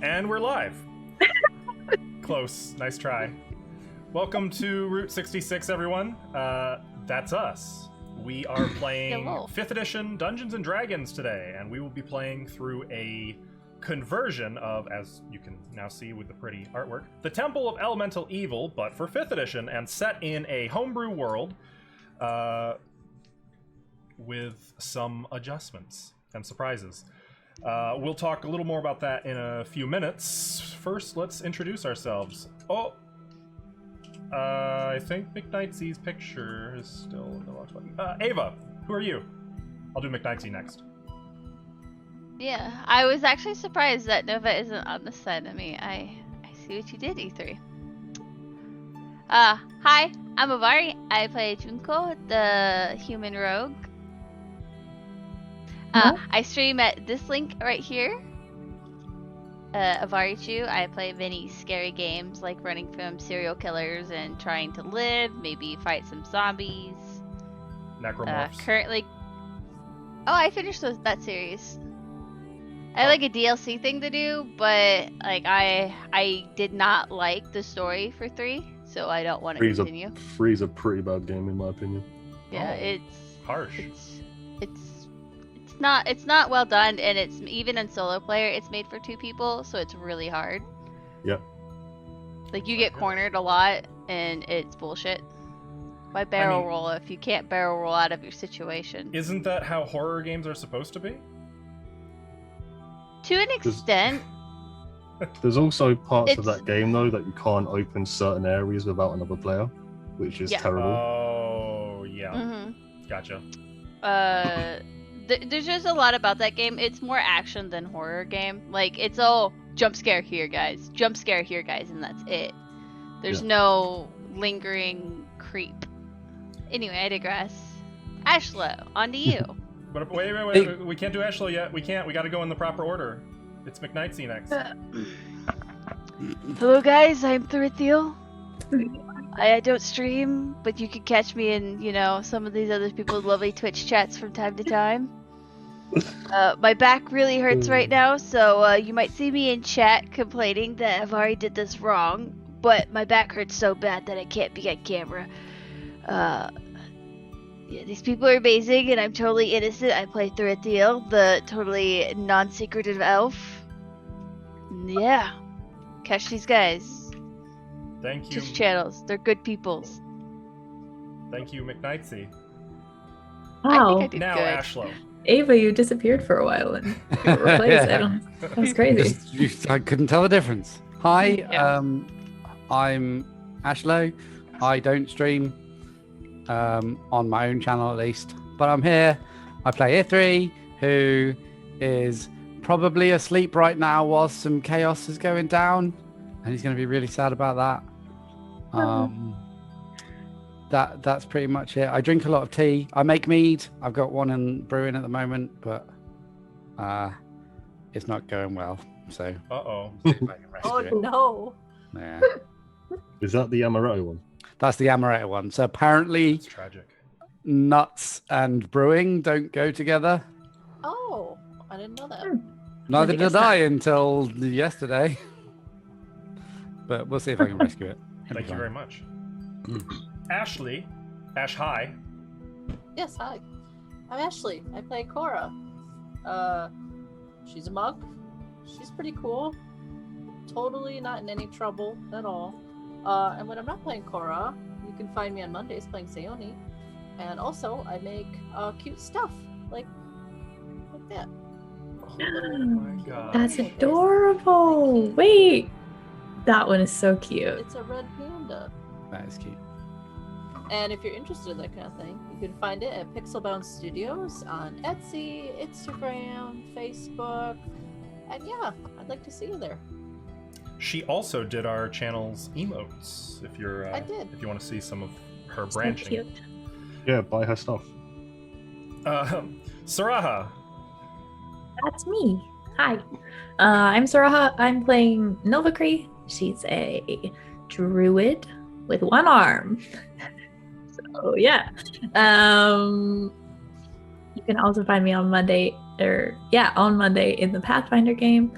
And we're live. Close. Nice try. Welcome to Route 66, everyone. That's us. We are playing 5th edition Dungeons & Dragons today, and we will be playing through a conversion of, as you can now see with the pretty artwork, the Temple of Elemental Evil, but for 5th edition, and set in a homebrew world with some adjustments and surprises. We'll talk a little more about that in a few minutes. First, let's introduce ourselves. I think McKnightsy's picture is still in the launch button. Ava, who are you? I'll do McKnightsy next. Yeah, I was actually surprised that Nova isn't on this side of me. I see what you did, E3. Hi, I'm Avari. I play Junko, the human rogue. I stream at this link right here. Avarichu. I play many scary games like running from serial killers and trying to live, maybe fight some zombies. Necromorphs. Currently, I finished that series. I had like a DLC thing to do, but like I did not like the story for 3, so I don't want to continue. 3 is a pretty bad game in my opinion. Yeah, it's harsh. It's not well done, and it's even in solo player, it's made for 2 people, so it's really hard. Yep. Like you get cornered a lot, and it's bullshit. Why barrel roll if you can't barrel roll out of your situation? Isn't that how horror games are supposed to be? To an extent. There's also parts of that game though that you can't open certain areas without another player, which is terrible. Oh yeah. Mm-hmm. Gotcha. There's just a lot about that game. It's more action than horror game. Like, it's all jump scare here, guys. Jump scare here, guys, and that's it. There's no lingering creep. Anyway, I digress. Ashlo, on to you. But wait. We can't do Ashlo yet. We can't. We gotta go in the proper order. It's McKnightsy next. Hello, guys. I'm Thurithiel. I don't stream, but you can catch me in, some of these other people's lovely Twitch chats from time to time. My back really hurts right now, so you might see me in chat complaining that Avari did this wrong, but my back hurts so bad that I can't be on camera. Yeah, these people are amazing, and I'm totally innocent. I play Thurithiel, the totally non-secretive elf. Yeah, catch these guys. Thank you. Twitch channels. They're good peoples. Thank you, McKnightsy. Wow. I think I did now, good. Ashlo. Ava, you disappeared for a while and you were replaced. That was crazy. I couldn't tell the difference. Hi, Yeah. I'm Ashlo. I don't stream on my own channel at least, but I'm here. I play E3, who is probably asleep right now whilst some chaos is going down, and he's going to be really sad about that. That's pretty much it. I drink a lot of tea. I make mead. I've got one in brewing at the moment, but it's not going well. So see if I can rescue it. No. Yeah. Is that the Amaretto one? That's the amaretto one. So apparently It's tragic. nuts and brewing don't go together. Oh, I didn't know that. Neither I guess did I until yesterday. But we'll see if I can rescue it. Thank you very much. Ashley. Ash, hi. Yes, hi. I'm Ashley. I play Cora. She's a monk. She's pretty cool. Totally not in any trouble at all. And when I'm not playing Cora, you can find me on Mondays playing Sayoni. And also, I make cute stuff like that. Oh my god. That's adorable. Wait. That one is so cute. It's a red panda. That is cute. And if you're interested in that kind of thing, you can find it at Pixelbound Studios on Etsy, Instagram, Facebook. And yeah, I'd like to see you there. She also did our channel's emotes. If you're, I did. If you want to see some of her So branching. cute. Yeah, buy her stuff. Saraha. That's me. Hi. I'm Saraha. I'm playing Novacree. She's a druid with one arm. So yeah. You can also find me on Monday in the Pathfinder game.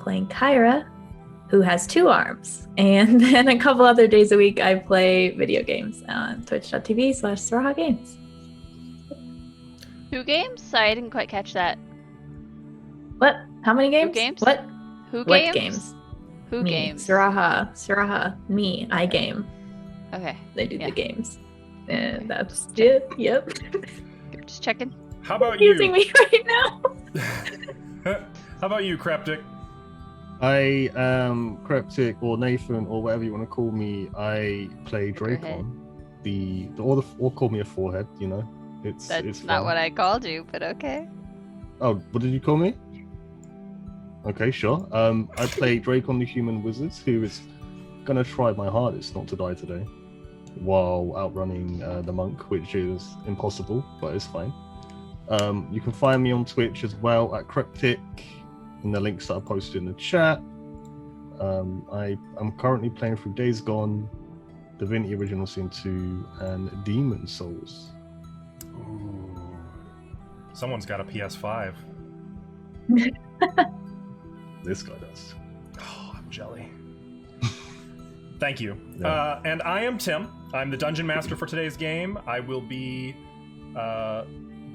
playing Kyra, who has 2 arms. And then a couple other days a week, I play video games on twitch.tv/Saraha Games. 2 games? Sorry, I didn't quite catch that. What? How many games? 2 games? What? Who What games? games? Who Me, games? Saraha, me, I game. Okay. They do Yeah. the games. And that's it. Yep. Just checking. How about Using you? me right now. How about you, Cryptic? I am Cryptic or Nathan or whatever you want to call me. I play Figurehead. Dracon. Or call me a forehead. You know, it's That's not fun. what I called you, but okay. Oh, what did you call me? Okay, sure. I play Dracon the Human Wizard, who is gonna try my hardest not to die today, while outrunning the monk, which is impossible, but it's fine. You can find me on Twitch as well at Cryptic, in the links that I posted in the chat. I'm currently playing through Days Gone, Divinity Original Sin 2, and Demon Souls. Ooh. Someone's got a PS5. This guy does. Oh, I'm jelly. Thank you. Yeah. And I am Tim. I'm the Dungeon Master for today's game. I will be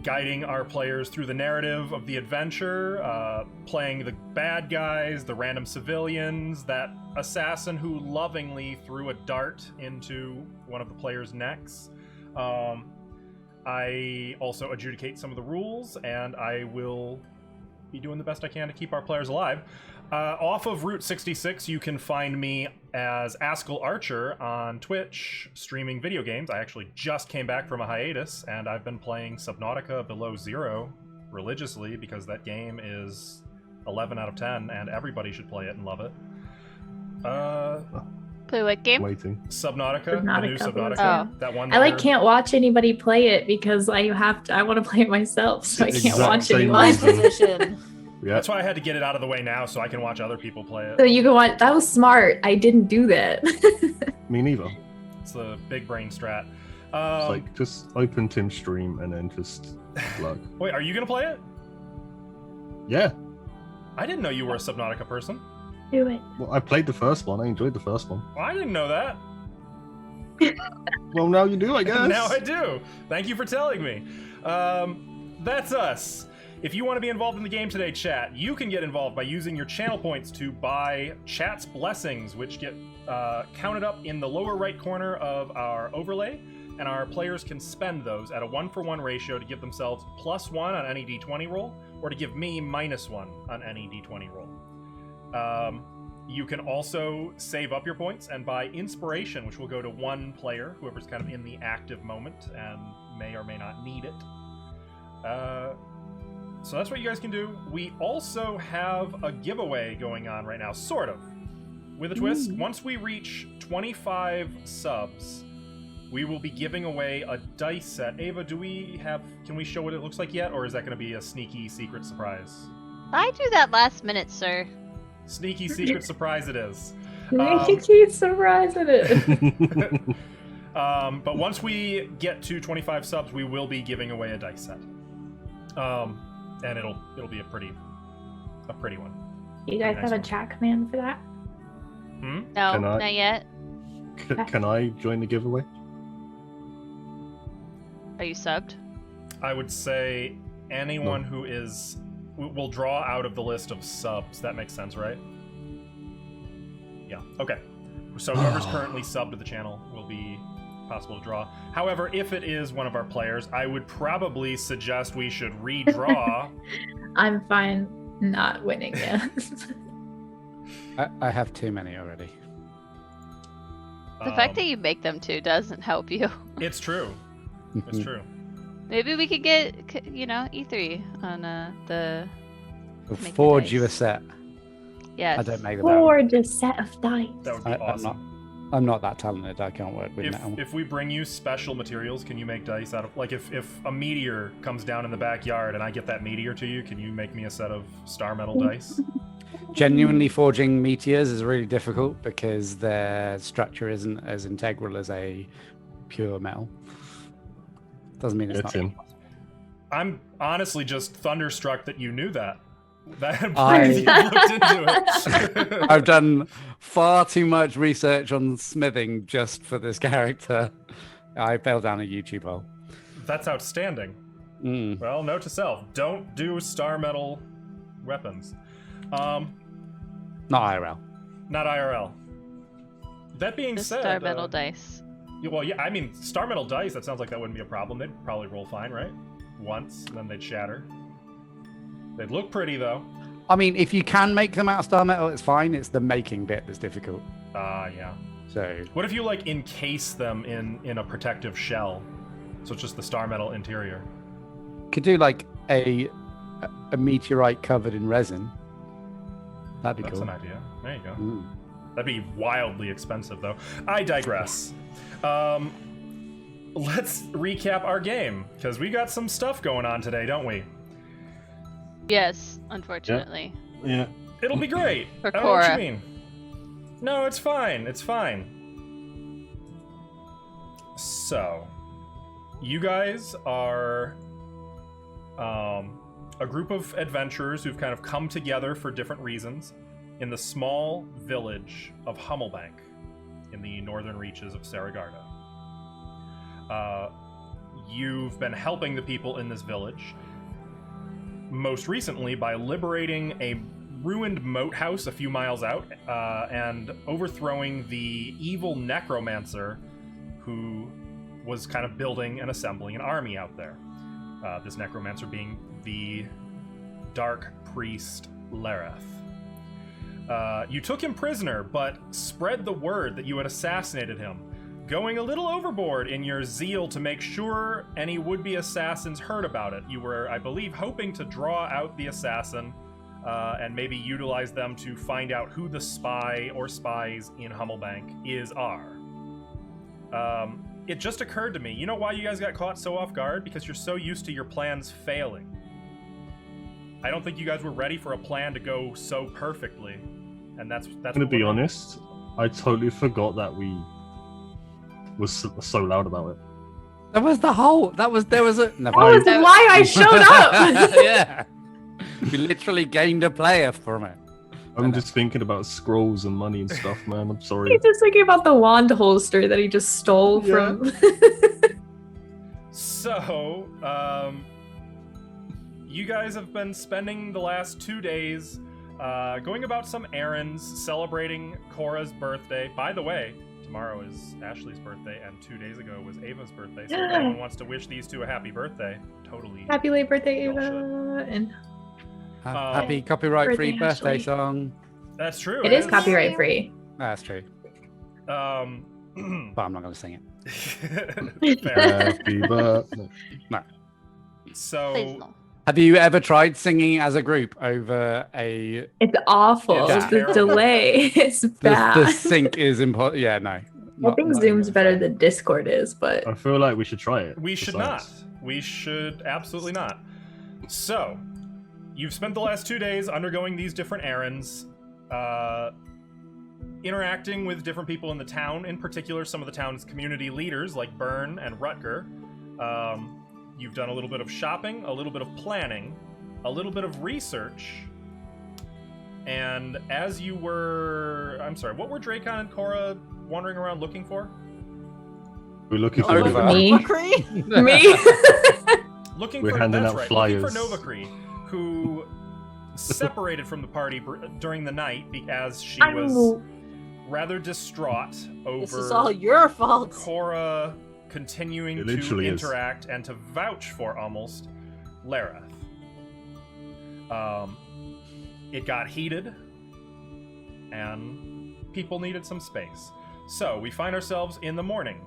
guiding our players through the narrative of the adventure, playing the bad guys, the random civilians, that assassin who lovingly threw a dart into one of the players' necks. I also adjudicate some of the rules, and I will be doing the best I can to keep our players alive. Off of Route 66, you can find me as Askell Archer on Twitch, streaming video games. I actually just came back from a hiatus, and I've been playing Subnautica Below Zero religiously because that game is 11 out of 10, and everybody should play it and love it. Play what game? Waiting. Subnautica, the new Subnautica. Subnautica. Oh. That one. I that can't watch anybody play it because I want to play it myself, so I can't Exact watch same anyone. reason. Position. Yeah. That's why I had to get it out of the way now so I can watch other people play it. So you can watch. That was smart. I didn't do that. Me neither. It's the big brain strat. It's like just open Tim's stream and then just plug. Wait, are you gonna play it? Yeah. I didn't know you were a Subnautica person. Do it. Well, I played the first one. I enjoyed the first one. Well, I didn't know that. Well, now you do, I guess. Now I do. Thank you for telling me. That's us. If you want to be involved in the game today, chat, you can get involved by using your channel points to buy chat's blessings, which get counted up in the lower right corner of our overlay, and our players can spend those at a 1-for-1 ratio to give themselves +1 on any d20 roll, or to give me -1 on any d20 roll. You can also save up your points and buy inspiration, which will go to one player, whoever's kind of in the active moment and may or may not need it. So that's what you guys can do. We also have a giveaway going on right now, sort of, with a twist. Once we reach 25 subs, we will be giving away a dice set. Ava, can we show what it looks like yet, or is that going to be a sneaky secret surprise? I do that last minute, sir. Sneaky secret surprise it is. Keep surprising it. But once we get to 25 subs, we will be giving away a dice set. And it'll be a pretty one. You guys Nice have a one. chat command for that? No, Can I- not yet. Can I join the giveaway? Are you subbed? I would say anyone who is will draw out of the list of subs. That makes sense, right? Yeah. Okay. So whoever's currently subbed to the channel will be possible to draw. However, if it is one of our players, I would probably suggest we should redraw. I'm fine not winning yet. I have too many already. The fact that you make them too doesn't help you. It's true. It's true. Maybe we could get, E3 on the. We'll Make the forge you a dice. set. Yes. I don't make them. Forge a set of dice. That would be awesome. I'm not that talented. I can't work with metal. If we bring you special materials, can you make dice out of, like, if a meteor comes down in the backyard and I get that meteor to you, can you make me a set of star metal dice? Genuinely forging meteors is really difficult because their structure isn't as integral as a pure metal. Doesn't mean it's not. Tim. I'm honestly just thunderstruck that you knew that. That implies you've looked into it. I've done far too much research on smithing just for this character. I fell down a YouTube hole. That's outstanding. Well, note to self: don't do star metal weapons. Not IRL. Not IRL. That being Just said, star metal dice. well, yeah, I mean, star metal dice. That sounds like that wouldn't be a problem. They'd probably roll fine, right? Once, and then they'd shatter. They'd look pretty though. I mean, if you can make them out of star metal, it's fine. It's the making bit that's difficult. Yeah. So. What if you like encase them in a protective shell, so it's just the star metal interior? Could do like a meteorite covered in resin. That'd be That's cool. an idea. There you go. That'd be wildly expensive, though. I digress. Let's recap our game, because we got some stuff going on today, don't we? Yes, unfortunately. Yeah. It'll be great. For I don't know what you Cora. mean. No, it's fine. It's fine. So, you guys are a group of adventurers who've kind of come together for different reasons in the small village of Hummelbank in the northern reaches of Saragarda. You've been helping the people in this village, most recently by liberating a ruined moat house a few miles out and overthrowing the evil necromancer who was kind of building and assembling an army out there. This necromancer being the dark priest Lareth. You took him prisoner, but spread the word that you had assassinated him, going a little overboard in your zeal to make sure any would-be assassins heard about it. You were, I believe, hoping to draw out the assassin and maybe utilize them to find out who the spy or spies in Hummelbank are. It just occurred to me, you know why you guys got caught so off guard? Because you're so used to your plans failing. I don't think you guys were ready for a plan to go so perfectly, and that's. I'm gonna be honest. I totally forgot that we was so loud about it. There was a. That was why I showed up. Yeah. We literally gained a player from it. I'm just thinking about scrolls and money and stuff, man. I'm sorry. He's just thinking about the wand holster that he just stole from. So, you guys have been spending the last 2 days going about some errands, celebrating Cora's birthday. By the way, tomorrow is Ashley's birthday, and 2 days ago was Ava's birthday. So if anyone wants to wish these two a happy birthday, totally. Happy late birthday, y'all Ava. And Happy copyright-free birthday Ashley. song. That's true. it is copyright free. That's true. But I'm not going to sing it. Fair. Happy birthday. No. Please So, no. Have you ever tried singing as a group over a... It's awful. It's the terrible. delay is bad. The sync is important. Yeah, no. I think Zoom's better than Discord is, but I feel like we should try it. we should Besides. not. We should absolutely not. So, you've spent the last 2 days undergoing these different errands, interacting with different people in the town, in particular some of the town's community leaders like Byrne and Rutger. You've done a little bit of shopping, a little bit of planning, a little bit of research, and as you were... I'm sorry, what were Dracon and Cora wandering around looking for? We're looking Oh, for okay. Me. Me. Looking We're for, handing that's out right, flyers. looking for Novacree, who separated from the party during the night as she was rather distraught over This is all your fault. Cora continuing It to literally is. interact and to vouch for almost Lareth. It got heated, and people needed some space. So we find ourselves in the morning.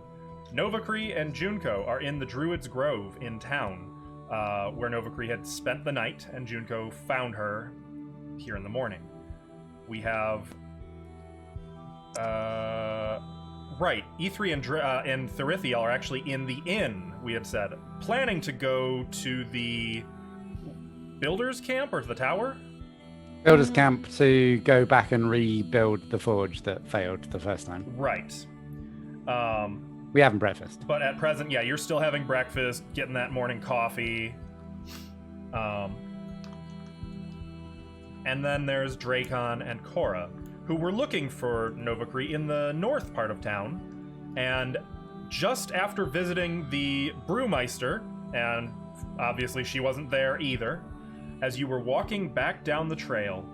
Novacree and Junko are in the Druid's Grove in town, where Novacree had spent the night, and Junko found her here in the morning. We have... right, E3 and Therithiel are actually in the inn, we had said, planning to go to the builder's camp or to the tower? Builders camp to go back and rebuild the forge that failed the first time. Right. We having breakfast. But at present, yeah, you're still having breakfast, getting that morning coffee. And then there's Dracon and Cora, who were looking for Novacree in the north part of town. And just after visiting the Brewmeister, and obviously she wasn't there either, as you were walking back down the trail,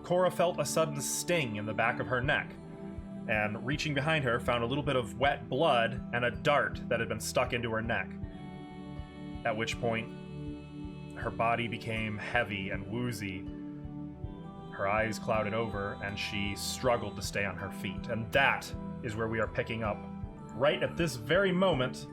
Cora felt a sudden sting in the back of her neck, and reaching behind her, found a little bit of wet blood and a dart that had been stuck into her neck. At which point, her body became heavy and woozy. Her eyes clouded over, and she struggled to stay on her feet. And that is where we are picking up right at this very moment.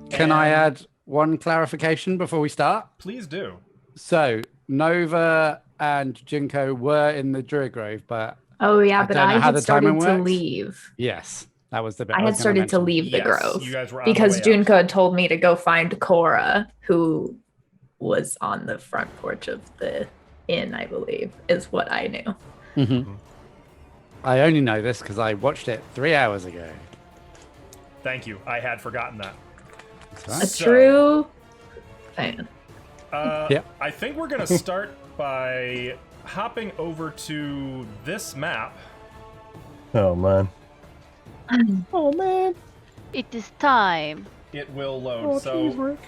Can I add one clarification before we start? Please do. So, Nova and Junko were in the Druid Grove, but Oh yeah, but don't know I how had the timing started to works. leave. yes, that was the bit I was had gonna started to mention. leave the Yes, grove you guys were on the because way out. Junko had told me to go find Cora, who was on the front porch of the inn, I believe, is what I knew. Mhm. I only know this because I watched it 3 hours ago. Thank you. I had forgotten that. That's A right. So- true fan. Yep. I think we're going to start by hopping over to this map. Oh man. Oh man. It is time. It will load. Oh, so, teamwork.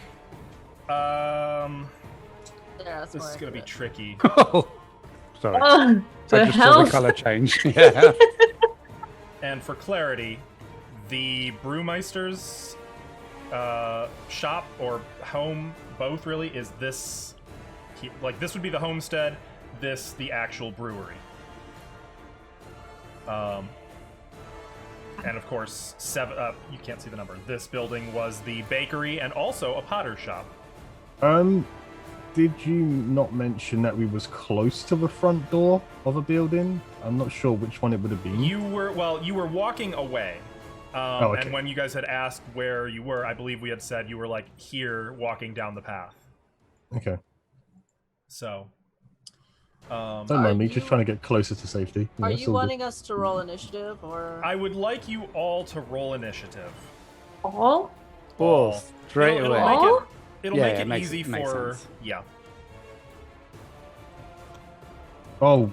Yeah, that's this more is going to be accurate. tricky. Sorry. Oh, I the just saw hell? the color change. Yeah. And for clarity, the Brewmeister's shop or home, both really, is this. Like, this would be the homestead, this the actual brewery. And of course, you can't see the number. This building was the bakery and also a potter's shop. Did you not mention that we was close to the front door of a building? I'm not sure which one it would have been. You were walking away. Okay. And when you guys had asked where you were, I believe we had said you were like here walking down the path. Okay. So, Don't Are mind me, you- just trying to get closer to safety. Are It's you all good. wanting us to roll initiative or? I would like you all to roll initiative. All? Oh, straight It'll away. make All? it, it'll Yeah, make yeah, it makes- easy makes for sense. yeah. Oh.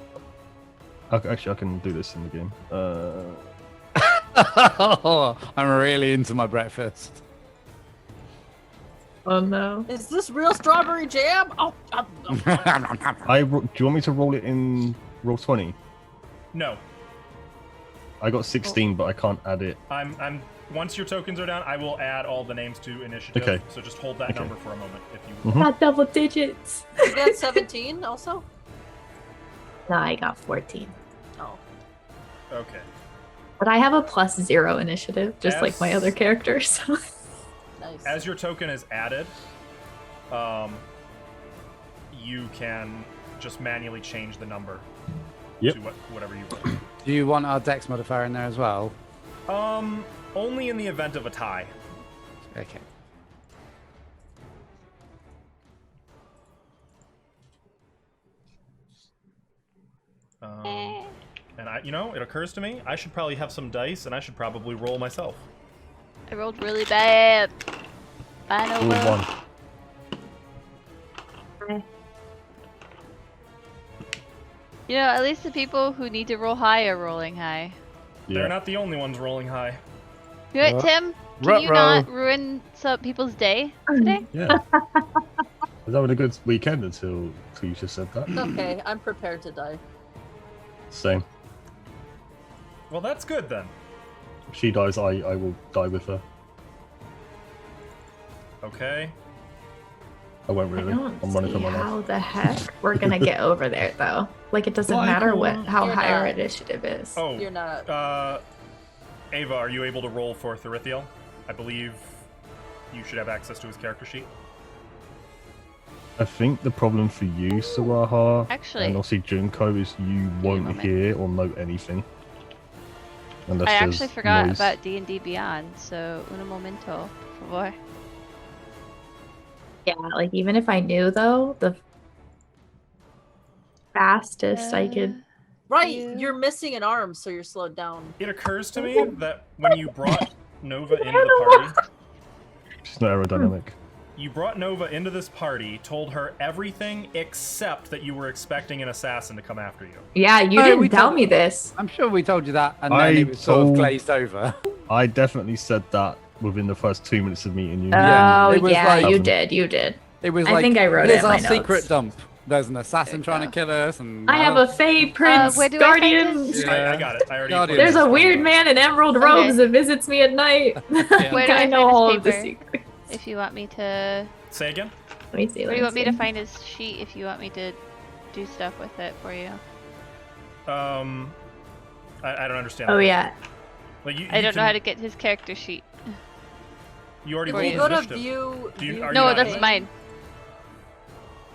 Okay, actually, I can do this in the game. I'm really into my breakfast. Oh no. Is this real strawberry jam? Oh, do you want me to roll it in roll 20? No, I got 16, but I can't add it. I'm. Once your tokens are down, I will add all the names to initiative. Okay. So just hold that Okay. number for a moment, if you. Mhm. Not double digits. you got 17 also? No, I got 14. Oh, Okay. But I have a +0 initiative, just like my Yes. other characters. nice. As your token is added, you can just manually change the number Yep. to whatever you want. Do you want our dex modifier in there as well? Only in the event of a tie. Okay. And it occurs to me, I should probably have some dice, and I should probably roll myself. I rolled really bad. I know. Roll well. 1. You know, at least the people who need to roll high are rolling high. They're Yeah. not the only ones rolling high. You know what, Tim? Can you Ruh-roh. not ruin some people's day today? Yeah. I was having a good weekend until you just said that. It's okay, I'm prepared to die. Same. Well, that's good then. If she dies, I will die with her. Okay. I won't I really. don't I'm running for see my life. how the heck we're gonna get over there though. Like it doesn't Like, matter how you're high our not. initiative is. Oh, You're not. Ava, are you able to roll for Therithiel? I believe you should have access to his character sheet. I think the problem for you, Saraha, Actually- and obviously Junko, is you won't moment. hear or know anything. Unless I there's actually forgot noise. about D&D Beyond, so un momento, por favor. Yeah, like even if I knew though, the fastest I could. Right, you- you're missing an arm, so you're slowed down. It occurs to me that when you brought Nova into the party, She's not aerodynamic. You brought Nova into this party, told her everything except that you were expecting an assassin to come after you. Yeah, you didn't tell me this. I'm sure we told you that, and then it was sort of glazed over. I definitely said that within the first 2 minutes of meeting you. Oh, It was yeah, like- you did. You did. It was I like, think I wrote it here's in my our secret notes. dump. There's an assassin trying to kill us, and I have a Fey Prince where do I find Guardian. this? I got it. I already. Guardian. There's a weird man in emerald robes that visits me at night. Where do I I know find all his of the paper? secrets. If you want me to... Say again? Let me see. Where do you want me to find his sheet if you want me to do stuff with it for you? I don't understand. Oh, that. yeah. Like you I don't know can- how to get his character sheet. You already If rolled you go to initiative. view. Do you- view are you No, not that's in? mine.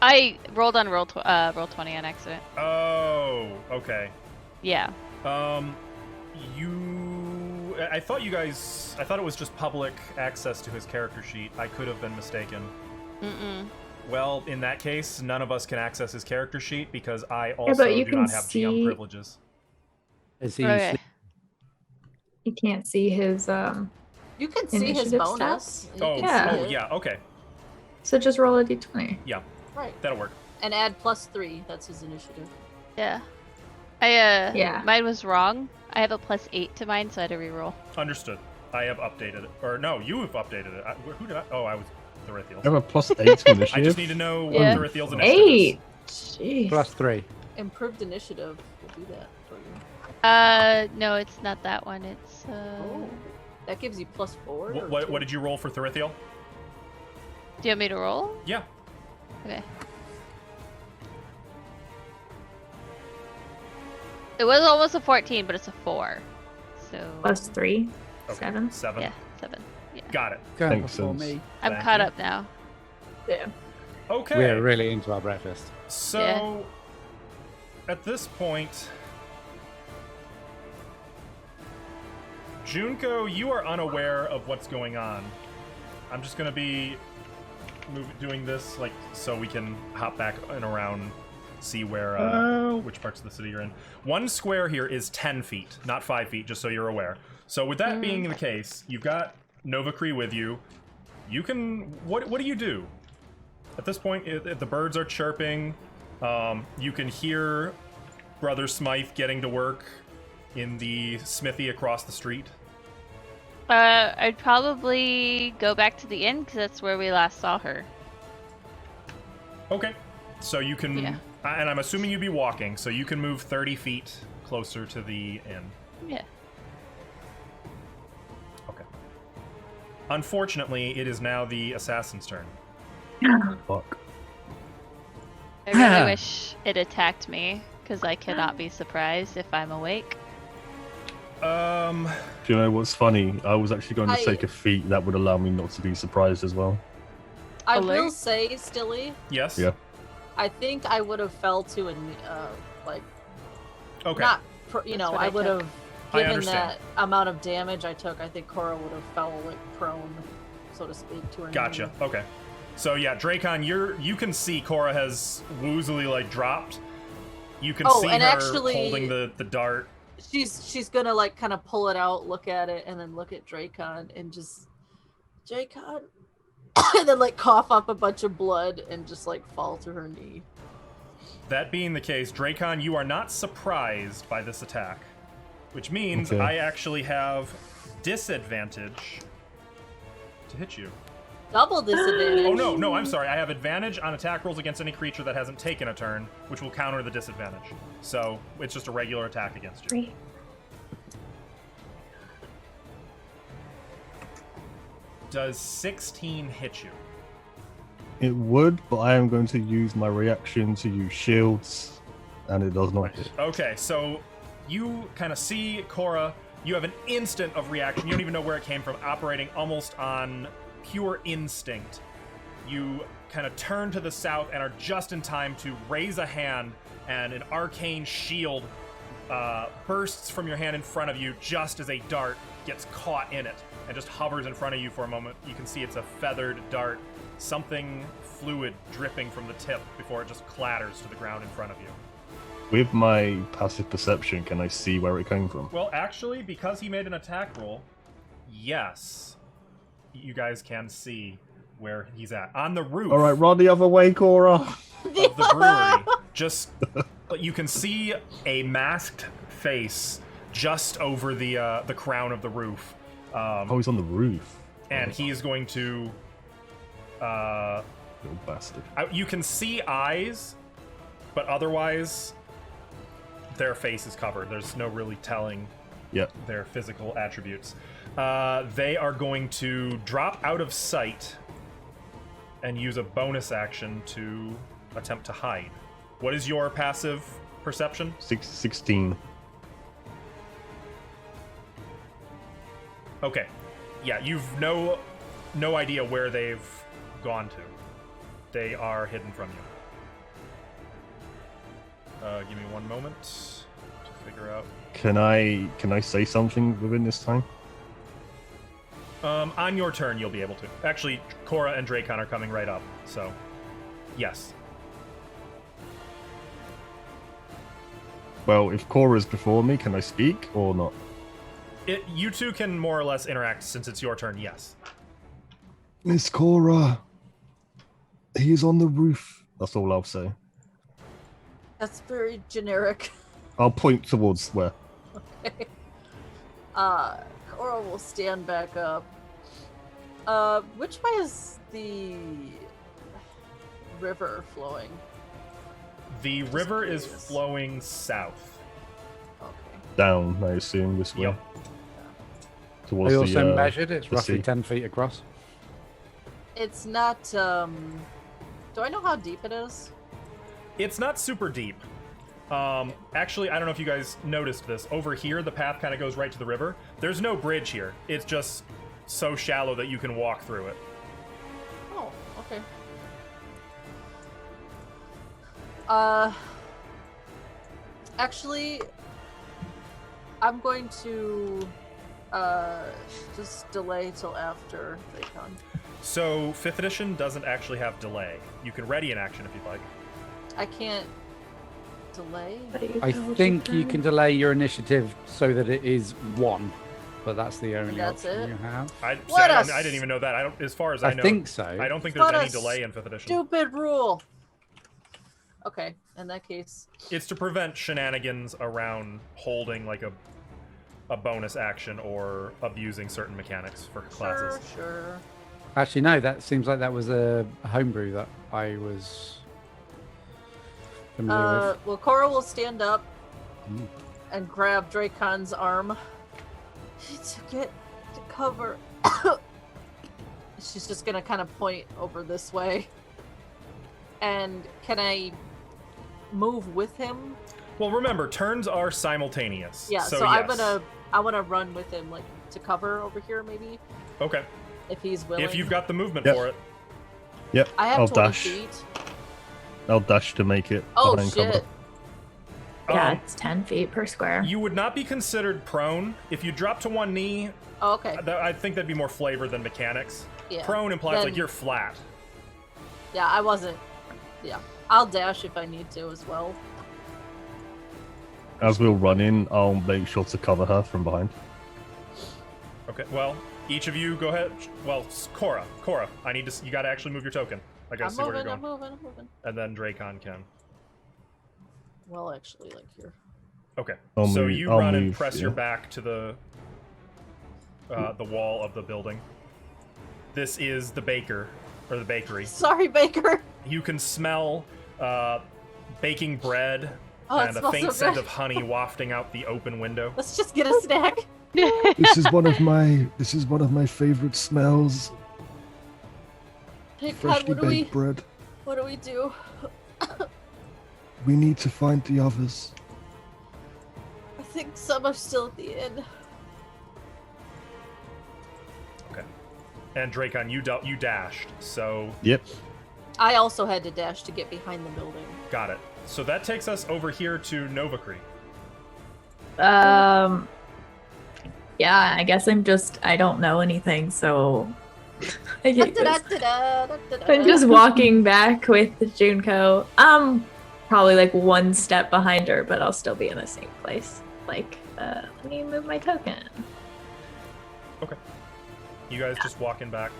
I rolled on roll 20 on accident. Oh, okay. Yeah. I thought you guys. I thought it was just public access to his character sheet. I could have been mistaken. Mm-mm. Well, in that case, none of us can access his character sheet because I also but you do can not have GM see- privileges. Is he Okay. You can't see his. You can see his Initiative bonus. You Oh, can Yeah. see oh it. yeah, okay. So just roll a d20. Right. That'll work. And add +3. That's his initiative. Yeah. Yeah. Mine was wrong. I have a +8 to mine, so I had to reroll. Understood. I have updated it. Or no, you have updated it. Who did I? Oh, I was Thorithiel. I have a +8 to initiative. I just need to know what Yeah. Thorithiel's initiative is. 8. Jeez. +3? Improved initiative will do that for you. No, it's not that one. It's Oh. That gives you +4. or What two? did you roll for Thorithiel? Do you want me to roll? Yeah. Okay. It was almost a 14, but it's a 4. So +3. Okay. 7. 7. yeah, 7. Yeah. Got it. Going Thanks, before Sims. me. I'm Thank caught you. up now. Yeah. Okay. We're really into our breakfast. So, at this point, Junko, you are unaware of what's going on. I'm just gonna be doing this like so we can hop back and around, see where which parts of the city you're in. One square here is 10 feet, not 5 feet, just so you're aware. So with that being the case, you've got Nova Cree with you. You can what do you do? At this point, the birds are chirping. You can hear Brother Smythe getting to work in the smithy across the street. I'd probably go back to the inn because that's where we last saw her. Okay. So you can, Yeah. and I'm assuming you'd be walking, so you can move 30 feet closer to the inn. Yeah. Okay. Unfortunately, it is now the assassin's turn. Fuck. I really wish it attacked me because I cannot be surprised if I'm awake. Do you know what's funny? I was actually going to take a feat that would allow me not to be surprised as well. I Alert? will say, Stilly, Yes? Yeah. I think I would have fell to like Okay. not you That's know what I I would took. have I given understand. that amount of damage I took. I think Cora would have fell like prone, so to speak, to her Gotcha. knee. Okay. So yeah, Dracon, you can see Cora has woozily like dropped. You can Oh, see and her actually- holding the dart. She's gonna like kind of pull it out, look at it, and then look at Dracon and just Dracon, and then like cough up a bunch of blood and just like fall to her knee. That being the case, Dracon, you are not surprised by this attack, which means Okay. I actually have disadvantage to hit you. Double disadvantage. Oh no, I'm sorry. I have advantage on attack rolls against any creature that hasn't taken a turn, which will counter the disadvantage. So it's just a regular attack against you. 3. Does 16 hit you? It would, but I am going to use my reaction to use shields, and it does not hit. Okay, so you kind of see Cora. You have an instant of reaction. You don't even know where it came from, operating almost on pure instinct. You kind of turn to the south and are just in time to raise a hand, and an arcane shield bursts from your hand in front of you just as a dart gets caught in it and just hovers in front of you for a moment. You can see it's a feathered dart, something fluid dripping from the tip before it just clatters to the ground in front of you. With my passive perception, can I see where it came from? Well, actually, because he made an attack roll, yes, you guys can see where he's at. On the roof. All right, run the other way, Cora. Of the brewery. Just, you can see a masked face just over the crown of the roof. Oh, he's on the roof. And he is going to... Little bastard. You can see eyes, but otherwise, their face is covered. There's no really telling their physical attributes. They are going to drop out of sight and use a bonus action to attempt to hide. What is your passive perception? 16. Okay. Yeah, you've no idea where they've gone to. They are hidden from you. Give me one moment to figure out. Can I say something within this time? On your turn, you'll be able to. Actually, Cora and Dracon are coming right up, so yes. Well, if Cora's before me, can I speak or not? You two can more or less interact since it's your turn, yes. Miss Cora, he's on the roof. That's all I'll say. That's very generic. I'll point towards where. Okay. Cora will stand back up. Which way is the river flowing? The river is flowing south. Okay. Down, I assume, this way. Yep. Towards I also the, measured. It's the roughly sea. 10 feet across. It's not, do I know how deep it is? It's not super deep. Actually, I don't know if you guys noticed this. Over here, the path kind of goes right to the river. There's no bridge here. It's just so shallow that you can walk through it. Oh, okay. Actually, I'm going to, just delay till after Dracon. So, 5th edition doesn't actually have delay. You can ready an action if you'd like. I can't delay? I think you can delay your initiative so that it is 1, but that's the only That's option it? you have. I What didn't even know that. I don't, as far as I I know, think so. I don't think there's What any a delay in 5th edition. Stupid rule! Okay, in that case... It's to prevent shenanigans around holding like a bonus action or abusing certain mechanics for classes. Sure. Actually, no, that seems like that was a homebrew that I was familiar with. Well, Cora will stand up Mm. and grab Dracon's arm to get to cover. She's just gonna kind of point over this way. And can I move with him? Well, remember, turns are simultaneous. Yeah, so yes. I wanna run with him, like to cover over here, maybe Okay. if he's willing. If you've got the movement Yep. for it. Yep, I have I'll 20 dash. feet. I'll dash to make it. Oh behind shit! cover. Yeah, Um, it's 10 feet per square. You would not be considered prone. If you drop to one knee, Oh, okay. I think that'd be more flavor than mechanics. Yeah. Prone implies Then- like you're flat. Yeah, I wasn't. Yeah, I'll dash if I need to as well. As we'll run in, I'll make sure to cover her from behind. Okay, well, each of you go ahead. Well, Cora, I need to. You got to actually move your token. I gotta I'm see where moving, you're I'm going. moving. And then Dracon can. Well, actually, like here. Okay, I'll so move- you I'll run and move, press yeah. your back to the wall of the building. This is the baker or the bakery. Sorry, Baker. You can smell baking bread Oh, it and a smells faint so scent good. of honey wafting out the open window. Let's just get a snack. This is one of my favorite smells. Hey, God, Freshly what do we? baked bread. What do we do? We need to find the others. I think some are still at the inn. Okay. And Dracon, you dashed, so Yep. I also had to dash to get behind the building. got it. So that takes us over here to Nova Creek. Yeah, I guess I don't know anything, so I'm just walking back with Junko. Probably like one step behind her, but I'll still be in the same place. Like, let me move my token. Okay. You guys just walking back.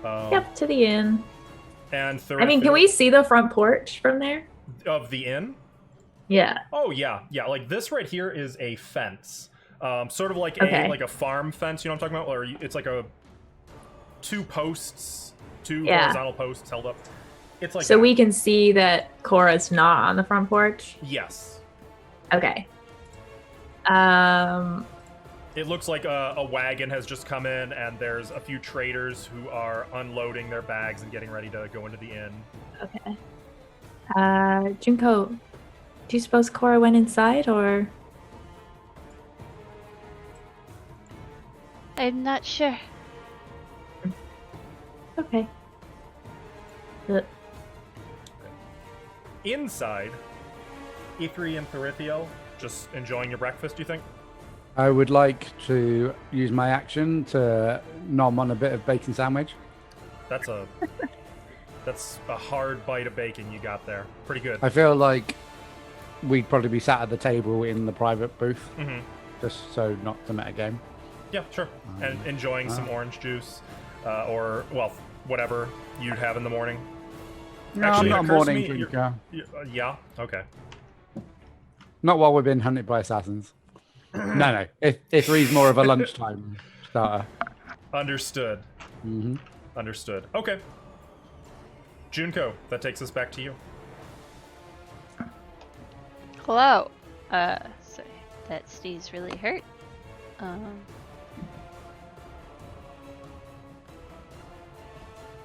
Yep, to the inn. And I mean, can we see the front porch from there? Of the inn? Yeah. Oh yeah. Like this right here is a fence, sort of like a farm fence. You know what I'm talking about? Or it's like two horizontal posts held up. It's like so we can see that Cora's not on the front porch. Yes. Okay. It looks like a wagon has just come in, and there's a few traders who are unloading their bags and getting ready to go into the inn. Okay. Junko, do you suppose Cora went inside, or? I'm not sure. Okay. Inside, Ithri and Thorithio just enjoying your breakfast, do you think? I would like to use my action to nom on a bit of bacon sandwich. That's a hard bite of bacon you got there. Pretty good. I feel like we'd probably be sat at the table in the private booth, just so not to metagame. Yeah, sure. And enjoying some orange juice, or whatever you'd have in the morning. No, Actually, I'm not a morning drinker. Yeah. Okay. Not while we've been hunted by assassins. No. Ithri's more of a lunchtime starter. Understood. Understood. Okay. Junko, that takes us back to you. Hello. Sorry, that Steve's really hurt.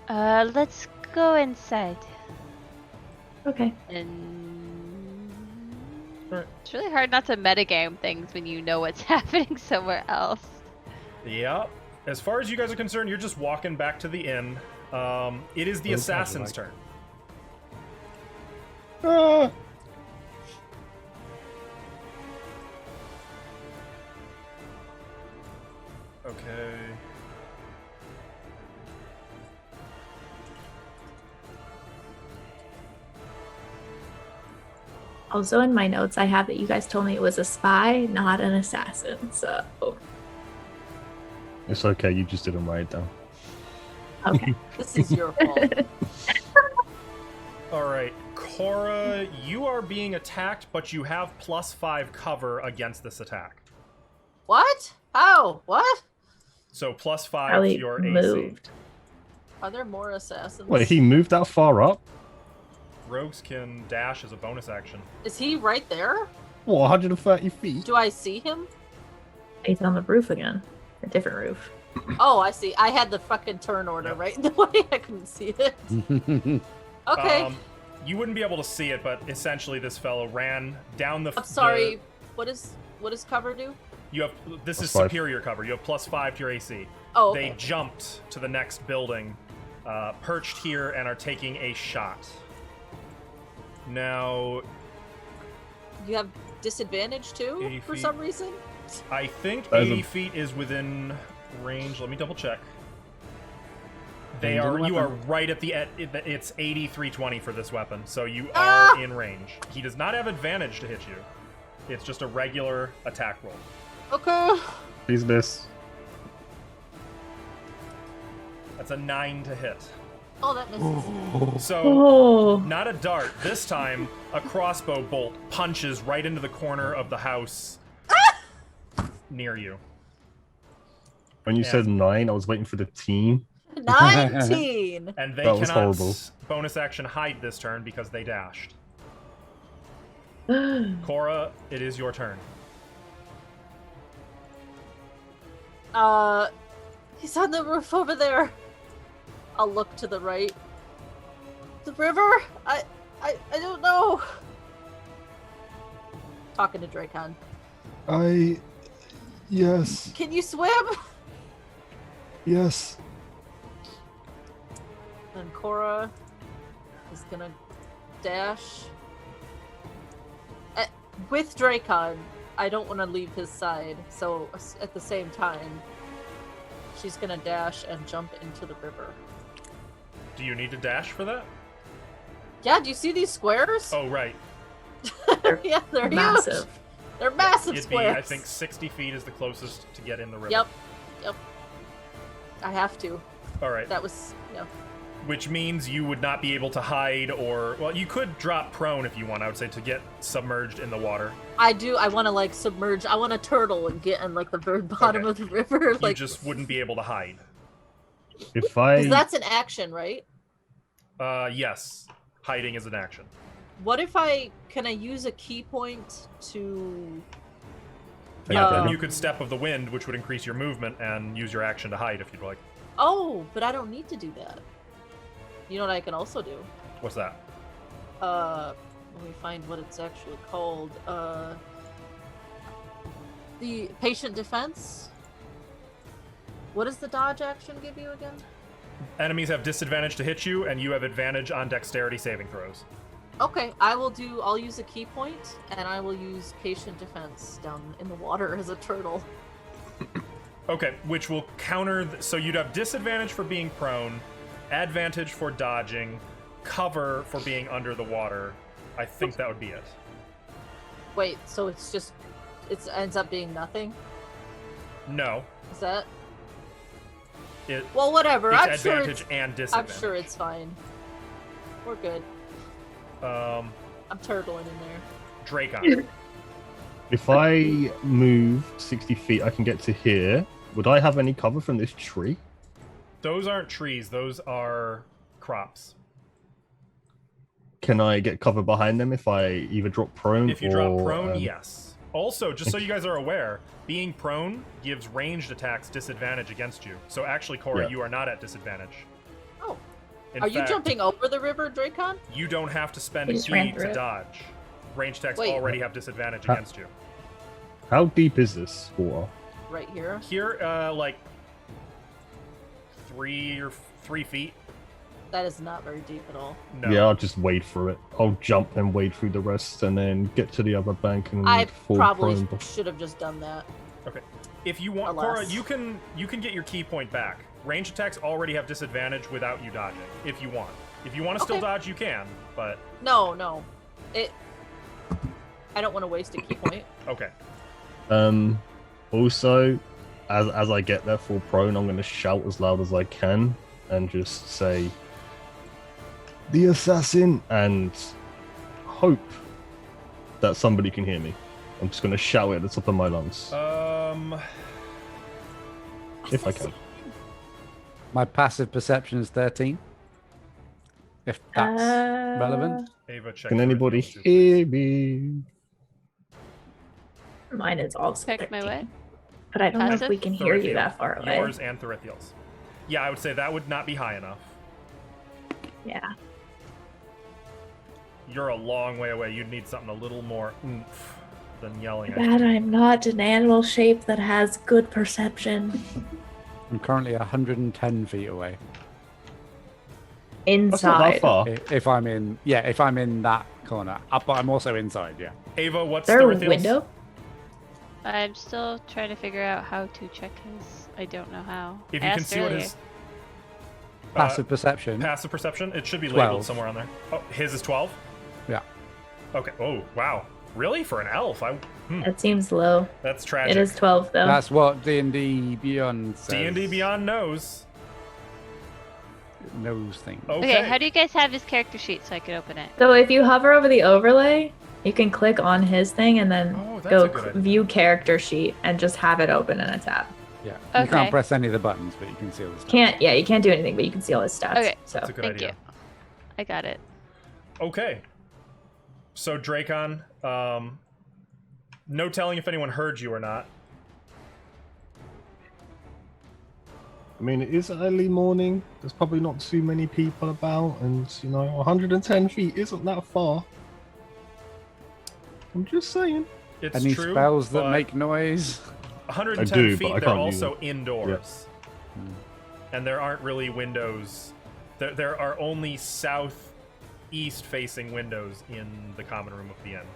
Let's go inside. Okay. And Alright. it's really hard not to metagame things when you know what's happening somewhere else. Yeah. As far as you guys are concerned, you're just walking back to the inn. It is the assassin's turn. Okay. Also, in my notes, I have that you guys told me it was a spy, not an assassin. So It's okay. You just didn't write it down. okay. This is your fault. All right, Cora, you are being attacked, but you have +5 cover against this attack. What? How? What? So +5 Probably to your moved. AC. Are there more assassins? Wait, he moved that far up? Rogues can dash as a bonus action. Is he right there? What, 130 feet? Do I see him? He's on the roof again. A different roof. Oh, I see. I had the fucking turn order right in the way. I couldn't see it. Okay. You wouldn't be able to see it, but essentially this fellow ran down the... I'm sorry. What does cover do? You have... This is +5. superior cover. You have +5 to your AC. Oh, okay. They jumped to the next building, perched here, and are taking a shot. Now... You have disadvantage too, 80 for feet. some reason? I think That is 80 feet is within range. Let me double check. You are right at the it's 8320 for this weapon, so you are in range. He does not have advantage to hit you. It's just a regular attack roll. Okay. Please miss. That's a 9 to hit. Oh, that misses. So, Oh. not a dart. This time, a crossbow bolt punches right into the corner of the house near you. When you said 9, I was waiting for the teen. 19! And they That was cannot horrible. bonus action hide this turn because they dashed. Cora, it is your turn. He's on the roof over there. I'll look to the right. The river? I don't know. Talking to Dracon. Yes. Can you swim? Yes. And Cora is gonna dash. With Dracon, I don't want to leave his side, so at the same time, she's gonna dash and jump into the river. Do you need to dash for that? Yeah, do you see these squares? Oh, right. Yeah, they're Massive. huge. They're massive It'd be, squares. I think, 60 feet is the closest to get in the river. Yep. I have to. All right. That was, yeah. Which means you would not be able to hide or... Well, you could drop prone if you want, I would say, to get submerged in the water. I do. I want to, like, submerge. I want to turtle and get in, like, the very bottom of the river. You Like, just wouldn't be able to hide. If I... Because that's an action, right? Yes. Hiding is an action. What if can I use a key point to... Yeah, then you could Step of the Wind, which would increase your movement, and use your action to hide if you'd like. Oh, but I don't need to do that. You know what I can also do? What's that? Let me find what it's actually called. The patient defense? What does the dodge action give you again? Enemies have disadvantage to hit you, and you have advantage on dexterity saving throws. Okay, I'll use a key point, and I will use patient defense down in the water as a turtle. Okay, which will counter... So you'd have disadvantage for being prone, advantage for dodging, cover for being under the water. I think that would be it. Wait, so it ends up being nothing? No. Is that... Well, whatever. It's I'm advantage sure and disadvantage. I'm sure it's fine. We're good. I'm turtling in there. Dracon. If I move 60 feet, I can get to here. Would I have any cover from this tree? Those aren't trees. Those are crops. Can I get cover behind them if I either drop prone? If you drop prone, yes. Also, just so you guys are aware, being prone gives ranged attacks disadvantage against you. So actually, Cora, you are not at disadvantage. Oh. In Are fact, you jumping over the river, Dracon? You don't have to spend a key to dodge. Ranged attacks already have disadvantage against you. How deep is this water? Right here. Here, like 3 feet. That is not very deep at all. No. Yeah, I'll just wade through it. I'll jump and wade through the rest, and then get to the other bank and I fall probably prone. should have just done that. Okay. If you want, Cora, you can get your key point back. Range attacks already have disadvantage without you dodging, if you want. If you want to still dodge, you can, but... No. I don't want to waste a key point. Okay. Also, as I get there full prone, I'm going to shout as loud as I can and just say, "The assassin!" and hope that somebody can hear me. I'm just going to shout it at the top of my lungs. If I can. My passive perception is 13. If that's relevant. Ava, check. Can anybody hear me? Mine is also Check my 13. what? But I don't know if Passive? we can hear you that far away. Yours and Thorithiel's. Yeah, I would say that would not be high enough. Yeah. You're a long way away. You'd need something a little more oomph than yelling at That you. I'm not an animal shape that has good perception. I'm currently 110 feet away. That's not that Inside. far. If I'm in that corner. But I'm also inside, yeah. Ava, what's Is there a Thorithiel's? window? I'm still trying to figure out how to check his. I don't know how. If I you can asked see what earlier. his Passive perception. passive perception, it should be 12. labeled somewhere on there. Oh, his is 12? Yeah. Okay. Oh, wow. Really? For an elf? That seems low. That's tragic. It is 12 though. That's what D&D Beyond says. D&D Beyond knows. Knows things. Okay. Okay, how do you guys have his character sheet so I could open it? So if you hover over the overlay, you can click on his thing and then Oh, that's go a good idea. view character sheet and just have it open in a tab. Yeah. Okay. You can't press any of the buttons, but you can see all the stuff. You can't do anything, but you can see all his stats. Okay. So That's a good Thank idea. you. I got it. Okay. So, Dracon, no telling if anyone heard you or not. I mean, it is early morning. There's probably not too many people about, and 110 feet isn't that far. I'm just saying. It's Any true, spells that but make noise? 110 I do, but feet, I they're can't use also them. indoors. And there aren't really windows. There are only southeast facing windows in the common room of the inn.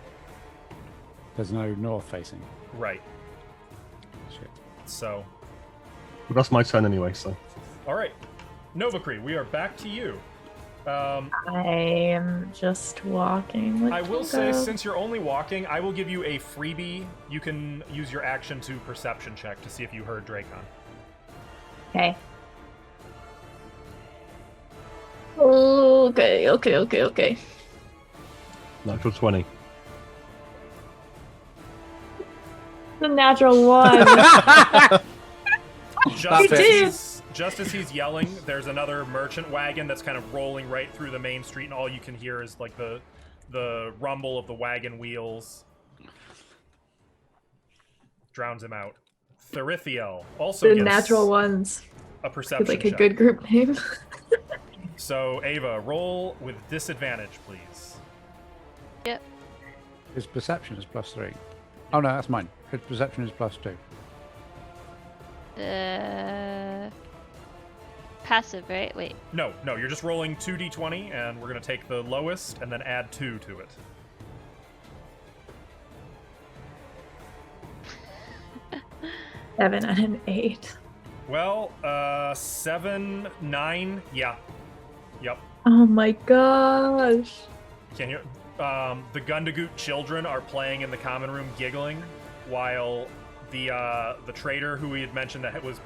There's no north facing. Right. Shit. So, But that's my turn anyway, so. all right. Novacree, we are back to you. I am just walking with I will say, Jinko. since you're only walking, I will give you a freebie. You can use your action to perception check to see if you heard Dracon. Okay. Okay. Natural 20. The natural one. Just as he's yelling, there's another merchant wagon that's kind of rolling right through the main street, and all you can hear is like the rumble of the wagon wheels. Drowns him out. Therithiel also The gets natural ones. a perception Like a check. good group name. So, Ava, roll with disadvantage, please. Yep. His perception is +3. Oh no, that's mine. His perception is +2. Passive, right? Wait. No, you're just rolling 2d20, and we're going to take the lowest and then add 2 to it. Seven and an 8. Well, 7, 9, yeah. Yep. Oh my gosh. Can you? The Gundagoot children are playing in the common room, giggling, while the trader who we had mentioned that was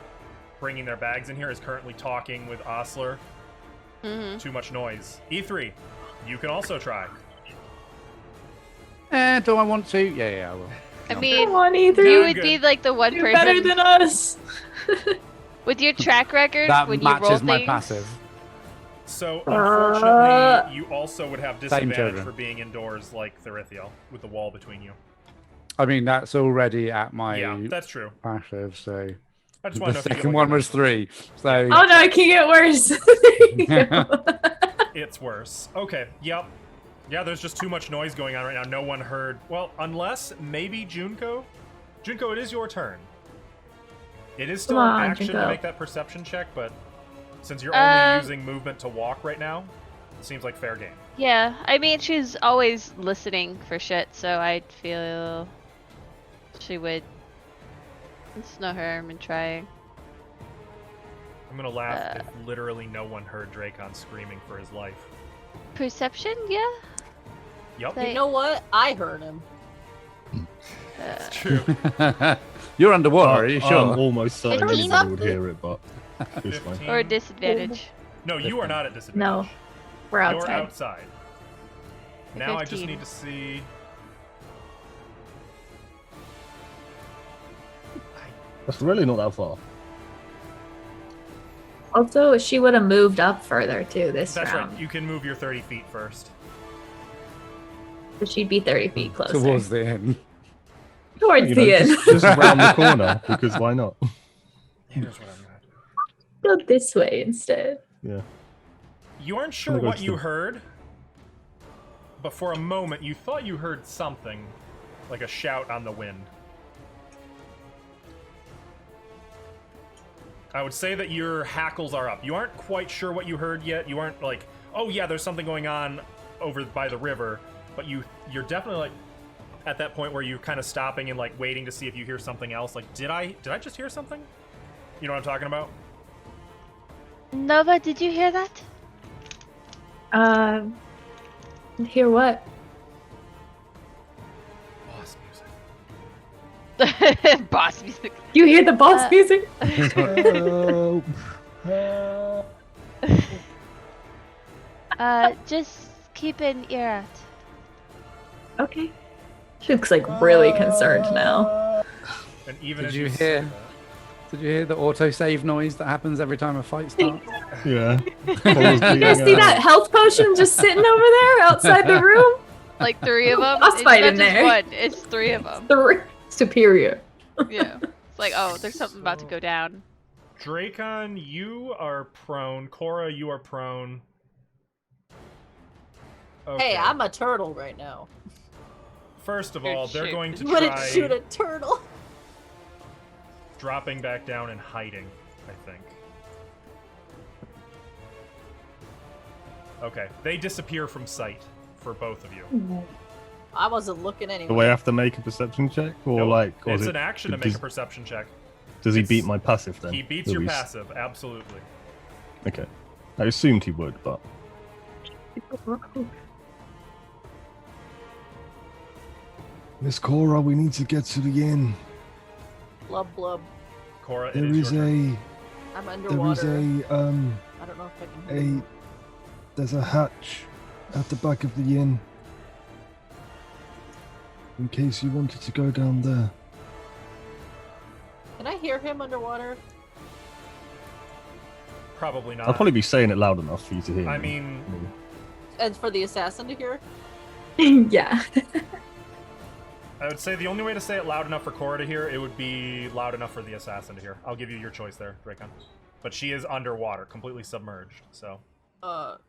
bringing their bags in here is currently talking with Osler. Mm-hmm. Too much noise. E3, you can also try. Do I want to? Yeah, I will. I mean, Come on, either. you Good, would good. be like the one You're person better than us. with your track record That when you roll matches my things. passive. So, unfortunately, you also would have disadvantage children. for being indoors like Therithiel, with the wall between you. I mean, that's already at my Yeah, that's true. passive, so... I just The want to know if you get second what one you're was 3, so... Oh no, it can get worse. There you go. It's worse. Okay, yep. Yeah, there's just too much noise going on right now. No one heard... Well, unless maybe Junko? Junko, it is your turn. It is still Come an on, action to Junko. make that perception check, but since you're only using movement to walk right now, it seems like fair game. Yeah, I mean, she's always listening for shit, so I'd feel she would. It's no harm in trying. I'm gonna laugh if literally no one heard Dracon screaming for his life. Perception, yeah? Yup. Like- You know what? I heard him. It's true. You're underwater, are you I'm sure? almost certain 15? anybody would hear it, but it's fine. 15. Or a disadvantage. No, you are not at No, disadvantage. we're You're outside. outside. Now I just 15. need to see... That's really not that far. Also, she would have moved up further too this That's round. right, you can move your 30 feet first. So she'd be 30 feet closer. Towards the end. Towards You the know, end. just around the corner, because why not? Here's what I'm gonna do. Go this way instead. Yeah. You aren't sure I'm gonna go what to you the- heard, but for a moment you thought you heard something, like a shout on the wind. I would say that your hackles are up. You aren't quite sure what you heard yet. You aren't like, oh yeah, there's something going on over by the river, but you're definitely like at that point where you're kind of stopping and like waiting to see if you hear something else. Like, did I just hear something? You know what I'm talking about? Nova, did you hear that? Hear what? Boss music. Boss music. You hear the boss music? Just keep an ear out. Okay. She looks like really concerned now. And even Did as you say hear- that- Did you hear the autosave noise that happens every time a fight starts? Yeah. You guys see that health potion just sitting over there outside the room? Like 3 of them. Boss It's fight not in just there. one. It's 3 of them. Superior. Yeah. It's like, oh, there's something about to go down. Dracon, you are prone. Cora, you are prone. Okay. Hey, I'm a turtle right now. First of You're all, they're shoot. going to Wouldn't try shoot a turtle. dropping back down and hiding, I think. Okay, they disappear from sight for both of you. I wasn't looking Do I anyway. have to make a perception check, or Nope. like, or It's is an action to make a perception check. does he it's- beat my passive then? He beats At your least? passive, absolutely. Okay. I assumed he would, but Miss Cora, we need to get to the inn. Blub blub. Cora, it There is is your turn. I'm there is underwater. a I don't know if I can hear you. There's a hatch at the back of the inn. In case you wanted to go down there. Can I hear him underwater? Probably not. I'll probably be saying it loud enough for you to hear. I mean, And for the assassin to hear? Yeah. I would say the only way to say it loud enough for Cora to hear, it would be loud enough for the assassin to hear. I'll give you your choice there, Dracon. But she is underwater, completely submerged, so.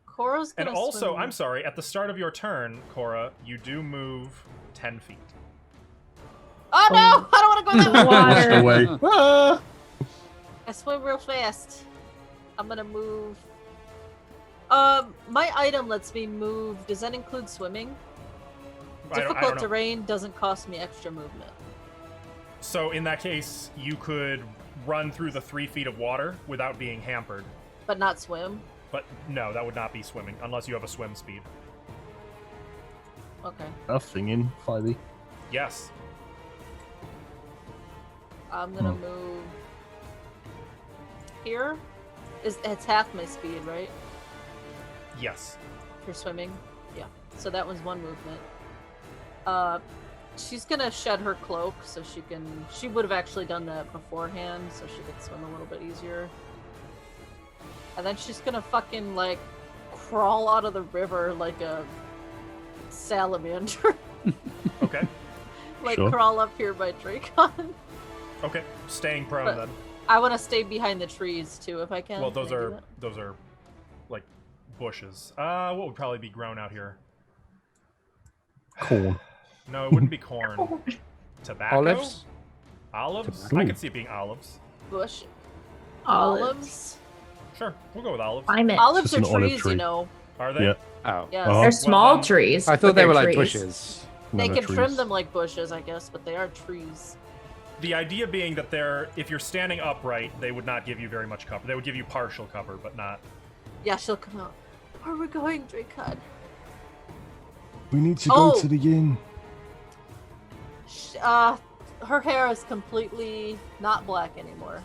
Cora's gonna And also, swim. I'm sorry, at the start of your turn, Cora, you do move 10 feet. Oh no! I don't want to go that way! Water. Away. Ah! I swim real fast. I'm gonna move. My item lets me move. Does that include swimming? I don't Difficult know. terrain doesn't cost me extra movement. So in that case, you could run through the 3 feet of water without being hampered. But not swim? But no, that would not be swimming, unless you have a swim speed. Okay. Nothing in 5e. Yes. I'm gonna move here. It's half my speed, right? Yes. For swimming? Yeah. So that one's one movement. She's gonna shed her cloak so she would have actually done that beforehand so she could swim a little bit easier. And then she's gonna fucking like crawl out of the river like a salamander. Okay. Like Sure. crawl up here by Dracon. Okay. Staying prone But- then. I want to stay behind the trees too if I can. Well, Can I do those are like bushes. What would probably be grown out here? Corn. No, it wouldn't be corn. Tobacco? Olives? Olives? Tobacco. I could see it being olives. that? Bush. Olives. Sure, we'll go with olives. I'm it. Olives Just are an olive trees, tree. you know. Are they? Yeah. Oh. Yes. Uh-huh. They're small then- trees. I but thought they they're were like trees. bushes. They No, can they're trim trees. them like bushes, I guess, but they are trees. The idea being that if you're standing upright, they would not give you very much cover. They would give you partial cover, but not. Yeah, she'll come out. Where are we going, Dracon? We need to Oh! go to the inn. Her hair is completely not black anymore.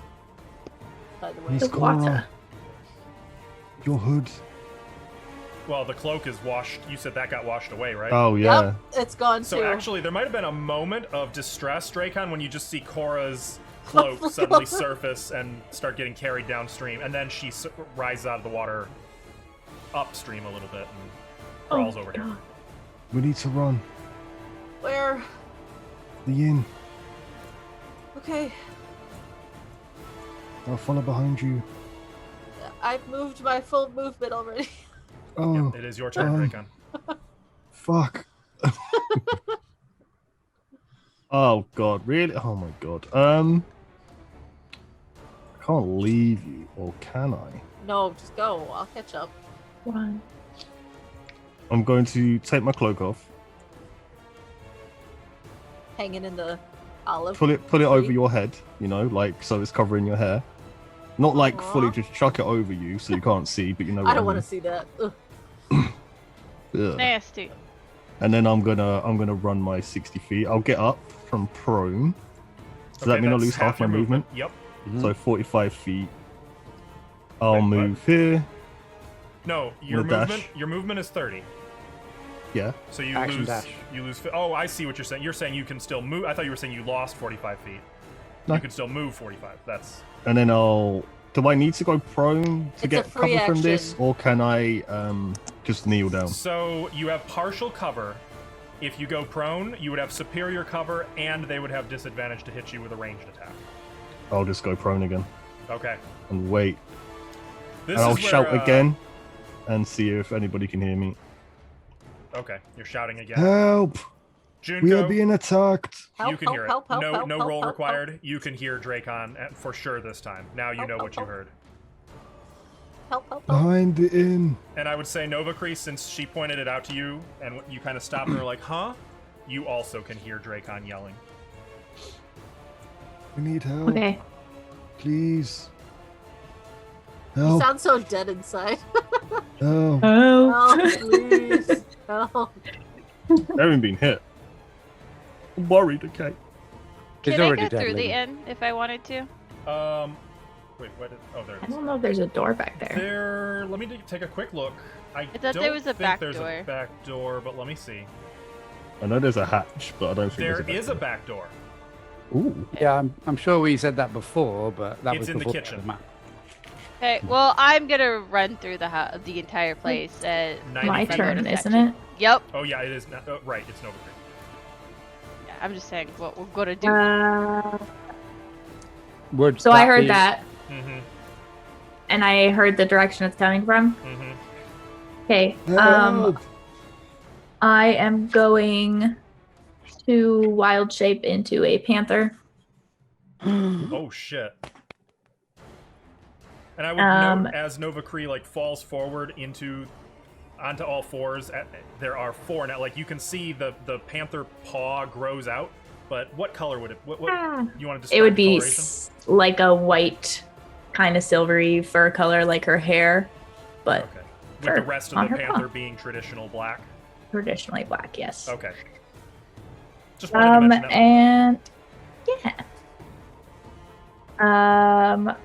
By the way. Miss The water. Cora. Your hood. Well, the cloak is washed. You said that got washed away, right? Oh, yeah. Yep, it's gone So too. actually, there might have been a moment of distress, Dracon, when you just see Cora's cloak suddenly surface and start getting carried downstream, and then she rises out of the water upstream a little bit and crawls over here. God. We need to run. Where? The inn. Okay, I'll follow behind you. I've moved my full movement already. Oh, Yep, it is your turn, Dracon. fuck. Oh, God. Really? Oh, my God. I can't leave you, or can I? No, just go. I'll catch up. One. I'm going to take my cloak off, Hanging in the olive. put it tree. over your head, you know, like so it's covering your hair. Not like Aw. fully just chuck it over you so you can't see, but you know what I don't mean. want to see that. Ugh. Ugh. Nasty. And then I'm gonna run my 60 feet. I'll get up from prone. Does that Okay, mean I that's lose half my your movement? Yep. So 45 feet. I'll Wait, what? move here. No, your The dash. movement is 30. Yeah. So you Action lose. dash. You lose. Oh, I see what you're saying. You're saying you can still move. I thought you were saying you lost 45 feet. No. You can still move 45. That's. And then I'll. Do I need to go prone to It's a get free cover from this, action. or can I just kneel down? So you have partial cover. If you go prone, you would have superior cover, and they would have disadvantage to hit you with a ranged attack. I'll just go prone again Okay. and wait. This And I'll is where, shout again and see if anybody can hear me. Okay, you're shouting again. Help! We are Junko, being attacked. Help, you can hear help, it. help, no, help, no help, roll help, required. help. You can hear Dracon for sure this time. Now you Help, know help, what you help. heard. Help, help, help. Behind the inn. And I would say Nova Cree, since she pointed it out to you, and you kind of stopped and were like, "Huh?" You also can hear Dracon yelling. We need help. Okay. Please. You Help. sound so dead inside. Help. Oh. Help, please. Help. I haven't been hit. I'm worried, okay. He's Can I already go dead. through the lady. inn if I wanted to? Wait, what? Oh, there it I is. don't know if there's a door back there. There. Let me take a quick look. I thought don't there was a think back there's door. a back door, but let me see. I know there's a hatch, but I don't think There there's is a back door. Ooh. Yeah, I'm sure we said that before, but that It's was in the before kitchen. map. Okay, well, I'm gonna run through the entire place. 90 My feet. turn, isn't section. it? Yep. Oh yeah, it is. Right, it's Nova Creek. Yeah, I'm just saying what we're gonna do. Would So I that heard be- that, Mm-hmm. and I heard the direction it's coming from. Mm-hmm. Okay. Help! I am going to wild shape into a panther. Oh shit. And I would note as Nova Cree like falls forward onto all fours. There are four now. Like you can see the panther paw grows out. But what color would it? What you want to describe? It would be coloration? like a white, kind of silvery fur color, like her hair, but Okay. With fur the rest of on the her panther paw. being traditional black. Traditionally black. Yes. Okay. Just wanted to mention that. And yeah.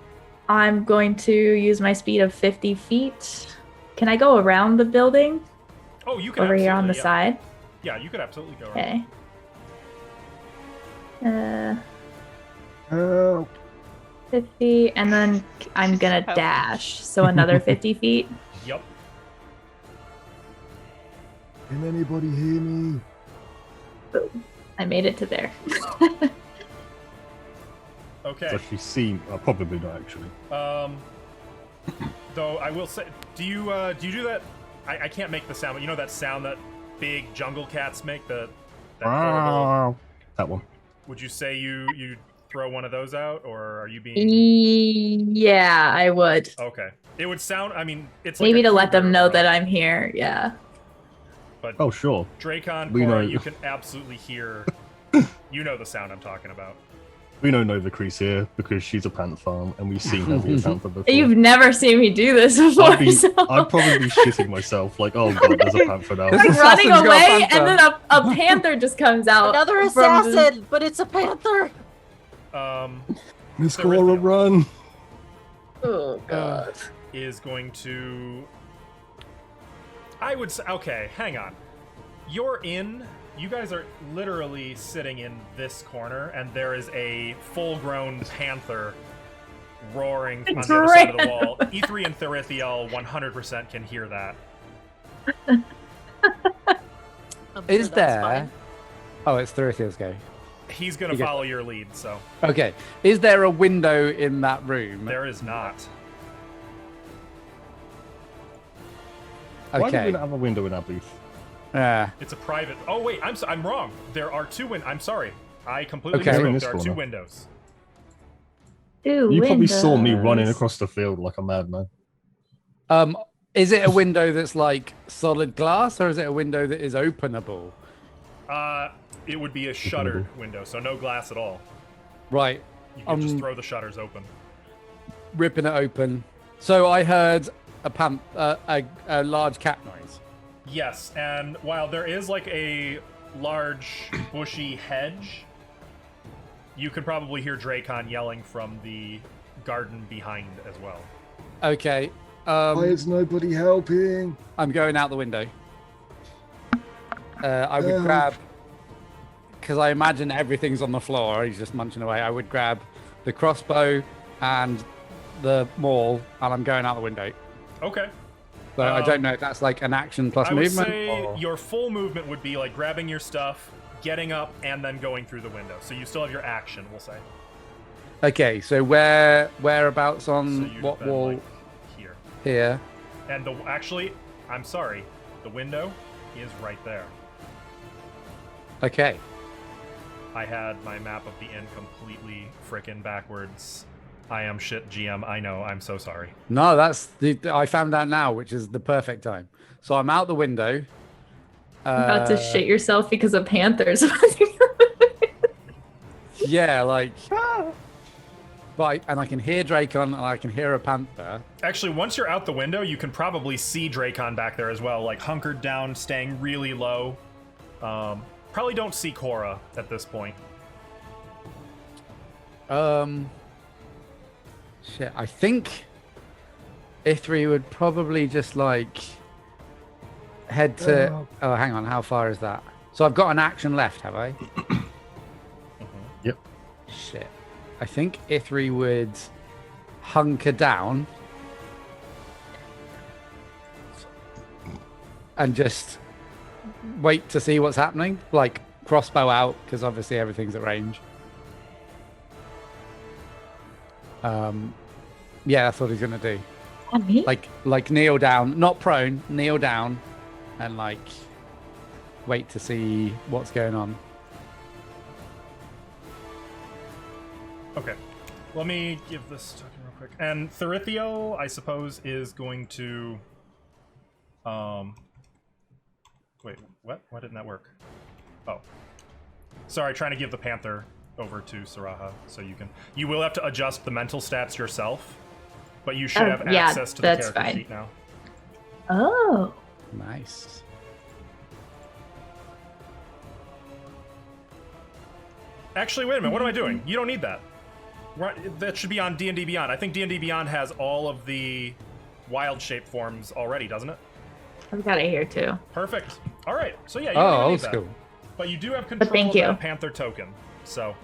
I'm going to use my speed of 50 feet. Can I go around the building Oh, you can over here on the absolutely, yeah. side? Yeah, you could absolutely go around. Okay. Help! 50, and then I'm gonna Oh. dash, so another 50 feet. Yep. Can anybody hear me? Boom. I made it to there. Okay. It's actually seen. Probably not actually. Though I will say, do you do that? I can't make the sound, but you know that sound that big jungle cats make. That horrible. That one. Would you say you throw one of those out, or are you being Yeah, I would. okay? It would sound. I mean, it's Maybe like a to let them cougar know or that a- I'm here. Yeah. But Oh sure. Dracon, We Cora, know. you can absolutely hear. You know the sound I'm talking about. We know Nova Crease here because she's a panther, and we've seen her be a panther before. You've never seen me do this before, I'd so probably be shitting myself. Like, oh god, there's a panther now. like running Assassin's got a away, panther. and then a panther just comes out. Another from the- assassin, but it's a panther. Miss So Cora, Rhythmia run! Oh god. is going to. I would say. Okay, hang on. You're in. You guys are literally sitting in this corner, and there is a full-grown panther roaring on the other side of the wall. E3 and Therithiel 100% can hear that. I'm Is sure that's there? fine. Oh, it's Thurithiel's go. He's gonna You get- follow your lead, so Okay. Is there a window in that room? there is not. Why do we Okay. not have a window in our booth? Yeah. It's a private. Oh wait, I'm wrong. There are two I'm sorry. I completely Okay. We're in misspoke. this There are two corner. windows. You probably saw me running windows. across the field like a madman. Is it a window that's like solid glass, or is it a window that is openable? It would be a shuttered window, so no glass at all. Right. You can just Um, throw the shutters open. Ripping it open. So I heard a large cat noise. Yes, and while there is like a large bushy hedge, you could probably hear Dracon yelling from the garden behind as well. Okay. Why is nobody helping? I'm going out the window. I would Help. grab, because I imagine everything's on the floor. He's just munching away. I would grab the crossbow and the maul, and I'm going out the window. Okay. So I don't know if that's like an action plus I would movement. say or- your full movement would be like grabbing your stuff, getting up, and then going through the window. So you still have your action, we'll say. Okay, so whereabouts So on you'd what have been, wall? like, here. Here. And actually, I'm sorry, the window is right there. Okay. I had my map of the inn completely frickin' backwards. I am shit GM, I know, I'm so sorry. No, I found out now, which is the perfect time. So I'm out the window. About to shit yourself because of panthers. Yeah, like. But I can hear Dracon and I can hear a panther. Actually, once you're out the window, you can probably see Dracon back there as well, like hunkered down, staying really low. Probably don't see Cora at this point. Shit, I think Ithri would probably just like head to. Oh, hang on. How far is that? So I've got an action left, have I? Yep. Shit. I think Ithri would hunker down and just wait to see what's happening. Like crossbow out, because obviously everything's at range. Yeah, that's what he's gonna do. On me? Like kneel down, not prone, kneel down, and like wait to see what's going on. Okay. Let me give this token real quick. And Therithio, I suppose, is going to... Wait, what? Why didn't that work? Oh. Sorry, trying to give the Panther over to Saraha, so you can... You will have to adjust the mental stats yourself, but you should have access to the character fine. sheet now. Oh. Nice. Actually, wait a minute, what am I doing? You don't need that. That should be on D&D Beyond. I think D&D Beyond has all of the wild shape forms already, doesn't it? I've got it here too. Perfect. All right. So yeah, you Oh, don't even old need that. school. But you do have control thank of you. that Panther token. So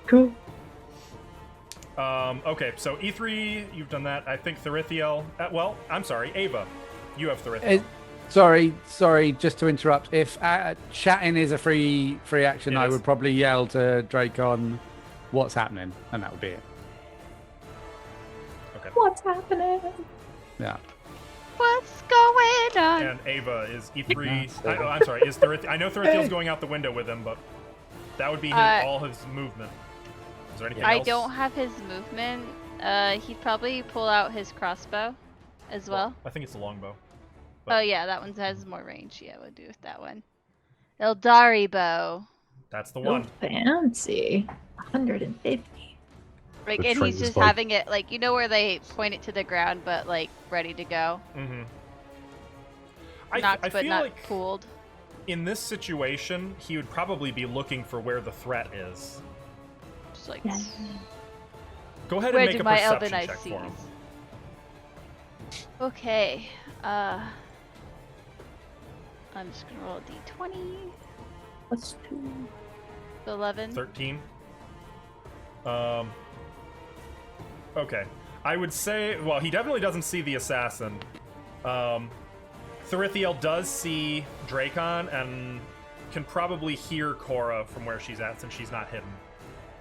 Cool. okay, so E3, you've done that. I think Therithio. Well, I'm sorry, Ava, you have Therithio. Sorry, just to interrupt. If chatting is a free action, I would probably yell to Dracon, "What's happening?" and that would be it. Okay. What's happening? Yeah. What's going on? And Ava is E3. I'm sorry, is Therithio. I know Therithio's going out the window with him, but that would be all his movement. Is there anything else? I don't have his movement. He'd probably pull out his crossbow as well. I think it's a longbow. Oh yeah, that one has more range. Yeah, we'll do with that one. Eldari bow. That's the Oh, one. fancy. 150. Like, The and he's train's just fine. having it, like, you know where they point it to the ground, but, like, ready to go. Mm-hmm. Knocked, I but feel not like pulled. in this situation, he would probably be looking for where the threat is. Just like, Yeah. Go ahead and where make do a my perception elven eyes check see? for him. Okay. I'm just gonna roll a d20. What's 2? 11. 13. Okay. I would say, well, he definitely doesn't see the assassin. Therithiel does see Dracon and can probably hear Cora from where she's at since she's not hidden.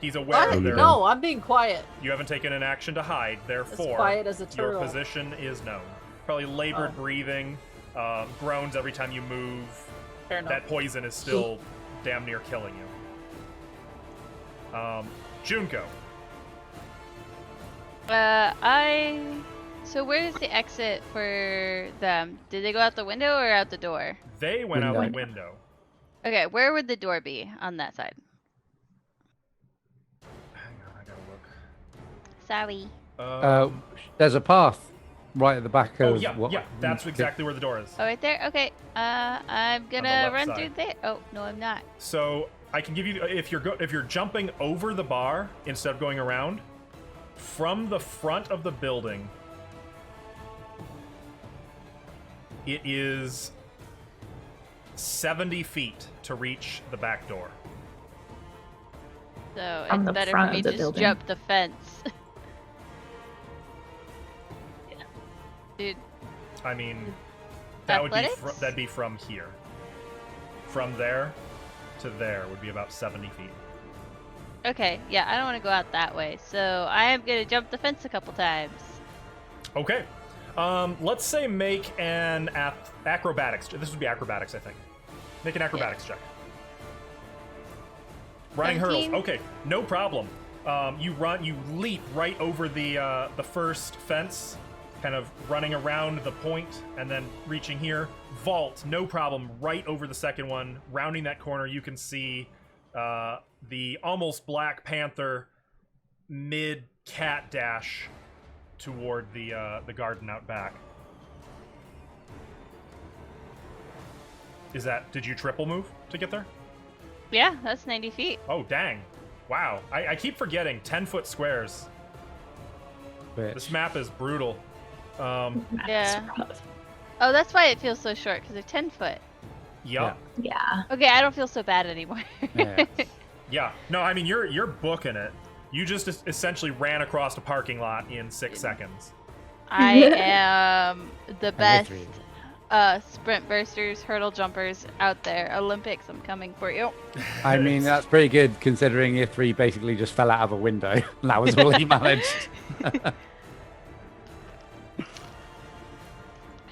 He's aware What? of their... No, I'm being quiet. You haven't taken an action to hide, therefore quiet as a your turtle. position is known. Probably labored breathing, groans every time you move. Fair enough. That poison is still damn near killing you. Junko. So where's the exit for them? Did they go out the window or out the door? They went out the window. Okay, where would the door be on that side? Hang on, I gotta look. Sorry. There's a path right at the back of. Oh yeah, yeah, that's exactly where the door is. Oh, right there? Okay. I'm gonna left run side. through there. Oh, no, I'm not. So I can give you, if you're jumping over the bar instead of going around, from the front of the building, it is 70 feet to reach the back door. So On it's the better front for me of to the just building. jump the fence. Dude, I mean, that would be Athletics? that'd be from here. From there to there would be about 70 feet. okay, yeah, I don't want to go out that way, so I am gonna jump the fence a couple times. Okay. Let's say make an acrobatics. This would be acrobatics, I think. Make an acrobatics check. Running 17. hurdles. Okay, no problem. You leap right over the first fence, kind of running around the point and then reaching here. Vault, no problem. Right over the second one, rounding that corner, you can see the almost Black Panther mid cat dash toward the garden out back. Did you triple move to get there? Yeah, that's 90 feet. Oh, dang. Wow. I keep forgetting 10-foot squares. bitch. This map is brutal. Yeah. Oh, that's why it feels so short, because they're 10 foot. Yup. Yeah. Okay, I don't feel so bad anymore. Yeah. Yeah. No, I mean, you're booking it. You just essentially ran across a parking lot in 6 seconds. I am the best sprint bursters, hurdle jumpers out there. Olympics, I'm coming for you. I mean, that's pretty good considering Ip3 basically just fell out of a window. That was all he managed.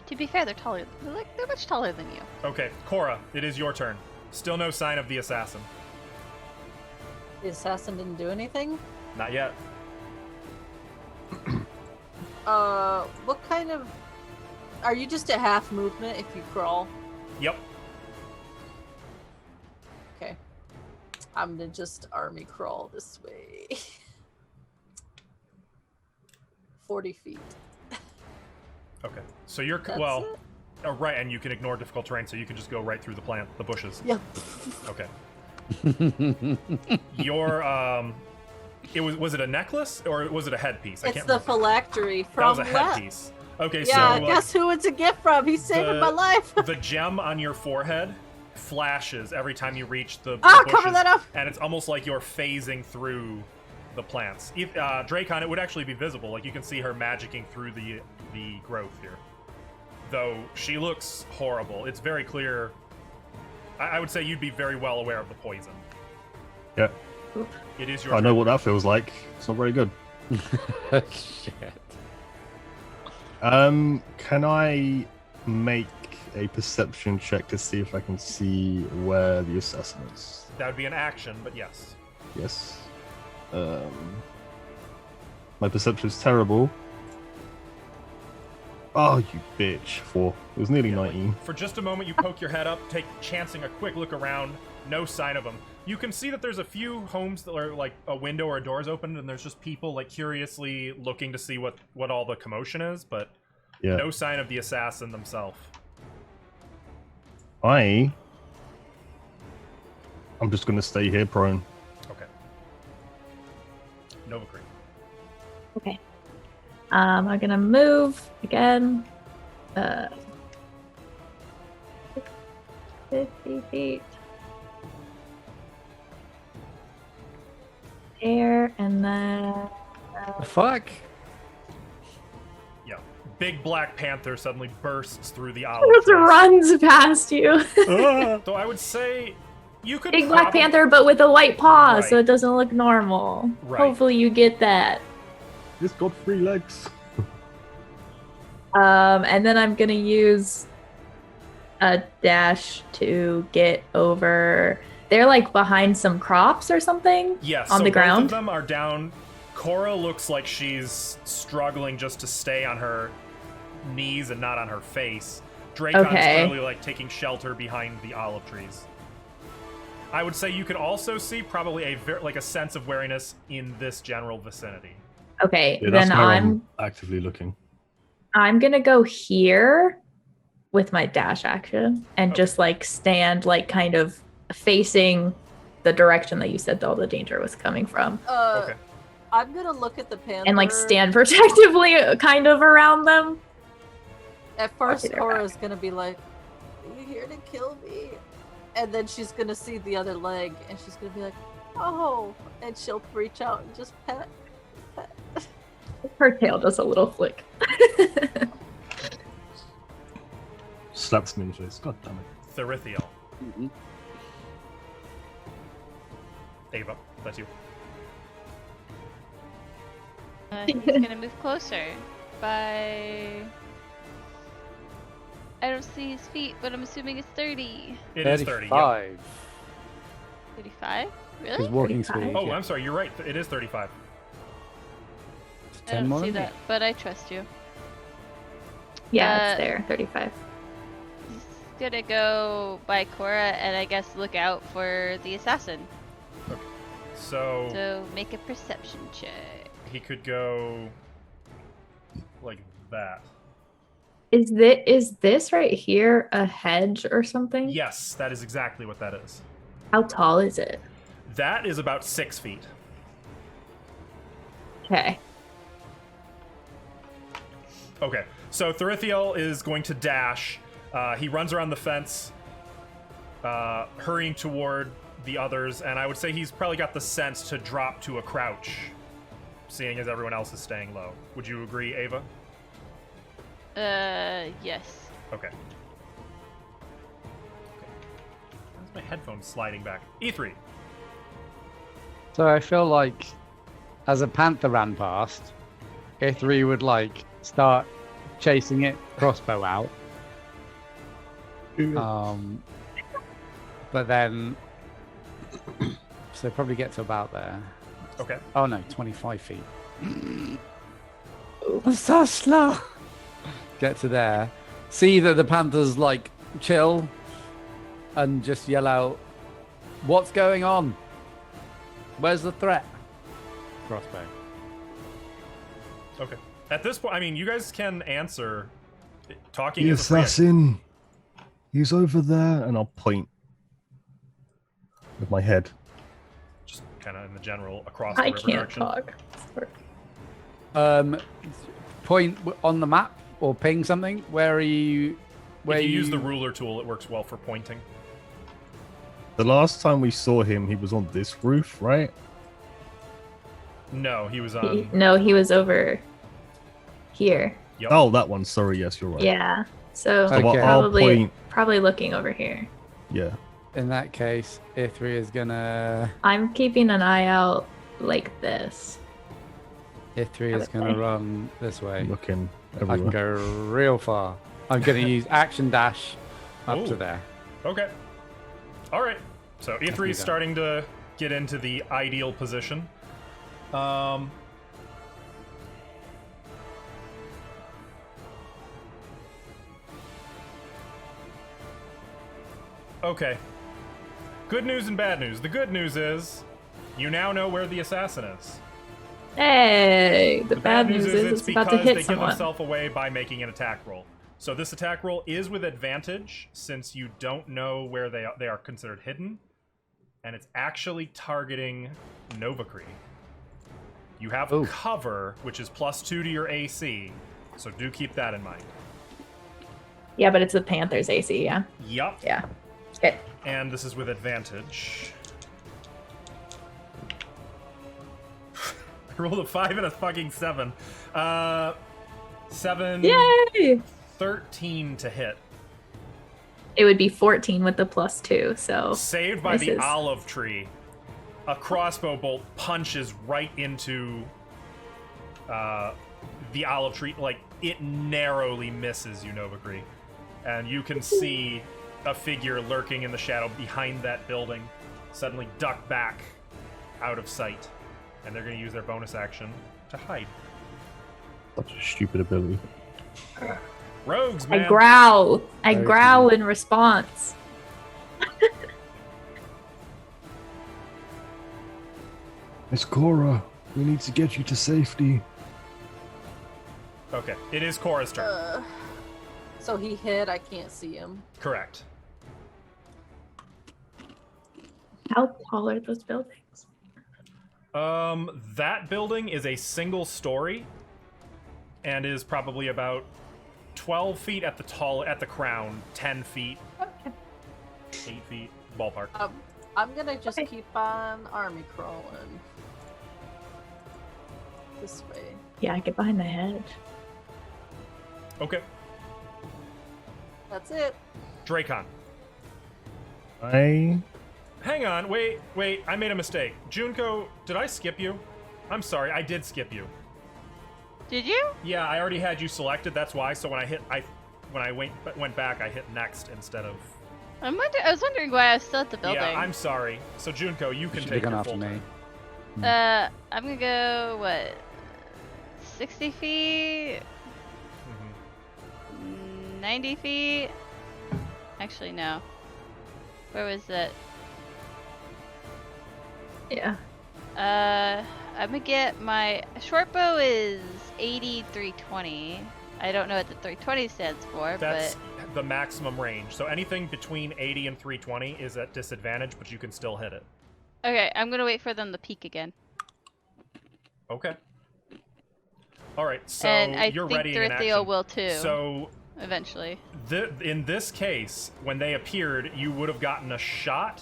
To be fair, they're taller. They're much taller than you. Okay, Cora, it is your turn. Still no sign of the assassin. The assassin didn't do anything? Not yet. What kind of... Are you just at half movement if you crawl? Yep. Okay. I'm gonna just army crawl this way. 40 feet. Okay. So you're... That's well... it? Oh, right, and you can ignore difficult terrain, so you can just go right through the bushes. Yep. Okay. Your, was it a necklace, or was it a headpiece? I It's can't the remember. phylactery That from was a Lep. headpiece. Okay, Yeah, so... guess who it's a gift from? He's saving my life. The gem on your forehead flashes every time you reach the bushes, cover that up! and it's almost like you're phasing through the plants. If, Dracon, it would actually be visible. Like, you can see her magicking through the growth here. Though she looks horrible. It's very clear. I would say you'd be very well aware of the poison. Yeah. It is your I know turn. what that feels like. It's not very good. Shit. Can I make a perception check to see if I can see where the assassin is? That would be an action, but yes. Yes. My perception is terrible. Oh, you bitch. 4. It was nearly Yeah, like, 19. for just a moment, you poke your head up, chancing a quick look around. No sign of them. You can see that there's a few homes that are like a window or a door's opened, and there's just people like curiously looking to see what all the commotion is, but Yeah. no sign of the assassin themselves. I'm just going to stay here prone. Okay. Nova Creek. Okay. I'm gonna move again. 50 feet. There, and then... The fuck? Yeah. Big Black Panther suddenly bursts through the olive Just trees. runs past you. So I would say you could Big Black Panther, but with a white paw, so Right. it doesn't look normal. Right. Hopefully you get that. It's got 3 legs. And then I'm gonna use a dash to get over. They're like behind some crops or something. Yes, on so the both ground. of them are down. Cora looks like she's struggling just to stay on her knees and not on her face. Dracon's Okay. clearly like taking shelter behind the olive trees. I would say you could also see probably a sense of wariness in this general vicinity. Okay, Yeah, that's then where I'm actively looking. gonna go here with my dash action and Okay. just like stand like kind of facing the direction that you said all the danger was coming from, Okay. I'm gonna look at the panther. and like stand protectively kind of around them. At first, Okay, they're Cora's gonna be like, "Are you here to kill me?" And then she's gonna see the other leg, and she's gonna be like, "Oh!" And she'll reach out and just pet. Her tail does a little flick. Slaps me in the face. God damn it. Therithiel. Ava, that's you. He's gonna move closer by... I don't see his feet, but I'm assuming it's 30. It is 30. Yep. 35. 35? His Really? walking 35. speed. Oh, yeah. I'm sorry. You're right. It is 35. I 10 don't more see than me. that, but I trust you. Yeah, it's there, 35. He's gonna go by Cora and I guess look out for the assassin. So So make a perception check. he could go like that. Is this right here a hedge or something? Yes, that is exactly what that is. How tall is it? That is about 6 feet. Okay. Okay, so Therithiel is going to dash. He runs around the fence, hurrying toward the others, and I would say he's probably got the sense to drop to a crouch, seeing as everyone else is staying low. Would you agree, Ava? Yes. Okay. How's my headphones sliding back? E3. So I feel like, as a panther ran past, E3 would like start chasing it, crossbow out. But then, so probably get to about there. Okay. Oh no, 25 feet. I'm so slow. Get to there. See that the panthers like chill and just yell out, "What's going on? Where's the threat?" Crossbow. Okay. At this point, I mean, you guys can answer. Talking The is a free assassin. He's over there, and I'll point with my head. just kind of in the general across the I river can't direction. talk. Point on the map or ping something. Where are you? Where If you use the ruler tool, it works well for pointing. The last time we saw him, he was on this roof, right? No, he was on. No, he was over here. Yep. Oh, that one. Sorry, yes, you're right. Yeah. So So Okay. I'll point. probably looking over here. Yeah. In that case, E3 is gonna. I'm keeping an eye out like this. E3 is gonna run this way. Looking I can everywhere. go real far. I'm gonna use action dash up Ooh. to there. Okay. All right. So Copy E3 is that. starting to get into the ideal position. Okay. Good news and bad news. The good news is you now know where the assassin is. Hey, the bad news is it's it's about to because hit they give someone. themselves away by making an attack roll. So this attack roll is with advantage since you don't know where they are considered hidden, and it's actually targeting Novacree. You have Ooh. cover, which is +2 to your AC, so do keep that in mind. Yeah, but it's the Panthers AC, yeah? Yup. Yeah. Okay. And this is with advantage. I rolled a 5 and a fucking 7. 7. Yay! 13 to hit. It would be 14 with the +2, so. Saved by the misses. olive tree. A crossbow bolt punches right into the olive tree. Like, it narrowly misses you, Novacree. And you can see a figure lurking in the shadow behind that building suddenly duck back out of sight. And they're going to use their bonus action to hide. Such a stupid ability. Rogues, man. I growl. I Very growl cute. in response. Miss Cora, we need to get you to safety. Okay, it is Cora's turn. So he hid. I can't see him. Correct. How tall are those buildings? That building is a single story and is probably about 12 feet at the crown, 10 feet, Okay. 8 feet, ballpark. I'm gonna just Okay. keep on army crawling this way. Yeah, I get behind the hedge. Okay, That's it. Dracon. Hang on, wait, I made a mistake. Junko, did I skip you? I'm sorry, I did skip you. Did you? Yeah, I already had you selected, that's why, so when I went back, I hit next instead of... I was wondering why I was still at the building. Yeah, I'm sorry. So Junko, you can Should take have gone your after full me. turn. I'm gonna go, what, 60 feet? Mhm. 90 feet? Actually, no. Where was it? Yeah. I'm gonna get my short bow is 80 320. I don't know what the 320 stands for, That's the maximum range. So anything between 80 and 320 is at disadvantage, but you can still hit it. but okay, I'm gonna wait for them to peek again. Okay. All right, so and I you're think ready in Doritheo action. will too. So eventually. in this case, when they appeared, you would have gotten a shot.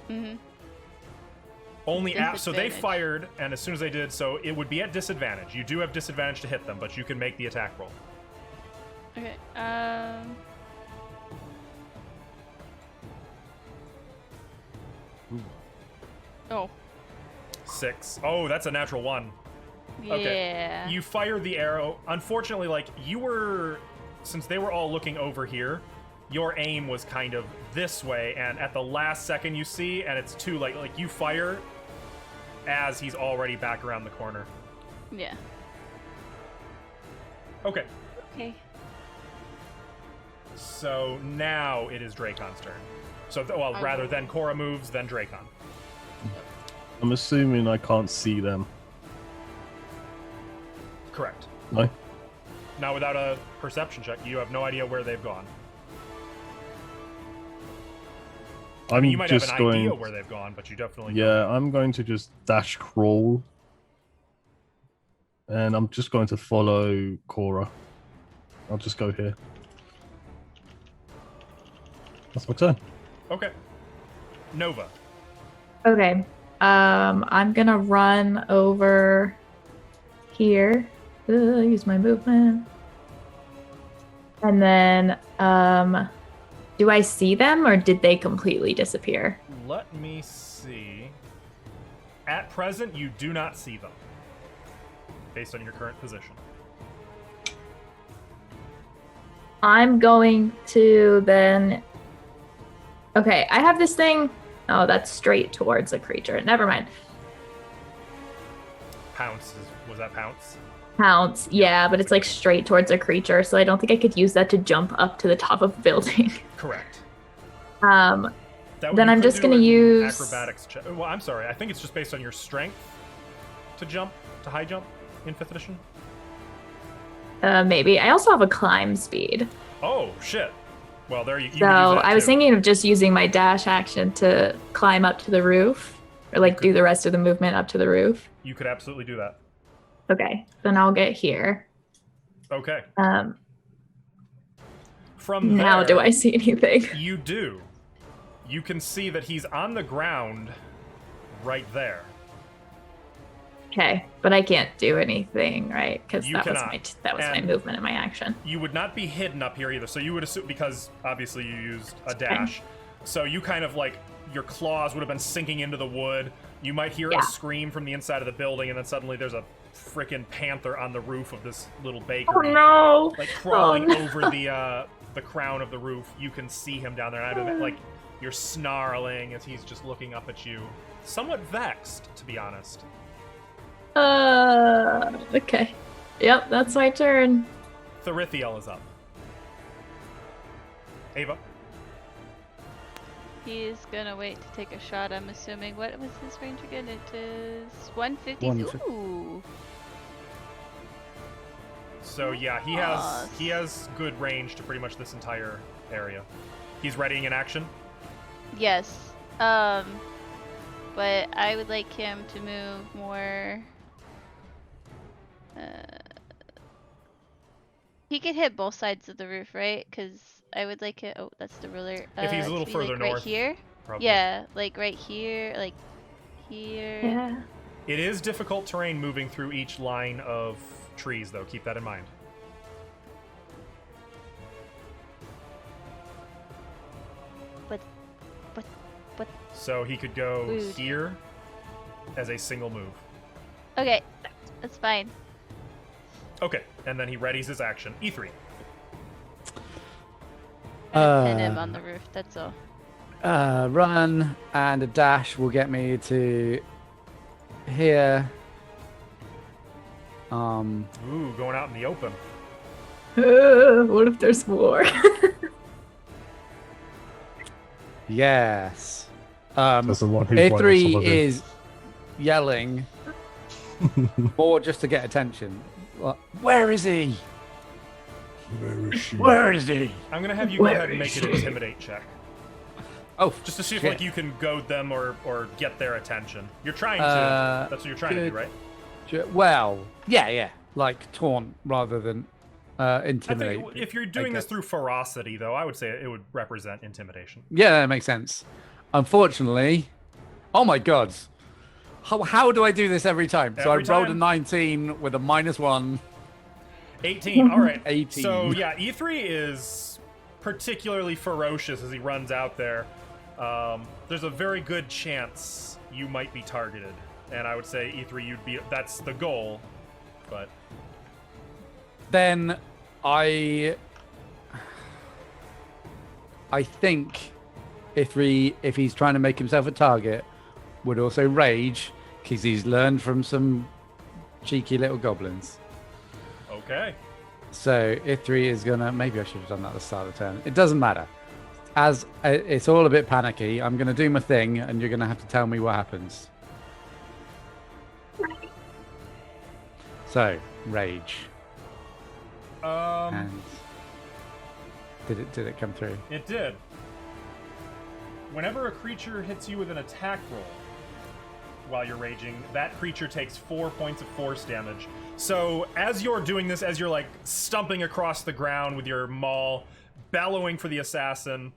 Mm-hmm. So they fired, and as soon as they did, so it would be at disadvantage. You do have disadvantage to hit them, but you can make the attack roll. Okay. Oh. 6. Oh, that's a natural 1. Okay. Yeah. You fired the arrow. Unfortunately, since they were all looking over here, your aim was kind of this way, and at the last second you see, and it's too late. Like, you fire as he's already back around the corner. Yeah. Okay. Okay. So now it is Dracon's turn. So, rather than Cora moves, then Dracon. I'm assuming I can't see them. Correct. No? Now, without a perception check, you have no idea where they've gone. I'm You might just have an idea going. where they've gone, but you definitely Yeah, I'm going to just dash crawl. And I'm just going to follow Cora. I'll just go here. That's my turn. Okay. Nova. Okay. I'm gonna run over here. Use my movement. And then, do I see them or did they completely disappear? Let me see. At present, you do not see them, based on your current position. I'm going to then... Okay, I have this thing. Oh, that's straight towards a creature. Never mind. Pounce. Was that Pounce? Pounce, yeah, but it's like straight towards a creature, so I don't think I could use that to jump up to the top of a building. Correct. Then I'm just going to use... Acrobatics check. Well, I'm sorry. I think it's just based on your strength to high jump in 5th edition. Maybe. I also have a climb speed. Oh, shit. Well, there you So I was thinking of just using my dash action to climb up to the roof, or do the rest of the movement up to the roof. You could absolutely do that. Okay, then I'll get here. Okay. From now, do I see anything? You do. You can see that he's on the ground right there. Okay, but I can't do anything, right? Because that was my and movement and my action. You would not be hidden up here either, so you would assume, because obviously you used a dash, so you kind of your claws would have been sinking into the wood. You might hear a scream from the inside of the building, and then suddenly there's a freaking panther on the roof of this little bakery. Oh no! Crawling over the crown of the roof. You can see him down there, and you're snarling as he's just looking up at you, somewhat vexed, to be honest. Okay. Yep, that's my turn. Therithiel is up. Ava? He's gonna wait to take a shot, I'm assuming. What was his range again? It is 150. 150. Ooh. So yeah, he has good range to pretty much this entire area. He's readying in action? Yes. But I would like him to move more. He could hit both sides of the roof, right? Because I would like it. Oh, that's the ruler. If he's a little further north, right here. probably. Yeah, right here, here. Yeah. It is difficult terrain moving through each line of trees, though. Keep that in mind. But. So he could go Rude. here as a single move. Okay, that's fine. Okay, and then he readies his action. E3. Pin him on the roof, that's all. Run and a dash will get me to here. Ooh, going out in the open. What if there's more? Yes. That's the one who's right on top A3 of him. is yelling more just to get attention. Where is he? Where is she? Where is he? I'm gonna have you go ahead and make an intimidate check. Oh, Just to see shit. if you can goad them or get their attention. You're trying to. That's what you're trying to do, right? Well, yeah. like taunt rather than intimidate. I think if you're doing this through ferocity, though, I would say it would represent intimidation. Yeah, that makes sense. Unfortunately, oh my god, how do I do this every time? So I rolled a 19 with a -1. 18. All right. 18. So yeah, E3 is particularly ferocious as he runs out there. There's a very good chance you might be targeted, and I would say E3, that's the goal, but. Then I think if he's trying to make himself a target, would also rage because he's learned from some cheeky little goblins. Okay. So Ithri is gonna. Maybe I should have done that at the start of the turn. It doesn't matter. As it's all a bit panicky, I'm gonna do my thing, and you're gonna have to tell me what happens. So rage. And did it come through? It did. Whenever a creature hits you with an attack roll while you're raging, that creature takes 4 points of force damage. So as you're doing this, as you're like stumping across the ground with your maul, bellowing for the assassin,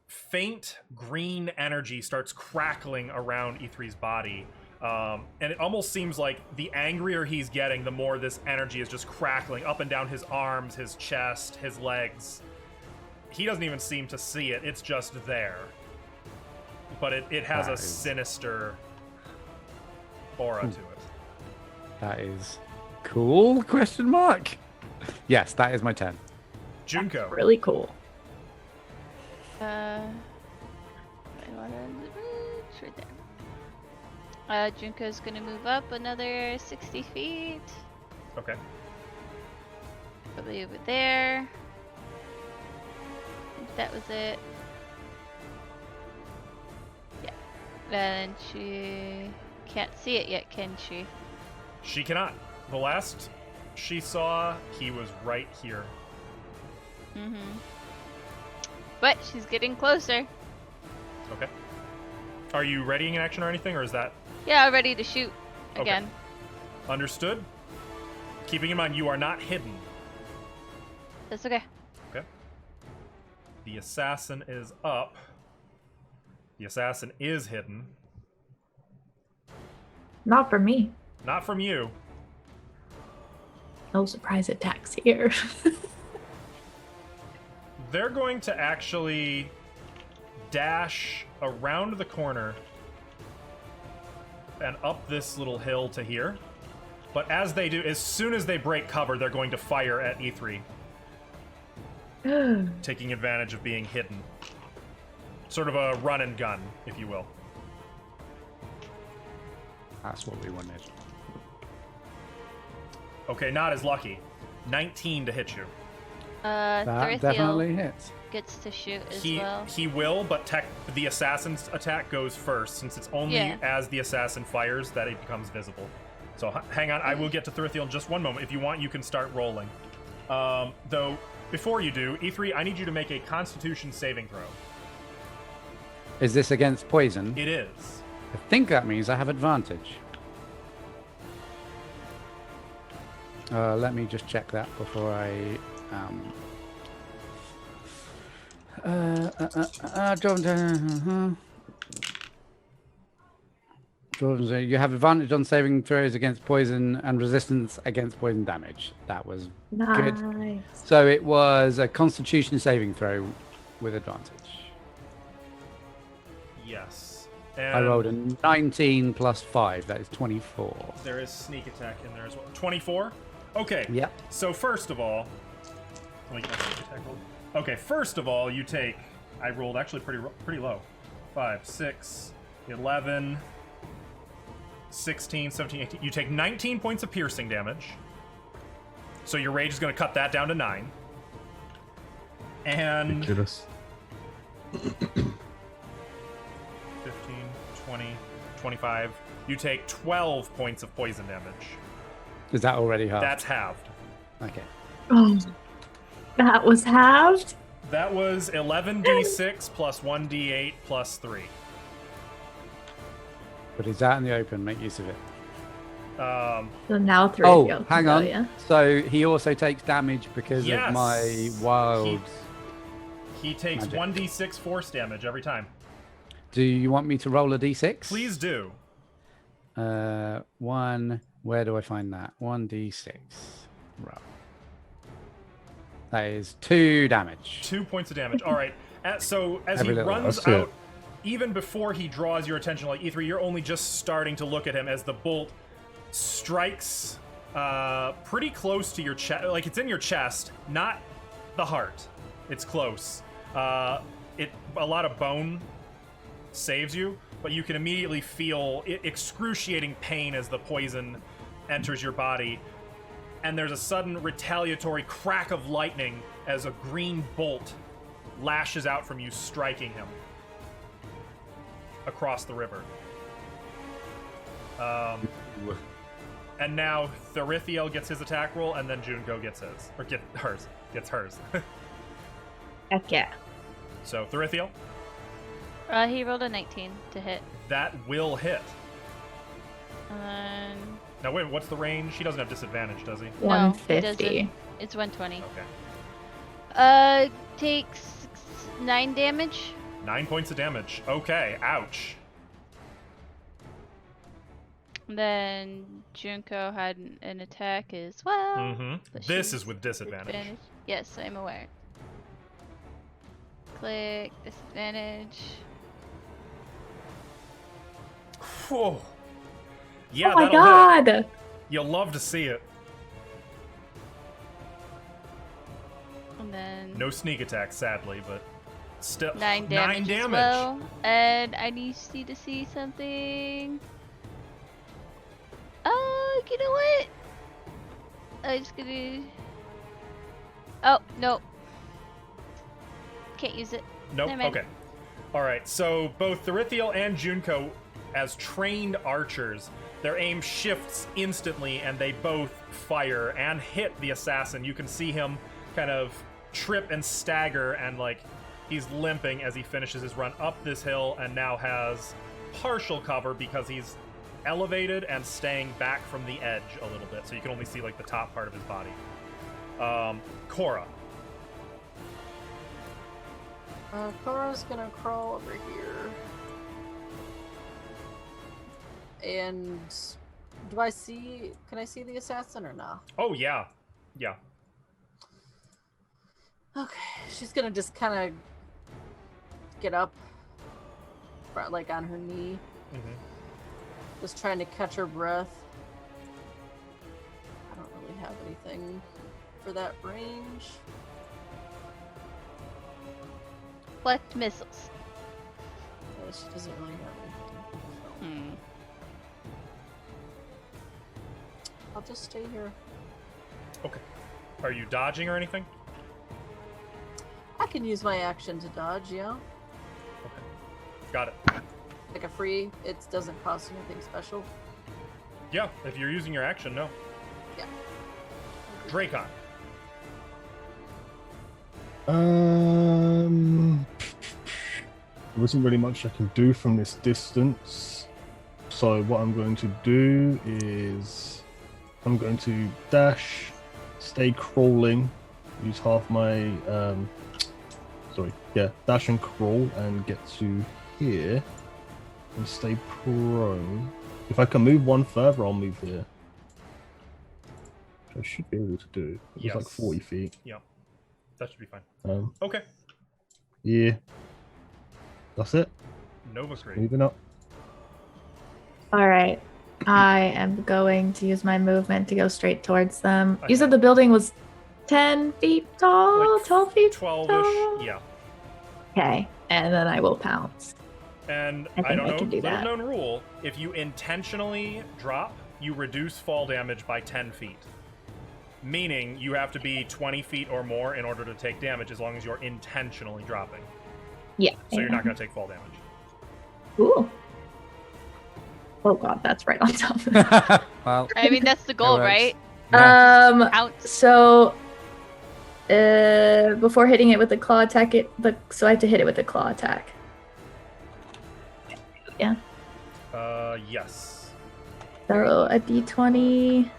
faint green energy starts crackling around E3's body. And it almost seems like the angrier he's getting, the more this energy is just crackling up and down his arms, his chest, his legs. He doesn't even seem to see it. It's just there. But it has a sinister aura to it. That is cool? Question mark. Yes, that is my 10. Junko. That's really cool. It's right there. Junko's gonna move up another 60 feet. Okay. Probably over there. I think that was it. Yeah. And she can't see it yet, can she? She cannot. The last she saw, he was right here. Mm-hmm. But she's getting closer. Okay. Are you readying an action or anything, or is that... Yeah, ready to shoot again. Okay. Understood. Keeping in mind, you are not hidden. That's okay. Okay. The assassin is up. The assassin is hidden. Not for me. Not from you. No surprise attacks here. They're going to actually dash around the corner and up this little hill to here. But as they do, as soon as they break cover, they're going to fire at E3. Taking advantage of being hidden. Sort of a run and gun, if you will. That's what we wanted. Okay, not as lucky. 19 to hit you. That Thrithiel definitely hits. gets to shoot as He well. will, but the assassin's attack goes first, since it's only as the assassin fires that it becomes visible. So hang on, I will get to Thrithiel in just one moment. If you want, you can start rolling. Though, before you do, E3, I need you to make a Constitution saving throw. Is this against poison? It is. I think that means I have advantage. Let me just check that before I... Jordan, you have advantage on saving throws against poison and resistance against poison damage. That was good. Nice. So it was a Constitution saving throw with advantage. Yes. And I rolled a 19 plus 5. That is 24. there is sneak attack in there as well. 24? Okay. Yep. So first of all... Let me get my sneak attack roll. Okay, first of all, you take... I rolled actually pretty low. 5, 6, 11... 16, 17, 18. You take 19 points of piercing damage. So your rage is going to cut that down to 9. And... Ridiculous. 15, 20, 25. You take 12 points of poison damage. Is that already halved? That's halved. Okay. Oh, that was halved? That was 11d6 plus 1d8 plus 3. But is that in the open? Make use of it. So now 3 Oh, of you. hang on. Yeah. So he also takes damage because of my wild. He takes magic. 1d6 force damage every time. Do you want me to roll a d6? Please do. One. Where do I find that? 1d6. Roll. That is 2 damage. 2 points of damage. All right. So as he Every little runs That's it. out, even before he draws your attention, like E3, you're only just starting to look at him as the bolt strikes pretty close to your chest. Like it's in your chest, not the heart. It's close. A lot of bone saves you, but you can immediately feel excruciating pain as the poison enters your body. And there's a sudden retaliatory crack of lightning as a green bolt lashes out from you, striking him across the river. And now Therithiel gets his attack roll, and then Junko gets his. Or gets hers. Heck yeah. So, Therithiel, He rolled a 19 to hit. that will hit. And then... Now, wait, what's the range? He doesn't have disadvantage, does he? No, he 150. doesn't. It's 120. Okay. Takes 9 damage. 9 points of damage. Okay, ouch. Then Junko had an attack as well. Mm-hmm. but This she's is with disadvantage. Yes, I'm aware. Click disadvantage. Whoa. Yeah, Oh my that'll hit. god! You'll love to see it. And then No sneak attack, sadly, but still 9 damage. As well. And I need you to see something. Oh, you know what? I'm just gonna. Oh no. Can't use it. Nope. Never mind. Okay. All right. So both Therithiel and Junko, as trained archers, their aim shifts instantly, and they both fire and hit the assassin. You can see him kind of trip and stagger, and like he's limping as he finishes his run up this hill, and now has partial cover because he's elevated and staying back from the edge a little bit, so you can only see like the top part of his body. Cora. Cora's gonna crawl over here. And can I see the assassin or not? Oh yeah. Yeah. Okay, she's gonna just kind of get up, like on her knee, just trying to catch her breath. I don't really have anything for that range. Deflect missiles. Yeah, she doesn't really have anything. I'll just stay here. Okay. Are you dodging or anything? I can use my action to dodge, yeah. Okay. Got it. Like a free, it doesn't cost anything special. Yeah, if you're using your action, no. Yeah. Dracon. There isn't really much I can do from this distance. So what I'm going to do is I'm going to dash, stay crawling, use half my dash and crawl and get to here and stay prone. If I can move one further, I'll move here. Which I should be able to do. It was like 40 feet. Yeah. That should be fine. Okay. Yeah. That's it. Nova's great. Moving up. Alright. I am going to use my movement to go straight towards them. Okay. You said the building was 10 feet tall? Like 12 feet 12-ish. tall? Yeah. Okay. And then I will pounce. And I I think don't I know, can do little that. known rule, if you intentionally drop, you reduce fall damage by 10 feet. Meaning you have to be 20 feet or more in order to take damage as long as you're intentionally dropping. Yeah. So you're not going to take fall damage. Ooh. Oh god, that's right on top. Well, I mean, that's the goal, works. right? yeah. Out. So before hitting it with the claw attack, so I have to hit it with the claw attack. Yeah. Yes. So a d20.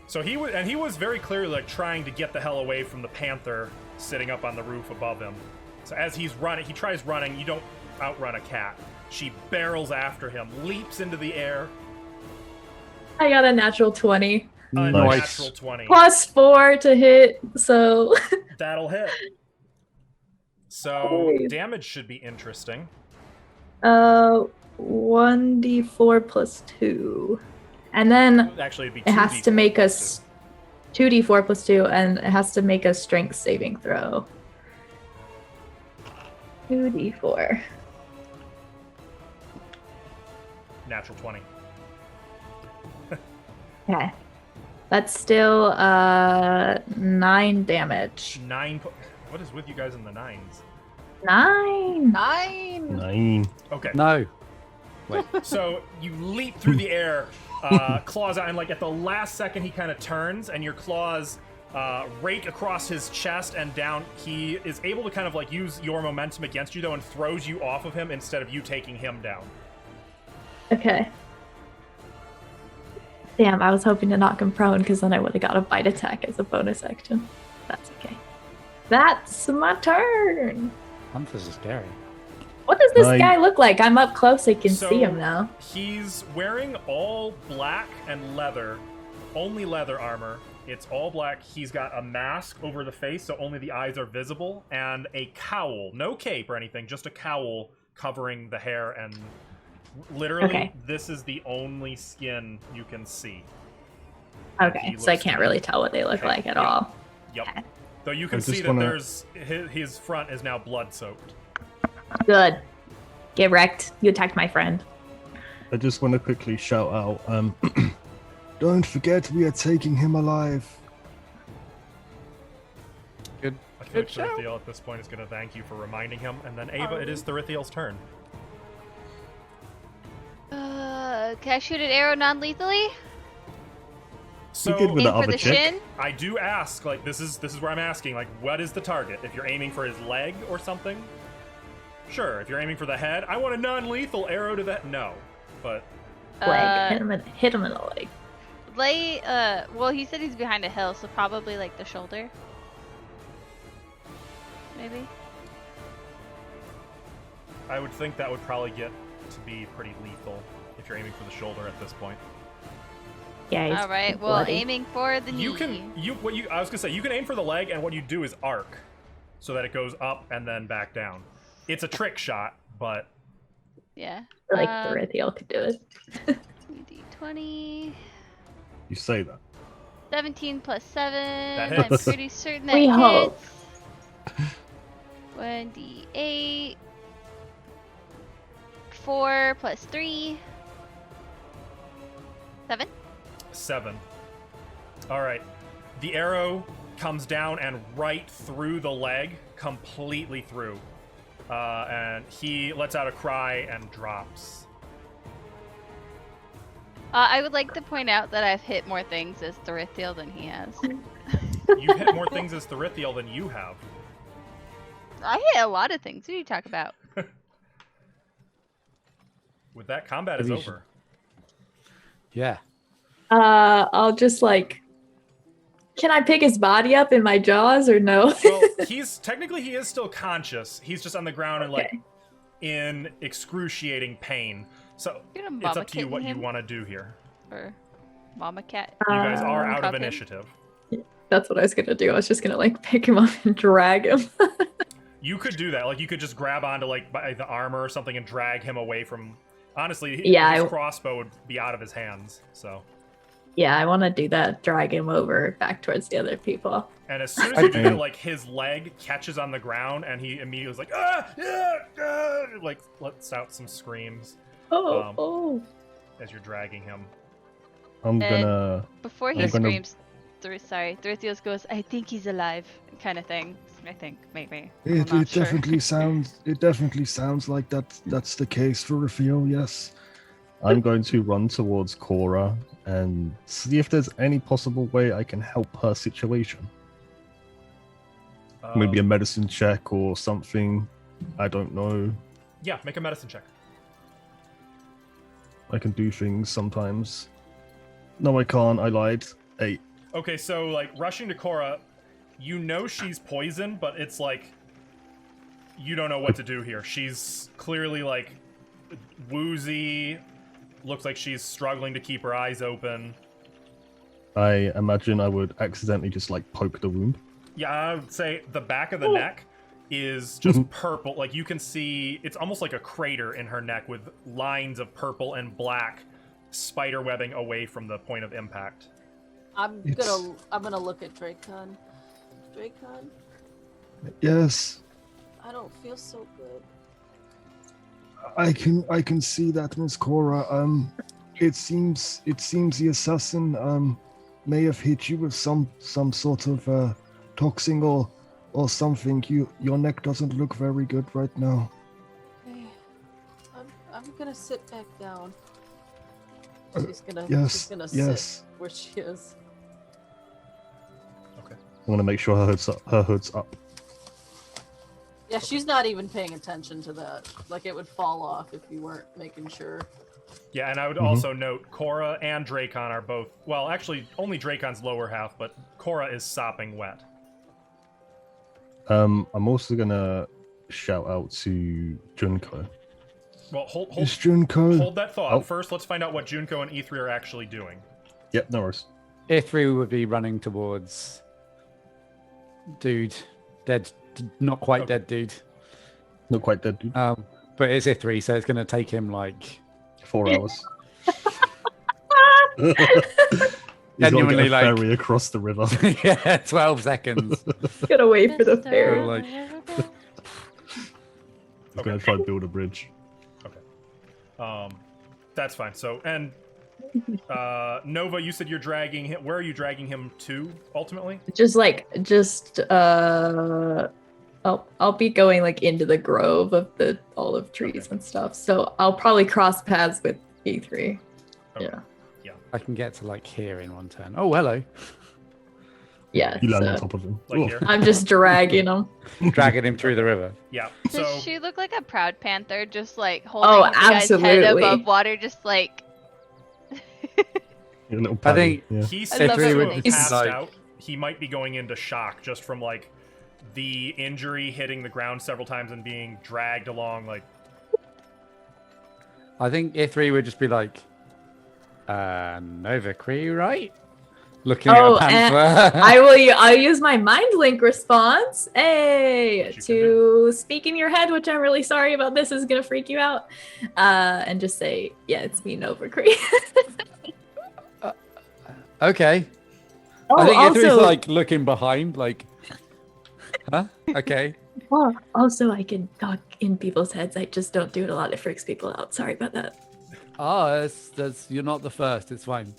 So he was very clearly like trying to get the hell away from the panther sitting up on the roof above him. So as he's running, he tries running. You don't outrun a cat. She barrels after him, leaps into the air. I got a natural 20. A Nice. natural 20. Plus 4 to hit, so... That'll hit. So damage should be interesting. 1d4 plus 2. And then Actually, it'd be it has to 2d4 make plus us 2d4 plus 2, and it has to make a strength saving throw. 2d4. 2. Natural 20. Okay. That's still 9 damage. 9. What is with you guys in the 9s? 9. 9. Okay. No. Wait. So you leap through the air, claws out, and like at the last second he kind of turns, and your claws rake across his chest and down. He is able to kind of like use your momentum against you though, and throws you off of him instead of you taking him down. Okay. Damn, I was hoping to knock him prone because then I would have got a bite attack as a bonus action. That's okay. That's my turn. Hunters are scary. What does this Nine. guy look like? I'm up close, I can So, see him now. He's wearing all black and leather, only leather armor. It's all black. He's got a mask over the face, so only the eyes are visible, and a cowl. No cape or anything, just a cowl covering the hair, and literally, This is the only skin you can see. Okay, so I can't really tell what they look like at all. Yep. Okay. Though you can I see just that wanna- there's his front is now blood-soaked. Good. Get wrecked. You attacked my friend. I just want to quickly shout out, don't forget we are taking him alive. Good. I feel like Good shout. Therithiel at this point is going to thank you for reminding him, and then Ava, it is Therithiel's turn. Can I shoot an arrow non-lethally? So good with Aim the for other the chick. shin? I do ask, like, this is where I'm asking, like, what is the target? If you're aiming for his leg or something, sure. If you're aiming for the head, I want a non-lethal arrow to that. No, but Leg. Hit him in the leg. Well, he said he's behind a hill, so probably like the shoulder. Maybe. I would think that would probably get to be pretty lethal if you're aiming for the shoulder at this point. Yeah. He's All right. Well, bloody. aiming for the knee. I was gonna say you can aim for the leg, and what you do is arc, so that it goes up and then back down. It's a trick shot, but Yeah. Like Therithiel could do it. 2d20. You say that. 17 plus 7. I'm hits. pretty certain that We hits. hope. 1d8. 4 plus 3. 7. 7. All right. The arrow comes down and right through the leg, completely through. And he lets out a cry and drops. I would like to point out that I've hit more things as Therithiel than he has. You hit more things as Therithiel than you have. I hit a lot of things. What do you talk about? With that, combat is Maybe you over. Yeah. I'll just like. Can I pick his body up in my jaws or no? Well, he is still conscious. He's just on the ground and like Okay. in excruciating pain. So You're gonna it's up mama to you kitten what you him? want to do here. Or Mama Cat? You guys are out of Cup him? initiative. That's what I was gonna do. I was just gonna like pick him up and drag him. You could do that. Like you could just grab onto like by the armor or something and drag him away from. Honestly, Yeah, his I- crossbow would be out of his hands. So, Yeah, I want to do that. Drag him over back towards the other people. and as soon as you do that, like his leg catches on the ground, and he immediately is like, like lets out some screams Oh, as you're dragging him. I'm gonna. Before he I'm gonna- screams, Therithiel goes, I think he's alive, kind of thing. I think, maybe. I'm It not sure. definitely sounds like that's the case for Raphael, yes. I'm going to run towards Cora and see if there's any possible way I can help her situation. Maybe a medicine check or something. I don't know. Yeah, make a medicine check. I can do things sometimes. No, I can't. I lied. 8. Okay, so like rushing to Cora, you know she's poisoned, but it's like you don't know what to do here. She's clearly like woozy. Looks like she's struggling to keep her eyes open. I imagine I would accidentally just like poke the wound. Yeah, I would say the back of the neck is just purple. Like you can see, it's almost like a crater in her neck with lines of purple and black spider webbing away from the point of impact. I'm gonna look at Dracon. Dracon, Yes, I don't feel so good. I can see that, Miss Cora. It seems the assassin may have hit you with some sort of toxin or something. Your neck doesn't look very good right now. Hey, I'm gonna sit back down. She's gonna sit where she is. Okay. I'm gonna make sure her hood's up. Yeah, she's not even paying attention to that. Like, it would fall off if you weren't making sure. Yeah, and I would also note Cora and Dracon are both, well, actually, only Dracon's lower half, but Cora is sopping wet. I'm also gonna shout out to Junko. Well, hold that thought. Oh. First, let's find out what Junko and E3 are actually doing. Yep, no worries. Ithri would be running towards dude, dead, not quite dead dude. Not quite dead, dude. But it's Ithri, so it's going to take him like 4 hours. He's Genuinely, got to get a like- ferry across the river. yeah, 12 seconds. Gotta wait for the ferry. Like- He's gonna try to build a bridge. That's fine. So, and Nova, you said you're dragging him. Where are you dragging him to ultimately? I'll be going like into the grove of the olive trees and stuff. So I'll probably cross paths with E3. Okay. Yeah. I can get to like here in one turn. Oh, hello. Yeah. You land so on top of him. Like Oh. here? I'm just dragging them. Dragging him through the river. Yeah. Does So, she look like a proud panther, just like holding Oh, the guy's head absolutely. above water, just like? Your little I think- paddle, yeah. he I said love to it when have they passed like- out. He might be going into shock just from like the injury hitting the ground several times and being dragged along. Like, I think Ithri would just be like, Nova Cree, right? Looking at a panther. I'll use my mind link response. Hey, Which you can to speak in your head, which I'm really sorry about. This is gonna freak you out. And just say, yeah, it's me, Nova Cree. Okay. Oh, I think Ithri's also, like looking behind, like, huh? Okay. well, also I can talk in people's heads. I just don't do it a lot. It freaks people out. Sorry about that. Oh, that's you're not the first. It's fine.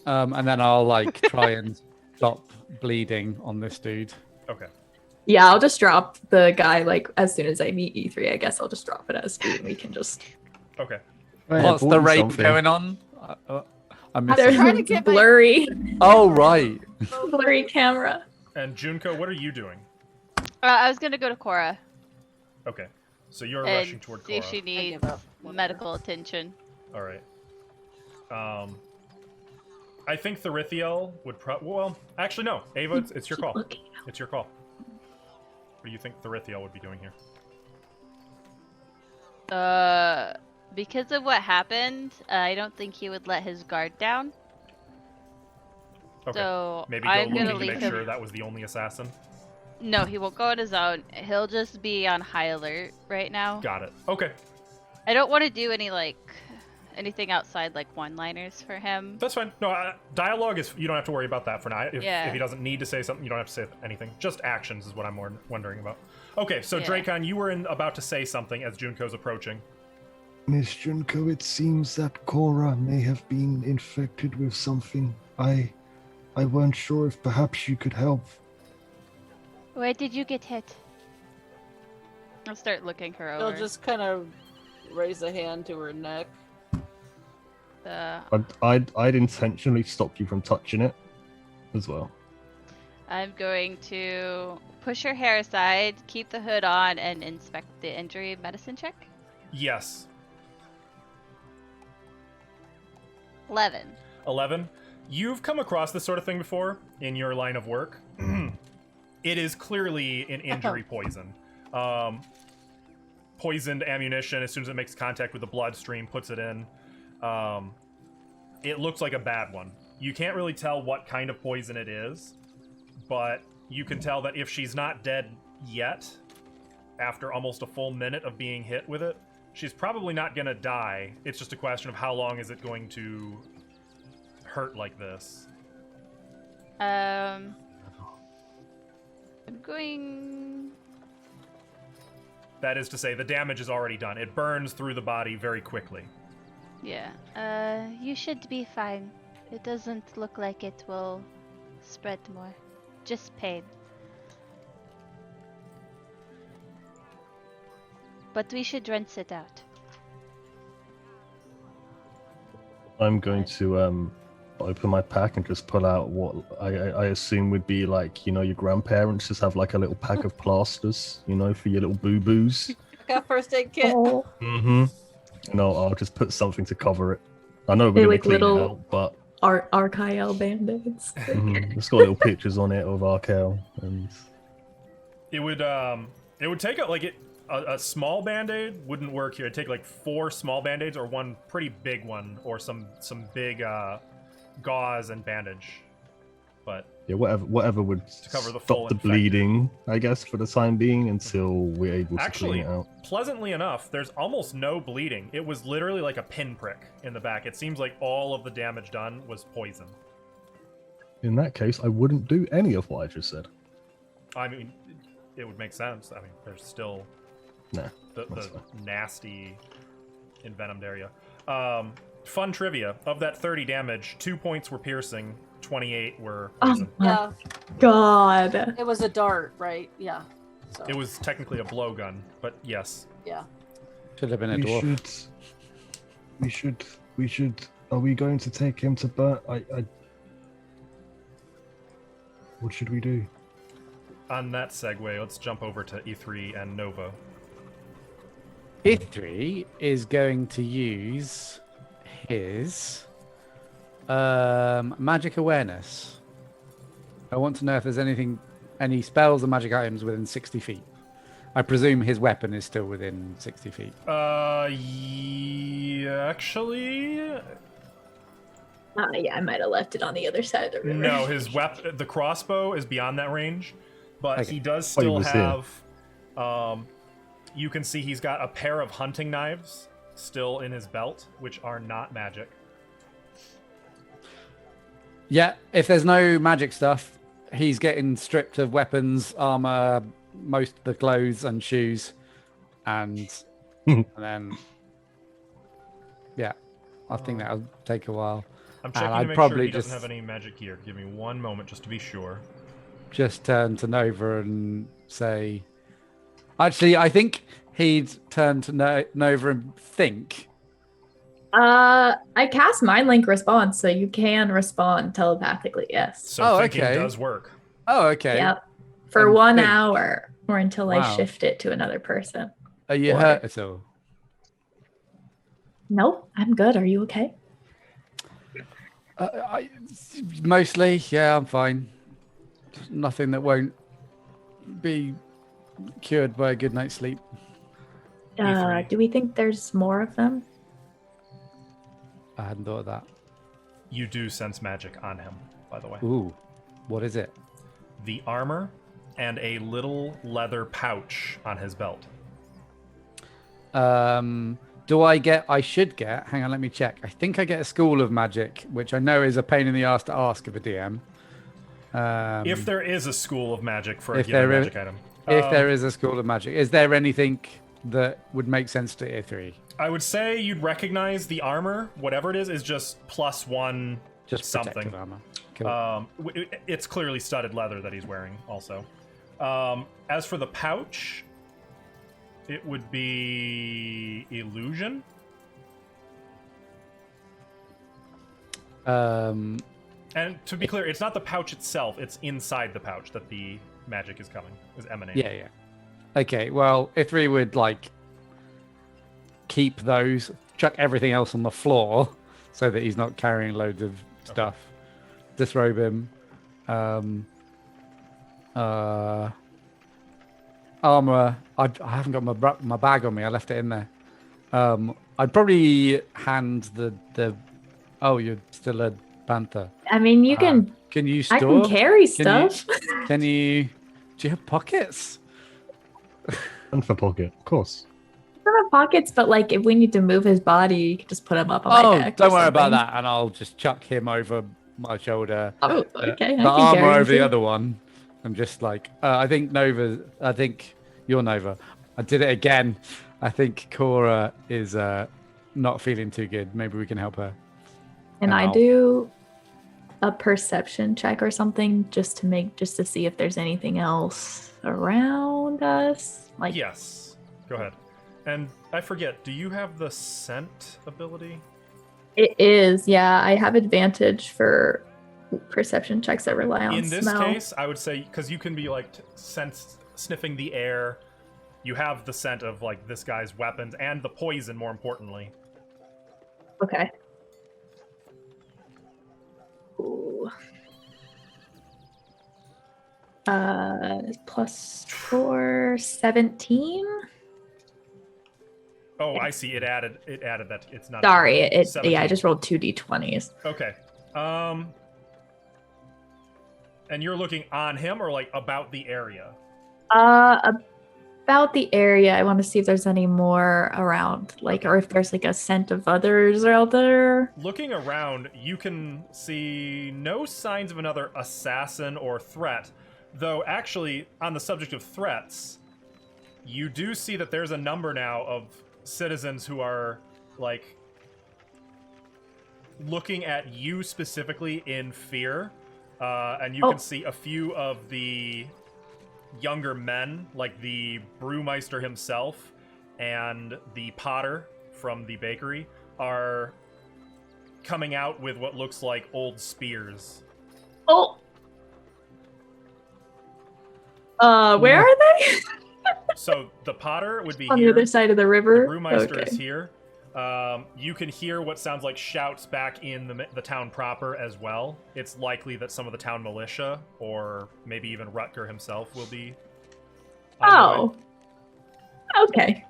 And then I'll like try and stop bleeding on this dude. okay. Yeah, I'll just drop the guy like as soon as I meet E3. I guess I'll just drop it as food and we can just. Okay. Hey, I What's bought the you rape something. going on? I'm trying to missing. get my- blurry, Oh right. blurry camera. And Junko, what are you doing? I was gonna go to Cora Okay. So you're and rushing toward see Cora. if she I needs give up. Whatever. medical attention. All right. I think Therithiel would well, actually no. Ava, it's your call. Looking. It's your call. What do you think Therithiel would be doing here? Because of what happened, I don't think he would let his guard down. Okay. So Maybe go I'm looking gonna to leave make him. sure that was the only assassin. No, he won't go on his own. He'll just be on high alert right now. Got it. Okay. I don't want to do anything outside like one-liners for him. That's fine. No, dialogue is, you don't have to worry about that for now. If Yeah. he doesn't need to say something, you don't have to say anything. Just actions is what I'm more wondering about. Okay, so Yeah. Dracon, you were about to say something as Junko's approaching. Miss Junko, it seems that Cora may have been infected with something. I weren't sure if perhaps you could help. Where did you get hit? I'll start looking her over. She'll just kind of raise a hand to her neck. I'd intentionally stop you from touching it as well. I'm going to push her hair aside, keep the hood on, and inspect the injury medicine check. Yes. 11. 11. You've come across this sort of thing before in your line of work. It is clearly an injury poison. Poisoned ammunition, as soon as it makes contact with the bloodstream, puts it in. It looks like a bad one. You can't really tell what kind of poison it is, but you can tell that if she's not dead yet, after almost a full minute of being hit with it, she's probably not going to die. It's just a question of how long is it going to hurt like this. I'm going... That is to say, the damage is already done. It burns through the body very quickly. Yeah. You should be fine. It doesn't look like it will spread more. Just pain. But we should rinse it out. I'm going to open my pack and just pull out what I assume would be like, you know, your grandparents just have like a little pack of plasters, you know, for your little boo-boos. I got first aid kit. Oh. Mm-hmm. No, I'll just put something to cover it. I know we're going to clean it out, but... Archael band-aids. It's got little pictures on it of Arkel, and... It would take a small band-aid wouldn't work here. It'd take like 4 small band-aids or one pretty big one or some big gauze and bandage. But yeah, whatever would cover the stop the bleeding, I guess, for the time being until we're able to clean it out. Pleasantly enough, there's almost no bleeding. It was literally like a pinprick in the back. It seems like all of the damage done was poison. In that case, I wouldn't do any of what I just said. I mean, it would make sense. I mean, there's still the nasty envenomed area. Fun trivia. Of that 30 damage, 2 points were piercing, 28 were poison. Oh my God. It was a dart, right? Yeah. So. It was technically a blowgun, but yes. Yeah. Should have been a dwarf. We should. Are we going to take him to Bert? What should we do? On that segue, let's jump over to E3 and Nova. E3 is going to use his magic awareness. I want to know if there's any spells or magic items within 60 feet. I presume his weapon is still within 60 feet. Actually... yeah, I might have left it on the other side of the river. No, his weapon, the crossbow, is beyond that range, but okay. He does still have... you can see he's got a pair of hunting knives still in his belt, which are not magic. Yeah, if there's no magic stuff, he's getting stripped of weapons, armor, most of the clothes and shoes, and then yeah, I think that'll take a while. I'm checking to make sure he doesn't have any magic gear. Give me one moment just to be sure. Just turn to Nova and say... Actually, I think he'd turn to Nova and think. I cast Mind Link response, so you can respond telepathically, yes. So thinking does work. Oh, okay. Yep. For 1 hour, or until I shift it to another person. Are you hurt at all? Nope, I'm good. Are you okay? Mostly, yeah, I'm fine. Nothing that won't be cured by a good night's sleep. Do we think there's more of them? I hadn't thought of that. You do sense magic on him, by the way. Ooh, what is it? The armor and a little leather pouch on his belt. I should get, hang on, let me check. I think I get a School of Magic, which I know is a pain in the ass to ask of a DM. If there is a School of Magic for a given magic item. If there is a School of Magic, is there anything that would make sense to Tier 3? I would say you'd recognize the armor, whatever it is just +1 just something. Armor. Cool. It's clearly studded leather that he's wearing also. As for the pouch, it would be illusion. And to be clear, it's not the pouch itself, it's inside the pouch that the magic is emanating. Yeah. Okay, well, Ithri would, keep those, chuck everything else on the floor, so that he's not carrying loads of stuff. Disrobe him. Armor. I haven't got my bag on me. I left it in there. I'd probably hand the. Oh, you're still a panther. I mean, you can. Can you store? I can carry stuff. Can you? Do you have pockets? And for pocket, of course. I don't have pockets, but like if we need to move his body, you can just put him up on my back. Don't or worry about something. that, and I'll just chuck him over my shoulder. Oh, okay. The armor over the other one. I'm just like, I think Nova. I think you're Nova. I did it again. I think Cora is not feeling too good. Maybe we can help her. And I do a perception check or something just to see if there's anything else around us. Like yes. Go ahead. And I forget, do you have the scent ability? It is, yeah. I have advantage for perception checks that rely on In this smell. case, I would say, because you can be like sniffing the air, you have the scent of like this guy's weapons and the poison, more importantly. Okay. Ooh. +4, 17. Oh, I see. It added that it's not. Sorry, I just rolled 2 d20s. Okay. And you're looking on him or like about the area? About the area. I want to see if there's any more around, like, or if there's like a scent of others out there. Looking around, you can see no signs of another assassin or threat, though actually, on the subject of threats, you do see that there's a number now of citizens who are, like, looking at you specifically in fear, and you can see a few of the younger men, like the brewmeister himself and the potter from the bakery, are coming out with what looks like old spears. Oh. Where are they? So the potter would be on here. the other side of the river. The brewmeister Okay. is here. You can hear what sounds like shouts back in the town proper as well. It's likely that some of the town militia, or maybe even Rutger himself, will be. Oh. Okay.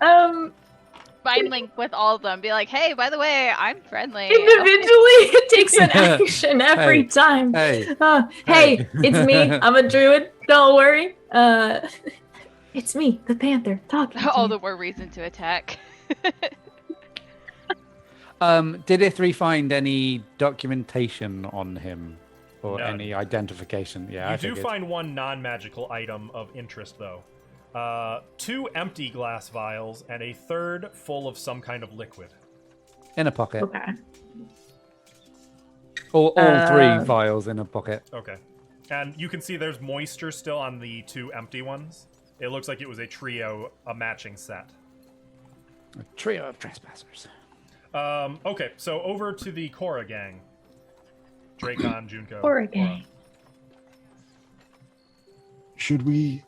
Mind link with all of them. Be like, hey, by the way, I'm friendly. Individually, it takes an action every time. Hey. Hey, it's me. I'm a druid. Don't worry. It's me, the panther, talking. All the more reason to attack. Did Ithri find any documentation on him or None. any identification? Yeah, You I do figured. find one non-magical item of interest, though. 2 empty glass vials and a third full of some kind of liquid. In a pocket. Okay. All 3 vials in a pocket. Okay. And you can see there's moisture still on the 2 empty ones. It looks like it was a trio, a matching set. A trio of trespassers. Okay, so over to the Korra gang. Dracon, Junko. Korra gang. Should we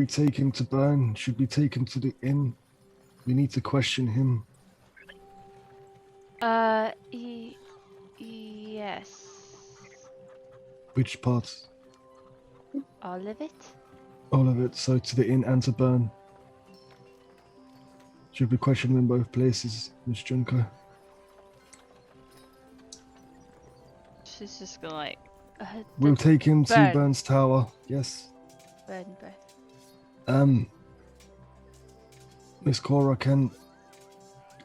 take him to Bern? Should we take him to the inn? We need to question him. Yes. Which parts? All of it? All of it. So to the inn and to Bern. Should we question him in both places, Miss Junko? She's just gonna like. We'll take him to Bern. Bern's Tower. Yes. Burn. Miss Cora, can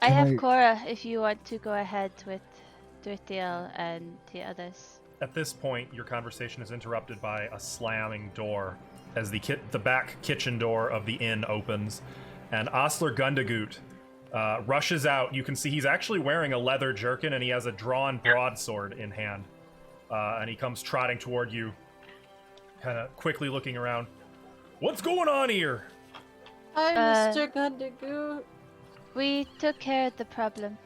I have I- Korra if you want to go ahead with Drithiel and the others. At this point, your conversation is interrupted by a slamming door as the back kitchen door of the inn opens, and Osler Gundagoot rushes out. You can see he's actually wearing a leather jerkin, and he has a drawn broadsword in hand. And he comes trotting toward you, kind of quickly looking around. What's going on here? Hi, Mr. Gundagoot. We took care of the problem.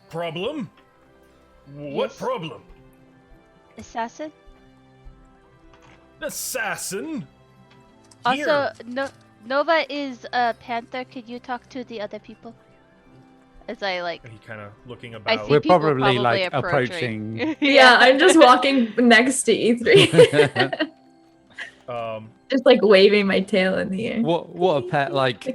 Problem? What Yes. problem? Assassin? Assassin? Also, Nova is a panther. Could you talk to the other people? As I like, He kind of looking I about. see We're people probably like approaching. Yeah, I'm just walking next to E3. Just like waving my tail in the air. What a pet, like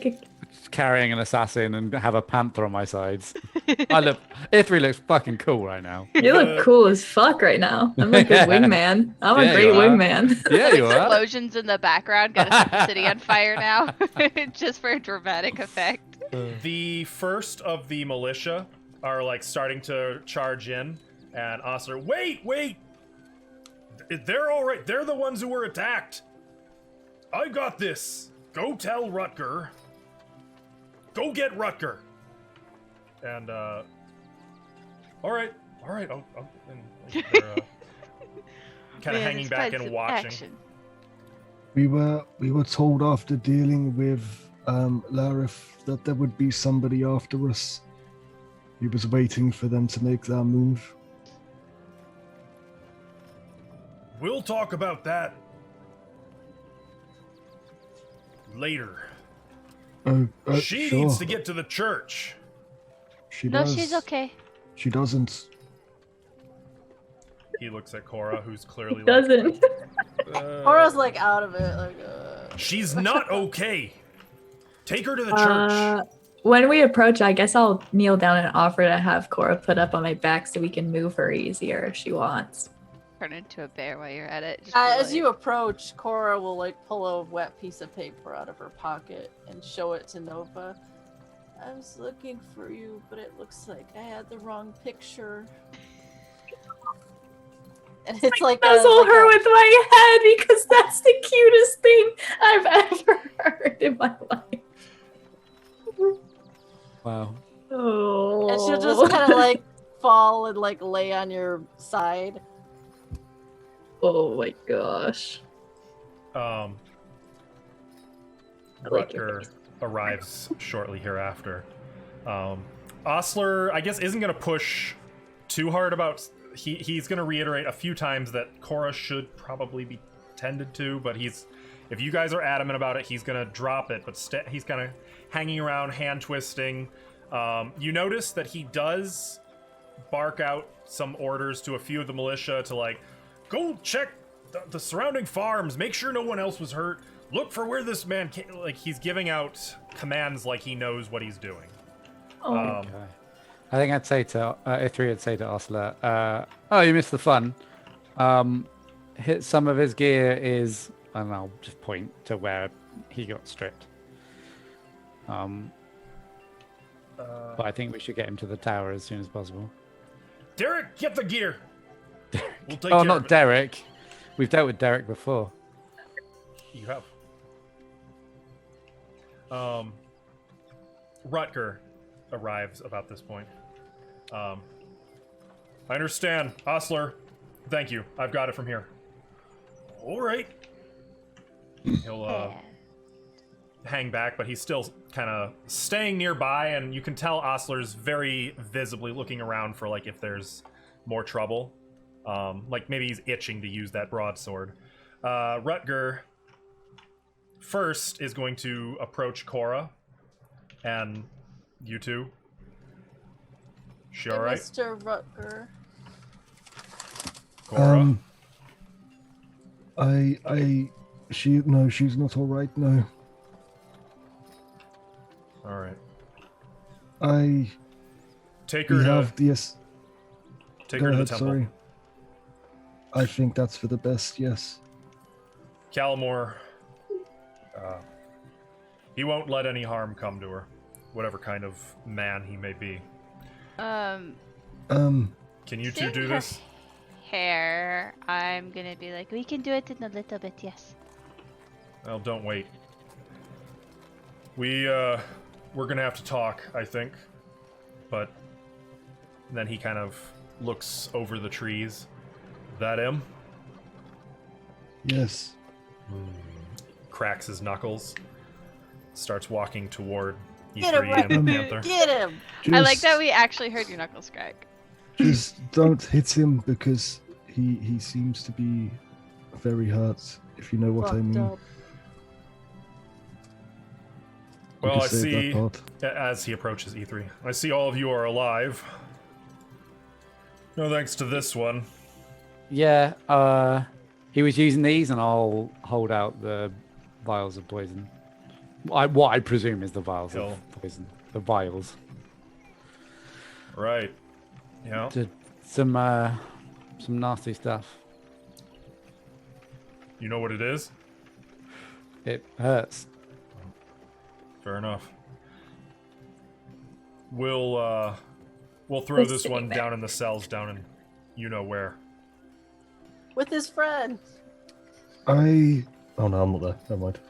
carrying an assassin and have a panther on my sides. E3 looks fucking cool right now. You look cool as fuck right now. I'm a good wingman. I'm a great wingman. Yeah, you are. Explosions in the background. Gotta set the city on fire now, just for a dramatic effect. The first of the militia are like starting to charge in, and Osler, wait! They're all right. They're the ones who were attacked. I got this. Go tell Rutger. Go get Rutger. And all right. I'll kind of hanging back and watching. Action. We were told after dealing with Larif that there would be somebody after us. He was waiting for them to make their move. We'll talk about that later. She sure. needs to get to the church. She No, does. she's okay. She doesn't. He looks at Cora, who's clearly Doesn't. Cora's like out of it. Like, she's not okay. Take her to the church. When we approach, I guess I'll kneel down and offer to have Cora put up on my back so we can move her easier if she wants. Turn into a bear while you're at it. Just as you approach, Cora will like pull a wet piece of paper out of her pocket and show it to Nova. I was looking for you, but it looks like I had the wrong picture. And it's like nuzzle her with my head because that's the cutest thing I've ever heard in my life. Wow. Oh. And she'll just kind of like fall and like lay on your side. Oh my gosh. Rutger arrives shortly hereafter. Osler, I guess, isn't going to push too hard about... He's going to reiterate a few times that Cora should probably be tended to, but if you guys are adamant about it, he's going to drop it, but he's kind of hanging around, hand-twisting. You notice that he does bark out some orders to a few of the militia to, like, go check the surrounding farms, make sure no one else was hurt, look for where this man came. Like, he's giving out commands like he knows what he's doing. Okay. I think I'd say to Ithri, I'd say to Osler, oh, you missed the fun. Some of his gear is, and I'll just point to where he got stripped. But I think we should get him to the tower as soon as possible. Derek, get the gear. We'll take oh, care not of it. Derek. We've dealt with Derek before. You have. Rutger arrives about this point. I understand. Osler, thank you. I've got it from here. All right. He'll hang back, but he's still kind of staying nearby, and you can tell Osler's very visibly looking around for, like, if there's more trouble. Like, maybe he's itching to use that broadsword. Rutger first is going to approach Cora and you two. She all right? Mr. Rutger. Cora? She's not all right, no. All right. Take her we to... have this. Take Go her to ahead, the temple. sorry. I think that's for the best, yes. Calamore, he won't let any harm come to her, whatever kind of man he may be. Can you two do this? Hair. I'm gonna be like, we can do it in a little bit, yes. Well, don't wait. We're gonna have to talk, I think. But then he kind of looks over the trees. That him? Yes. Cracks his knuckles. Starts walking toward Get him, E3 and the Panther. Get him! I like that we actually heard your knuckles crack. Just don't hit him because he seems to be very hurt, if you know what I mean. Well, I say see, that part. as he approaches E3, I see all of you are alive. No thanks to this one. Yeah, he was using these, and I'll hold out the vials of poison. What I presume is the vials of poison. The vials. Right. Yeah. Some nasty stuff. You know what it is? It hurts. Fair enough. We'll throw this one down in the cells down in you know where. With his friend. Oh no, I'm not there. Never mind.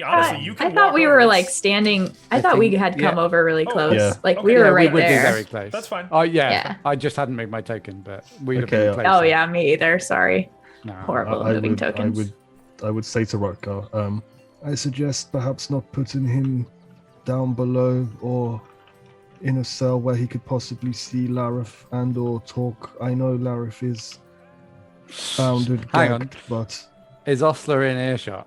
Honestly, you can. I thought we were like standing. I thought we had come over really close. Yeah. Like we were right we would there. be very close. That's fine. Oh yeah. I just hadn't made my token, but we would have been close. Oh yeah, me either. Sorry. No. Horrible moving tokens. I would say to Rutger, I suggest perhaps not putting him down below or in a cell where he could possibly see Larif and or talk. I know Larif is bound and gagged, but is Osler in earshot?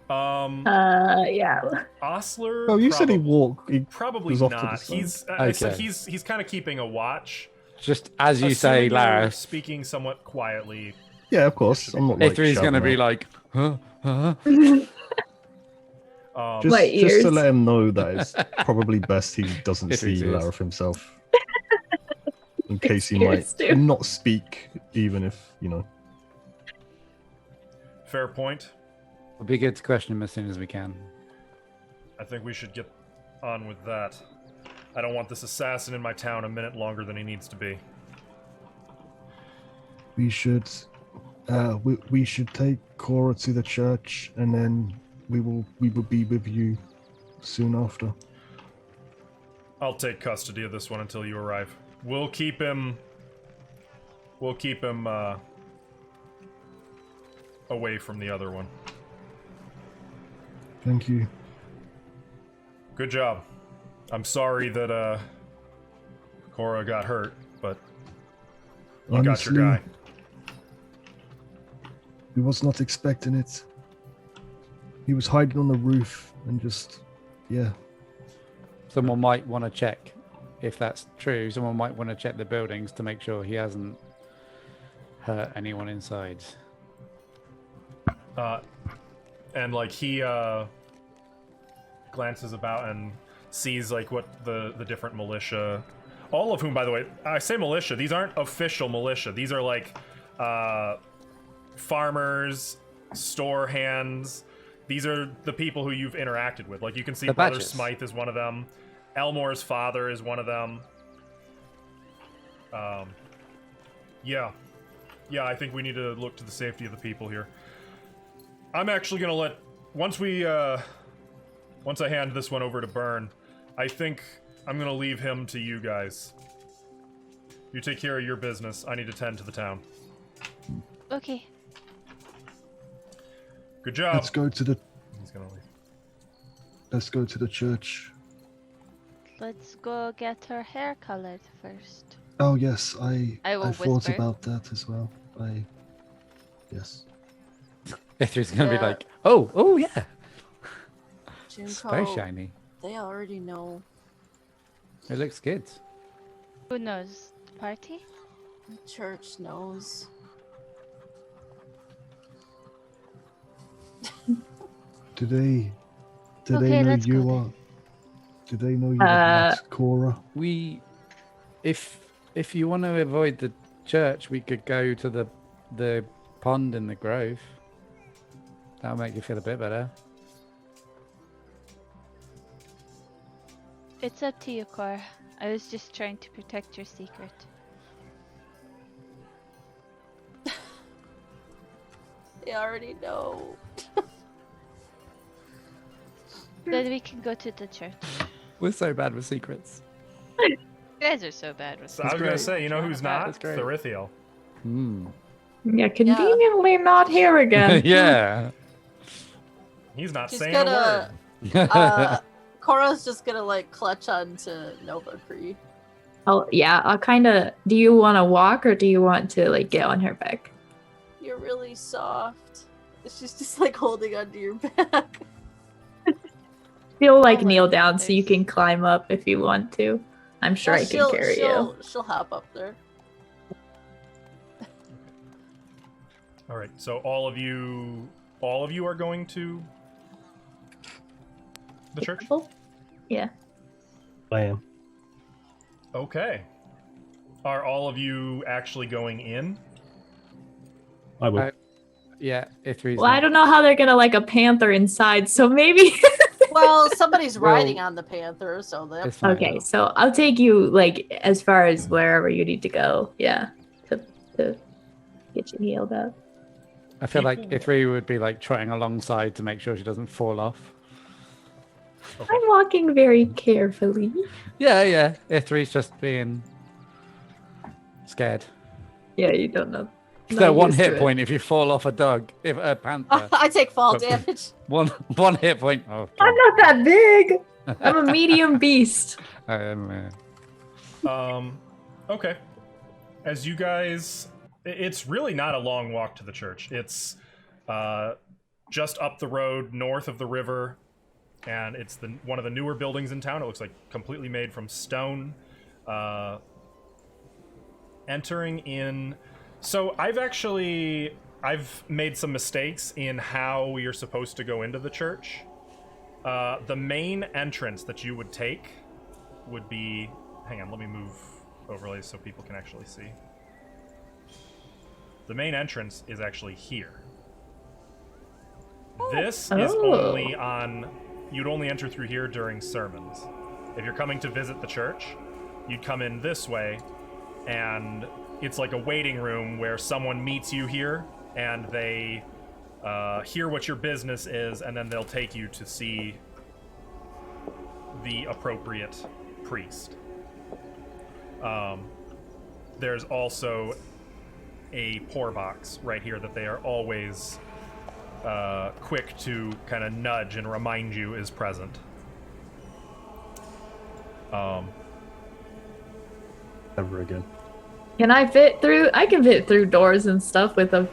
Yeah. Osler. Oh, you said he walked. He probably was off not. to the side. I said he's kind of keeping a watch. Just as you say, Lara. Speaking somewhat quietly. Yeah, of course. I'm not. E3's going to be like, huh? Just to let him know that it's probably best he doesn't see Larif himself. In case he might not speak, even if, Fair point. It'll be good to question him as soon as we can. I think we should get on with that. I don't want this assassin in my town a minute longer than he needs to be. we should take Cora to the church, and then we will be with you soon after. I'll take custody of this one until you arrive. We'll keep him away from the other one. Thank you. Good job. I'm sorry that Cora got hurt, but you got your guy. He was not expecting it. He was hiding on the roof and just, yeah. Someone might want to check if that's true. Someone might want to check the buildings to make sure he hasn't hurt anyone inside. And like he glances about and sees like what the different militia, all of whom, by the way, I say militia, these aren't official militia. These are like farmers, store hands. These are the people who you've interacted with. Like you can see Brother Smythe is one of them. Elmore's father is one of them. Yeah, I think we need to look to the safety of the people here. I'm actually gonna let once I hand this one over to Burn, I think I'm gonna leave him to you guys. You take care of your business. I need to tend to the town. Okay. Good job. Let's go to the. He's gonna leave. Let's go to the church. Let's go get her hair colored first. Oh yes, I thought whisper. about that as well. Yes. Ithri's gonna be like, oh yeah. Junko, Very shiny. They already know. It looks good. Who knows? The party? The church knows. Do they Okay, know let's you go are? Do they know you are not Cora? If you want to avoid the church, we could go to the pond in the grove. That'll make you feel a bit better. It's up to you, Cora. I was just trying to protect your secret. They already know. Then we can go to the church. We're so bad with secrets. You guys are so bad with I was gonna say, you know who's not? That's great. Therithiel. Yeah, conveniently not here again. Yeah. He's not She's saying gonna, a word. Cora's just gonna like clutch onto Nova Cree. I'll kind of. Do you want to walk or do you want to like get on her back? You're really soft. She's just like holding onto your back. You'll kneel down so you can climb up if you want to. I'm sure I can carry you. She'll hop up there. All right. So all of you are going to the church? Yeah. I am. Okay. Are all of you actually going in? I will. Yeah, if3's Well, I don't know how they're gonna a panther inside, so maybe. Well, somebody's riding on the panther, so that's okay. So I'll take you as far as wherever you need to go. Yeah, to get you healed up. I feel like if3 would be trotting alongside to make sure she doesn't fall off. Okay. I'm walking very carefully. Yeah. if3's just being scared. Yeah, you don't know. So one hit point if you fall off a panther. I take fall damage. One hit point. Oh, I'm not that big. I'm a medium beast. Okay. As you guys, it's really not a long walk to the church. It's just up the road, north of the river, and it's one of the newer buildings in town. It looks like completely made from stone. Entering in. So I've made some mistakes in how we are supposed to go into the church. The main entrance that you would take would be... Hang on, let me move overlays so people can actually see. The main entrance is actually here. This is only on... You'd only enter through here during sermons. If you're coming to visit the church, you'd come in this way, and it's like a waiting room where someone meets you here, and they hear what your business is, and then they'll take you to see the appropriate priest. There's also a pour box right here that they are always quick to kind of nudge and remind you is present. Never again. Can I fit through? I can fit through doors and stuff with a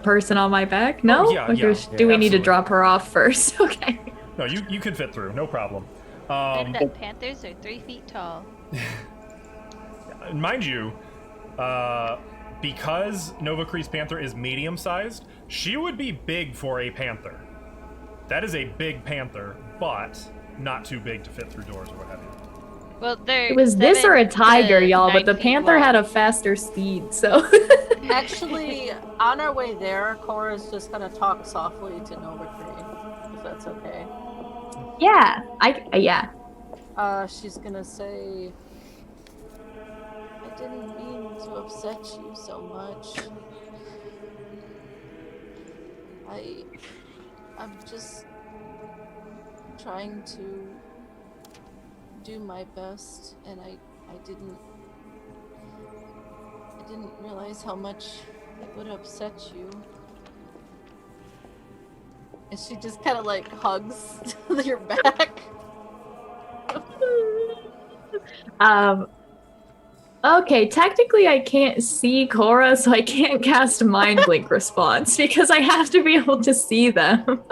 person on my back. No? Yeah, do we absolutely. need to drop her off first? Okay. No, you can fit through, no problem. And that panthers are 3 feet tall. Mind you, because Nova Cree's panther is medium-sized, she would be big for a panther. That is a big panther, but not too big to fit through doors or what have you. Well, it was this or a tiger, y'all, but the panther had a faster speed, so... Actually, on our way there, Cora's just gonna talk softly to Nova Cree, if that's okay. Yeah, yeah. She's gonna say... I didn't mean to upset you so much. I'm just trying to do my best, and I didn't realize how much it would upset you. And she just kind of hugs your back. Okay, technically I can't see Cora, so I can't cast Mind Blink Response because I have to be able to see them.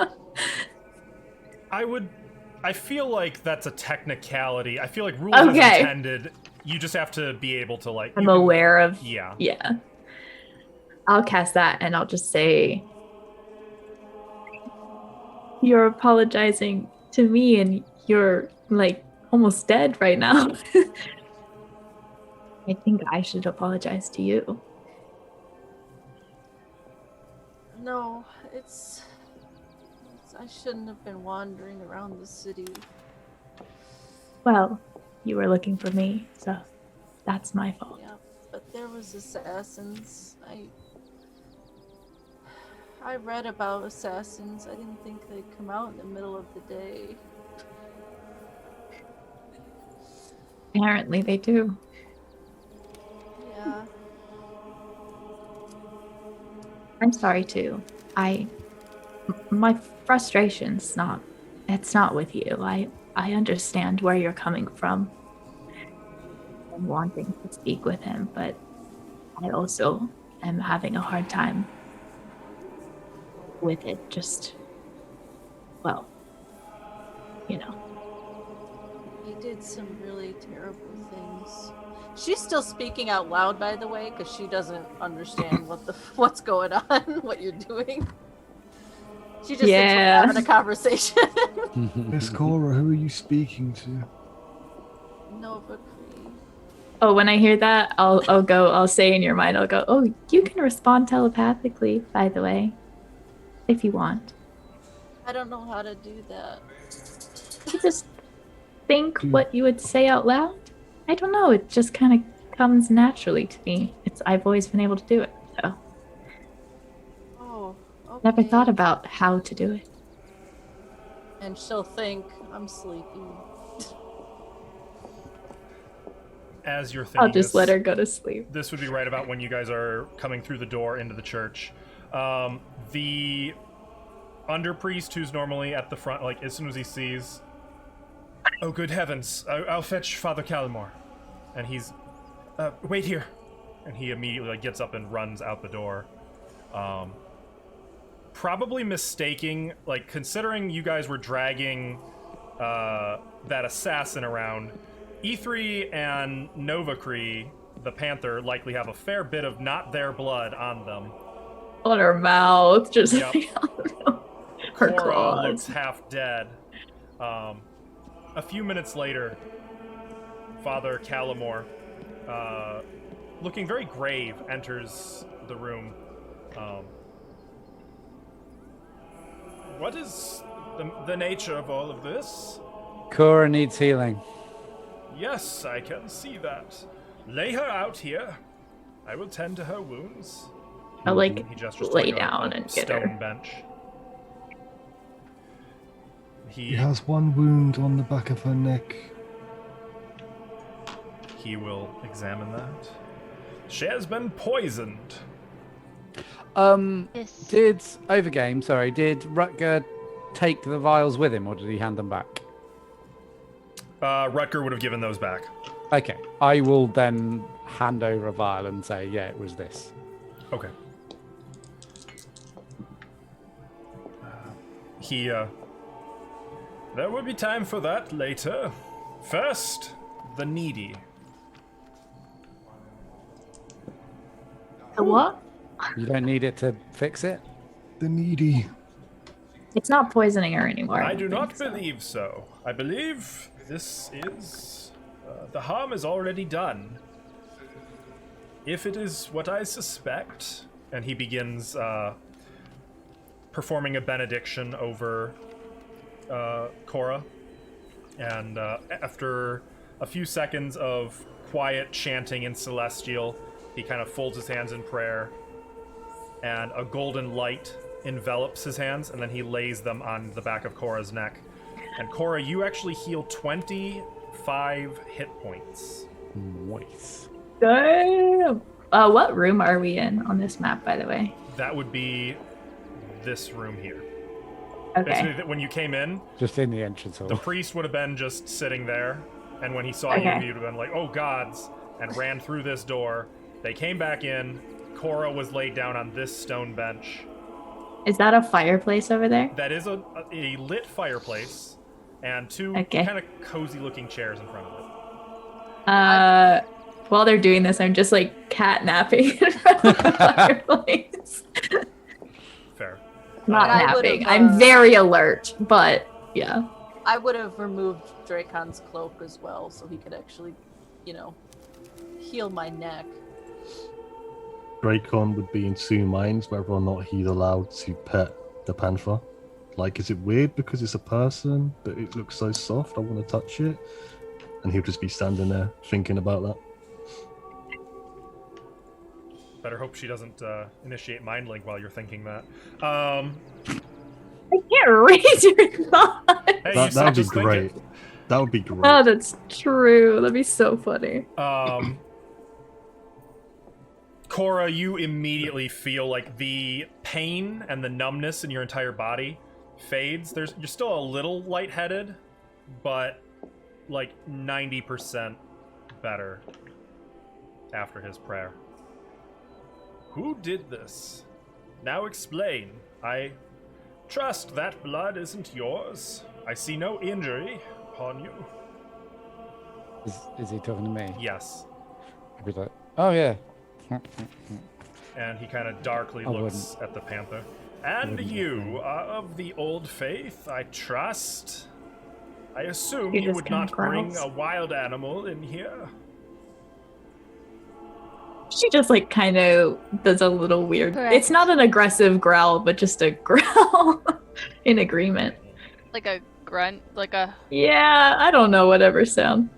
I feel like that's a technicality. I feel like rules is intended. You just have to be able to I'm aware of. Yeah. Yeah. I'll cast that and I'll just say, you're apologizing to me and you're almost dead right now. I think I should apologize to you. No, I shouldn't have been wandering around the city. Well, you were looking for me, so that's my fault. Yeah, but there was assassins. I read about assassins. I didn't think they'd come out in the middle of the day. Apparently they do. Yeah. I'm sorry too. My frustration's it's not with you. I understand where you're coming from and wanting to speak with him, but I also am having a hard time with it. Just, well, he did some really terrible things. She's still speaking out loud, by the way, because she doesn't understand what's going on, what you're doing. She just thinks we're having a conversation. Miss Cora, who are you speaking to? Nova Cree. Oh, when I hear that, I'll say in your mind, I'll go, oh, you can respond telepathically, by the way, if you want. I don't know how to do that. You just think what you would say out loud. I don't know, it just kind of comes naturally to me. I've always been able to do it, so. Oh, okay. Never thought about how to do it. And she'll think, I'm sleepy. As you're thinking, I'll just let her go to sleep. This would be right about when you guys are coming through the door into the church. The underpriest, who's normally at the front, like as soon as he sees, oh good heavens, I'll fetch Father Callimore, and he's, wait here, and he immediately gets up and runs out the door. Probably mistaking, considering you guys were dragging that assassin around. E3 and Nova Cree, the panther, likely have a fair bit of not their blood on them. On her mouth, just yep. Her Cora claws. looks half dead. A few minutes later, Father Callimore, looking very grave, enters the room. What is the nature of all of this? Cora needs healing. Yes, I can see that. Lay her out here. I will tend to her wounds. I'll He gestures to lay down and get stone her. bench. He has one wound on the back of her neck. He will examine that. She has been poisoned. Yes. Did Rutger take the vials with him, or did he hand them back? Rutger would have given those back. Okay, I will then hand over a vial and say, yeah, it was this. Okay. There will be time for that later. First, the needy. The what? You don't need it to fix it? The needy. It's not poisoning her anymore. I do not think so. believe so. I believe this is... the harm is already done. If it is what I suspect... And he begins performing a benediction over Cora. And after a few seconds of quiet chanting in Celestial, he kind of folds his hands in prayer. And a golden light envelops his hands, and then he lays them on the back of Cora's neck. And Cora, you actually heal 25 hit points. Nice. Damn. What room are we in on this map, by the way? That would be this room here. Okay. Basically, when you came in, Just in the entrance hall. the priest would have been just sitting there, and when he saw you, he would have been like, oh gods, and ran through this door. They came back in. Cora was laid down on this stone bench. Is that a fireplace over there? That is a lit fireplace, and two kind of cozy-looking chairs in front of it. While they're doing this, I'm just catnapping in front of the fireplace. Fair. Not napping. I'm very alert, but yeah. I would have removed Dracon's cloak as well, so he could actually, heal my neck. Dracon would be in two minds whether or not he's allowed to pet the panther. Is it weird because it's a person, but it looks so soft, I want to touch it? And he'll just be standing there thinking about that. Better hope she doesn't initiate mind link while you're thinking that. I can't read your thoughts. Hey, that would be great. That would be great. Oh, that's true. That'd be so funny. Cora, you immediately feel like the pain and the numbness in your entire body fades. You're still a little lightheaded, but 90% better after his prayer. Who did this? Now explain. I trust that blood isn't yours. I see no injury upon you. Is he talking to me? Yes. I'd be like, oh yeah. And he kind of darkly looks at the panther. And you are of the old faith, I trust. I assume you would not bring a wild animal in here. She just like kind of does a little weird. Correct. It's not an aggressive growl, but just a growl in agreement. Like a grunt, like a. Yeah, I don't know whatever sound.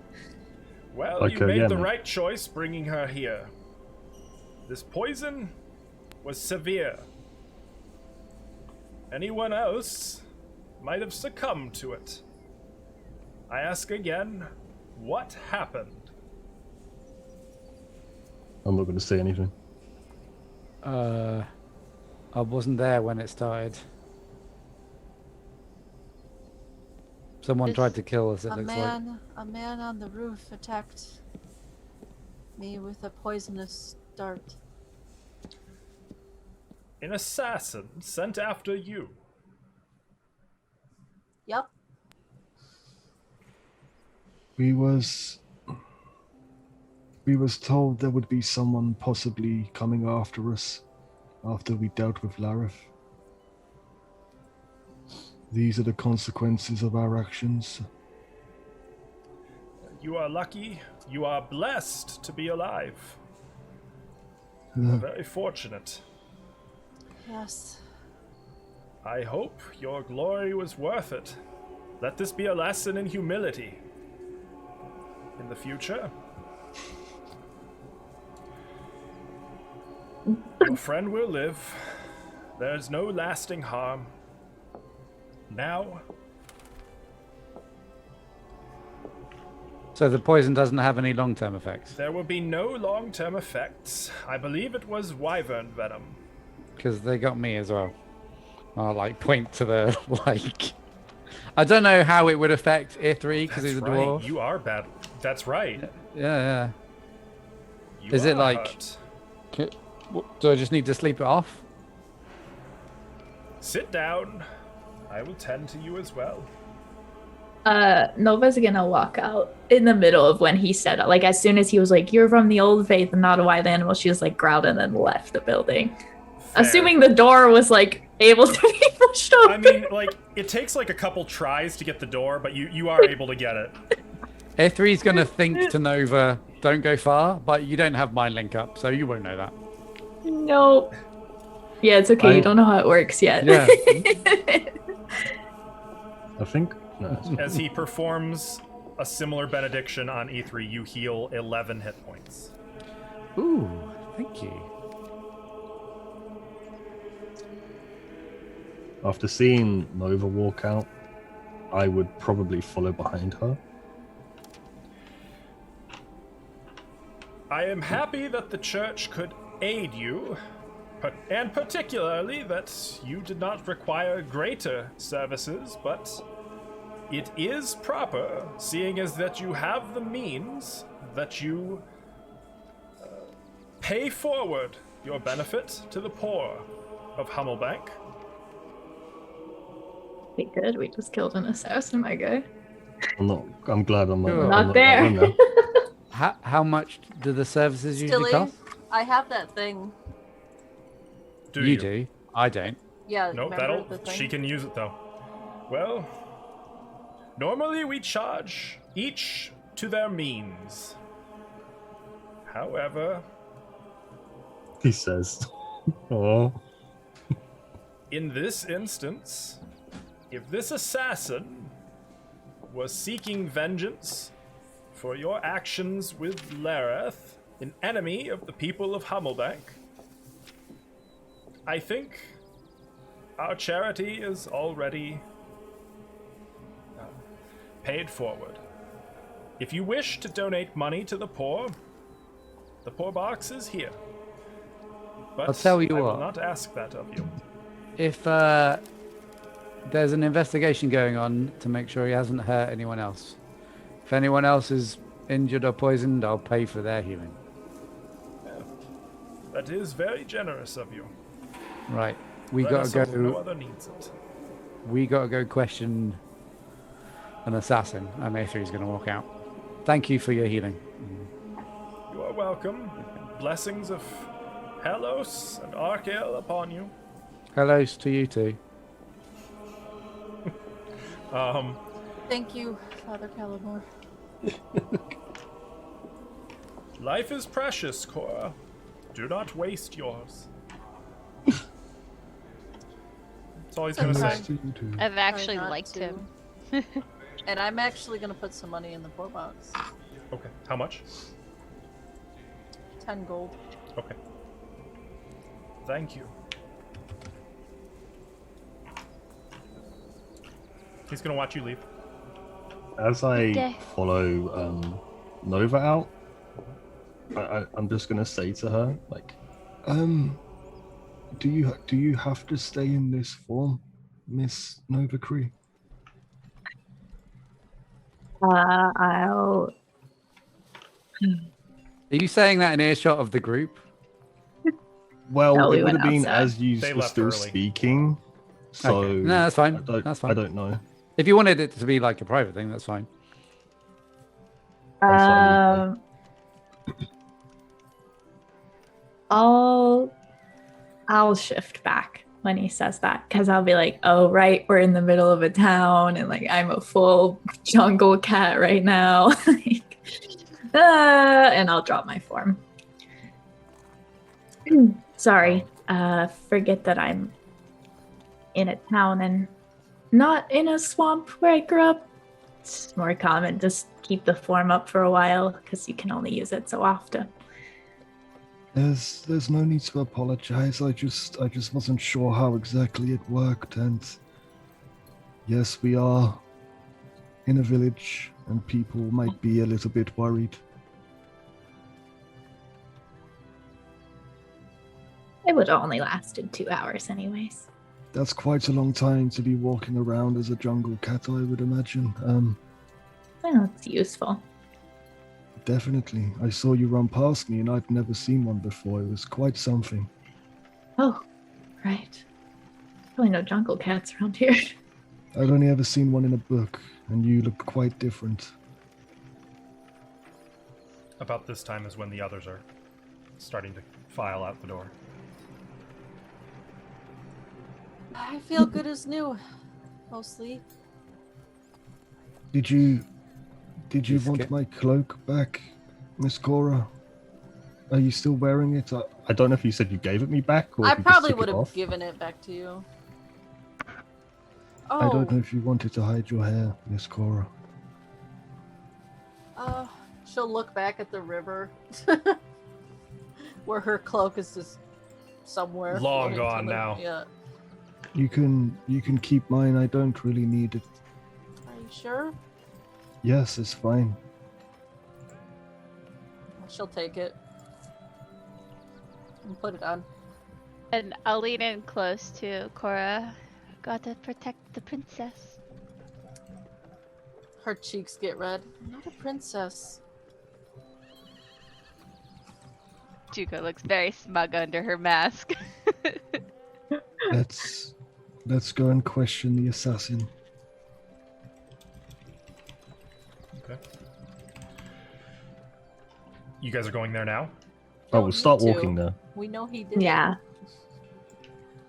Well, Like you made the man. right choice bringing her here. This poison was severe. Anyone else might have succumbed to it. I ask again, what happened? I'm not going to say anything. I wasn't there when it started. Someone tried to kill us, it looks like. A man on the roof attacked me with a poisonous dart. An assassin sent after you. Yep. We was told there would be someone possibly coming after us after we dealt with Lareth. These are the consequences of our actions. You are lucky. You are blessed to be alive. Uh, Very fortunate. Yes. I hope your glory was worth it. Let this be a lesson in humility. In the future, your friend will live. There's no lasting harm. Now, So the poison doesn't have any long-term effects? there will be no long-term effects. I believe it was wyvern venom. Because they got me as well. I'll like point to the like. I don't know how it would affect Ithri because he's a right. dwarf. You are bad. That's right. Yeah. You Is it are like- hurt. Do I just need to sleep it off? Sit down. I will tend to you as well. Nova's gonna walk out in the middle of when he said it. Like as soon as he was like, "You're from the old faith and not a wild animal," she just like growled and then left the building. Fair. Assuming the door was like able to be pushed open. I mean, like, it takes like a couple tries to get the door, but you are able to get it. Ithri's gonna think to Nova, don't go far, but you don't have mind link up, so you won't know that. Nope. Yeah, it's okay. You don't know how it works yet. Yeah. I think. No, it's not. As he performs a similar benediction on E3, you heal 11 hit points. Ooh, thank you. After seeing Nova walk out, I would probably follow behind her. I am happy that the church could aid you, and particularly that you did not require greater services, but it is proper, seeing as that you have the means, that you pay forward your benefit to the poor of Hummelbank. We good. We just killed an assassin, my guy. I'm glad I'm Sure. Not there. now. How much do the services usually Stilly, cost? I have that thing. Do you do. I don't. Yeah, Nope, remember the thing? she can use it though. Well, normally we charge each to their means. However, He says. Oh. in this instance, if this assassin was seeking vengeance for your actions with Lareth, an enemy of the people of Hummelbank, I think our charity is already paid forward. If you wish to donate money to the poor box is here. But I'll tell you I will what. not ask that of you. If there's an investigation going on to make sure he hasn't hurt anyone else. If anyone else is injured or poisoned, I'll pay for their healing. That is very generous of you. Right. We Let gotta us hope no go. other needs it. We gotta go question an assassin, and A3's gonna walk out. Thank you for your healing. You are welcome. Blessings of Helos and Archael upon you. Hellos to you too. Thank you, Father Calibor. Life is precious, Cora. Do not waste yours. That's all he's gonna say. I've actually Try not liked to. him. And I'm actually gonna put some money in the poor box. Okay. How much? 10 gold. Okay. Thank you. He's gonna watch you leave. As I Okay. follow Nova out, I'm just gonna say to her, like, Do you have to stay in this form, Miss Nova Cree? I'll. Are you saying that in earshot of the group? well, No, we it would went have been outside. as you They were left still early. speaking. So Okay. No, that's fine. That's fine. I don't know. If you wanted it to be like a private thing, that's fine. I'm I'll shift back when he says that because I'll be like, oh right, we're in the middle of a town and like I'm a full jungle cat right now. Like, and I'll drop my form. Sorry, forget that I'm in a town and not in a swamp where I grew up. It's more common. Just keep the form up for a while because you can only use it so often. There's no need to apologize. I just wasn't sure how exactly it worked, and yes, we are in a village, and people might be a little bit worried. It would have only lasted 2 hours anyways. That's quite a long time to be walking around as a jungle cat, I would imagine. Well, it's useful. Definitely. I saw you run past me, and I'd never seen one before. It was quite something. Oh, right. Probably no jungle cats around here. I'd only ever seen one in a book, and you look quite different. About this time is when the others are starting to file out the door. I feel good as new, mostly. Did you Just want get- my cloak back, Miss Cora? Are you still wearing it? I don't know if you said you gave it me back or I if you probably just would took it have off. given it back to you. I don't know Oh, if you wanted to hide your hair, Miss Cora. she'll look back at the river where her cloak is just somewhere. Long floating gone to the- now. Yeah. You can keep mine. I don't really need it. Are you sure? Yes, it's fine. She'll take it and put it on. And I'll lean in close to Cora. Gotta protect the princess. Her cheeks get red. I'm not a princess. Juko looks very smug under her mask. Let's go and question the assassin. Okay. You guys are going there now? Oh, Don't we'll start need to. walking there. We know he did. Yeah.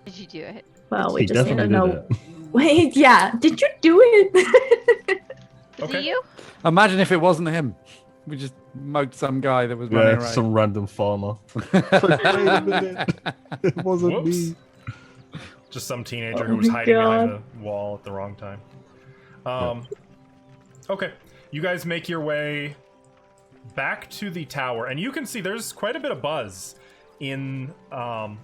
Did you do it? Well, He we just need to definitely know. did it. Wait, yeah. Did you do it? Is Okay. it you? Imagine if it wasn't him. We just mugged some guy that was Yeah, running around. some random farmer. Wait a minute. It wasn't Whoops. me. Just some teenager Oh who was my hiding behind God. the wall at the wrong time. Okay. You guys make your way back to the tower, and you can see there's quite a bit of buzz in all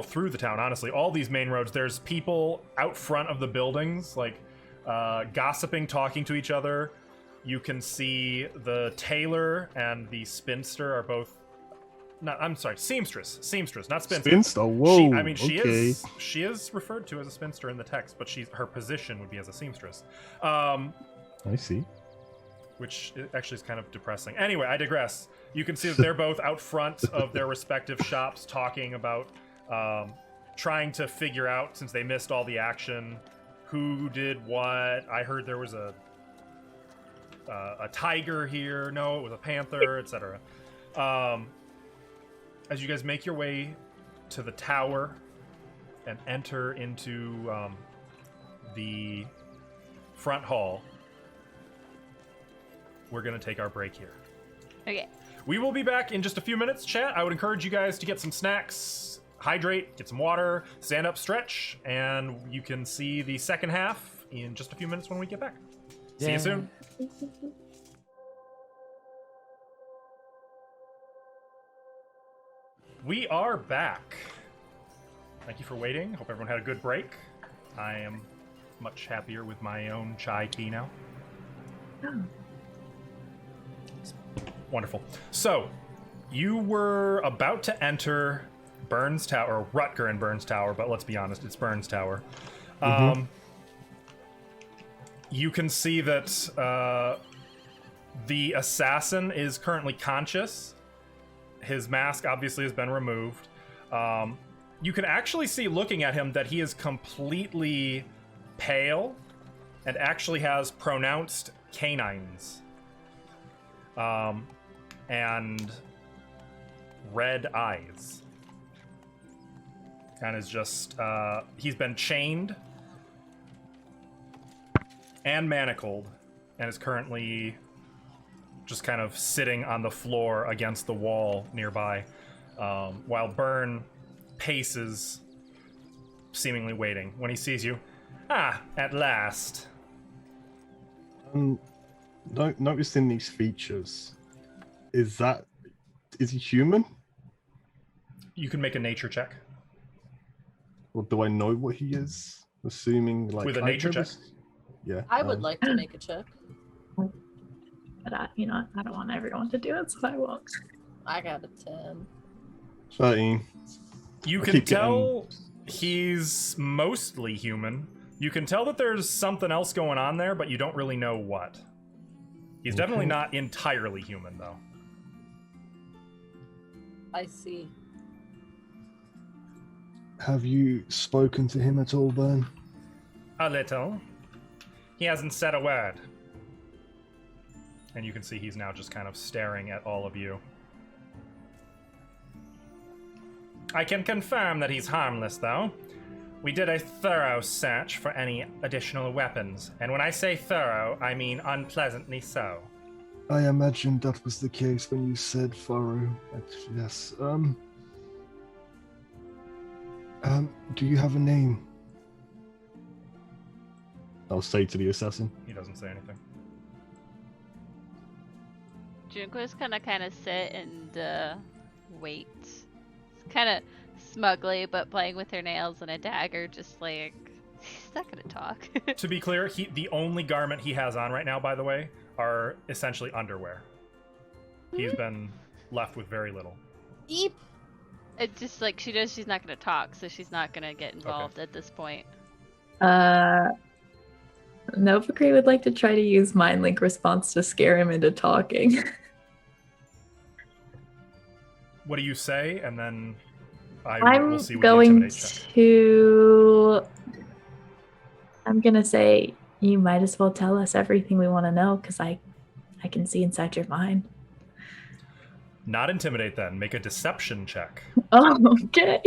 through the town, honestly. All these main roads, there's people out front of the buildings, like gossiping, talking to each other. You can see the tailor and the spinster are both... I'm sorry, seamstress, not spinster. Spinster? Whoa. She is referred to as a spinster in the text, but her position would be as a seamstress. I see. Which actually is kind of depressing. Anyway, I digress. You can see that they're both out front of their respective shops talking about trying to figure out, since they missed all the action, who did what. I heard there was a tiger here. No, it was a panther, etc. As you guys make your way to the tower and enter into the front hall, we're going to take our break here. Okay. We will be back in just a few minutes, chat. I would encourage you guys to get some snacks, hydrate, get some water, stand up, stretch, and you can see the second half in just a few minutes when we get back. See you soon. We are back. Thank you for waiting. Hope everyone had a good break. I am much happier with my own chai tea now. Oh. Wonderful. So, you were about to enter Burns Tower, or Rutger and Burns Tower, but let's be honest, it's Burns Tower. You can see that the assassin is currently conscious. His mask obviously has been removed. You can actually see, looking at him, that he is completely pale and actually has pronounced canines. And red eyes. And is just, he's been chained and manacled and is currently just kind of sitting on the floor against the wall nearby, while Burn paces, seemingly waiting. When he sees you, at last. Noticing these features, is he human? You can make a nature check. Or do I know what he is? Assuming, like, with a nature check. Yeah. I would like to make a check. But I don't want everyone to do it, so I won't. I got a 10. 13. You can tell he's mostly human. You can tell that there's something else going on there, but you don't really know what. He's definitely not entirely human, though. I see. Have you spoken to him at all, Burn? A little. He hasn't said a word. And you can see he's now just kind of staring at all of you. I can confirm that he's harmless, though. We did a thorough search for any additional weapons, and when I say thorough, I mean unpleasantly so. I imagined that was the case when you said thorough. Yes. Do you have a name? I'll say to the assassin. He doesn't say anything. Junko's gonna kind of sit and wait. Kind of smugly, but playing with her nails and a dagger, just like, he's not gonna talk. To be clear, the only garment he has on right now, by the way, are essentially underwear. He's been left with very little. Eep! It's just like, she knows she's not gonna talk, so she's not gonna get involved at this point. Novakri would like to try to use Mind Link response to scare him into talking. What do you say? And then I'm will see what going the intimidate check. to... I'm gonna say, you might as well tell us everything we want to know, because I can see inside your mind. Not intimidate, then. Make a deception check. Oh, okay.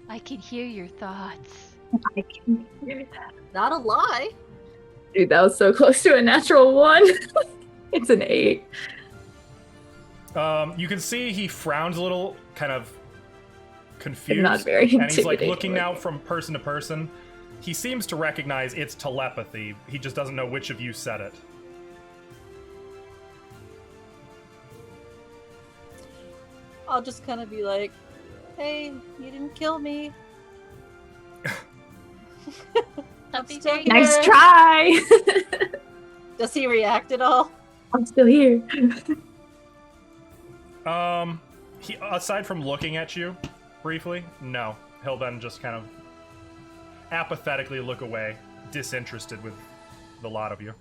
I can hear your thoughts. I can hear that. Not a lie. Dude, that was so close to a natural 1. It's an 8. You can see he frowns a little, kind of confused. Not very and he's like intimidating. looking now from person to person. He seems to recognize it's telepathy. He just doesn't know which of you said it. I'll just kind of be like, hey, you didn't kill me. I'm still here. Nice try! Does he react at all? I'm still here. He, aside from looking at you briefly, no. He'll then just kind of apathetically look away, disinterested with the lot of you.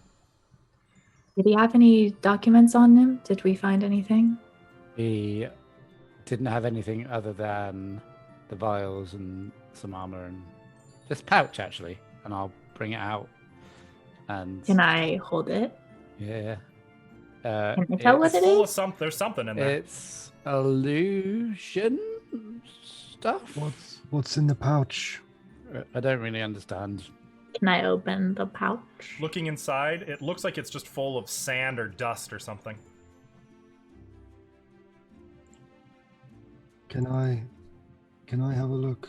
Did he have any documents on him? Did we find anything? He didn't have anything other than the vials and some armor and this pouch, actually. And I'll bring it out. And Can I hold it? yeah. Can I tell what It's it full of is? there's something in there. It's illusion stuff. What's in the pouch? I don't really understand. Can I open the pouch? Looking inside, it looks like it's just full of sand or dust or something. Can I have a look?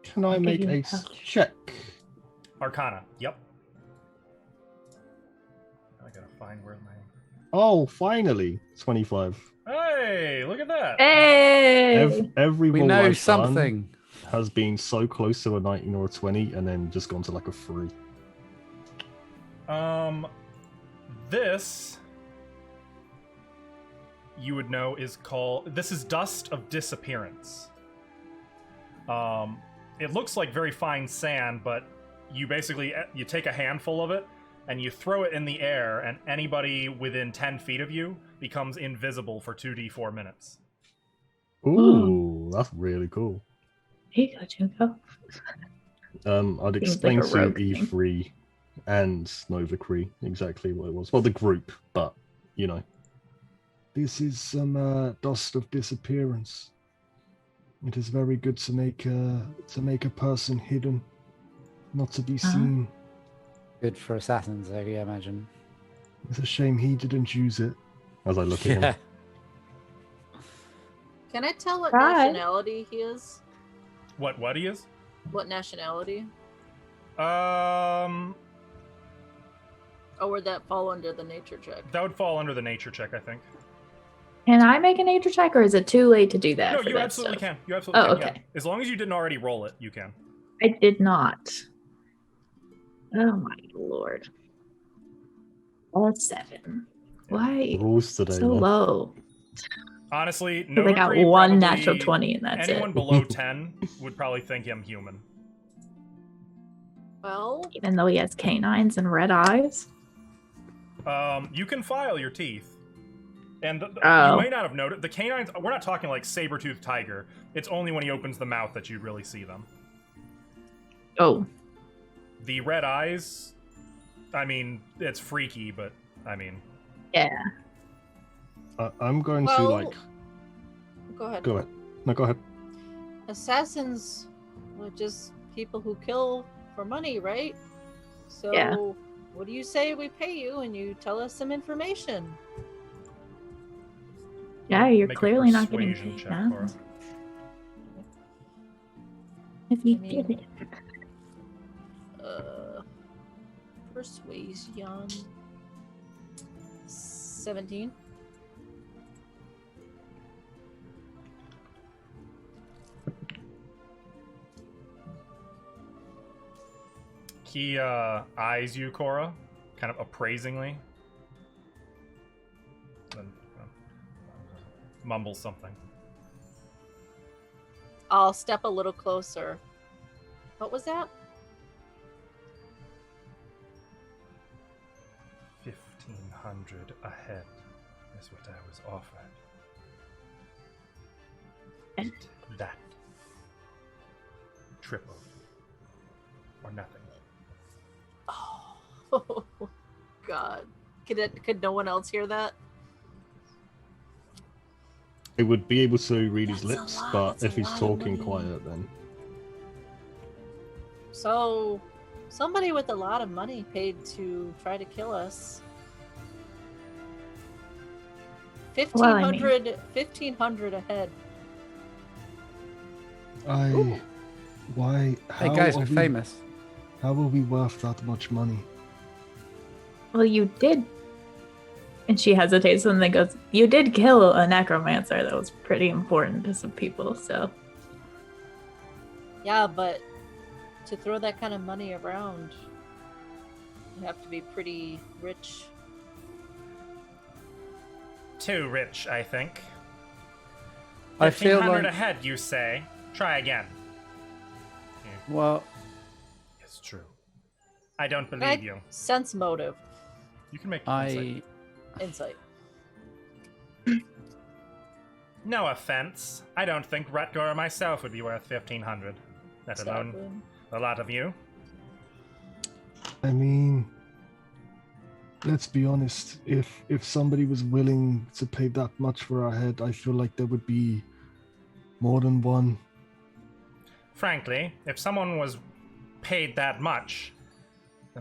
Can I make give you a a pouch. check? Arcana. Yep. I gotta find where my. Oh, finally, 25. Hey, look at that. Hey! Every We roll know I've something. done has been so close to a 19 or a 20, and then just gone to like a 3. This you would know is called. This is dust of disappearance. It looks like very fine sand, but you basically you take a handful of it and you throw it in the air, and anybody within 10 feet of you becomes invisible for 2d4 minutes. Ooh, that's really cool. Here you go, Junko. I'd Seems explain like a to rogue thing. E3 and Nova Cree exactly what it was. Well, the group, but you know. This is some dust of disappearance. It is very good to make a person hidden, not to be seen. Good for assassins, I imagine. It's a shame he didn't use it. As I look at Yeah. him. Can I tell what Right. nationality he is? What he is? What nationality? Um, Or would that fall under the nature check? that would fall under the nature check, I think. Can I make a nature check, or is it too late to do that? No, for you that absolutely stuff? can. You absolutely Oh, can. okay. Yeah. As long as you didn't already roll it, you can. I did not. Oh my lord. All 7. Why Rules today, so man. low? Honestly, Because I Nova got Cree one probably- natural 20, and that's anyone it. below 10 would probably think him human. Well, Even though he has canines and red eyes. You can file your teeth. And you Oh. may not have noted, the canines, we're not talking like saber-toothed tiger. It's only when he opens the mouth that you really see them. Oh, The red eyes, I mean, it's freaky, but, I mean... yeah. I'm going to Well- like. go ahead. Go ahead. No, go ahead. Assassins were just people who kill for money, right? So, Yeah. what do you say we pay you and you tell us some information? Yeah, you're Make a clearly not getting persuasion paid check now. for us. If you I mean- did it. Persuasion. 17. He eyes you, Cora, kind of appraisingly. Then mumbles something. I'll step a little closer. What was that? 1,500 ahead is what I was offered. And- That. Triple. Or nothing. Oh, God. Could no one else hear that? It would be able to read his That's a lips, lot, but that's a if he's lot of talking money. quiet, then So, somebody with a lot of money paid to try to kill us. Well, I mean- 1,500 ahead. Why? Hey guys, we're famous. How are we worth that much money? Well, you did. And she hesitates and then goes, you did kill a necromancer that was pretty important to some people, so. Yeah, but to throw that kind of money around, you have to be pretty rich. Too rich, I think. I feel 1,500 like, ahead, you say. Try again. well, It's true. I don't believe Right? you. Sense motive. You can make insight. Insight. No offense. I don't think Rutger or myself would be worth 1,500. Let alone Exactly. a lot of you. I mean, let's be honest. If somebody was willing to pay that much for our head, I feel like there would be more than one. Frankly, if someone was paid that much,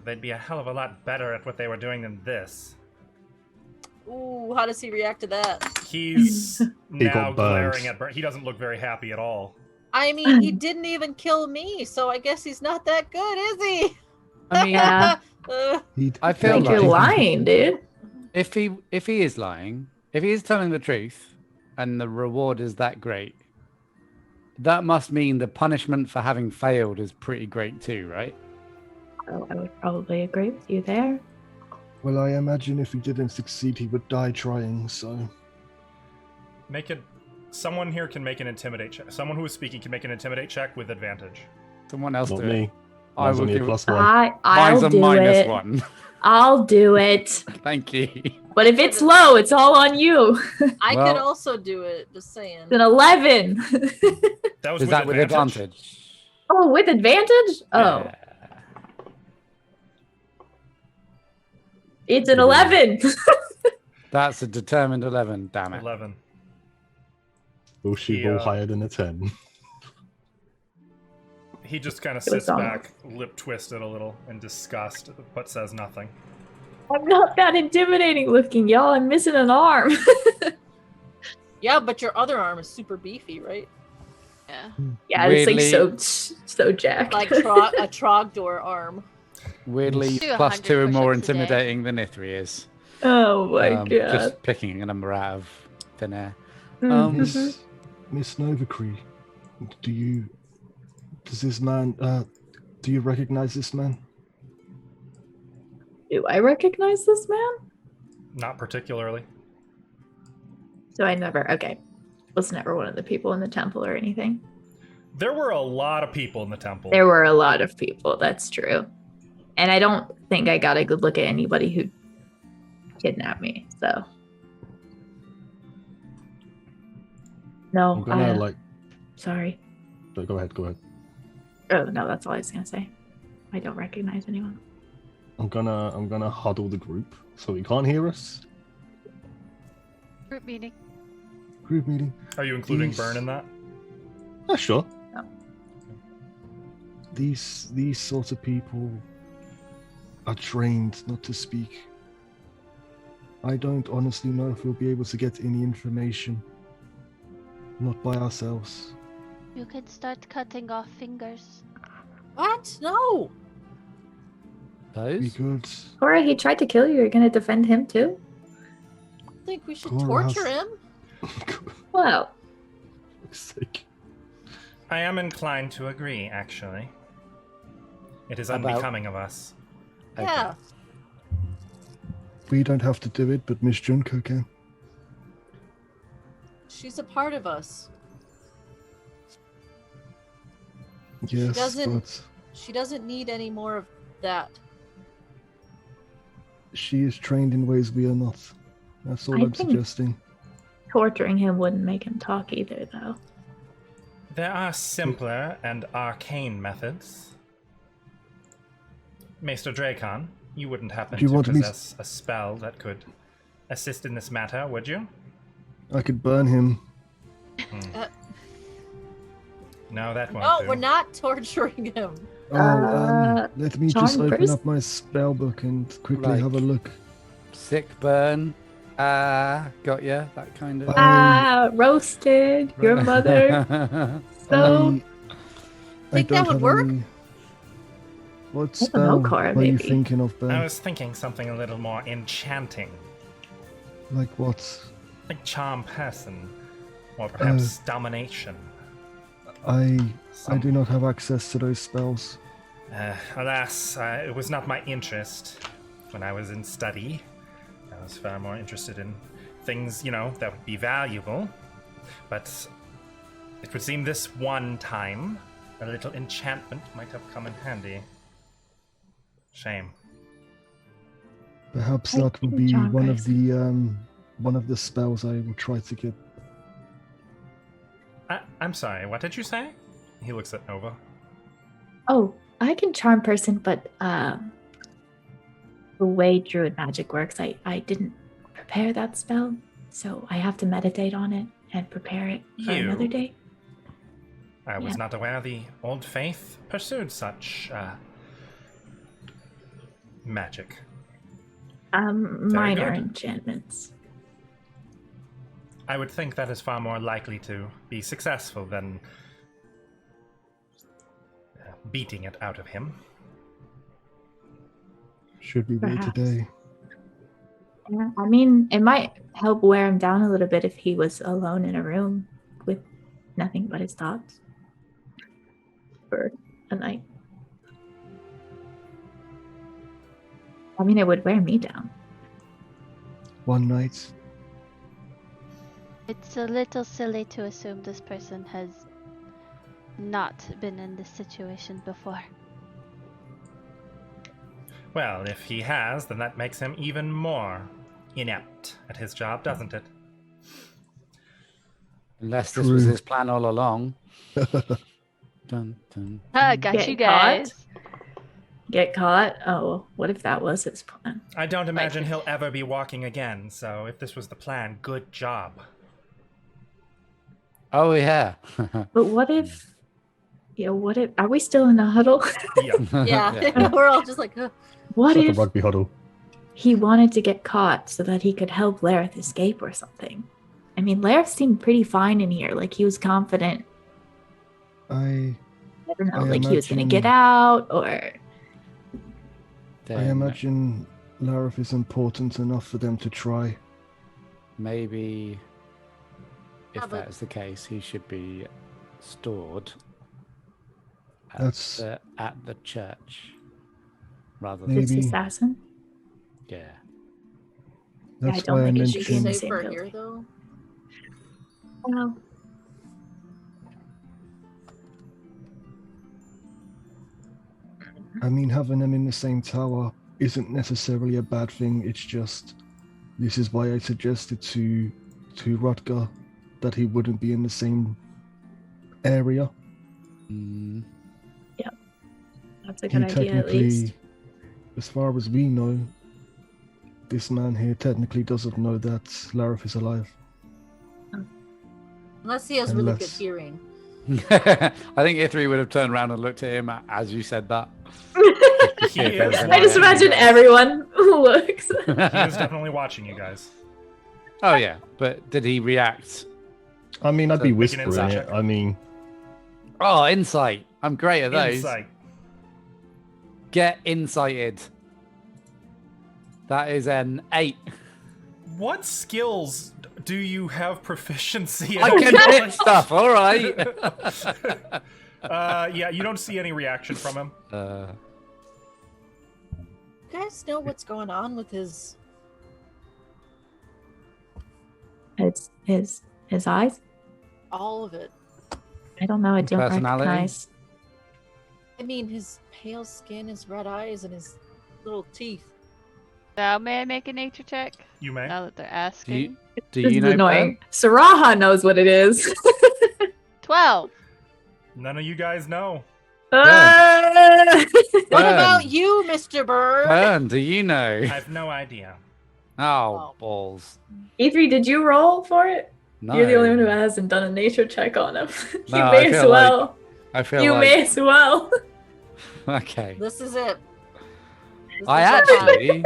they'd be a hell of a lot better at what they were doing than this. Ooh, how does he react to that? He's now got burned. glaring at Bert. He doesn't look very happy at all. I mean, he didn't even kill me, so I guess he's not that good, is he? I mean, Yeah. I feel Like you're lying, dude. if he is lying, if he is telling the truth, and the reward is that great, that must mean the punishment for having failed is pretty great too, right? Oh, I would probably agree with you there. Well, I imagine if he didn't succeed, he would die trying. So Someone here can make an intimidate check. Someone who is speaking can make an intimidate check with advantage. Someone else Not do it. me. I Mine's will only a give. +1. Mine's I'll a do it. -1. I'll do it. Thank you. But if it's low, it's all on you. I Well- could also do it, just saying. It's an 11. That was Is that with advantage? Oh, with advantage? Oh, Yeah. it's an 11. That's a determined 11. Damn it. 11. Will she Yeah. roll higher than a 10? He just kind of It was sits on. back, lip twisted a little in disgust, but says nothing. I'm not that intimidating looking, y'all. I'm missing an arm. Yeah, but your other arm is super beefy, right? Yeah. Yeah, it's like Weirdly- so jacked. Like a Trogdor arm. Weirdly, Do 100 +2 and more push-ups a day. intimidating than Ithri is. Oh my god. Just picking a number out of thin air. Mhm. Miss Novacree, does this man, do you recognize this man? Do I recognize this man? Not particularly. So I never, okay. Was never one of the people in the temple or anything. There were a lot of people in the temple. There were a lot of people, that's true. And I don't think I got a good look at anybody who kidnapped me, so. No, I'm gonna sorry. No, go ahead. Oh, no, that's all I was gonna say. I don't recognize anyone. I'm gonna huddle the group so he can't hear us. Group meeting. Group meeting. Are you including Yes. Burn in that? Sure. These sorts of people are trained not to speak. I don't honestly know if we'll be able to get any information. Not by ourselves. You can start cutting off fingers. What? No. Those? We could. Cora, he tried to kill you. You're gonna defend him too? I think we should Cora has- torture him. Well, fuck's sake. I am inclined to agree, actually. It is About- unbecoming of us. Yeah. We don't have to do it, but Miss Junko can. She's a part of us. Yes, doesn't- but She doesn't need any more of that. she is trained in ways we are not. That's all I I'm think- suggesting. torturing him wouldn't make him talk either, though. There are simpler and arcane methods. Maester Dracon, you wouldn't happen Do you to want me- possess a spell that could assist in this matter, would you? I could burn him. No, that won't No, do. we're not torturing him. Let me charm just open first? up my spell book and quickly Like- have a look. Sick burn. Got ya. That kind of. Roasted your mother. So I Think that don't would have work? any- What I don't spell know, Cora, are you maybe. thinking of, Ben? I was thinking something a little more enchanting, Like what? like charm person, or perhaps domination. I Some- do not have access to those spells. Alas, it was not my interest when I was in study. I was far more interested in things, that would be valuable. But it would seem this one time, a little enchantment might have come in handy. Shame. Perhaps I that will can be charm one of the spells I will try to get. I'm sorry, what did you say? He looks at Nova. Oh, I can charm person, but the way druid magic works, I didn't prepare that spell, so I have to meditate on it and prepare it for another day. I was not aware the Old Faith pursued such magic. Minor enchantments. I would think that is far more likely to be successful than beating it out of him. Should we wait today? Yeah, I mean, it might help wear him down a little bit if he was alone in a room with nothing but his thoughts for a night. I mean, it would wear me down. One night. It's a little silly to assume this person has not been in this situation before. Well, if he has, then that makes him even more inept at his job, doesn't it? Unless this was his plan all along. Dun, dun. Got you guys. Get caught? Oh, what if that was his plan? I don't imagine he'll ever be walking again, so if this was the plan, good job. Oh, yeah. But what if... what if... Are we still in a huddle? Yeah. We're all just like... What It's like if a rugby huddle. he wanted to get caught so that he could help Lareth escape or something? I mean, Lareth seemed pretty fine in here. Like, he was confident. I don't know, I like he was going to imagine- get out or... I imagine Lareth is important enough for them to try. Maybe, if but- that is the case, he should be stored at, That's- at the church rather Maybe. This assassin? than... Yeah. That's don't why I think it should be in the mentioned. same safer building. here, though. Well, I mean, having them in the same tower isn't necessarily a bad thing. It's just this is why I suggested to Rutger that he wouldn't be in the same area. Mm, that's a He good idea at least. technically, as far as we know, this man here technically doesn't know that Lareth is alive. Unless he has really good Unless- hearing. I think Ithri would have turned around and looked at him as you said that. He is I just imagine everyone looks. He is definitely watching you guys. Oh, yeah. But did he react? I mean, I'd be Make an whispering insight it. check. I mean, Oh, insight. I'm great at those. Insight. Get incited. That is an 8. What skills do you have proficiency in? I can hit stuff, all right. Yeah, you don't see any reaction from him. You guys know what's going on with his... His eyes? all of it? I don't know. I don't Personality? recognize. I mean, his pale skin, his red eyes, and his little teeth. Now, may I make a nature check? You may. Now that they're do asking. do This you is know annoying. Saraha knows what it is. 12. None of you guys know. What Burn. about you, Mr. Bird? Burn, do you know? I have no idea. Oh, balls. E3, did you roll for it? No. You're the only one who hasn't done a nature check on him. You No, may I as feel well. I feel You like... may as well. Okay. This is it. This I is the time. actually...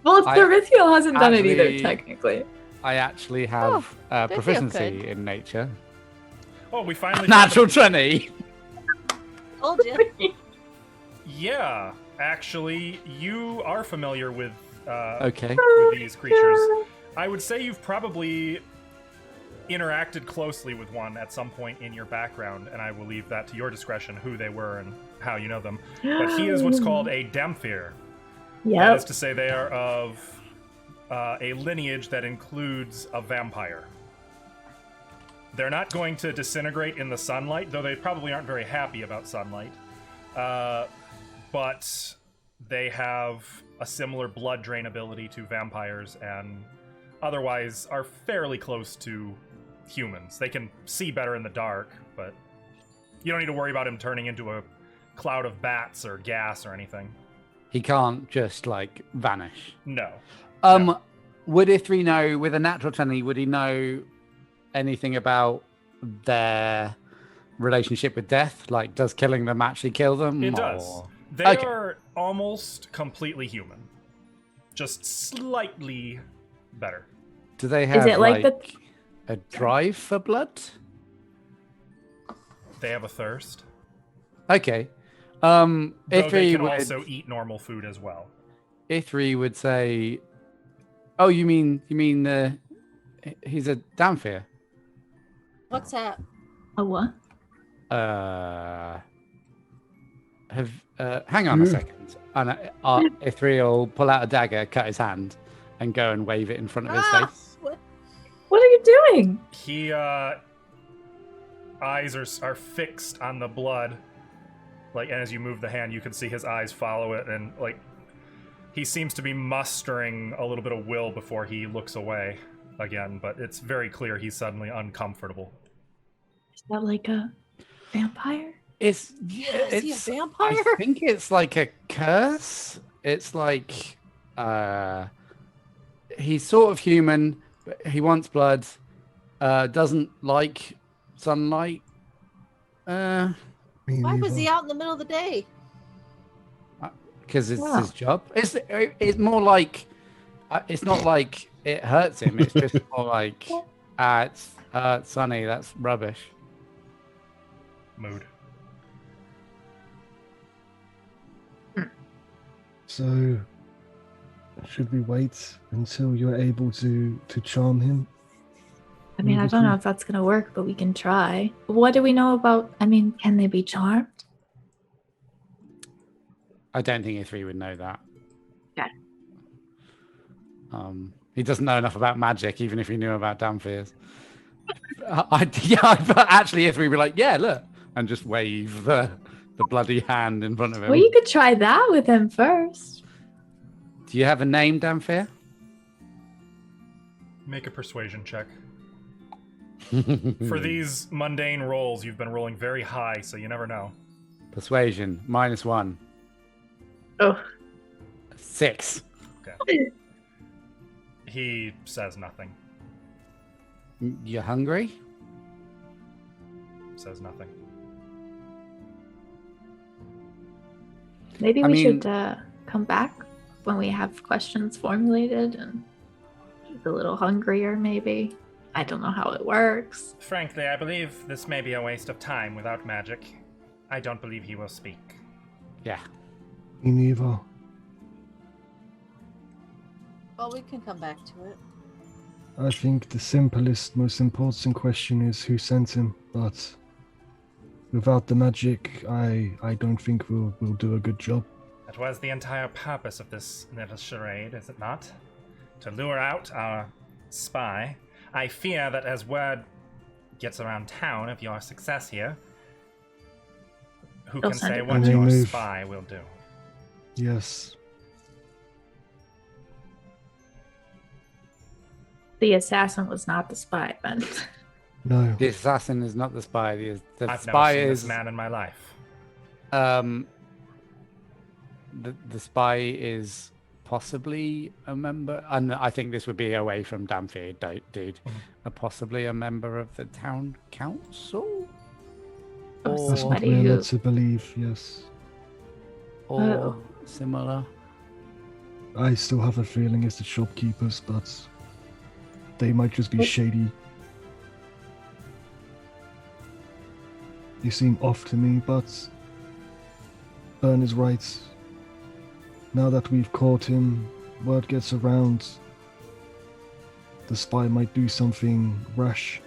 Well, I Therithiel hasn't done it either, actually- technically. I actually have they're proficiency good. in nature. Oh, we finally Natural 20. Told you. Yeah, actually, you are familiar with Okay. with these creatures. I would say you've probably interacted closely with one at some point in your background, and I will leave that to your discretion who they were and how you know them. But he is what's called a Demphir. That Yep. is to say, they are of a lineage that includes a vampire. They're not going to disintegrate in the sunlight, though they probably aren't very happy about sunlight. But they have a similar blood drain ability to vampires and otherwise are fairly close to humans. They can see better in the dark, but you don't need to worry about him turning into a cloud of bats or gas or anything. He can't just like vanish. No. Would Ithri know with a natural 20? Would he know anything about their relationship with death? Like, does killing them actually kill them? It does. They are almost completely human, just slightly better. Do they have a drive for blood? They have a thirst. Okay. Though Ithri they can would also eat normal food as well. Ithri would say, "Oh, you mean he's a Damphir?" What's that? A what? Hang on a second. And Ithri will pull out a dagger, cut his hand, and go and wave it in front of his face. What are you doing? He eyes are fixed on the blood. Like, and as you move the hand, you can see his eyes follow it, and like he seems to be mustering a little bit of will before he looks away again. But it's very clear he's suddenly uncomfortable. Is that like a vampire? Is he a vampire? I think it's like a curse. It's like he's sort of human, but he wants blood. Doesn't like sunlight. Why was he out in the middle of the day? Because it's his job. It's more like it's not like it hurts him. It's just more like it's sunny. That's rubbish. Mood. So, should we wait until you're able to charm him? I mean, I don't know if that's going to work, but we can try. What do we know about, can they be charmed? I don't think Ithri would know that. Okay. He doesn't know enough about magic, even if he knew about Damphirs. But actually Ithri would be like, yeah, look, and just wave the bloody hand in front of him. Well, you could try that with him first. Do you have a name, Damphir? Make a persuasion check. For these mundane rolls, you've been rolling very high, so you never know. Persuasion, -1. Oh. 6. Okay. He says nothing. You're hungry? Says nothing. Maybe we should come back when we have questions formulated and he's a little hungrier, maybe. I don't know how it works. Frankly, I believe this may be a waste of time without magic. I don't believe he will speak. Yeah. Me neither. Well, we can come back to it. I think the simplest, most important question is who sent him, but without the magic, I don't think we'll do a good job. That was the entire purpose of this little charade, is it not? To lure out our spy. I fear that as word gets around town of your success here, who can say what your spy will do? Yes. The assassin was not the spy, then. No. The assassin is not the spy. I've spy never seen is this man in my life. the spy is possibly a member, and I think this would be away from Damphir, dude. Possibly a member of the town council. That's what we're led to believe, yes. Or similar. I still have a feeling it's the shopkeepers, but they might just be shady. They seem off to me, but Byrne is right. Now that we've caught him, word gets around. The spy might do something rash.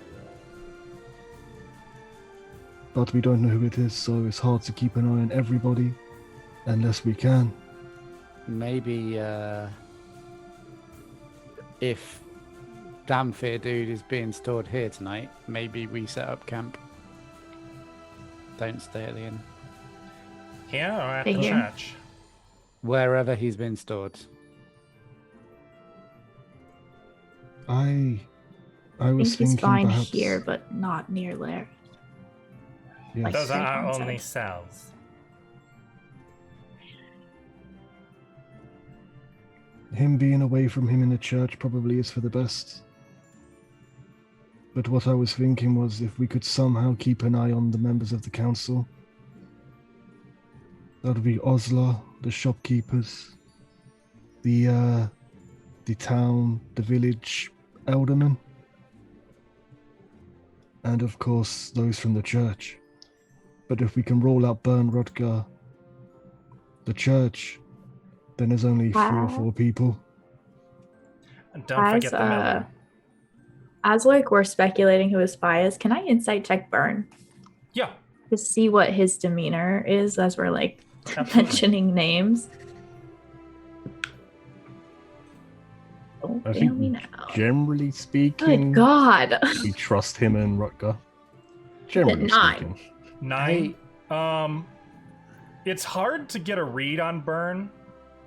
But we don't know who it is, so it's hard to keep an eye on everybody, unless we can. Maybe if Damphir dude is being stored here tonight, maybe we set up camp. Don't stay at the inn. Here or at the church? Wherever he's been stored. I I was think he's thinking fine perhaps... here, but not near Lair. Yes. Those are our only cells. him being away from him in the church probably is for the best. But what I was thinking was if we could somehow keep an eye on the members of the council. That would be Osler, the shopkeepers, the town, the village aldermen, and of course those from the church. But if we can roll out Bern, Rutger, the church, then there's only 3 or 4 people. And don't forget the miller. As like we're speculating who his spy is, can I insight check Bern? Yeah. To see what his demeanor is as we're like Absolutely. mentioning names. Don't I fail think me now. generally speaking, Good God. we trust him and Rutger. Generally 9. speaking. 9. It's hard to get a read on Bern.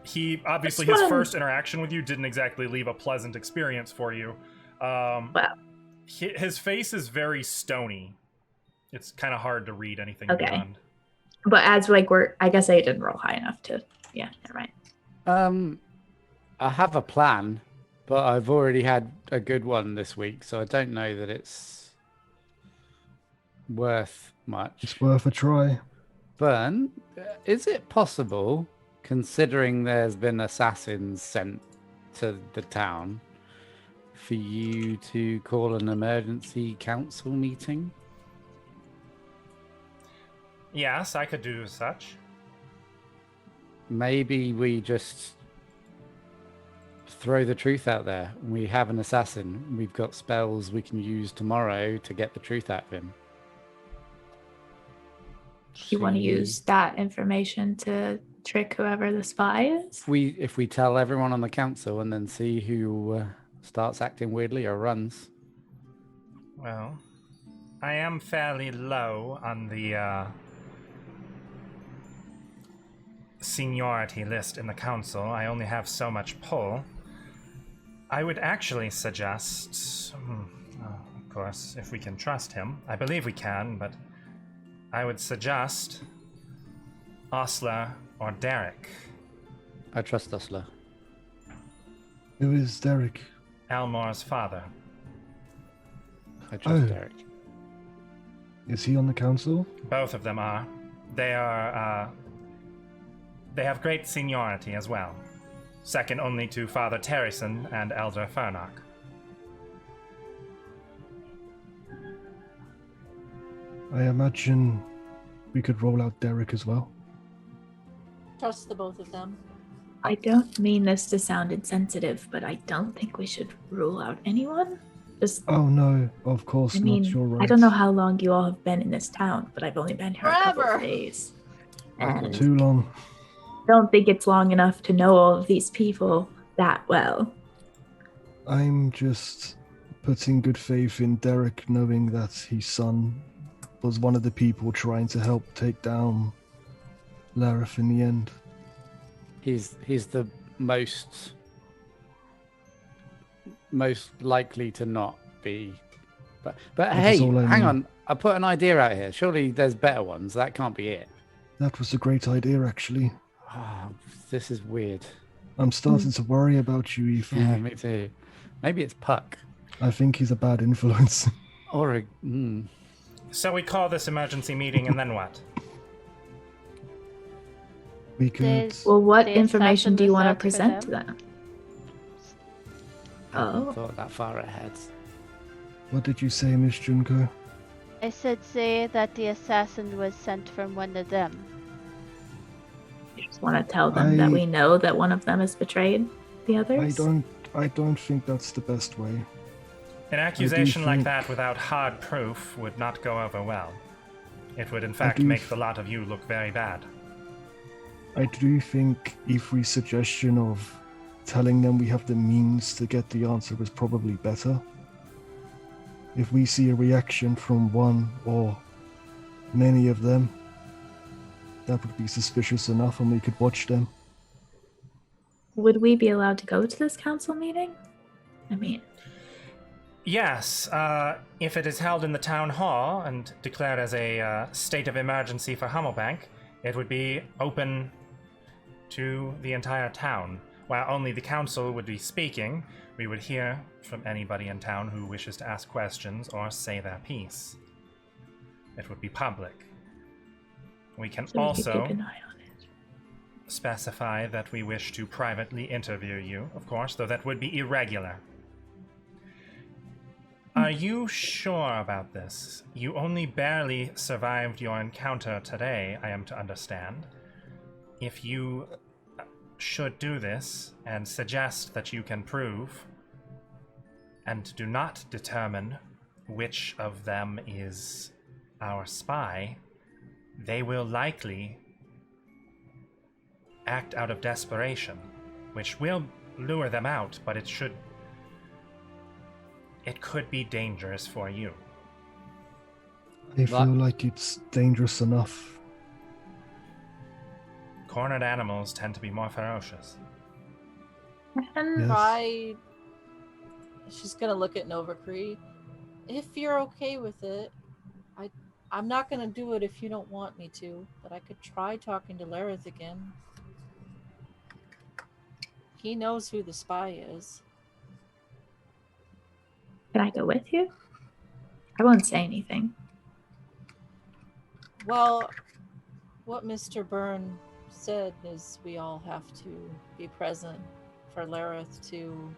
He obviously This his one- first interaction with you didn't exactly leave a pleasant experience for you. Wow. His face is very stony. It's kind of hard to read anything Okay. beyond. But as like I guess I didn't roll high enough to. Yeah, never mind. I have a plan, but I've already had a good one this week, so I don't know that it's worth much. It's worth a try. Bern, is it possible, considering there's been assassins sent to the town, for you to call an emergency council meeting? Yes, I could do such. Maybe we just throw the truth out there. We have an assassin. We've got spells we can use tomorrow to get the truth out of him. You want to use that information to trick whoever the spy is? If we tell everyone on the council and then see who starts acting weirdly or runs. Well, I am fairly low on the seniority list in the council. I only have so much pull. I would actually suggest, of course, if we can trust him. I believe we can, but I would suggest Osler or Derek. I trust Osler. Who is Derek? Elmore's father. I trust Oh. Derek. Is he on the council? Both of them are. They have great seniority as well. Second only to Father Terryson and Elder Fernock. I imagine we could roll out Derek as well. Trust the both of them. I don't mean this to sound insensitive, but I don't think we should rule out anyone. Just, Oh no, of course I mean, not. You're right. I don't know how long you all have been in this town, but I've only been here a couple Forever. of days. And Too long. I don't think it's long enough to know all of these people that well. I'm just putting good faith in Derek, knowing that his son was one of the people trying to help take down Lareth in the end. He's the most likely to not be. But That hey, is all I hang mean. on. I put an idea out here. Surely there's better ones. That can't be it. That was a great idea, actually. Oh, this is weird. I'm starting to worry about you, Ethan. Yeah, me too. Maybe it's Puck I think he's a bad influence. or a. So we call this emergency meeting and then what? We could. There's- Well, what The information do you want to assassin was present to them? I haven't Oh. thought that far ahead. What did you say, Miss Junko? I said say that the assassin was sent from one of them. You just want to tell them that I- we know that one of them has betrayed the others? I don't think that's the best way. An accusation like think- that without hard proof would not go over well. It would in fact do make f- the lot of you look very bad. I do think Ifri's suggestion of telling them we have the means to get the answer was probably better. If we see a reaction from one or many of them, that would be suspicious enough and we could watch them. Would we be allowed to go to this council meeting? I mean, Yes, if it is held in the town hall and declared as a state of emergency for Hummelbank, it would be open to the entire town. while only the council would be speaking, we would hear from anybody in town who wishes to ask questions or say their piece. It would be public. We can also keep an eye on it. specify that we wish to privately interview you, of course, though that would be irregular. Are you sure about this? You only barely survived your encounter today, I am to understand. If you should do this and suggest that you can prove and do not determine which of them is our spy, they will likely act out of desperation, which will lure them out, but it could be dangerous for you. I feel like it's dangerous enough. Cornered animals tend to be more ferocious. Yes. She's gonna look at Novacree. If you're okay with it, I'm not gonna do it if you don't want me to, but I could try talking to Lareth again. He knows who the spy is. Can I go with you? I won't say anything. Well, what Mr. Byrne said is we all have to be present for Lareth to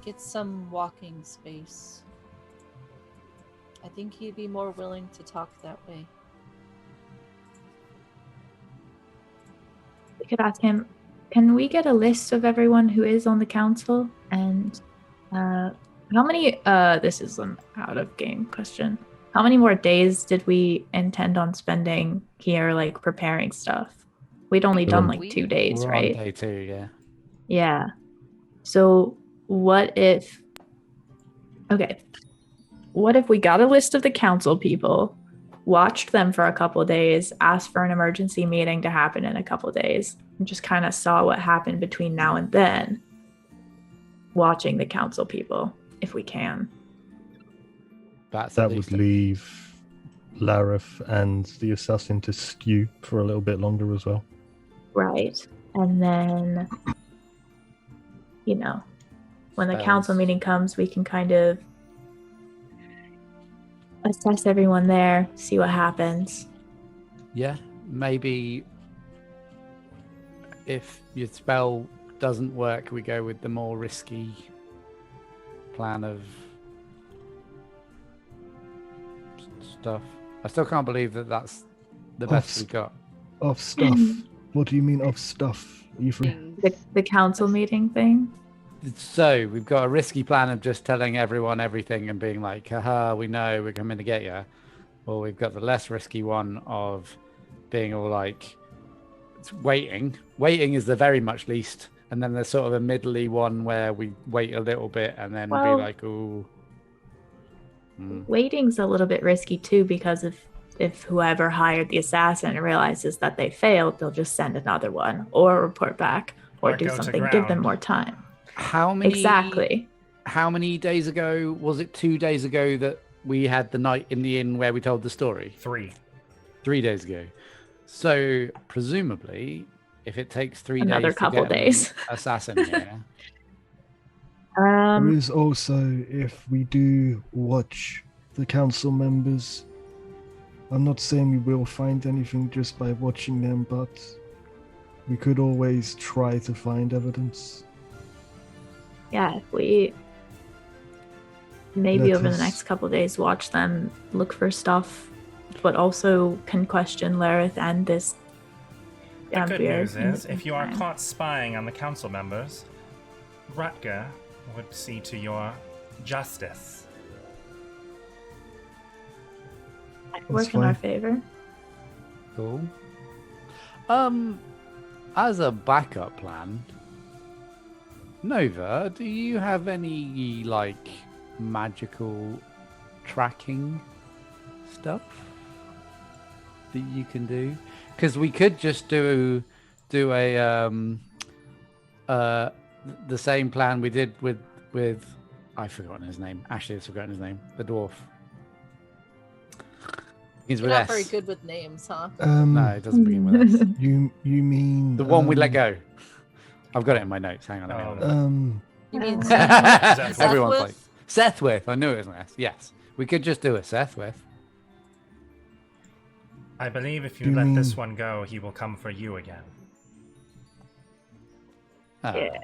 get some walking space. I think he'd be more willing to talk that way. We could ask him, can we get a list of everyone who is on the council? And how many, this is an out of game question. How many more days did we intend on spending here, like preparing stuff? We'd only done like 2 days, We're right? on day 2, yeah. Yeah. So what if we got a list of the council people, watched them for a couple of days, asked for an emergency meeting to happen in a couple of days, and just kind of saw what happened between now and then, watching the council people, if we can. That would leave Lareth and the assassin to stew for a little bit longer as well. Right. And then, when the council meeting comes, we can kind of assess everyone there, see what happens. Yeah, maybe if your spell doesn't work, we go with the more risky plan of stuff. I still can't believe that that's the best we got. Of stuff? What do you mean of stuff, Ephraim? The council meeting thing? So we've got a risky plan of just telling everyone everything and being like, haha, we know we're coming to get you. Or we've got the less risky one of being all like, it's waiting. Waiting is the very much least. And then there's sort of a middly one where we wait a little bit and then be like, ooh. Waiting's a little bit risky too, because if whoever hired the assassin realizes that they failed, they'll just send another one or report back or do something, give them more time. Exactly. How many days ago, was it 2 days ago that we had the night in the inn where we told the story? 3 days ago. So presumably, if it takes 3 days another couple days, assassin here. There is also, if we do watch the council members, I'm not saying we will find anything just by watching them, but we could always try to find evidence. Yeah, if we maybe over the next couple of days watch them, look for stuff, but also can question Lareth and this. The good news is, if you are caught spying on the council members, Rutger would see to your justice. Work in our favor. Cool. As a backup plan, Nova, do you have any like magical tracking stuff that you can do? Because we could just do a the same plan we did with I've forgotten his name. Ashley has forgotten his name. The dwarf. He's You're with not S. very good with names, huh? No, it doesn't begin with S. You mean The one we let go. I've got it in my notes. Hang on. You mean Seth Everyone's with? like, Sethwith. I knew it was an S. Yes. We could just do a Sethwith. I believe if you Do you let this mean- one go, he will come for you again. Oh. Yeah.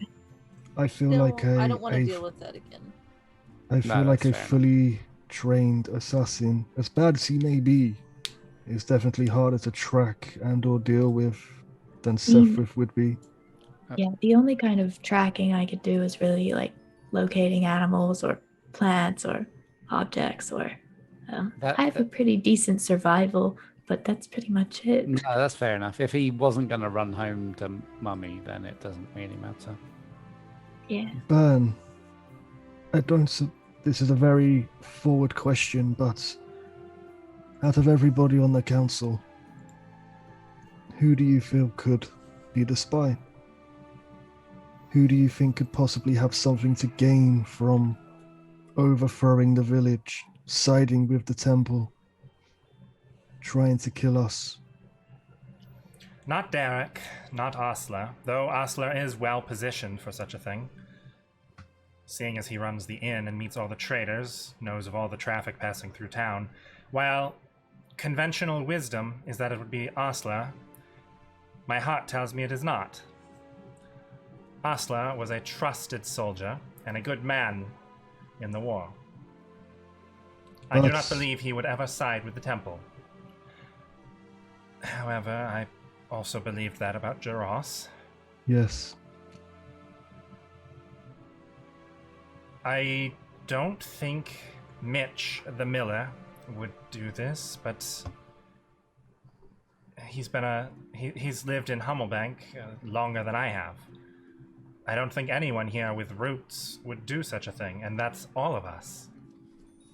I feel No, like I don't want to deal with that again. I feel like that's a fair fully trained assassin, as bad as he may be, is definitely harder to track and or deal with than Sethwith would be. Yeah, the only kind of tracking I could do is really like locating animals or plants or objects or I have a pretty decent survival, but that's pretty much it. No, that's fair enough. If he wasn't going to run home to Mummy, then it doesn't really matter. Yeah. Burn, this is a very forward question, but out of everybody on the council, who do you feel could be the spy? Who do you think could possibly have something to gain from overthrowing the village, siding with the temple, trying to kill us? Not Derek, not Osler, though Osler is well positioned for such a thing. Seeing as he runs the inn and meets all the traders, knows of all the traffic passing through town, while conventional wisdom is that it would be Osler, my heart tells me it is not. Osler was a trusted soldier and a good man in the war. I do not believe he would ever side with the temple. However, I also believed that about Jaros. Yes. I don't think Mitch, the miller, would do this, but he's lived in Hummelbank longer than I have. I don't think anyone here with roots would do such a thing, and that's all of us.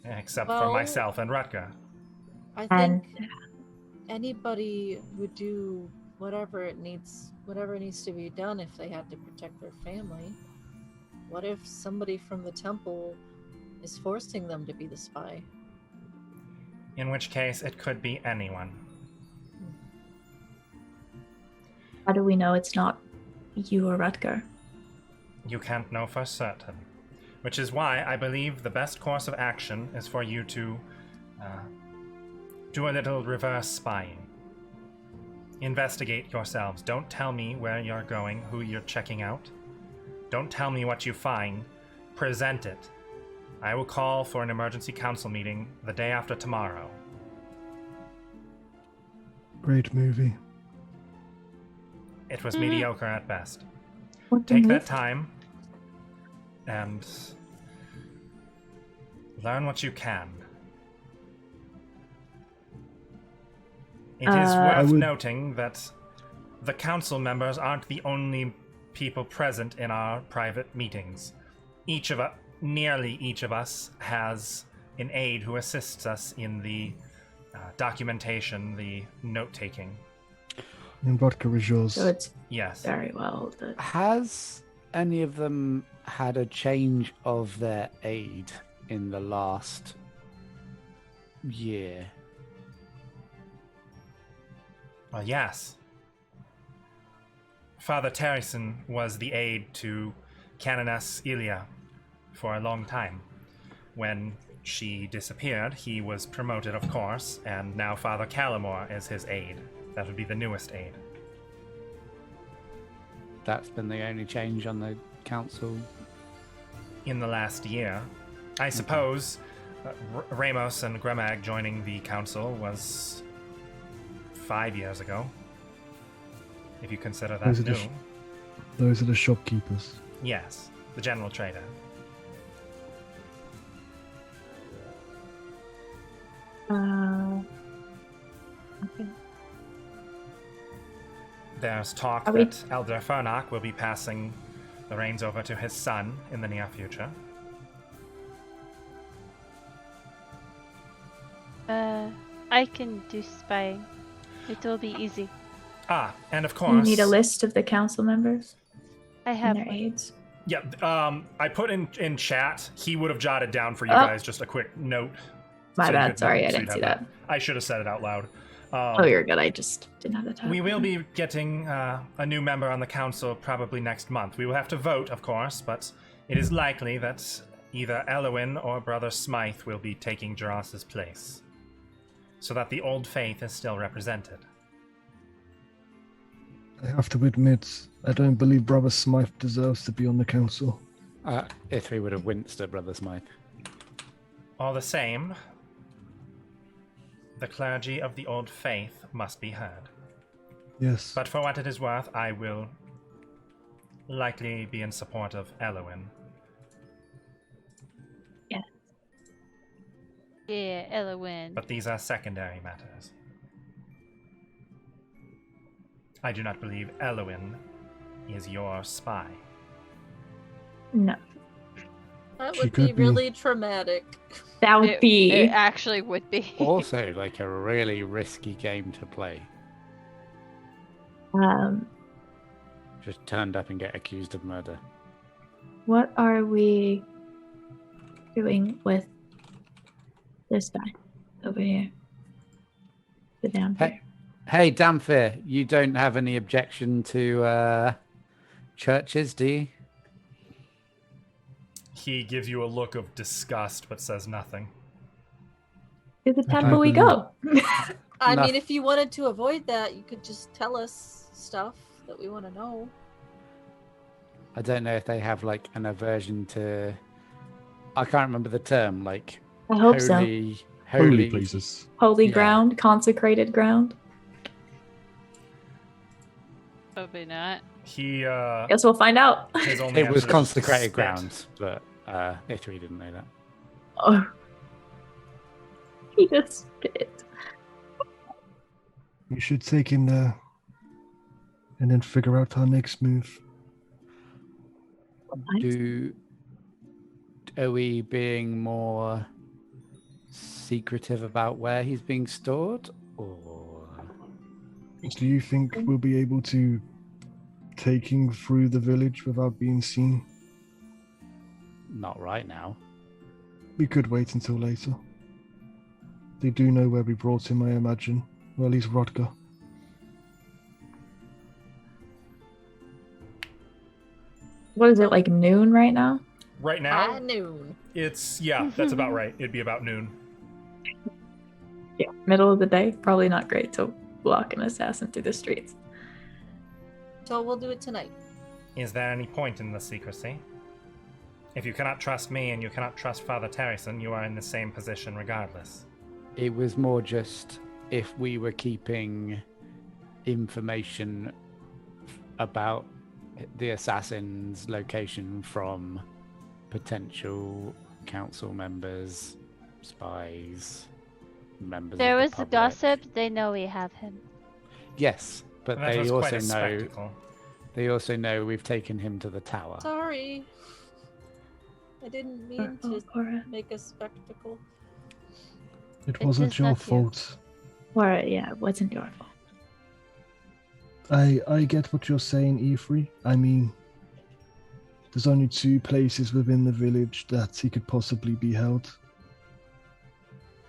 Except for myself and Rutger. I think anybody would do whatever needs to be done if they had to protect their family. What if somebody from the temple is forcing them to be the spy? In which case, it could be anyone. How do we know it's not you or Rutger? You can't know for certain. Which is why I believe the best course of action is for you to do a little reverse spying. Investigate yourselves. Don't tell me where you're going, who you're checking out. Don't tell me what you find. Present it. I will call for an emergency council meeting the day after tomorrow. Great movie. It was mediocre at best. What Take movie? that time and learn what you can. It is worth noting that the council members aren't the only people present in our private meetings. Nearly each of us has an aide who assists us in the documentation, the note-taking. And Rutger is yours. So it's Yes. very well. Has any of them had a change of their aid in the last year? Well, yes. Father Terryson was the aide to Canoness Ilia for a long time. When she disappeared, he was promoted, of course, and now Father Callamore is his aide. That would be the newest aide. That's been the only change on the council. In the last year, I suppose Ramos and Gremag joining the council was 5 years ago, if you consider that new. Those are the shopkeepers. Yes, the general trader. Okay. There's talk that Elder Fernock will be passing the reins over to his son in the near future. I can do spying. It will be easy. Ah, and of course... You need a list of the council members I have and their one. aides. Yeah, I put in chat, he would have jotted down for you guys just a quick note. My So you bad. could- Sorry, I so didn't you'd see have that. I should have said it out loud. Oh, you're good. I just didn't have the time. We will be getting a new member on the council probably next month. We will have to vote, of course, but it is likely that either Elowin or Brother Smythe will be taking Jaros's place, so that the old faith is still represented. I have to admit, I don't believe Brother Smythe deserves to be on the council. Ithri would have winced at Brother Smythe. All the same, the clergy of the old faith must be heard. Yes. But for what it is worth, I will likely be in support of Elowin. Yeah, Elowin. But these are secondary matters. I do not believe Elowin is your spy. No. That She would be could be. really traumatic. That would be. It actually would be. Also, like a really risky game to play. Just turned up and get accused of murder. What are we doing with this guy over here? The down here. Hey, Damphir, you don't have any objection to churches, do you? He gives you a look of disgust but says nothing. To the temple we go. I No. mean, if you wanted to avoid that, you could just tell us stuff that we want to know. I don't know if they have like an aversion to. I can't remember the term. Like I hope so. Holy places. Holy Yeah. ground, consecrated ground. Probably not. He Guess we'll find out. his only It was answer is consecrated spit. grounds, but Ithri didn't know that. Oh. He just spit. We should take in there and then figure out our next move. Are we being more secretive about where he's being stored, or Do you think we'll be able to take him through the village without being seen? not right now? We could wait until later. They do know where we brought him, I imagine. Or at least Rodger. What is it, like noon right now? Right now, At noon. it's that's about right. It'd be about noon. Yeah, middle of the day. Probably not great to walk an assassin through the streets. So we'll do it tonight. Is there any point in the secrecy? If you cannot trust me and you cannot trust Father Terryson, you are in the same position regardless. It was more just if we were keeping information about the assassin's location from potential council members, spies, members. There of was the the public. gossip. They know we have him. Yes, but And that they was also quite a know. spectacle. They also know we've taken him to the tower. Sorry. I didn't mean to make a spectacle. It It wasn't is your not you. fault. Or yeah, it wasn't your fault. I get what you're saying, Ifri. I mean, there's only 2 places within the village that he could possibly be held.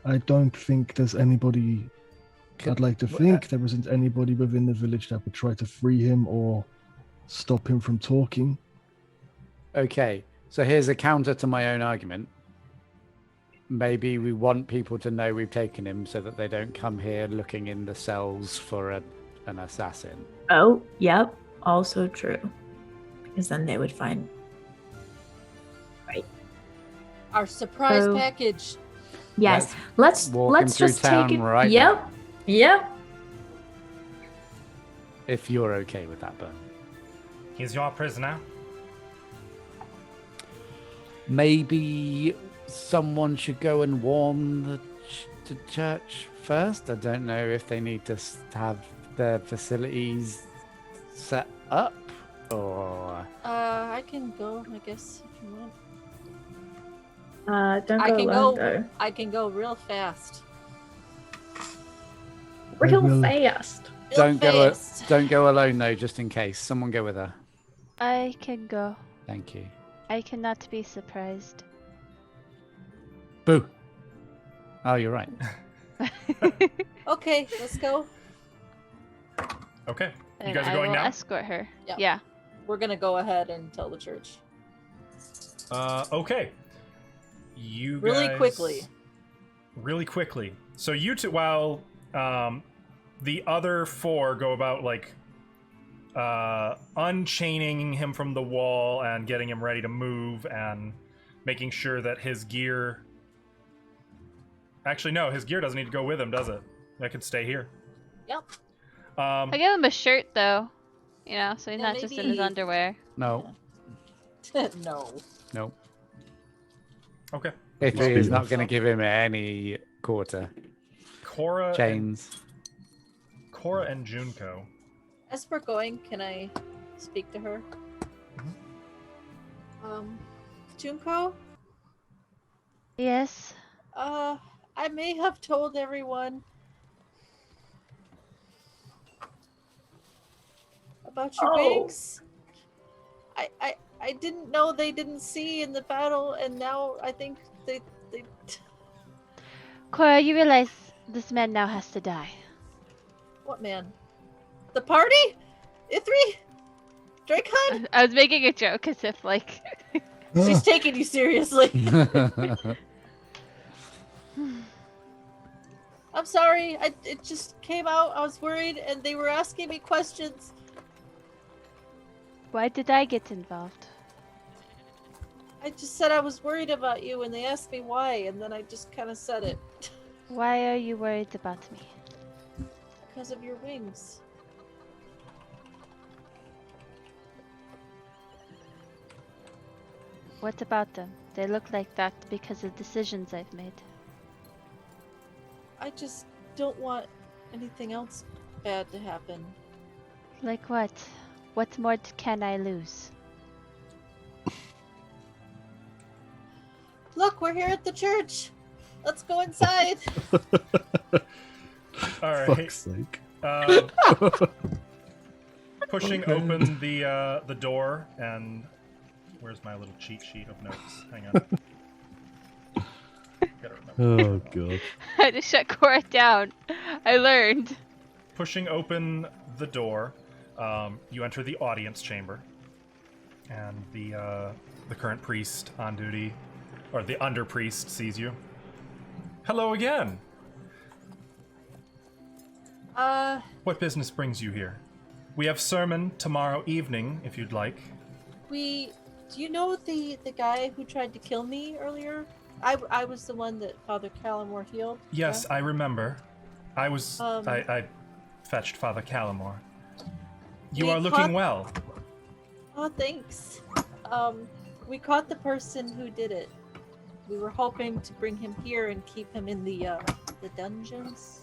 I don't think there's anybody. I'd like to think there isn't anybody within the village that would try to free him or stop him from talking. Okay, so here's a counter to my own argument. Maybe we want people to know we've taken him so that they don't come here looking in the cells for an assassin. Oh, yep. Also true. Because then they would find. Our surprise So- package. Yes. Let's walk him through just town take it. right Yep. now. Yep. If you're okay with that, Bern. He's your prisoner. Maybe someone should go and warn the church first. I don't know if they need to have their facilities set up or. I can go, I guess, if you want. Don't I go can alone, go. though. I can go real fast. Real will- fast. Real fast. Don't go alone though, just in case. Someone go with her. I can go. Thank you. I cannot be surprised. Boo. Oh, you're right. Okay, let's go. Okay. You And guys are I going will now? escort her. Yeah. Yeah. We're gonna go ahead and tell the church. Okay. You Really guys... quickly. Really quickly. So you two, while the other four go about, like, unchaining him from the wall and getting him ready to move and making sure that his gear... Actually, no, his gear doesn't need to go with him, does it? That could stay here. Yep. I give him a shirt though. You know, so he's Yeah, not just in his maybe- underwear. No. No. No. Okay. If Must he be is not rough. going to give him any quarter Cora chains. and Junko. As we're going, can I speak to her? Junko? Yes. I may have told everyone about your wings. I didn't know they didn't see in the battle, and now I think they Cora, you realize this man now has to die. What man? The party? Ithri? Dracon? I was making a joke as if like She's taking you seriously. I'm sorry. It just came out. I was worried, and they were asking me questions. why did I get involved? I just said I was worried about you, and they asked me why, and then I just kind of said it. Why are you worried about me? Because of your wings. What about them? They look like that because of decisions I've made. I just don't want anything else bad to happen. Like what? What more can I lose? Look, we're here at the church. Let's go inside. All right. Fuck's sake. Pushing open the door, and where's my little cheat sheet of notes? Hang on. Gotta remember. Oh god. I had to shut Cora down. I learned. Pushing open the door, you enter the audience chamber, and the current priest on duty, or the under priest, sees you. Hello again. What business brings you here? We have sermon tomorrow evening, if you'd like. Do you know the guy who tried to kill me earlier? I was the one that Father Callamore healed. Yes, yeah? I remember. I was I fetched Father Callamore. You are looking well. Oh, thanks. We caught the person who did it. We were hoping to bring him here and keep him in the dungeons.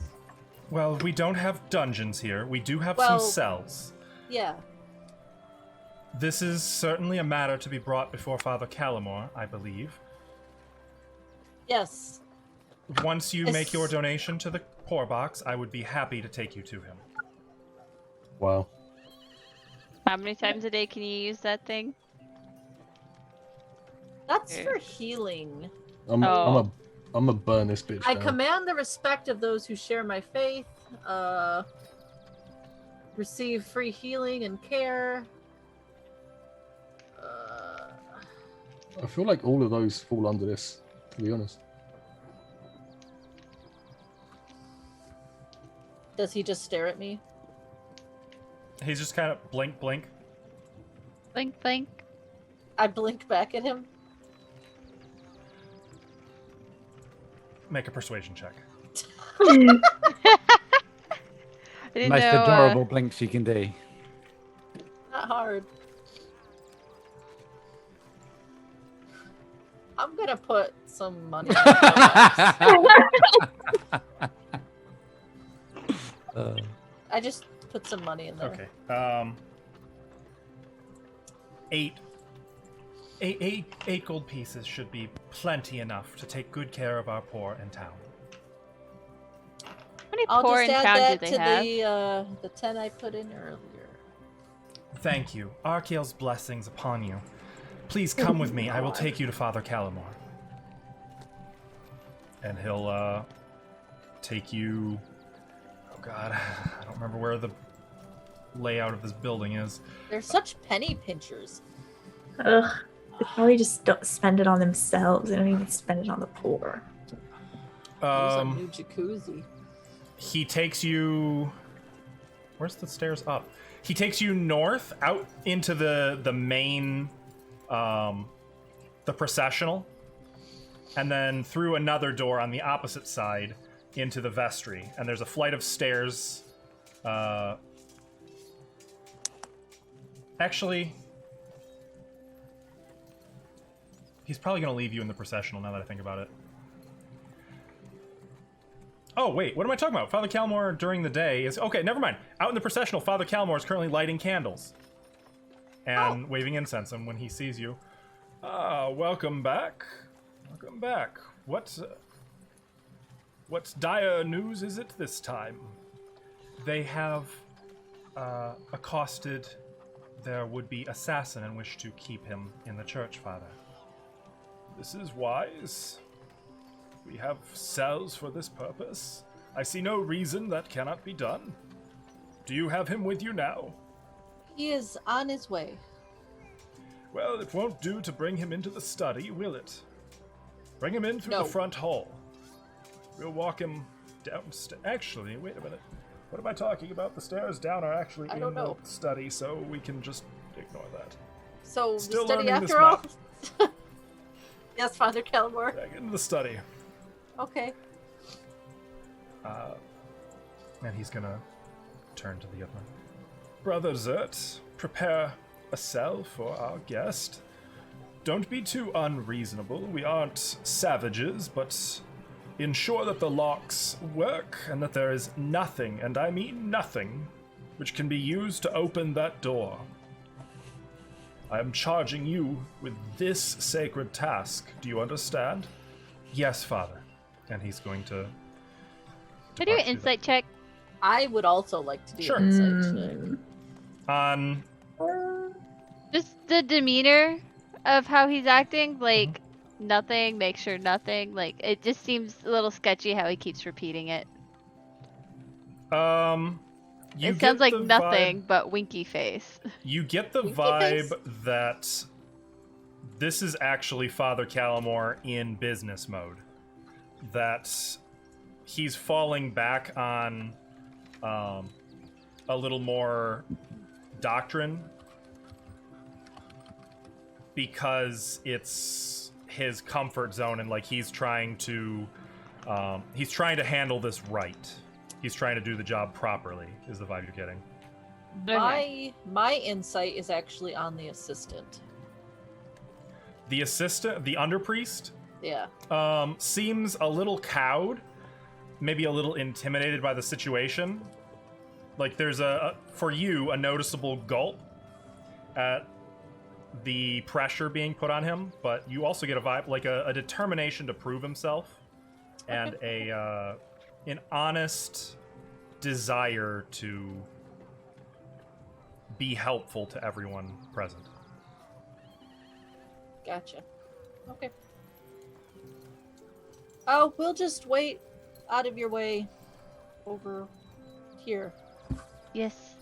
Well, we don't have dungeons here. We do have Well, some cells. Yeah. This is certainly a matter to be brought before Father Callamore, I believe. Yes. Once you make your donation to the poor box, I would be happy to take you to him. Wow. How many times a day can you use that thing? That's for healing. I'm a burn this bitch I down. command the respect of those who share my faith, receive free healing and care. I feel like all of those fall under this, to be honest. Does he just stare at me? He's just kind of blink, blink. Blink, blink. I blink back at him. Make a persuasion check. I didn't Most know, adorable blinks you can do. Not hard. I'm gonna put some money. I just put some money in there. Okay. Eight gold pieces should be plenty enough to take good care of our poor in town. How many I'll poor just in add town that do to they have? the 10 I put in earlier. Thank you. Arkiel's blessings upon you. Please come with me. I will take you to Father Callamore. and he'll take you. Oh God, I don't remember where the layout of this building is. They're such penny pinchers. Ugh. They probably just don't spend it on themselves. They don't even spend it on the poor. There's a new jacuzzi. He takes you. Where's the stairs up? He takes you north out into the main, the processional, and then through another door on the opposite side into the vestry. And there's a flight of stairs. Actually, he's probably going to leave you in the processional now that I think about it. Oh, wait, what am I talking about? Father Calmore during the day is... Okay, never mind. Out in the processional, Father Calmore is currently lighting candles. And waving incense, and when he sees you... welcome back. Welcome back. What dire news is it this time? They have accosted their would-be assassin and wish to keep him in the church, Father. This is wise. We have cells for this purpose. I see no reason that cannot be done. Do you have him with you now? He is on his way. Well, it won't do to bring him into the study, will it? Bring him in through the front hall. We'll walk him downstairs. Actually, wait a minute. What am I talking about? The stairs down are actually in the study, so we can just ignore that. So, Still the study learning this after all? map. Yes, Father Calmore. Back into the study. Okay. And he's gonna turn to the other. Brother Zert, prepare a cell for our guest. Don't be too unreasonable. We aren't savages, but ensure that the locks work and that there is nothing, and I mean nothing, which can be used to open that door. I am charging you with this sacred task. Do you understand? Yes, Father. And he's going to... Can I do an insight check? I would also like to do Sure. an insight check. On... Just the demeanor of how he's acting, like nothing, make sure nothing. Like it just seems a little sketchy how he keeps repeating it. It sounds like nothing but winky face. You get the Winky vibe face? that this is actually Father Callamore in business mode. That he's falling back on a little more doctrine because it's his comfort zone, and like he's trying to handle this right. He's trying to do the job properly, is the vibe you're getting. Okay. My insight is actually on the assistant. The assistant, the underpriest, Yeah. seems a little cowed, maybe a little intimidated by the situation. Like there's for you, a noticeable gulp at the pressure being put on him, but you also get a vibe, like a determination to prove himself, and an honest desire to be helpful to everyone present. Gotcha. Okay. Oh, we'll just wait out of your way over here. Yes.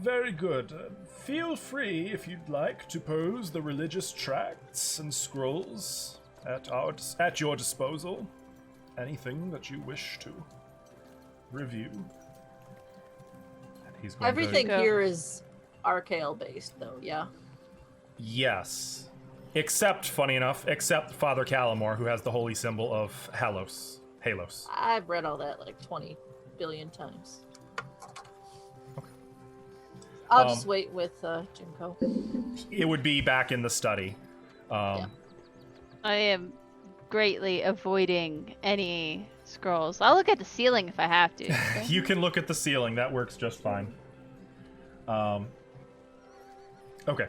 Very good. Feel free, if you'd like, to pose the religious tracts and scrolls at your disposal. Anything that you wish to review. And he's going Everything to... here is Archael based, though, yeah? Yes. Except, funny enough, Father Callamore, who has the holy symbol of Halos. I've read all that like 20 billion times. Okay. I'll just wait with Junko. It would be back in the study. I am greatly avoiding any scrolls. I'll look at the ceiling if I have to. You can look at the ceiling. That works just fine. Okay.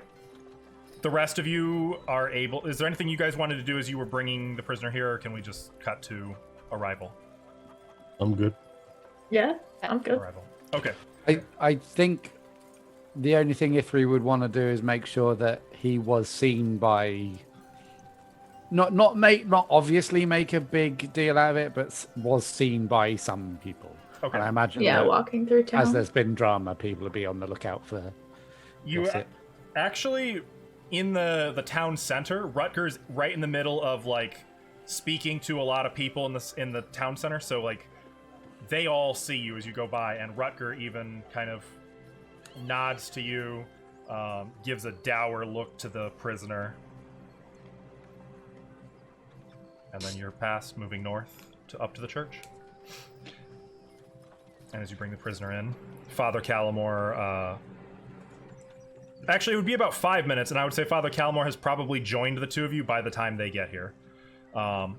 The rest of you are able... Is there anything you guys wanted to do as you were bringing the prisoner here, or can we just cut to arrival? I'm good. Yeah, I'm good. Arrival. Okay. I think the only thing Ithri would want to do is make sure that he was seen by not obviously make a big deal out of it, but was seen by some people. Okay. And I imagine walking through town. as there's been drama, people will be on the lookout for You actually, in the town center, Rutger's right in the middle of like speaking to a lot of people in the town center. So like they all see you as you go by, and Rutger even kind of nods to you, gives a dour look to the prisoner, and then you're past, moving north up to the church. And as you bring the prisoner in, Father Callamore, actually, it would be about 5 minutes, and I would say Father Callamore has probably joined the two of you by the time they get here. Though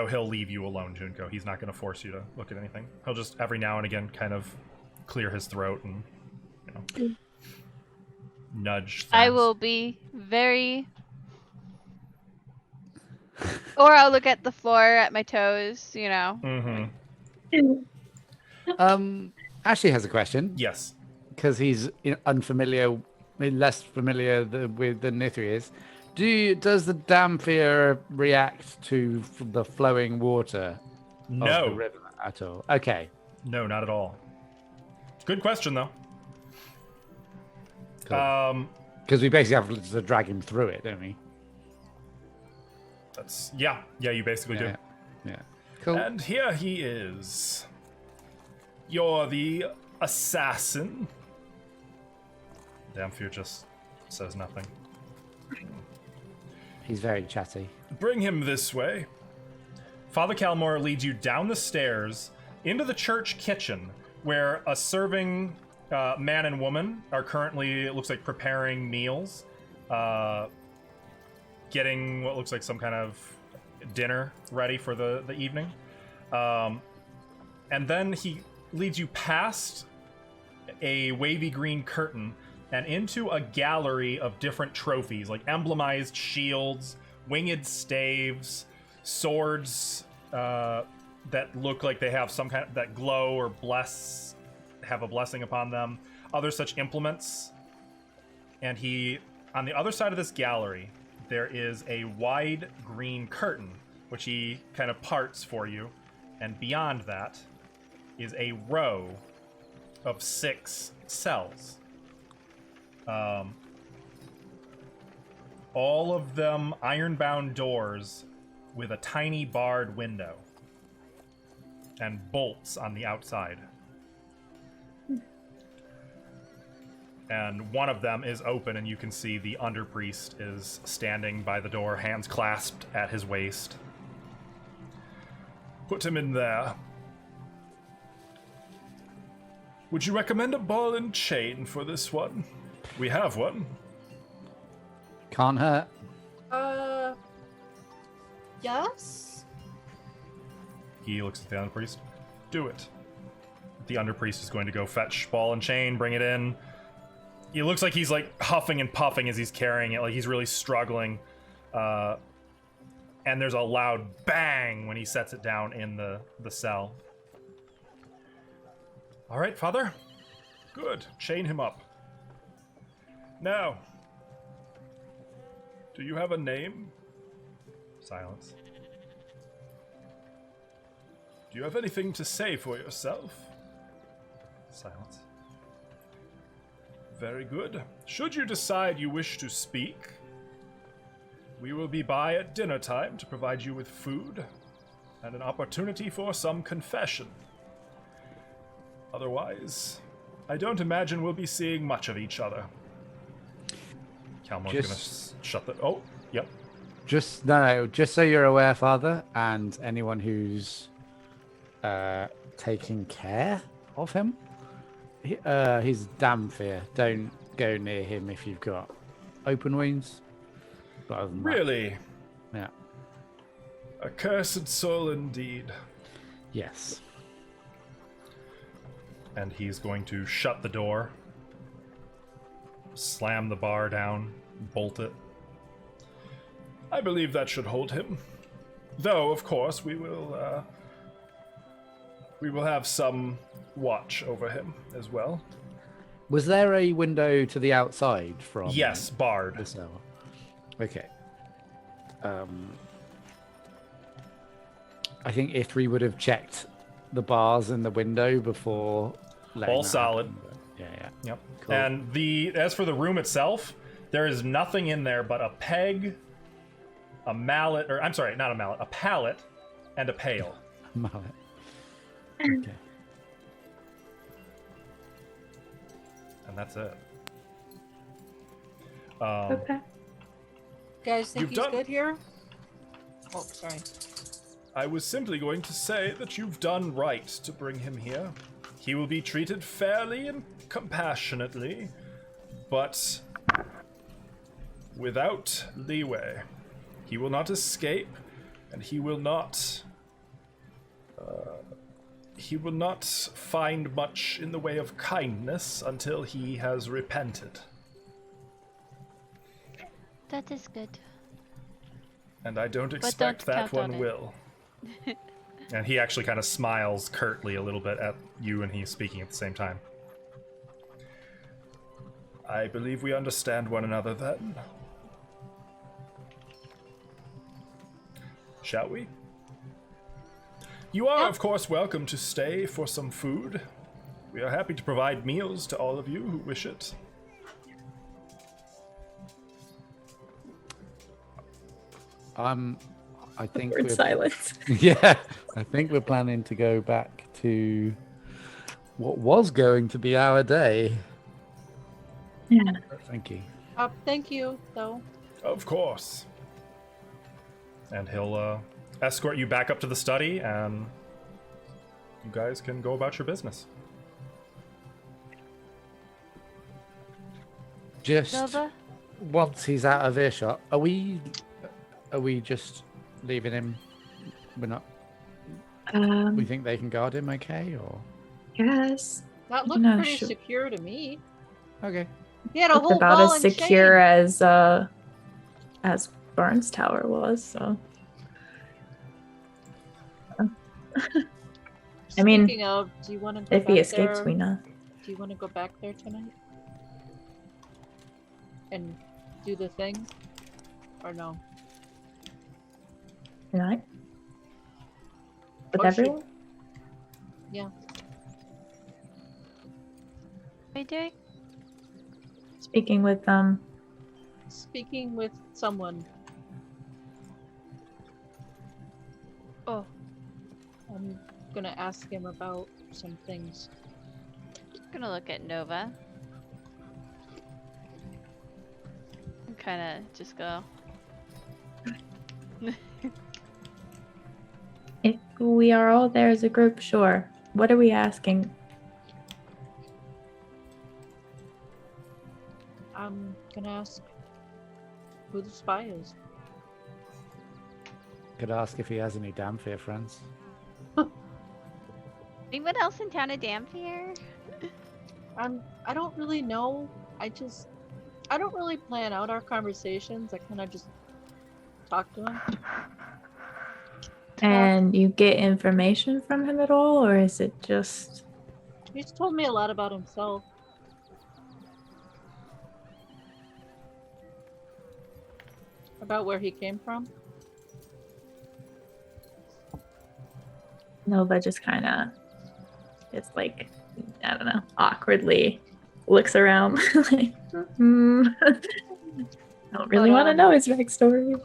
he'll leave you alone, Junko. He's not going to force you to look at anything. He'll just, every now and again, kind of clear his throat and, nudge things. I will be very... Or I'll look at the floor at my toes, Mm-hmm. Ashley has a question. Yes. Because he's less familiar with than Nithri is. Does the Damphir react to the flowing water of the river at all? Okay. No, not at all. Good question, though. Because we basically have to drag him through it, don't we? Yeah, you basically do. Yeah. Cool. And here he is. You're the assassin. Damphir just says nothing. He's very chatty. Bring him this way. Father Callamore leads you down the stairs into the church kitchen, where a serving man and woman are currently, it looks like, preparing meals. Getting what looks like some kind of dinner ready for the evening. And then he leads you past a wavy green curtain and into a gallery of different trophies, like emblemized shields, winged staves, swords that look like they have some kind of, that glow or have a blessing upon them, other such implements. And on the other side of this gallery, there is a wide green curtain, which he kind of parts for you. And beyond that is a row of 6 cells. All of them iron-bound doors with a tiny barred window and bolts on the outside. And one of them is open, and you can see the underpriest is standing by the door, hands clasped at his waist. Put him in there. Would you recommend a ball and chain for this one? We have one. Can't hurt. Yes? He looks at the underpriest. Do it. The underpriest is going to go fetch ball and chain, bring it in. He looks like he's like huffing and puffing as he's carrying it, like he's really struggling. And there's a loud bang when he sets it down in the cell. All right, Father. Good. Chain him up. Now, do you have a name? Silence. Do you have anything to say for yourself? Silence. Very good. Should you decide you wish to speak, we will be by at dinner time to provide you with food and an opportunity for some confession. Otherwise, I don't imagine we'll be seeing much of each other. Calmore's gonna shut the... Oh, yep. Just so you're aware, Father, and anyone who's taking care of him, he's Damphir. Don't go near him if you've got open wounds. But other than really? That, yeah. A cursed soul indeed. Yes. And he's going to shut the door, slam the bar down, bolt it. I believe that should hold him. Though, of course, we will have some watch over him as well. Was there a window to the outside from? Yes, barred. The cell? Okay. I think Ithri would have checked the bars in the window before letting All that solid. happen, but yeah. Yep. Cool. And as for the room itself, there is nothing in there but a peg, a mallet, or I'm sorry, not a mallet, a pallet, and a pail. Mallet. Okay. And that's it. Okay. Guys, think You've he's done- good here? Oh, sorry. I was simply going to say that you've done right to bring him here. He will be treated fairly and compassionately, but without leeway. He will not escape, and he will not find much in the way of kindness until he has repented. That is good. And I don't don't expect that count on one it. will. And he actually kind of smiles curtly a little bit at you, and he's speaking at the same time. I believe we understand one another then. Shall we? You are, of course, welcome to stay for some food. We are happy to provide meals to all of you who wish it. I think Awkward silence. Yeah, I think we're planning to go back to what was going to be our day. Yeah. Thank you. Thank you, though. Of course. And he'll escort you back up to the study, and you guys can go about your business. Just Nova? once he's out of earshot, are we just leaving him? We're not. We think they can guard him, okay? Or Yes. That looked No, pretty sure. secure to me. okay. He had a It's whole about ball as and secure chain. as Barnes Tower was. So. I mean, Speaking of, do you want to go if back he escapes, there? we know. Do you want to go back there tonight? And do the thing? Or no? Tonight? With Or should- everyone? Yeah. What are you doing? Speaking with Speaking with someone. Oh, I'm gonna ask him about some things. gonna look at Nova. And kind of just go. if we are all there as a group, sure. What are we asking? I'm gonna ask who the spy is. Could ask if he has any Damphir friends. Anyone else in town of Damphir? I don't really know. I don't really plan out our conversations. I kind of just talk to him. And you get information from him at all, or is it just... He's told me a lot about himself. About where he came from. Nova just kind of, it's like, I don't know, awkwardly looks around. Like, I don't really want to know his backstory.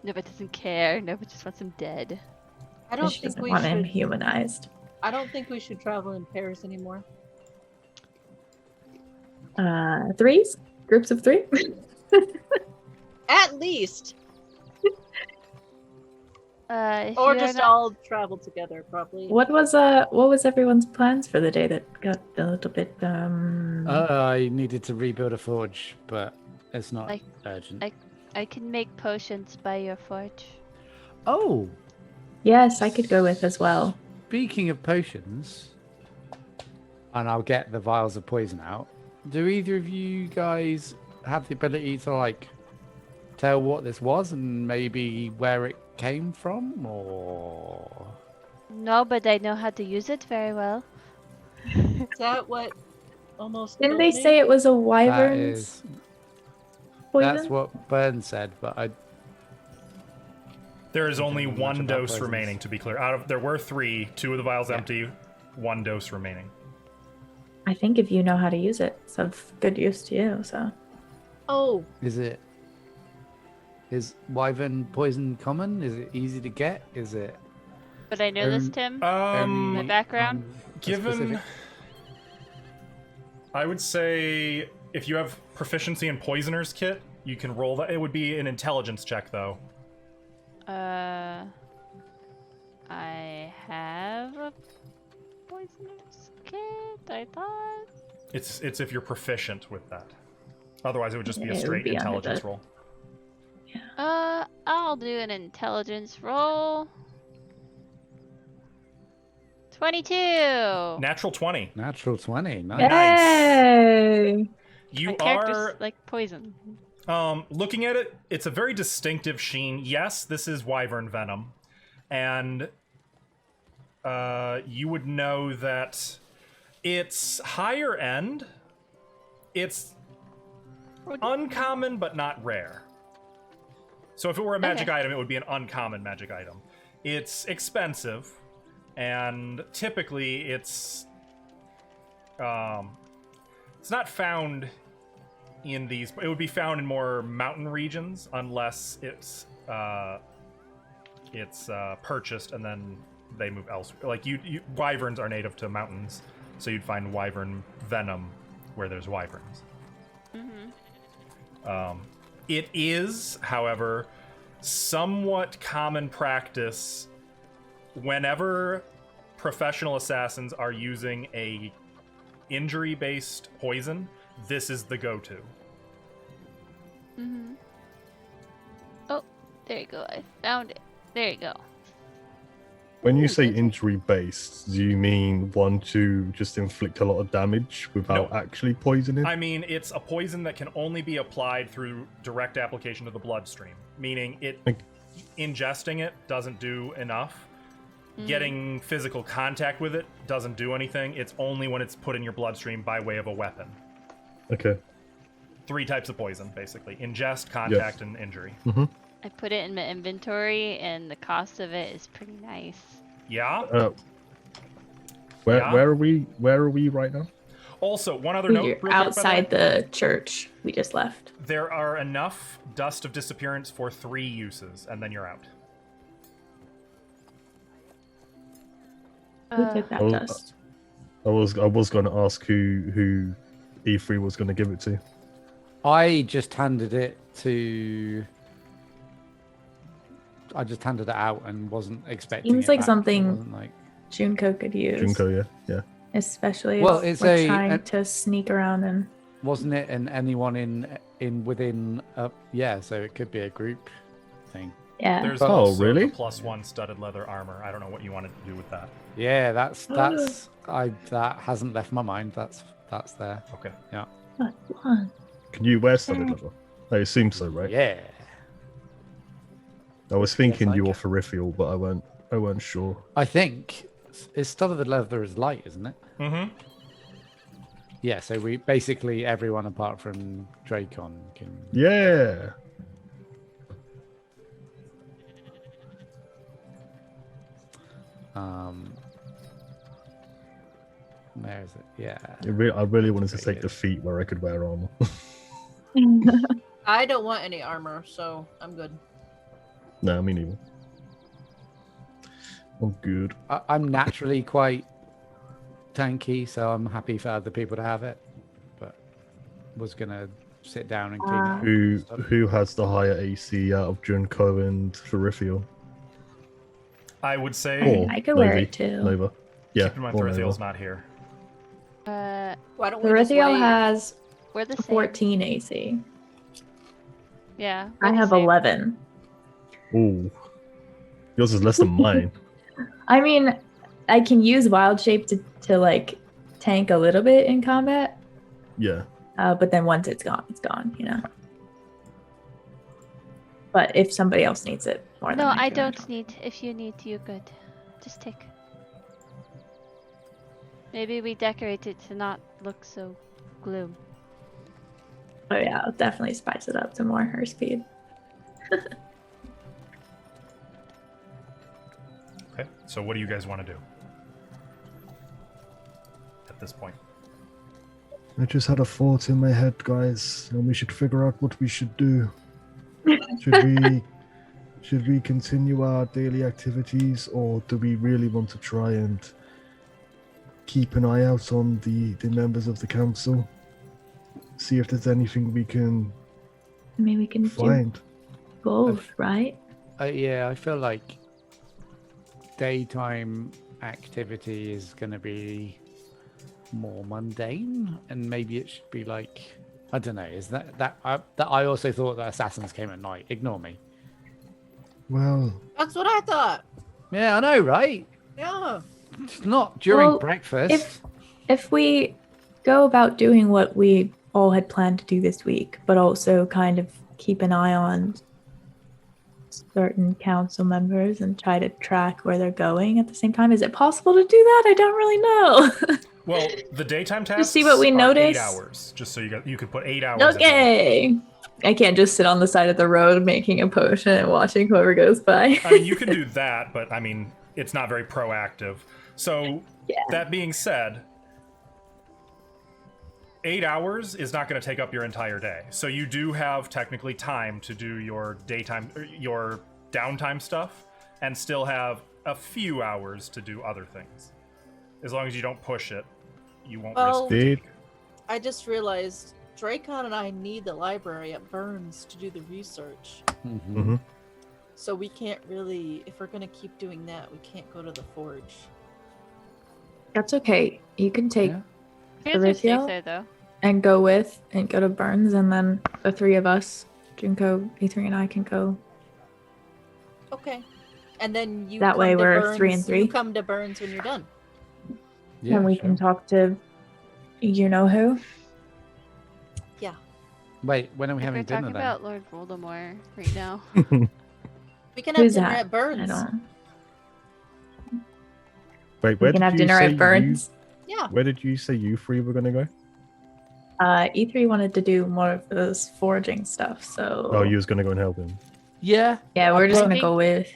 Nova doesn't care. Nova just wants him dead. I don't She think doesn't we want him should. humanized. I don't think we should travel in pairs anymore. Threes? Groups of three? At least, If or you are just not- all travel together, probably. What was everyone's plans for the day that got a little bit I needed to rebuild a forge, but it's not Like- urgent. I can make potions by your forge. Oh, Yes, I could go with as well. speaking of potions, and I'll get the vials of poison out. Do either of you guys have the ability to like tell what this was and maybe where it came from, or No, but I know how to use it very well. Is that what almost Didn't killed they me? say it was a that wyvern's? is poison? That's what Burn said, but I. There is only much one about dose poisons. remaining, to be clear. There were 3, 2 of the vials Yeah. empty, 1 dose remaining. I think if you know how to use it, it's of good use to you. So. Oh, Is wyvern poison common? Is it easy to get? Is it But I know this, Tim. My only background? a Given, specific- I would say if you have proficiency in Poisoner's Kit, you can roll that. It would be an intelligence check, though. I have a poisoner's kit, I thought. It's if you're proficient with that. Otherwise, it would just be a It would straight be under intelligence the- roll. I'll do an intelligence roll. 22. Natural 20. Natural 20. Nice. Yay! You My character's are like poison. looking at it. It's a very distinctive sheen. Yes, this is wyvern venom, and you would know that it's higher end. It's uncommon, but not rare. So if it were a magic item, it would be an uncommon magic item. It's expensive, and typically it's not found in these. It would be found in more mountain regions unless it's purchased and then they move elsewhere. Like wyverns are native to mountains, so you'd find wyvern venom where there's wyverns. It is, however, somewhat common practice whenever professional assassins are using a injury-based poison. This is the go-to. Oh, there you go. I found it. There you go. When you say injury-based, do you mean one to just inflict a lot of damage without No. actually poisoning? I mean, it's a poison that can only be applied through direct application to the bloodstream, meaning ingesting it doesn't do enough. Getting physical contact with it doesn't do anything. It's only when it's put in your bloodstream by way of a weapon. Okay. 3 types of poison, basically: ingest, contact, and injury. I put it in my inventory, and the cost of it is pretty nice. Yeah. Where Yeah. are we? Where are we right now? Also, one other note. We're real quick, by the way. outside the church. We just left. There are enough dust of disappearance for 3 uses, and then you're out. Who took that Oh, dust? I was going to ask who E3 was going to give it to. I just handed it out and wasn't expecting Seems it like back. It something wasn't like- Junko could use. Junko, yeah. Especially Well, if it's we're trying to sneak around and. Wasn't it? And anyone in within yeah, so it could be a group thing. Yeah. There's Oh, also really? the +1 studded leather armor. I don't know what you wanted to do with that. Yeah, that hasn't left my mind. That's there. Okay. Yeah. One. Can you wear studded leather? I assume so, right? Yeah. I was thinking Yes, I you were can. peripheral, but I weren't sure. I think it's studded leather is light, isn't it? Mm-hmm. Yeah. So we basically everyone apart from Dracon can. Yeah. Where is it? Yeah. I really wanted to take the feet where I could wear armor. I don't want any armor, so I'm good. No, me neither. I'm good. I'm naturally quite tanky, so I'm happy for other people to have it. But was gonna sit down and clean it up. Who has the higher AC out of Junko and Ferrithiel? I would say. Or I could wear Novi. it too. Nova. Yeah. Keep in mind, or Thorthiel's Nova. not here. Why don't we just Ferrithiel wait? has We're the same. 14 AC. Yeah. I we're the have same. 11. Ooh. Yours is less than mine. I mean, I can use Wild Shape to like tank a little bit in combat, Yeah. but then once it's gone, you know. But if somebody else needs it more than No, I do. don't need. If you need, you're good. Just take. Maybe we decorate it to not look so gloom. Oh yeah, I'll definitely spice it up to more her speed. Okay, so what do you guys want to do at this point? I just had a thought in my head, guys, and we should figure out what we should do. Should we continue our daily activities, or do we really want to try and keep an eye out on the members of the council? See if there's anything we can I mean, we can find. do both, right? Yeah, I feel like daytime activity is going to be more mundane, and maybe it should be like, I don't know. Is that I also thought that assassins came at night. Ignore me. Well, That's what I thought. Yeah, I know, right? Yeah. It's not during Well, breakfast. If we go about doing what we all had planned to do this week, but also kind of keep an eye on certain council members and try to track where they're going at the same time, is it possible to do that? I don't really know. Well, the daytime tasks see what we are notice. 8 hours, just so you could put 8 hours. Okay. I can't just sit on the side of the road making a potion and watching whoever goes by. I mean, you can do that, but I mean, it's not very proactive. So, that being said, 8 hours is not going to take up your entire day. So you do have technically time to do your your downtime stuff, and still have a few hours to do other things. As long as you don't push it, you won't risk fatigue. I just realized Dracon and I need the library at Burns to do the research. Mm-hmm. So we can't really, if we're going to keep doing that, we can't go to the forge. That's okay. You can take Erythiel though, and go to Burns, and then the three of us, Junko, E3, and I can go. Okay. And then you that come way to we're Burns, 3 and 3. You come to Burns when you're done. Yeah, and we can talk to you know who. Yeah. Wait, when are we having dinner talking then? about Lord Voldemort right now. We can have Who's dinner that? at Burns. I don't. Wait, where We can did have you dinner say at Burns. Yeah. Where did you say you three were gonna go? E3 wanted to do more of this foraging stuff, so. Oh, you was gonna go and help him. Yeah. Yeah, we're just But- gonna go with.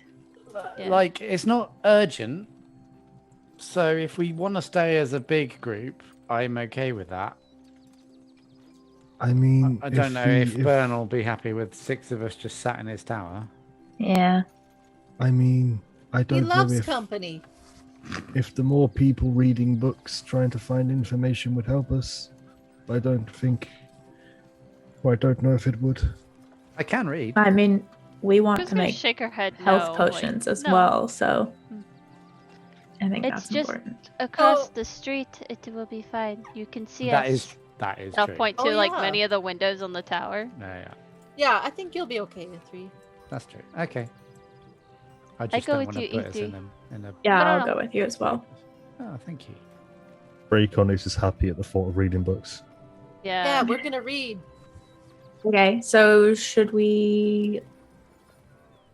Yeah. Like, it's not urgent. So if we want to stay as a big group, I'm okay with that. I mean, I don't know if Bern will be happy with 6 of us just sat in his tower. Yeah. I mean, I He don't know loves if company. the more people reading books, trying to find information would help us. I don't think. Well, I don't know if it would. I can read. I mean, we want Just to gonna make shake her head. health no, potions like, as no. well, so. I think It's that's just important. across the street. It will be fine. You can see That us. that is I'll true. point to Oh, like yeah. many of the windows on the tower. Yeah, Yeah, I think you'll be okay, E3. that's true. Okay. I just go don't with want to you, put us E3. in a Yeah, No, I'll no. go with you as well. Oh, thank you. Braycon is just happy at the thought of reading books. Yeah, Yeah. we're gonna read. Okay, so should we?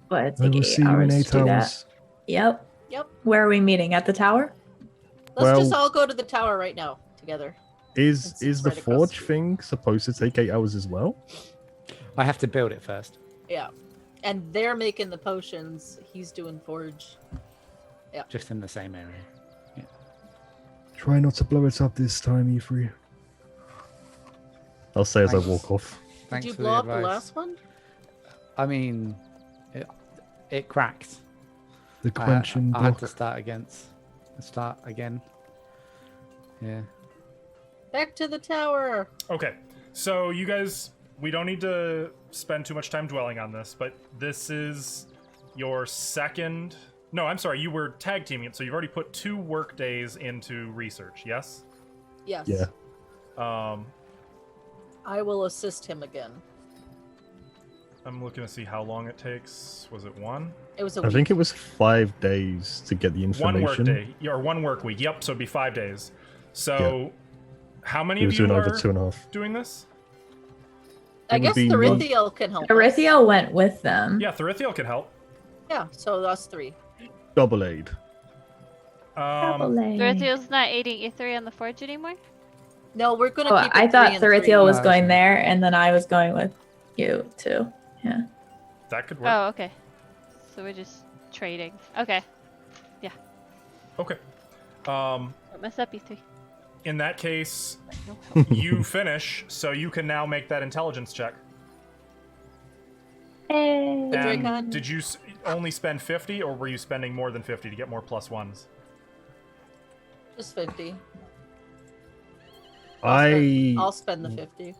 What? It's I like will 8 see you in hours 8 to do that. hours. Yep. Yep. Where are we meeting? At the tower? Let's just Well- all go to the tower right now together. Is It's the right across the forge street. thing supposed to take 8 hours as well? I have to build it first. Yeah. And they're making the potions. He's doing forge. Just in the same area. Try not to blow it up this time, E3. I'll say as I Thanks. walk off. Thanks Did you for blow the up the advice. last one? I mean, it cracked. The quenching I had block. to start again. Yeah. Back to the tower. Okay, so you guys, we don't need to spend too much time dwelling on this, but this is your second. No, I'm sorry, you were tag teaming it, so you've already put 2 work days into research, yes? Yes. Yeah. I will assist him again. I'm looking to see how long it takes. Was it 1? It was a I week. think it was 5 days to get the 1 information. work day, or 1 work week. Yep, so it'd be 5 days. So, how many He of was you doing are over 2.5. doing this? I it would guess be Therithiel can help us. Erythiel went with them. Yeah, Therithiel can help. Yeah, so us 3. Double aid. Double A. Dorothy's not aiding E3 on the forge anymore. No, we're gonna keep it I thought 3 and 3. Thurithiel was No, going that's there, and then I was going with you too. Yeah. That could work. Oh, okay. So we're just trading. Okay. Okay. Don't mess up, you three. In that case, No. you finish, so you can now make that intelligence check. Hey. And Dracon? did you only spend 50, or were you spending more than 50 to get more +1s? Just 50. I I'll spend the 50.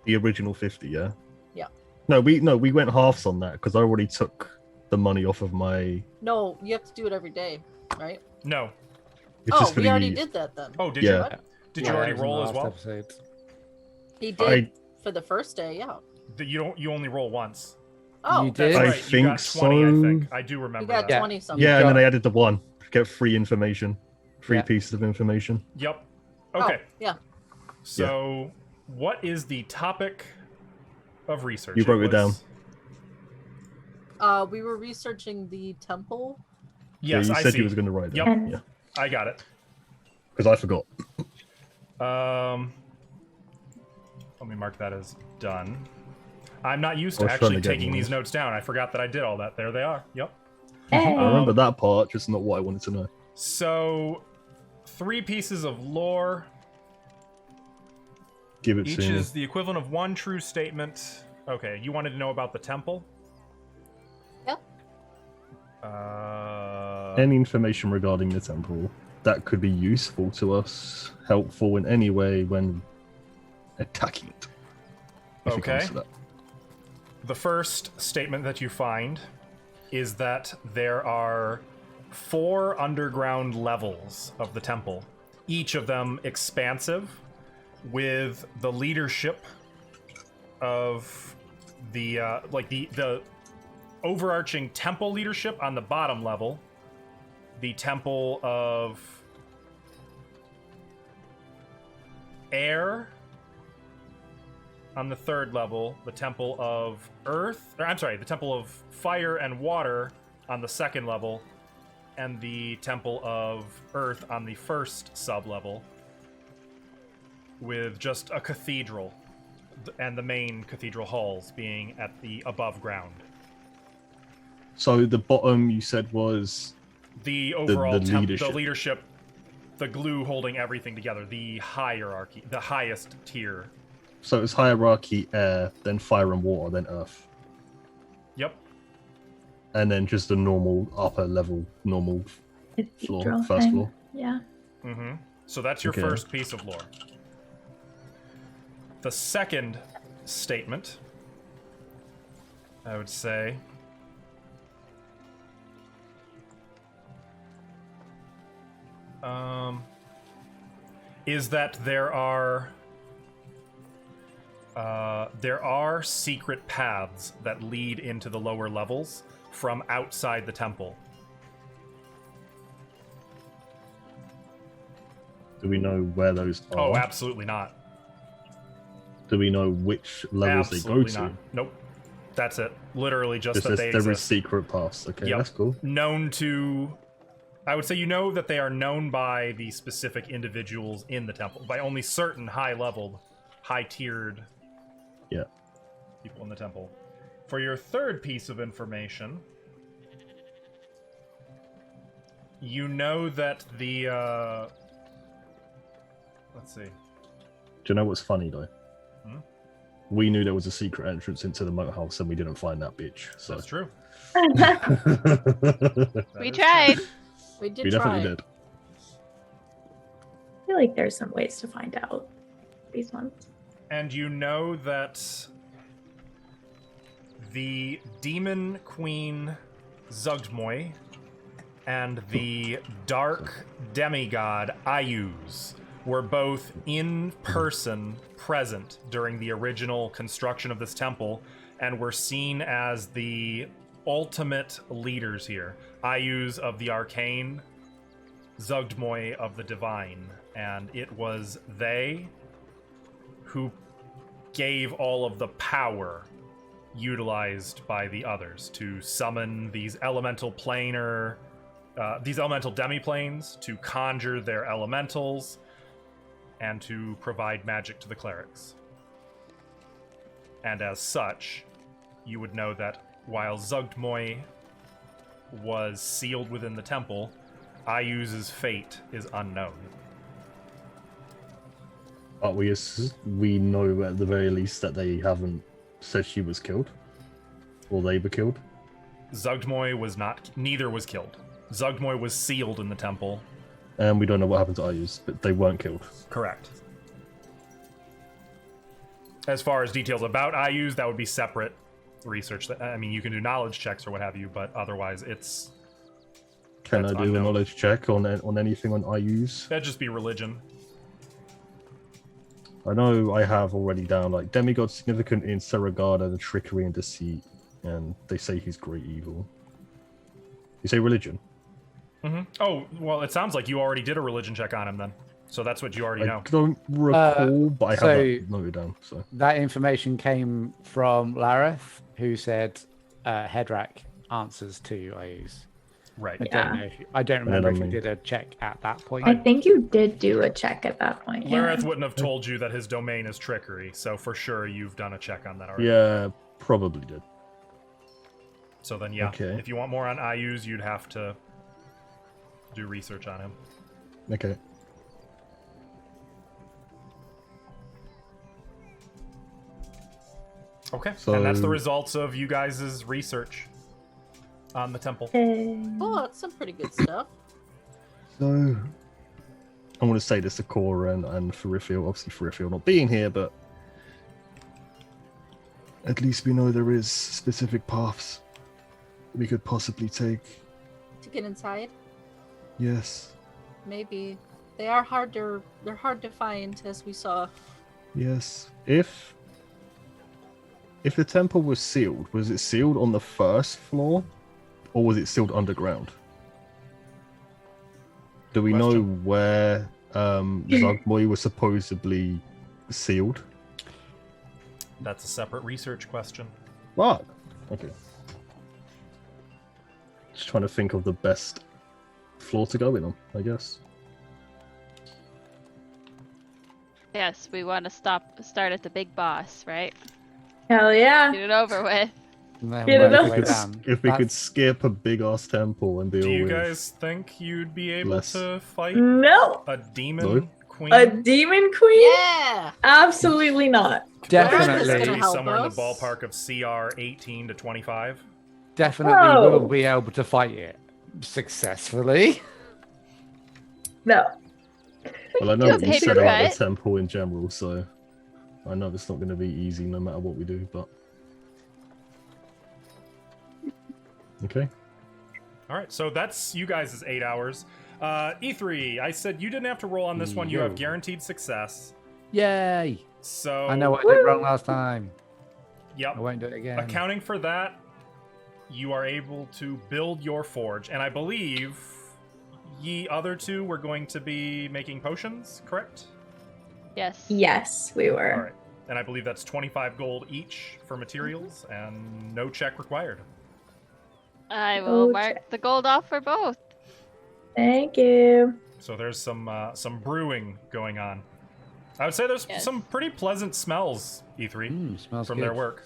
the original 50, yeah. Yeah. No, we went halves on that because I already took the money off of my. No, you have to do it every day, right? No. It's just for we already the- did that then. Oh, did Yeah. you? What? Did Yeah, you already That was in roll the as last well? episode. He did for the first day, yeah. You only roll once. Oh, You That's did? I right. You got think 20, I so. think. I do you remember got that. Yeah. 20 something. Yeah, and then got- I added the one to get free information, free Yeah. pieces of information. Yep. Okay. Oh, yeah. So, what is the topic of research? You wrote it down. We were researching the temple. Yes, yeah, you I said see. you was going to write it Yep. down. Yeah, I got it. because I forgot. Let me mark that as done. I'm not used I to was actually trying to get taking these yours. notes down. I forgot that I did all that. There they are. Yep. Hey. I remember that part, just not what I wanted to know. So, 3 pieces of lore. Give it Each to me. is the equivalent of 1 true statement. Okay, you wanted to know about the temple? Yep. Any information regarding the temple that could be useful to us, helpful in any way when attacking it. If it comes Okay. to that. The first statement that you find is that there are 4 underground levels of the temple, each of them expansive, with the leadership of the the overarching temple leadership on the bottom level, the temple of air on the 3rd level, the temple of earth, the temple of fire and water on the 2nd level, and the temple of earth on the 1st sub-level, with just a cathedral and the main cathedral halls being at the above ground. So the bottom you said was The overall the the leadership, the glue holding everything together, the hierarchy, the highest tier. so it's hierarchy, air, then fire and water, then earth, Yep. and then just a normal upper level, normal floor, Cathedral first thing. floor. Yeah. Mm-hmm. So that's your Okay. first piece of lore. The second statement, I would say, is that there are secret paths that lead into the lower levels from outside the temple. Do we know where those are? Oh, absolutely not. Do we know which levels Absolutely they go not. to? Nope. That's it. Literally just that Just they there is exist. secret paths. Okay, Yep. that's cool. Known to, I would say you know that they are known by the specific individuals in the temple, by only certain high-leveled, high-tiered Yeah. people in the temple. For your third piece of information, you know that the, let's see. Do you know what's funny though? Hmm? We knew there was a secret entrance into the moat house, and we didn't find that bitch. So That's true. We That is tried. true. We did we definitely try. did. I feel like there's some ways to find out these ones. And you know that the demon queen Zugdmoy and the dark demigod Ayuz were both in person present during the original construction of this temple and were seen as the ultimate leaders here. Ayuz of the arcane, Zugdmoy of the divine. And it was they who gave all of the power utilized by the others to summon these elemental demiplanes, to conjure their elementals, and to provide magic to the clerics. And as such, you would know that while Zugdmoy was sealed within the temple, Ayuz's fate is unknown. But we know at the very least that they haven't said she was killed, or they were killed. Zugdmoy was not. Neither was killed. Zugdmoy was sealed in the temple. And we don't know what happened to Ayuz, but they weren't killed. Correct. As far as details about Ayuz, that would be separate research. I mean, you can do knowledge checks or what have you, but otherwise, it's. Can I do unknown. a knowledge check on anything on Ayuz? That'd just be religion. I know I have already down like demigod significant in Seragard and trickery and deceit, and they say he's great evil. You say religion? Mm-hmm. Oh, well, it sounds like you already did a religion check on him then. So that's what you already know. I don't recall, but I have that noted down. So that information came from Lareth, who said Headrak answers to Ayuz. Right. I don't remember if you did a check at that point. I think you did do a check at that point. Lareth wouldn't have told you that his domain is trickery, so for sure you've done a check on that already. yeah, probably did. So then, yeah, Okay. if you want more on Ayuz, you'd have to do research on him. Okay. Okay, So- and that's the results of you guys' research on the temple. Oh, that's some pretty good stuff. So, I want to say this to Cora and Ferrifiel. Obviously, Ferrifiel not being here, but at least we know there is specific paths we could possibly take. To get inside, Yes. maybe they are harder. They're hard to find, as we saw. Yes. if the temple was it sealed on the first floor, or was it sealed underground? Do we know where Zugmoy was supposedly sealed? That's a separate research question. What? Okay. Just trying to think of the best floor to go in on, I guess. Yes, we want to start at the big boss, right? Hell yeah. Get it over with. And then Get it work up. our way down. If we could That's- skip a big ass temple and deal Do you with guys think you'd be able less. to fight No. a demon No. queen? A demon queen? Yeah. Absolutely not. Definitely, Gonna help Somewhere in the us. ballpark of CR 18 to 25. definitely Whoa. will be able to fight it successfully. No. Well, I know Just what you paper said about cut. the temple in general, so I know it's not going to be easy no matter what we do, but... Okay. All right, so that's you guys' 8 hours. E3, I said you didn't have to roll on this one. You have Yo. guaranteed success. Yay! So I know what I did wrong last time. Yep. I won't do it again. Accounting for that, you are able to build your forge, and I believe ye other two were going to be making potions, correct? Yes. Yes, we were. All right, and I believe that's 25 gold each for materials, and no check required. I will Oh, mark the gold off for both. Thank you. So there's some brewing going on. I would say there's Yes. some pretty pleasant smells, E3, Smells from good. their work.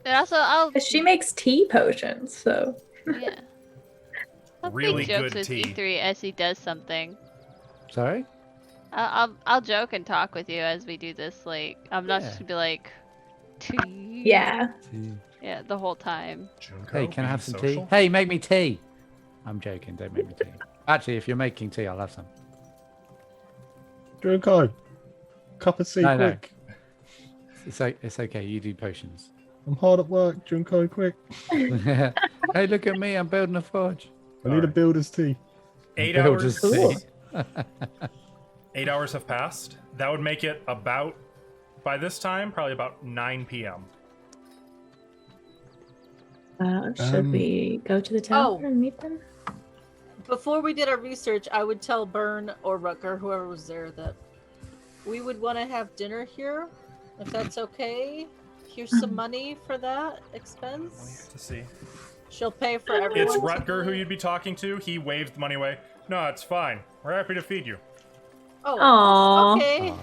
And also, I'll She makes tea potions, so. yeah. I'll Really make jokes good with tea. E3 as he does something. Sorry? I'll joke and talk with you as we do this. Like I'm not just Yeah. gonna be like, tea. Yeah. Yeah, the whole time. Junko, Hey, can I being have some social? tea? Hey, make me tea. I'm joking. Don't make me tea. Actually, if you're making tea, I'll have some. Junko, cup of tea, No, no. quick. It's okay. You do potions. I'm hard at work, Junko, quick. Hey, look at me. I'm building a forge. I need a Alright. builder's tea. 8 Builder's hours. tea. 8 hours have passed. That would make it about, by this time, probably about 9 p.m. Should we go to the tower Oh. and meet them? Before we did our research, I would tell Byrne or Rutger, whoever was there, that we would want to have dinner here, if that's okay. Here's some money for that expense. To see. She'll pay for everyone. It's to Rutger who eat. you'd be talking to. He waved the money away. No, it's fine. We're happy to feed you. Oh, Aw. okay.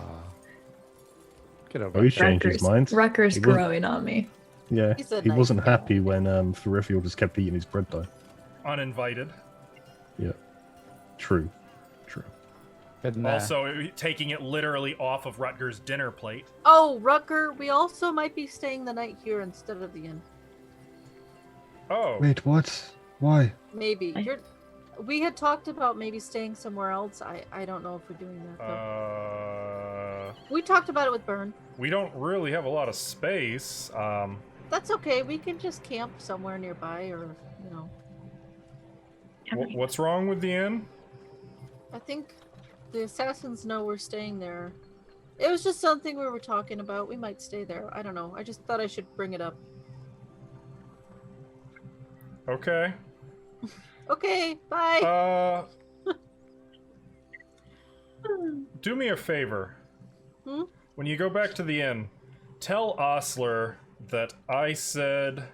Good old Oh, he's changed his mind. Rucker's He wasn't- growing on me. Yeah, He's a he nice wasn't guy. happy when Ferrifiel just kept eating his bread, though. Uninvited. Yeah, true. Been there. Also, taking it literally off of Rutger's dinner plate. Oh, Rutger, we also might be staying the night here instead of the inn. Oh. Wait, what? Why? Maybe. We had talked about maybe staying somewhere else. I don't know if we're doing that, though. We We talked about it with Byrne. don't really have a lot of space. That's okay. We can just camp somewhere nearby, or, you know. What's wrong with the inn? I think the assassins know we're staying there. It was just something we were talking about. We might stay there. I don't know. I just thought I should bring it up. Okay. Okay, bye. Do me a favor. Hmm? When you go back to the inn, tell Osler that I said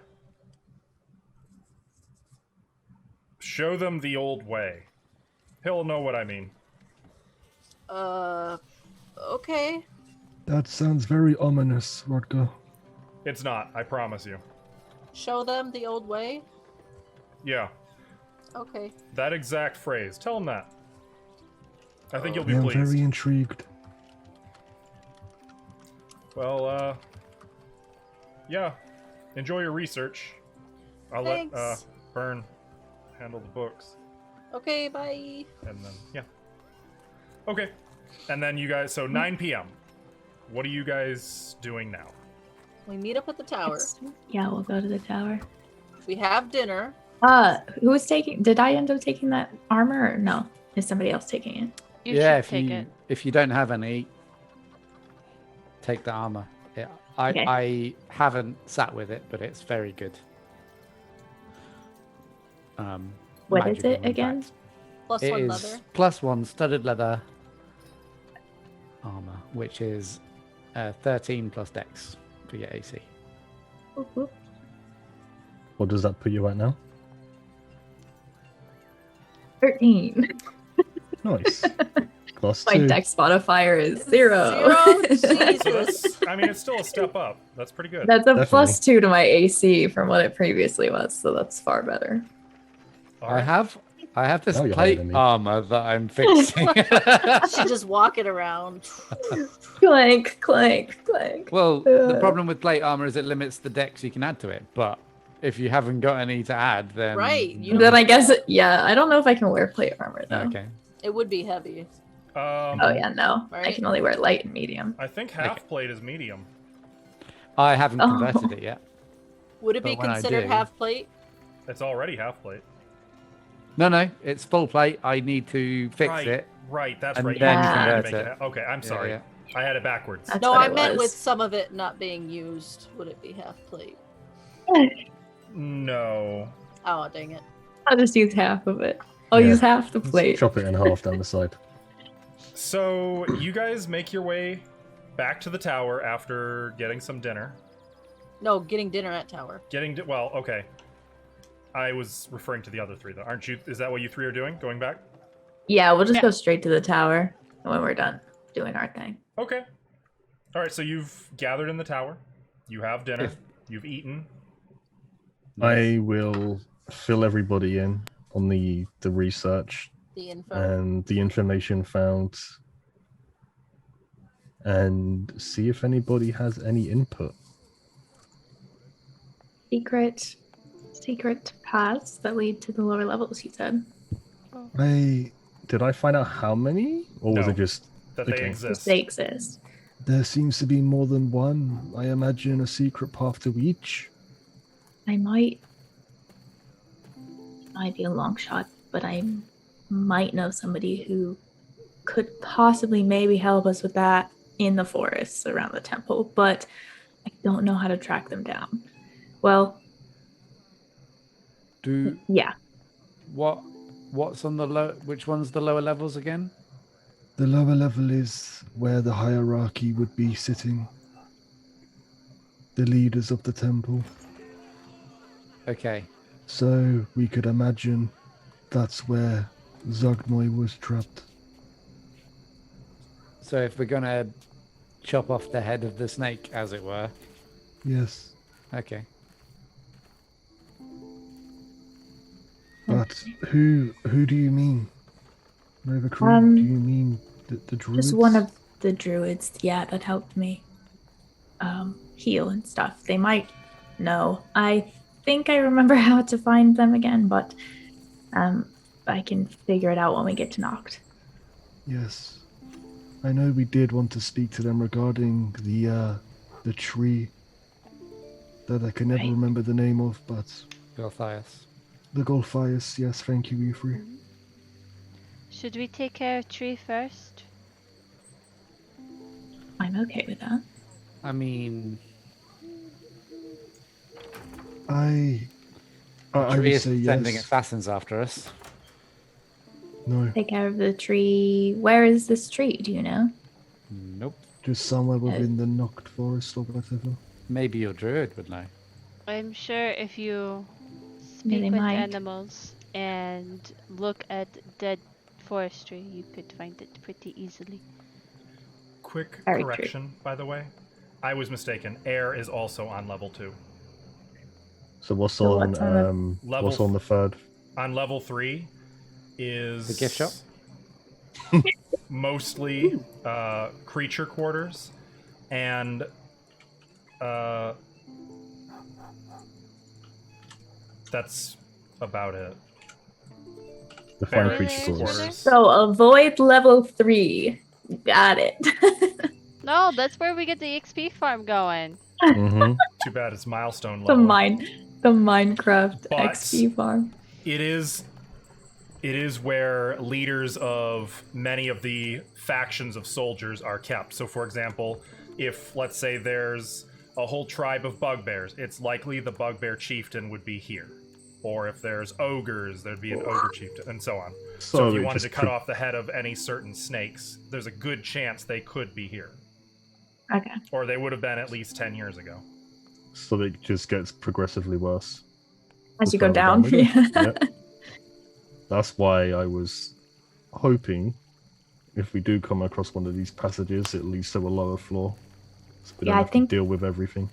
show them the old way. He'll know what I mean. Okay. That sounds very ominous, Rutger. It's not, I promise you. Show them the old way? Yeah, Okay. that exact phrase. Tell him that. I think you'll be I am pleased. very intrigued. Well, yeah. Enjoy your research. I'll let Thanks. Byrne handle the books. Okay, bye. And then, yeah. Okay. And then you guys, so 9 p.m. What are you guys doing now? We meet up at the tower. Yeah, we'll go to the tower. We have dinner. Who was taking? Did I end up taking that armor or no? Is somebody else taking it? You Yeah, should take it. if you don't have any, take the armor. Yeah, Okay. I haven't sat with it, but it's very good. What is magical it impact. again? Plus It one is leather. +1 studded leather armor, which is 13 plus dex for your AC. Whoop, whoop. What does that put you at now? 13. Nice. Plus My 2. dex modifier is 0. So Jesus. that's, I mean, it's still a step up. That's pretty good. That's a Definitely. +2 to my AC from what it previously was, so that's far better. All I right. have this Now you're plate higher than me. armor that I'm fixing. She just walking around. Clank, clank, clank. Well, the problem with plate armor is it limits the dex you can add to it. But if you haven't got any to add, then Right, you Then I guess, yeah, I don't know if I can wear plate armor though. okay. It would be heavy. Oh yeah, no. I Right. can only wear light and medium. I think half plate is medium. I haven't Oh. converted it yet. Would it be But when I considered do- half plate? It's already half plate. No, it's full plate. I need to fix right, it. Right, that's and right. then You had to convert make it. Okay, I'm sorry. Yeah. I had it backwards. That's No, what I it meant was. with some of it not being used. Would it be half plate? No. Oh, dang it. I'll just use half of it. I'll Yeah. use half the Let's plate. chop it in half down the side. So you guys make your way back to the tower after getting some dinner. No, getting dinner at tower. Well, okay. I was referring to the other three, though. Aren't you? Is that what you three are doing? Going back? Yeah, we'll just Yeah. go straight to the tower when we're done doing our thing. Okay. All right. So you've gathered in the tower. You have dinner. If- You've eaten. I will fill everybody in on the research The info. and the information found and see if anybody has any input. Secret paths that lead to the lower levels, you said. Did I find out how many? Or was No. it just That they Okay. exist. They exist. There seems to be more than one. I imagine a secret path to each. I might be a long shot, but I might know somebody who could possibly maybe help us with that in the forests around the temple, but I don't know how to track them down. Well, yeah. What's on the low? Which one's the lower levels again? The lower level is where the hierarchy would be sitting. The leaders of the temple. Okay. So we could imagine that's where Zognoy was trapped. So if we're gonna chop off the head of the snake, as it were. Yes. Okay. But who do you mean? Nova Crew, do you mean the druids? Just one of the druids, yeah, that helped me heal and stuff. They might know. I think I remember how to find them again, but I can figure it out when we get to Noct. Yes. I know we did want to speak to them regarding the tree that I can never remember the name of, but... Golthias. The Golthias, yes, thank you, Ifri. Should we take care of tree first? I'm okay with that. I mean... I tree would is say sending yes. assassins after us. No, Take care of the tree. Where is this tree? Do you know? Nope. just somewhere within the Noct Forest or whatever. Maybe your druid would know. I'm sure if you Yeah, speak they with might. animals and look at dead forestry, you could find it pretty easily. Quick Very correction, by the way. I was mistaken. Air is also on level 2. So what's So on what's on what's on the third? On level 3 is The gift shop? mostly creature quarters and that's about it. The fine Barracks, creature quarters. So avoid level 3. Got it. No, that's where we get the XP farm going. Mm-hmm. Too bad it's milestone the level. Minecraft But- XP farm. It is where leaders of many of the factions of soldiers are kept. So for example, if let's say there's a whole tribe of bugbears, it's likely the bugbear chieftain would be here. Or if there's ogres, there'd be an ogre chieftain, and so on. So if you it wanted just to cut off the head of any certain snakes, there's a good chance they could be here. Okay. Or they would have been at least 10 years ago. So it just gets progressively worse. As you The go further down. we go. Yeah. Yep. That's why I was hoping if we do come across one of these passages, at least to a lower floor. So we Yeah, don't I have think- to deal with everything.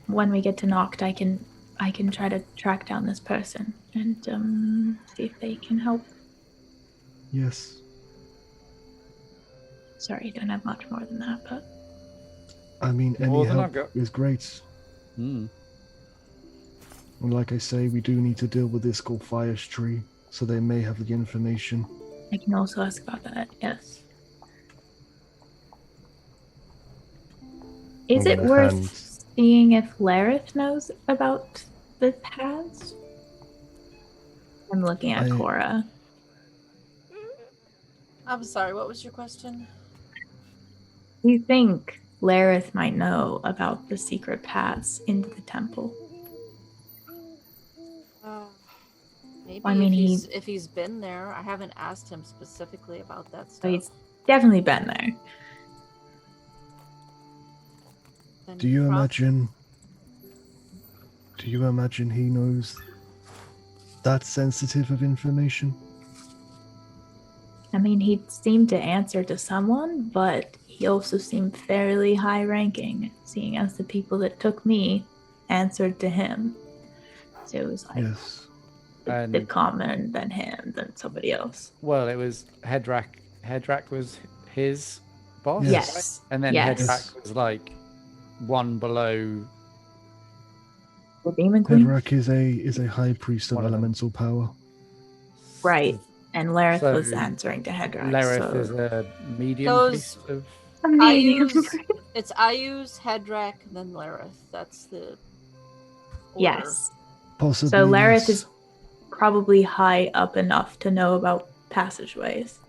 When we get to Noct, I can try to track down this person and see if they can help. Yes. Sorry, don't have much more than that, but I mean, any More than help I've got. is great. Hmm. And like I say, we do need to deal with this Golthias tree, so they may have the information. I can also ask about that. Yes. Is I'm it gonna worth hand- seeing if Lareth knows about the paths? I'm looking at I- Cora. I'm sorry, what was your question? Do you think Lareth might know about the secret paths into the temple? Maybe I mean, if he's been there. I haven't asked him specifically about that So stuff. he's definitely been there. Then Do you prob- imagine? Do you imagine he knows that sensitive of information? I mean, he seemed to answer to someone, but he also seemed fairly high ranking, seeing as the people that took me answered to him. So it was like Yes. the And- common, then him, then somebody else. Well, it was Hedrak. Hedrak was his boss? Yes. Yes. And then Yes. Hedrak was like one below. The Demon Queen? Hedrak is a high priest of One of them. elemental power. Right. And Lareth So, was answering to Hedrak. Lareth so... is a medium Those- priest of. It's Ayuz, Hedrak, and then Lareth. That's the order. Yes. Possibly. So Lareth yes. is probably high up enough to know about passageways.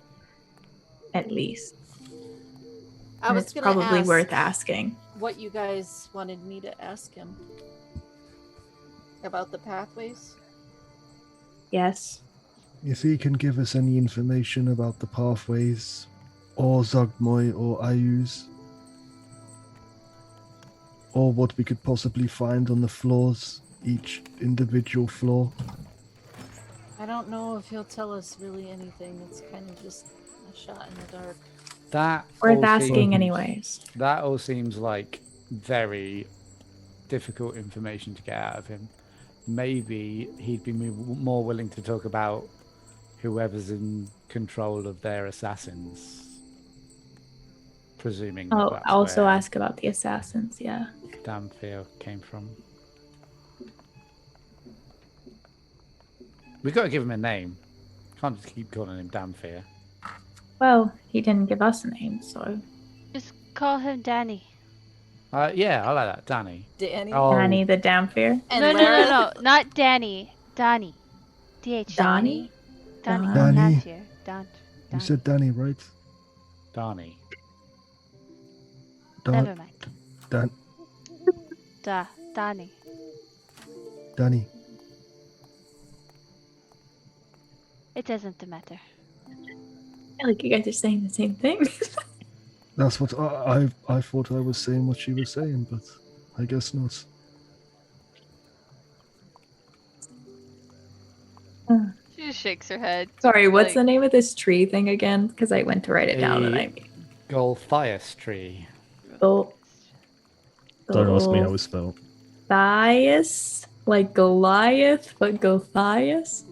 At least. I And was it's gonna probably ask worth asking. what you guys wanted me to ask him about the pathways. Yes. If he can give us any information about the pathways, or Zogmoy or Ayuz, or what we could possibly find on the floors, each individual floor. I don't know if he'll tell us really anything. It's kind of just a shot in the dark. That Worth all asking seems- anyways. That all seems like very difficult information to get out of him. Maybe he'd be more willing to talk about whoever's in control of their assassins. Presuming that Oh, that's also where ask about the assassins, yeah. Damphir came from. We've got to give him a name. Can't just keep calling him Damphir. Well, he didn't give us a name, so. Just call him Danny. Yeah, I like that. Danny. Danny. Oh, Danny the Damphir. And No, not Danny. Donnie. D-H. Donnie? Donnie. Danny. Hampshire. Don. You said Danny, right? Danny. Never mind. Donnie. Danny. It doesn't matter. I feel like you guys are saying the same thing. That's what I thought I was saying what she was saying, but I guess not. She just shakes her head. Sorry, what's Like- the name of this tree thing again? Because I went to write it down and I. Golthias tree. Gol- Don't ask me how it's spelled. Golthias? Like Goliath, but Golthias?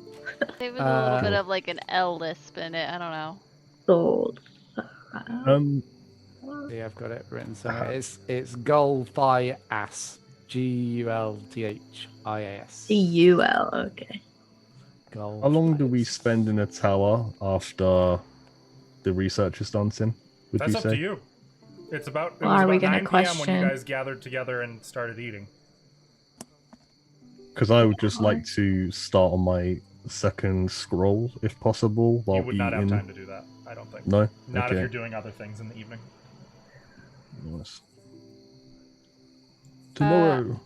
It was a little bit of like an L lisp in it. I don't know. Gold. Yeah, I've got it written somewhere. It's Golthias. Gulthias. C-U-L, okay. How long do we spend in a tower after the research is done, Tim? Would That's you up say? to you. It was Well, about are we 9 gonna p.m. when question- you guys gathered together and started eating. Because I would just like to start on my second scroll, if possible, while You would not have eating. time to do that, I don't think. No? Not if Okay. you're doing other things in the evening. Nice. Tomorrow.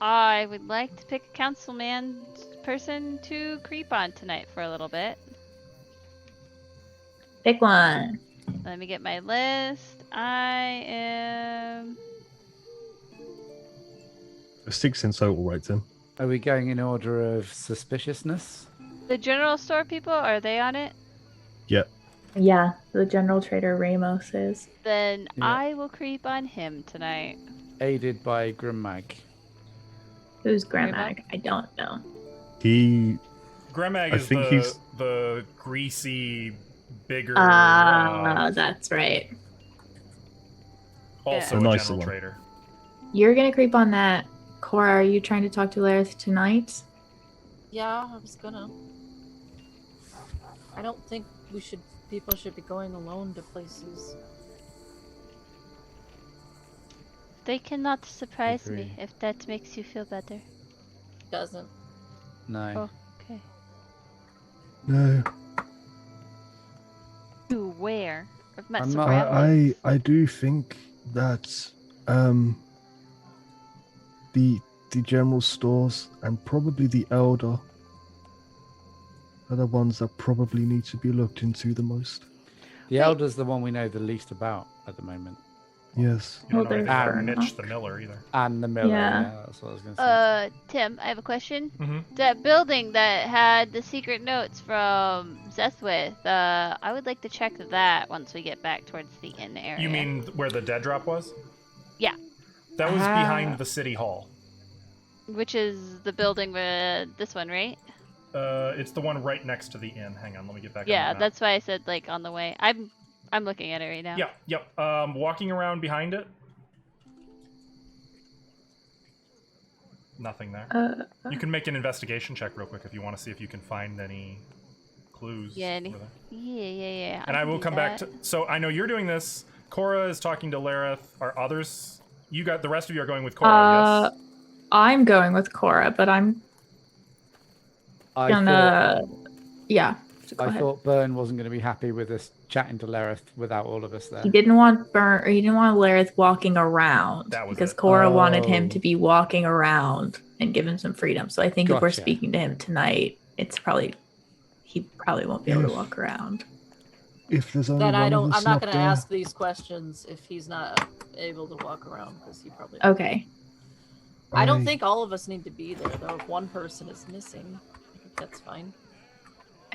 I would like to pick a councilman person to creep on tonight for a little bit. Pick one. Let me get my list. I am. 6 in total, right, Tim? Are we going in order of suspiciousness? The general store people, are they on it? Yep. Yeah, the general trader Ramos is. Then Yeah. I will creep on him tonight. Aided by Grimmag. Who's Gramag? I don't know. He. Gremag I is think he's- the greasy, bigger, That's right. also A a nicer general one. trader. You're gonna creep on that. Cora, are you trying to talk to Lareth tonight? Yeah, I was gonna. I don't think people should be going alone to places. They cannot surprise me Agree. if that makes you feel better. Doesn't. No. Okay. No, To where? I've met I'm some not- ramblings. I do think that the general stores and probably the elder are the ones that probably need to be looked into the most. The Elder's the one we know the least about at the moment. Yes. You don't Well, know anything they're about fair Mitch enough. the Miller either. And the Miller, Yeah. yeah, that's what I was going to say. Tim, I have a question. Mm-hmm. That building that had the secret notes from Zethwith, I would like to check that once we get back towards the inn area. You mean where the dead drop was? Yeah. That was Ah. behind the city hall. Which is the building with this one, right? It's the one right next to the inn. Hang on, let me get back. on Yeah, the map. that's why I said like on the way. I'm looking at it right now. Yeah, yep. Walking around behind it. Nothing there. You can make an investigation check real quick if you want to see if you can find any clues. Yeah, over there. Yeah. And I can will do come back that. to. So I know you're doing this. Cora is talking to Lareth. Are others? You got the rest of you are going with Cora. Yes. I'm going with Cora, but I'm I gonna. Yeah. So go I ahead. thought Byrne wasn't going to be happy with us chatting to Lareth without all of us there. He didn't want He didn't want Lareth walking around That was because it. Cora wanted him Oh. to be walking around and give him some freedom. So I think if we're Gotcha. speaking to him tonight, he probably won't be able to Yes. walk around. If there's only Then one of I'm us not not gonna there, ask these questions if he's not able to walk around because he probably. Okay. I don't think all of us need to be there though. If one person is missing, I think that's fine.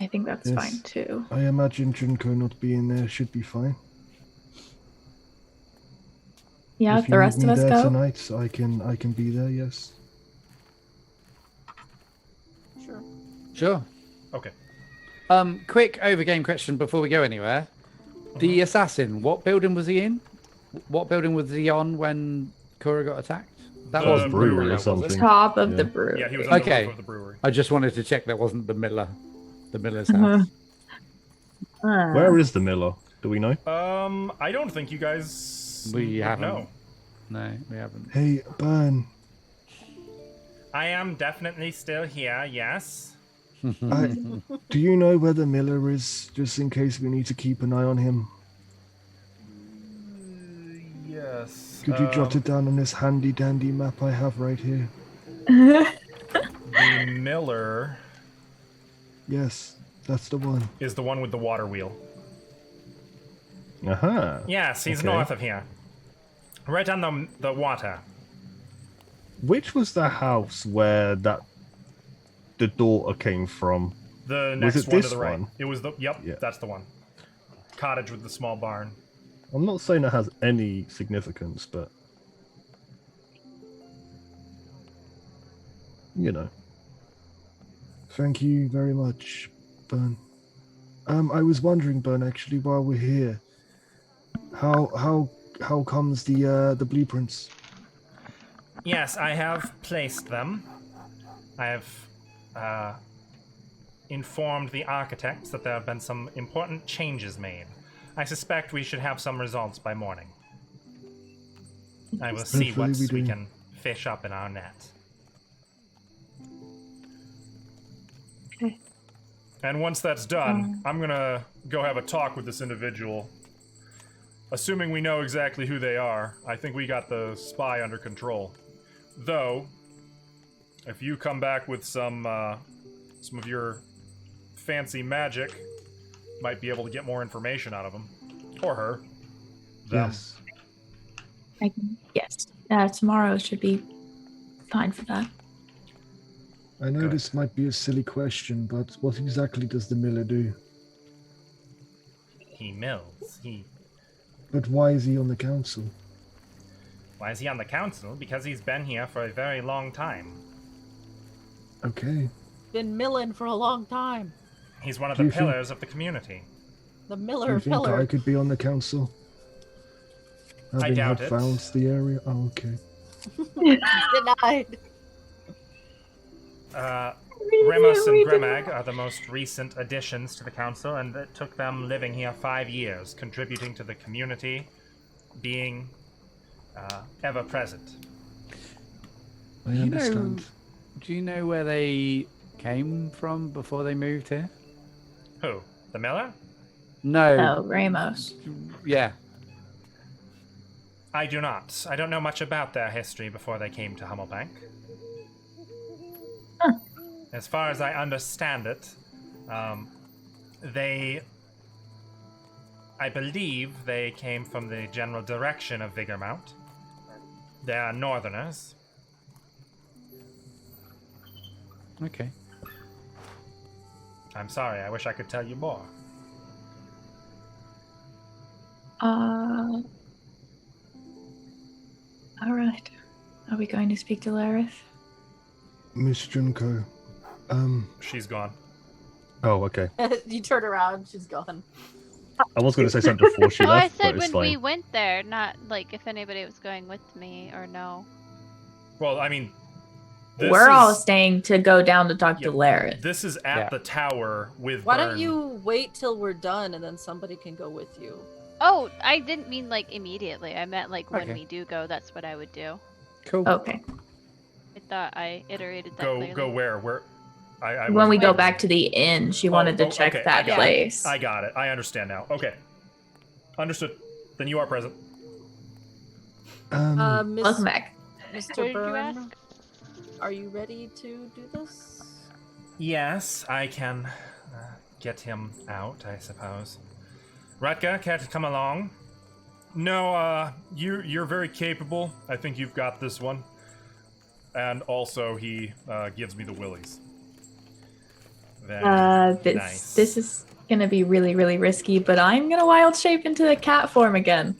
I think that's Yes. fine too. I imagine Junko not being there should be fine. Yeah, if the rest you of need us me there go. tonight, I can be there. Yes. Sure. Sure. Okay. Quick overgame question before we go anywhere. The assassin, what building was he in? What building was he on when Kura got attacked? That The wasn't brewery, the Miller, was it? something. Top of Yeah. the brewery. Yeah, he was on the Okay. roof of the brewery. I just wanted to check that wasn't the Miller's house. Where is the Miller? Do we know? I don't think you guys We would haven't. know. No, we haven't. Hey, Burn. I am definitely still here, yes. Do you know where the Miller is, just in case we need to keep an eye on him? Yes. Could you jot it down on this handy dandy map I have right here? The Miller Yes, that's the one. is the one with the water wheel. Aha. Yes, he's Okay. north of here. Right on the water. Which was the house where the daughter came from? The Was next it one to this the right. one? It was the Yeah. that's the one. Cottage with the small barn. I'm not saying it has any significance, but you know. Thank you very much, Burn. I was wondering, Burn, actually, while we're here, how comes the blueprints? Yes, I have placed them. I have informed the architects that there have been some important changes made. I suspect we should have some results by morning. I will see Hopefully what we we do. can fish up in our net. Okay. And once that's done, I'm gonna go have a talk with this individual. Assuming we know exactly who they are, I think we got the spy under control. Though, if you come back with some of your fancy magic, might be able to get more information out of him. Or her. Them. Yes. Yes. Tomorrow should be fine for that. I know Good. this might be a silly question, but what exactly does the Miller do? He mills. But why is he on the council? Why is he on the council? Because he's been here for a very long time. Okay. Been milling for a long time. He's one of Do the you think- pillars of the community. The Do Miller you think pillar. I could be on the council? Having doubt had it. found the area? Oh, okay. Denied. Remus and Grimag are the most recent additions to the council, and it took them living here 5 years, contributing to the community, being ever present. I Do you know- understand. Do you know where they came from before they moved here? Who? The Miller? No. Oh, Ramos. Yeah. I do not. I don't know much about their history before they came to Hummelbank. Huh. As far as I understand it, I believe they came from the general direction of Vigormount. They are northerners. Okay. I'm sorry, I wish I could tell you more. All right. Are we going to speak to Lareth? Miss Junko, She's gone. Oh, okay. You turn around, she's gone. I was going to say something before she No, I left, said but it's when we fine. went there, not like if anybody was going with me or no. Well, I mean, this We're all is- staying to go down to talk to Yeah. Lareth. This is at Yeah. the tower with Why Byrne. don't you wait till we're done and then somebody can go with you? Oh, I didn't mean like immediately. I meant like when Okay. we do go, that's what I would do. Cool. Okay. I thought I iterated that go clearly. go where? Where? I When we wasn't- go back to the inn, she wanted to check okay, I that got it. place. I got it. I understand now. Okay. Understood. Then you are present. Welcome back. What Mr. did you Byrne, ask? are you ready to do this? Yes, I can get him out, I suppose. Rutger, care to come along? No, you're very capable. I think you've got this one. And also, he gives me the willies. Very nice. This is gonna be really, really risky, but I'm gonna wild shape into the cat form again.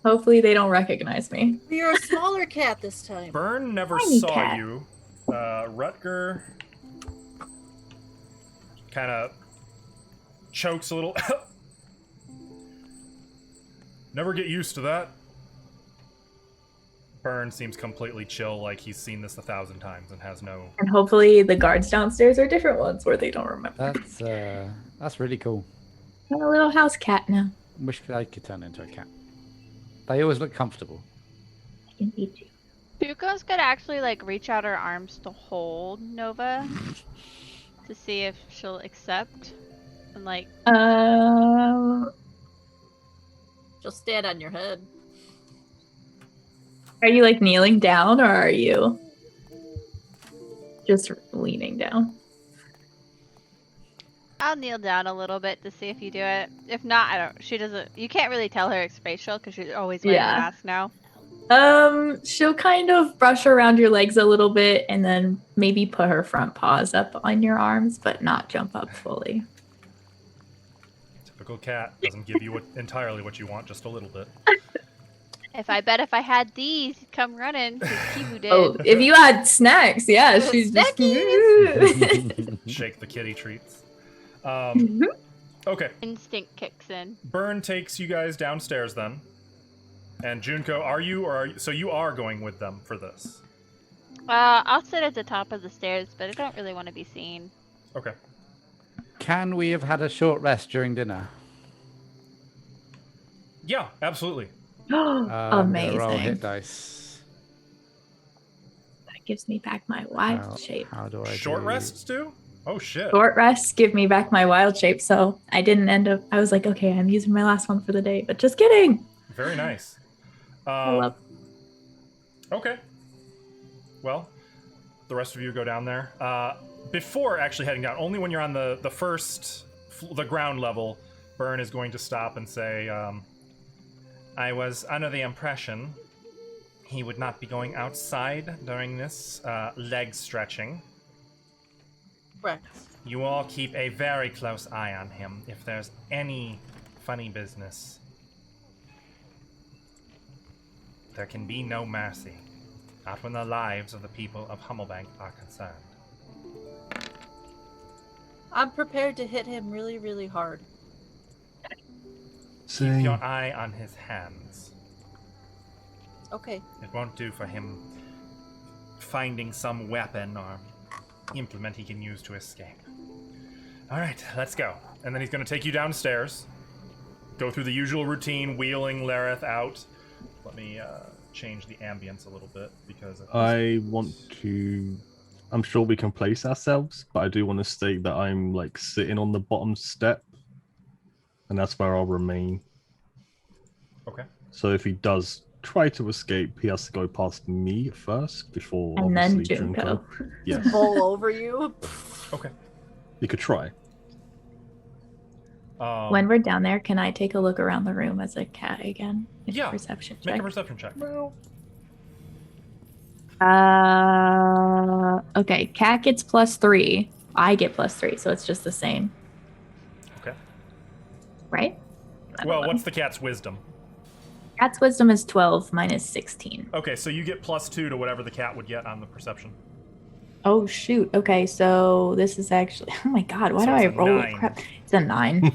Hopefully they don't recognize me. You're a smaller cat this time. Burn never Tiny saw cat. you. Rutger kind of chokes a little. Never get used to that. Burn seems completely chill, like he's seen this 1,000 times and has no... And hopefully the guards downstairs are different ones where they don't remember. That's really cool. I'm a little house cat now. Wish I could turn into a cat. They always look comfortable. I can eat you. Tuco's gonna actually like reach out her arms to hold Nova to see if she'll accept. And like She'll stand on your head. Are you like kneeling down or are you just leaning down? I'll kneel down a little bit to see if you do it. If not, I don't. She doesn't. You can't really tell her it's facial because she's always wearing a mask now. She'll kind of brush around your legs a little bit and then maybe put her front paws up on your arms, but not jump up fully. Typical cat. Doesn't give you entirely what you want, just a little bit. If I had these, you'd come running. Kibu did. Oh, if you had snacks, yeah, she's just... Shake the kitty treats. Mm-hmm. Okay. Instinct kicks in. Burn takes you guys downstairs then. And Junko, so you are going with them for this? I'll sit at the top of the stairs, but I don't really want to be seen. Okay. Can we have had a short rest during dinner? Yeah, absolutely. Amazing. Roll hit dice. That gives me back my wild shape. How do I Short rests do? Oh shit. Short rests give me back my wild shape, so I didn't end up... I was like, okay, I'm using my last one for the day, but just kidding. Very nice. I love... Okay. Well, the rest of you go down there. Before actually heading down, only when you're on the ground level, Burn is going to stop and say, I was under the impression he would not be going outside during this leg stretching. Correct. You all keep a very close eye on him. If there's any funny business, there can be no mercy. Not when the lives of the people of Hummelbank are concerned. I'm prepared to hit him really, really hard. Keep your eye on his hands. Okay. It won't do for him finding some weapon or implement he can use to escape. Alright, let's go. And then he's going to take you downstairs. Go through the usual routine, wheeling Lareth out. Let me change the ambience a little bit because... I'm sure we can place ourselves, but I do want to state that I'm like sitting on the bottom step. And that's where I'll remain. Okay. So if he does try to escape, he has to go past me first before And then obviously Junko. Yes. Roll over you. Okay. You could try. When we're down there, can I take a look around the room as a cat again? Yeah. Perception check. Make a perception check. Okay, cat gets +3. I get +3, so it's just the same. Okay. Right? Well, what's the cat's wisdom? Cat's wisdom is 12, mine is 16. Okay, so you get +2 to whatever the cat would get on the perception. Oh, shoot. Okay, so this is actually... Oh my god, why do I roll like crap? It's a 9.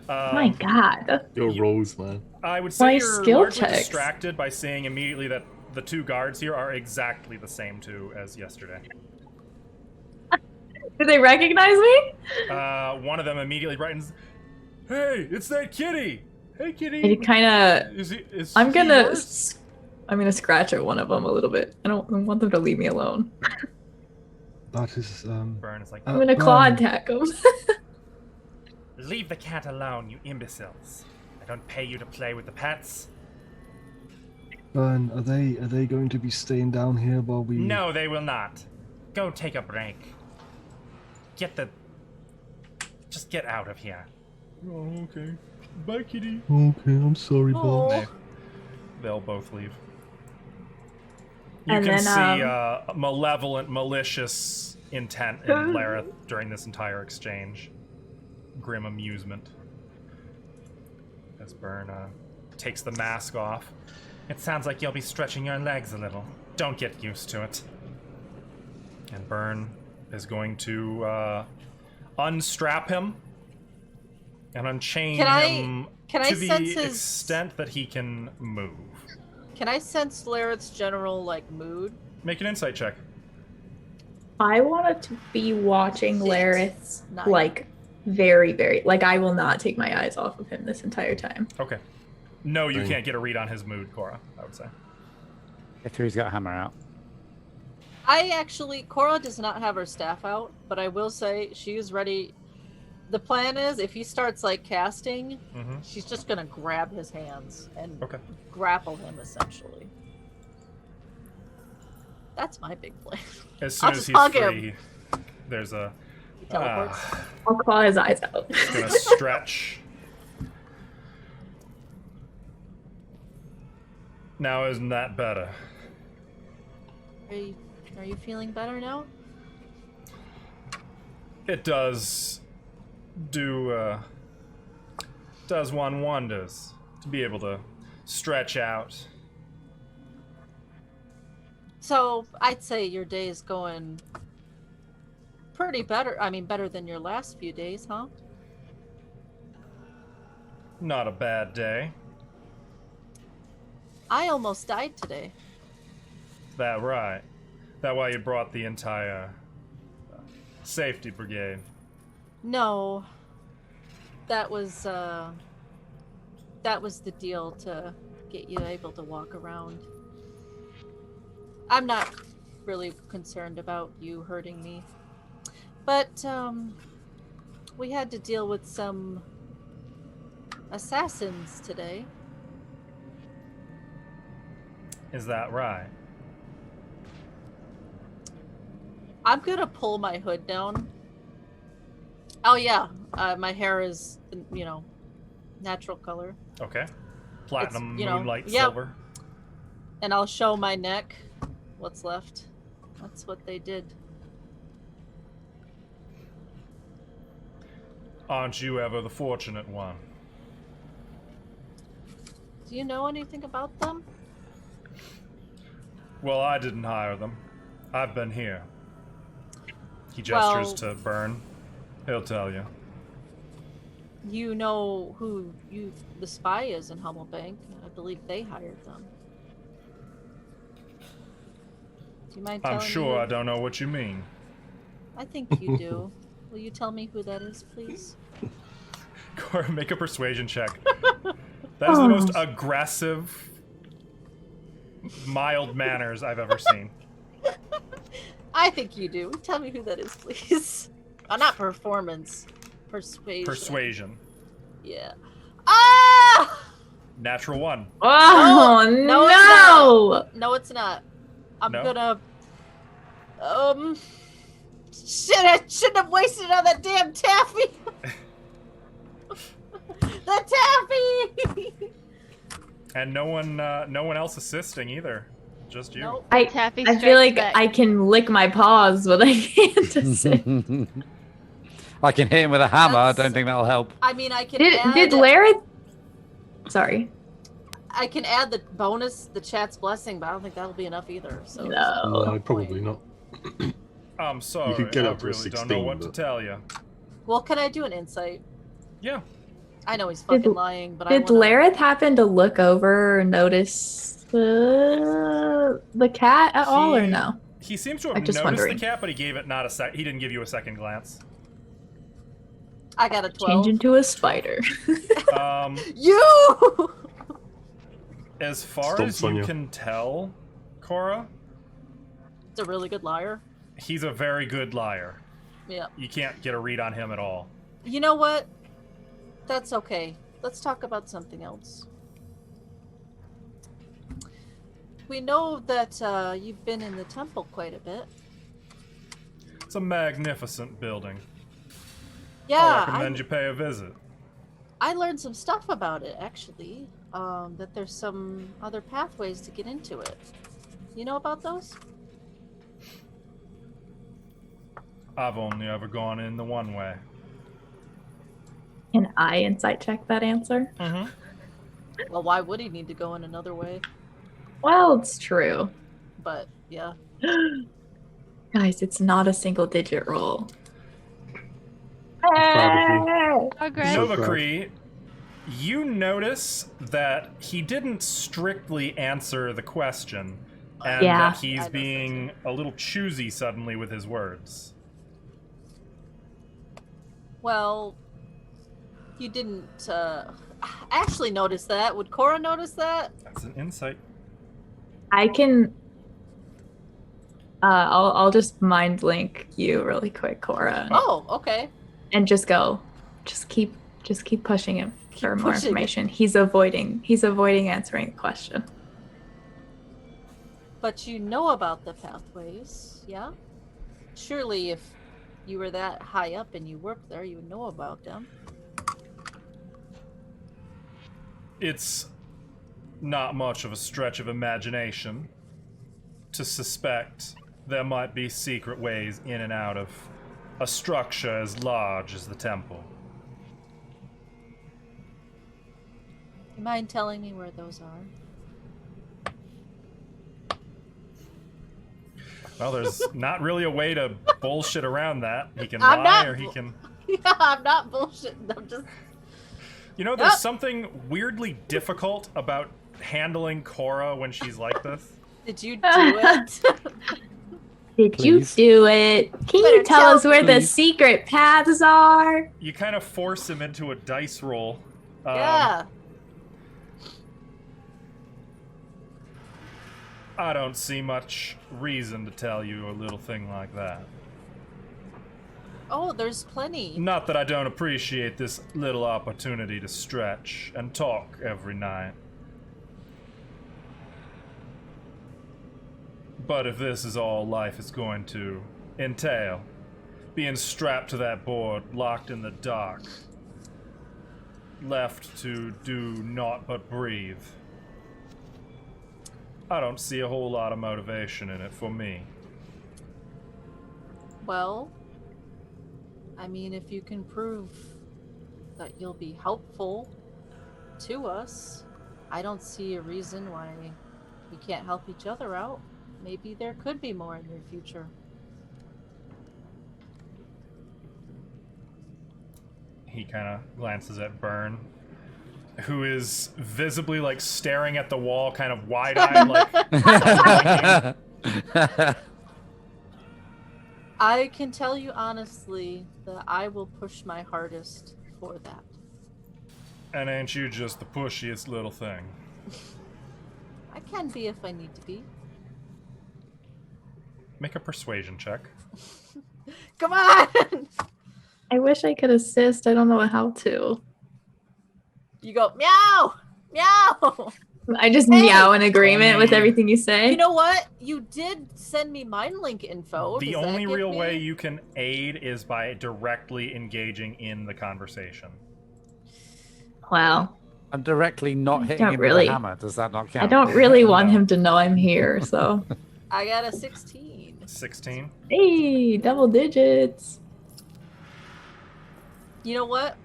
My god. Your rolls, man. I would say My you're skill largely checks. distracted by seeing immediately that the two guards here are exactly the same two as yesterday. Do they recognize me? One of them immediately brightens. Hey, it's that kitty! Hey, kitty! It kind of... I'm he gonna... yours? I'm gonna scratch at one of them a little bit. I don't want them to leave me alone. That is, Burn is like, I'm gonna claw attack them. leave the cat alone, you imbeciles. I don't pay you to play with the pets. Burn, are they going to be staying down here while we... No, they will not. Go take a break. Just get out of here. Oh, okay. Bye, kitty. Okay, I'm sorry, Aw. Burn. They'll both leave. You And can then, see malevolent, malicious intent in Lareth during this entire exchange. Grim amusement. As Burn takes the mask off. It sounds like you'll be stretching your legs a little. Don't get used to it. And Burn is going to unstrap him and unchain him to the extent that he can move. Can I sense Lareth's general, mood? Make an insight check. I wanted to be watching Lareth's, very, very... I will not take my eyes off of him this entire time. Okay. No, you can't get a read on his mood, Cora, I would say. If3's got a hammer out. Cora does not have her staff out, but I will say she is ready. The plan is, if he starts, casting, she's just going to grab his hands and grapple him, essentially. That's my big plan. As soon as he's free, there's a... He teleports. I'll claw his eyes out. He's going to stretch. Now, isn't that better? Are you feeling better now? It does one wonders to be able to stretch out. So I'd say your day is going pretty better. I mean, better than your last few days, huh? Not a bad day. I almost died today. That right? That why you brought the entire safety brigade? No. That was the deal to get you able to walk around. I'm not really concerned about you hurting me. But we had to deal with some assassins today. Is that right? I'm gonna pull my hood down. Oh yeah, my hair is, natural color. Okay. Platinum, moonlight, yep. silver. And I'll show my neck. What's left? That's what they did. Aren't you ever the fortunate one? Do you know anything about them? Well, I didn't hire them. I've been here. He gestures to Burn. He'll tell you. You know who the spy is in Hummelbank. I believe they hired them. Do you mind telling me? I'm sure I don't know what you mean. I think you do. Will you tell me who that is, please? Cora, make a persuasion check. That is the most aggressive, mild manners I've ever seen. I think you do. Tell me who that is, please. Not performance. Persuasion. Persuasion. Yeah. Ah! Natural 1. Oh, no! It's not. No, it's not. I'm gonna... Shit, I shouldn't have wasted it on that damn taffy! The taffy! And no one else assisting either. Just you. Nope. I feel like back. I can lick my paws, but I can't assist. I can hit him with a hammer. I don't think that'll help. I mean, I can Did Lareth... Sorry. I can add the bonus, the chat's blessing, but I don't think that'll be enough either. So No, probably not. I'm sorry. You could get up to a really 16, don't know what to but- tell you. Well, can I do an insight? Yeah. I know he's fucking lying, but Did Lareth happen to look over and notice the cat at all, or no? He seems to have I'm just noticed wondering. the cat, but he gave it not a sec. He didn't give you a second glance. I got a 12. Change into a spider. You! As far Stop, as Sonia. you can tell, Cora, It's a really good liar. he's a very good liar. Yeah. You can't get a read on him at all. You know what? That's okay. Let's talk about something else. We know that you've been in the temple quite a bit. It's a magnificent building. Yeah, I recommend you pay a visit. I learned some stuff about it, actually. That there's some other pathways to get into it. You know about those? I've only ever gone in the one way. Can I insight check that answer? Mm-hmm. Well, why would he need to go in another way? Well, it's true. But, yeah. Guys, it's not a single digit roll. I'm proud of you. Progress. So Novacree, you notice that he didn't strictly answer the question, and Yeah. that he's being a little choosy suddenly with his words. Well, you didn't, actually notice that. Would Cora notice that? That's an insight. I can. I'll just mind link you really quick, Cora. Oh, okay. And just go. Just keep pushing him for more pushing information. He's avoiding answering the question. But you know about the pathways, yeah? Surely if you were that high up and you worked there, you would know about them. It's not much of a stretch of imagination to suspect there might be secret ways in and out of a structure as large as the temple. You mind telling me where those are? Well, there's not really a way to bullshit around that. He can I'm lie not or he can... Yeah, I'm not bullshitting. I'm just... You know, there's something weirdly difficult about handling Cora when she's like this. Did you do it? Did Please. you do it? Can Better you tell us where the Please. secret paths are? You kind of force him into a dice roll. Yeah. I don't see much reason to tell you a little thing like that. Oh, there's plenty. Not that I don't appreciate this little opportunity to stretch and talk every night. But if this is all life is going to entail, being strapped to that board, locked in the dark, left to do naught but breathe, I don't see a whole lot of motivation in it for me. Well, I mean, if you can prove that you'll be helpful to us, I don't see a reason why we can't help each other out. Maybe there could be more in your future. He kind of glances at Byrne, who is visibly like staring at the wall, kind of wide-eyed, like. I can tell you honestly that I will push my hardest for that. And ain't you just the pushiest little thing? I can be if I need to be. Make a persuasion check. Come on! I wish I could assist. I don't know how to. You go, meow! Meow! I just Hey! meow in agreement with Only- everything you say. You know what? You did send me mind link info. The Does that only give real me- way you can aid is by directly engaging in the conversation. Wow. I'm directly not hitting Don't him really- with a hammer. Does that not count? I don't really want No. him to know I'm here, so. I got a 16. 16. Hey, double digits. You know what?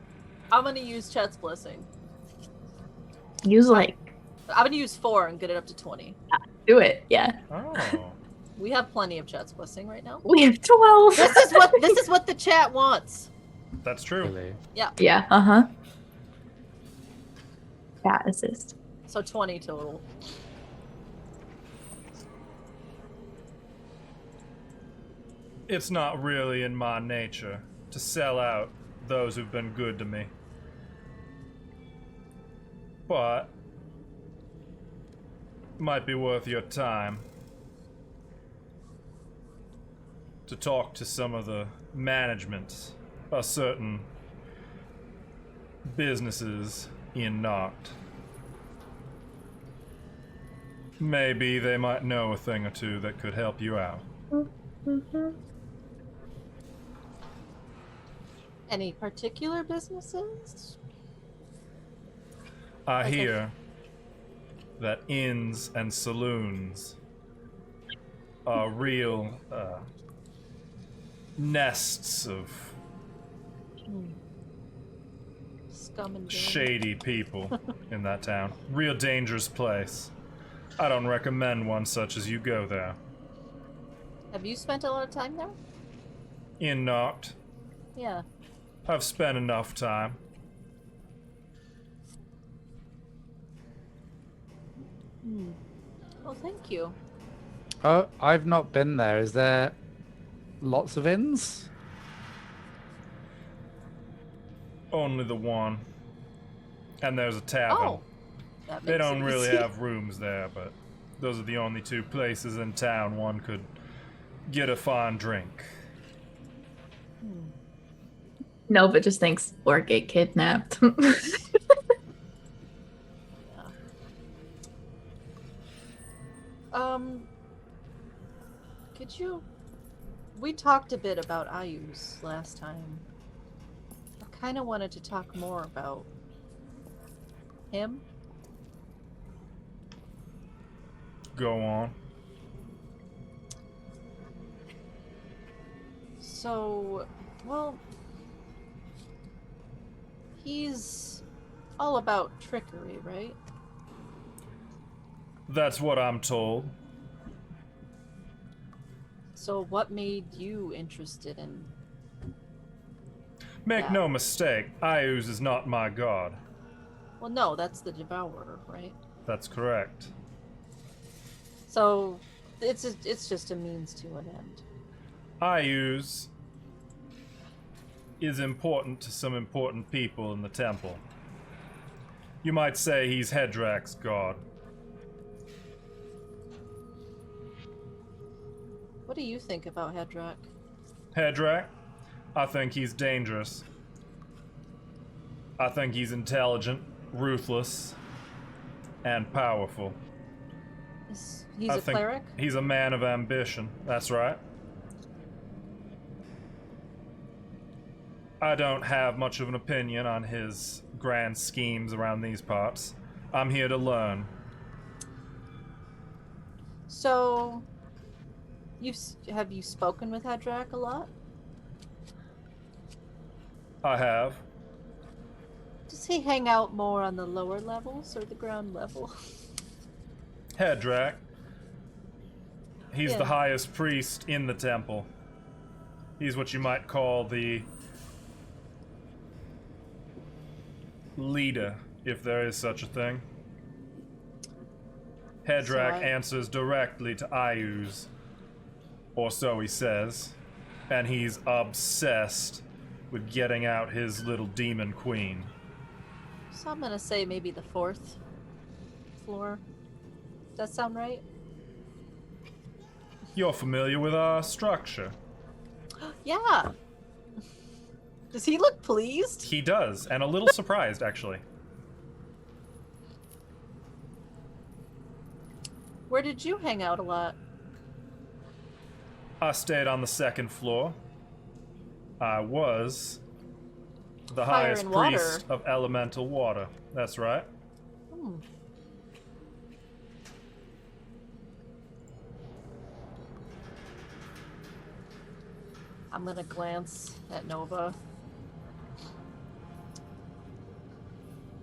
I'm gonna use Chet's blessing. Use I'm gonna use 4 and get it up to 20. do it. Yeah. Oh. We have plenty of Chet's blessing right now. We have 12. This is what the chat wants. That's true. Really? Yeah, uh-huh. Chat assist. So 20 total. It's not really in my nature to sell out those who've been good to me. But might be worth your time to talk to some of the management of certain businesses in Noct. Maybe they might know a thing or two that could help you out. Mm-hmm. Any particular businesses? I Okay. hear that inns and saloons are real nests of scum and villainy. Shady people in that town. Real dangerous place. I don't recommend one such as you go there. Have you spent a lot of time there? In Noct. Yeah. I've spent enough time. Well, thank you. Oh, I've not been there. Is there lots of inns? Only the one. And there's a tavern. Oh, that They makes don't it really easy. have rooms there, but those are the only two places in town one could get a fine drink. Nova just thinks or get kidnapped. Could you... We talked a bit about Ayus last time. I kind of wanted to talk more about him. Go on. So, well, he's all about trickery, right? That's what I'm told. So what made you interested in... Make Yeah. no mistake, Ayuz is not my god. Well, no, that's the Devourer, right? That's correct. So it's just a means to an end. Ayuz is important to some important people in the temple. You might say he's Hedrak's god. What do you think about Hedrak? Hedrak? I think he's dangerous. I think he's intelligent, ruthless, and powerful. He's I a think cleric? He's a man of ambition. That's right. I don't have much of an opinion on his grand schemes around these parts. I'm here to learn. So, have you spoken with Hedrak a lot? I have. Does he hang out more on the lower levels or the ground level? Hedrak. He's Yeah. the highest priest in the temple. He's what you might call the leader, if there is such a thing. Hedrak answers directly to Ayuz, or so he says, and he's obsessed with getting out his little demon queen. So I'm gonna say maybe the 4th floor. Does that sound right? You're familiar with our structure. Yeah! Does he look pleased? He does, and a little surprised, actually. Where did you hang out a lot? I stayed on the 2nd floor. I was the Fire highest and water. priest of elemental water. That's right. Hmm. I'm gonna glance at Nova.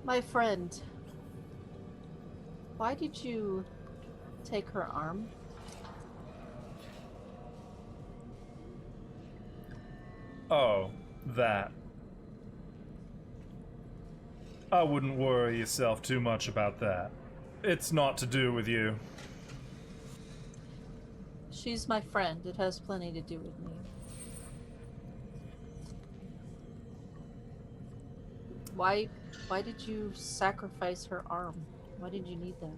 My friend, why did you take her arm? Oh, that. I wouldn't worry yourself too much about that. It's not to do with you. She's my friend. It has plenty to do with me. Why did you sacrifice her arm? Why did you need that?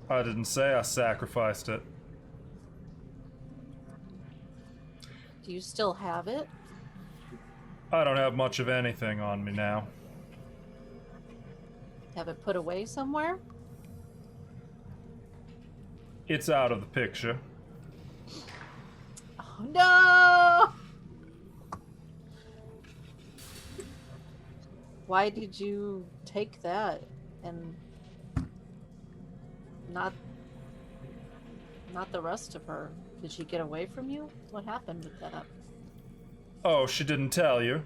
I didn't say I sacrificed it. Do you still have it? I don't have much of anything on me now. Have it put away somewhere? It's out of the picture. Oh no! Why did you take that and not the rest of her? Did she get away from you? What happened with that? Oh, she didn't tell you?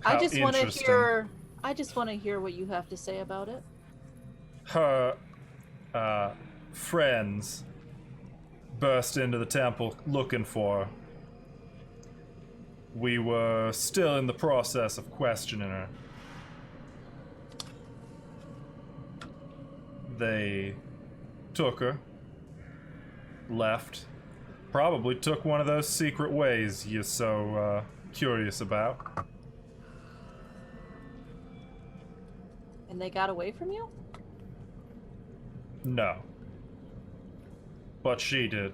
I just want to hear. I just want to hear what you have to say about it. Her friends burst into the temple looking for her. We were still in the process of questioning her. They took her, left, probably took one of those secret ways you're so curious about. And they got away from you? No. But she did.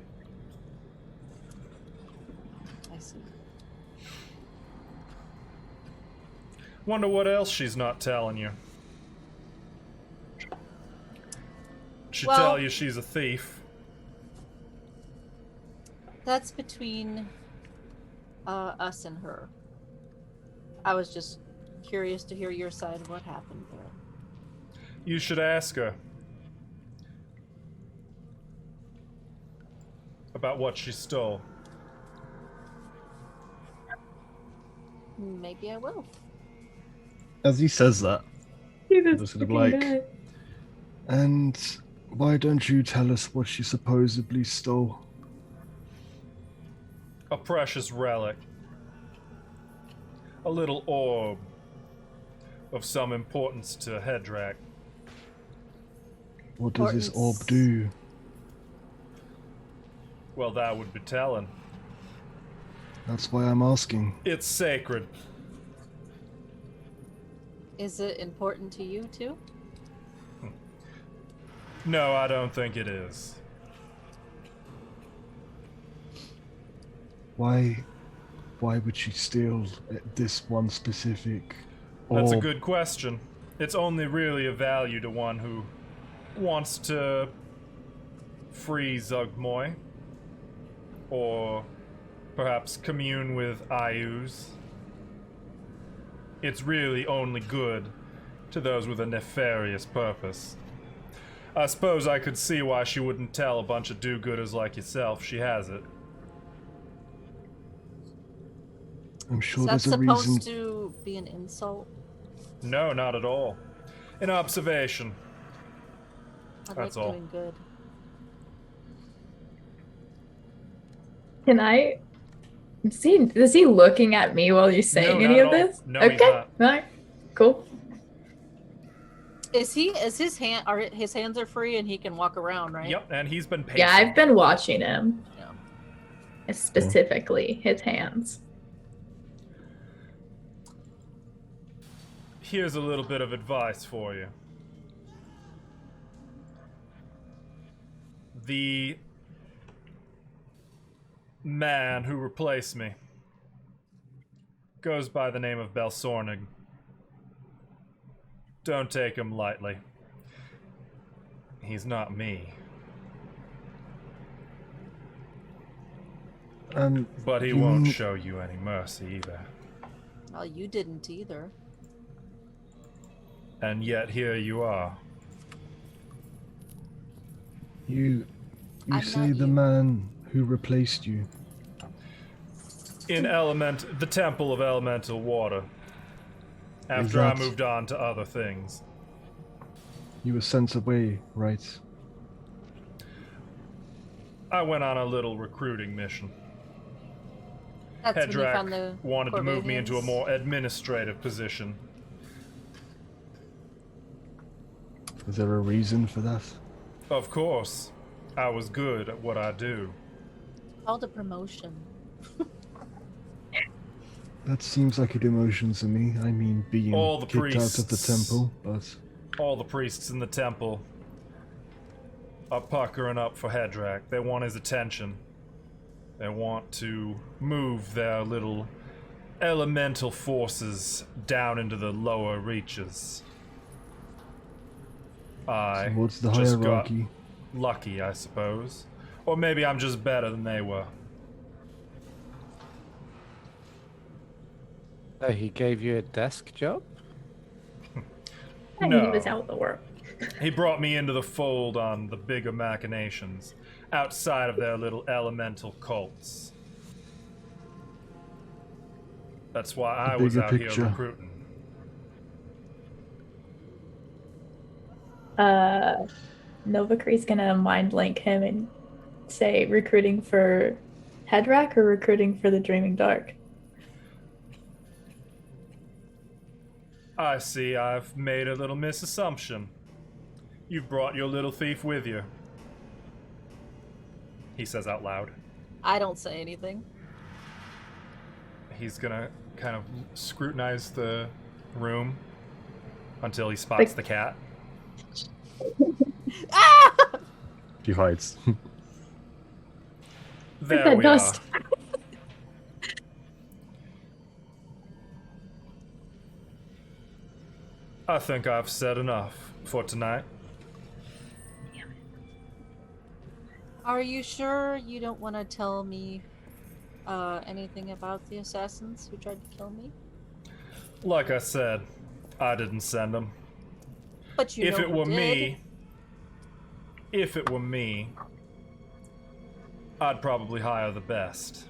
I see. Wonder what else she's not telling you. She'd tell you she's a thief. That's between us and her. I was just curious to hear your side of what happened there. You should ask her about what she stole. Maybe I will. As he says that, This sort of like, guy. And why don't you tell us what she supposedly stole? A precious relic. A little orb of some importance to Hedrak. What does this orb do? Well, that would be telling. That's why I'm asking. It's sacred. Is it important to you too? No, I don't think it is. Why would she steal this one specific orb? That's a good question. It's only really of value to one who wants to free Zugmoy. Or perhaps commune with Ayus. It's really only good to those with a nefarious purpose. I suppose I could see why she wouldn't tell a bunch of do-gooders like yourself she has it. I'm sure Is that there's a reason. supposed to be an insult? No, not at all. An observation. I That's like all. doing good. Can I? Is he looking at me while you're saying No, any not of at all. this? No, okay. he's not. Alright. Cool. Is his hand? Are his hands are free and he can walk around, right? Yep, and he's been pacing. Yeah, I've been watching him. Yeah. Specifically, his hands. Here's a little bit of advice for you. The man who replaced me goes by the name of Belsornig. Don't take him lightly. He's not me. But he you won't mean- show you any mercy either. Well, you didn't either. And yet here you are. You I'm say not the you. man who replaced you. In the Temple of Elemental Water. After I that- moved on to other things. You were sent away, right? I went on a little recruiting mission. That's when you found the Hedrak wanted to move me into a Corvinians? more administrative position. Is there a reason for that? Of course, I was good at what I do. Called a promotion. That seems like a demotion to me. I mean, being All the kicked out of the priests. temple, but All the priests in the temple are puckering up for Hedrak. They want his attention. They want to move their little elemental forces down into the lower reaches. I towards the just hierarchy. got lucky, I suppose. Or maybe I'm just better than they were. So he gave you a desk job? And No. he was out the work. He brought me into the fold on the bigger machinations, outside of their little elemental cults. That's why I The was bigger out picture. here recruiting. Novacree's gonna mind link him and say recruiting for Headrack or recruiting for the Dreaming Dark. I see I've made a little misassumption. You brought your little thief with you. He says out loud. I don't say anything. He's gonna kind of scrutinize the room until he spots the cat. Ah! She hides. There that we dust. are. I think I've said enough for tonight. Are you sure you don't want to tell me anything about the assassins who tried to kill me? Like I said, I didn't send them. But you If know it who were did. me, I'd probably hire the best.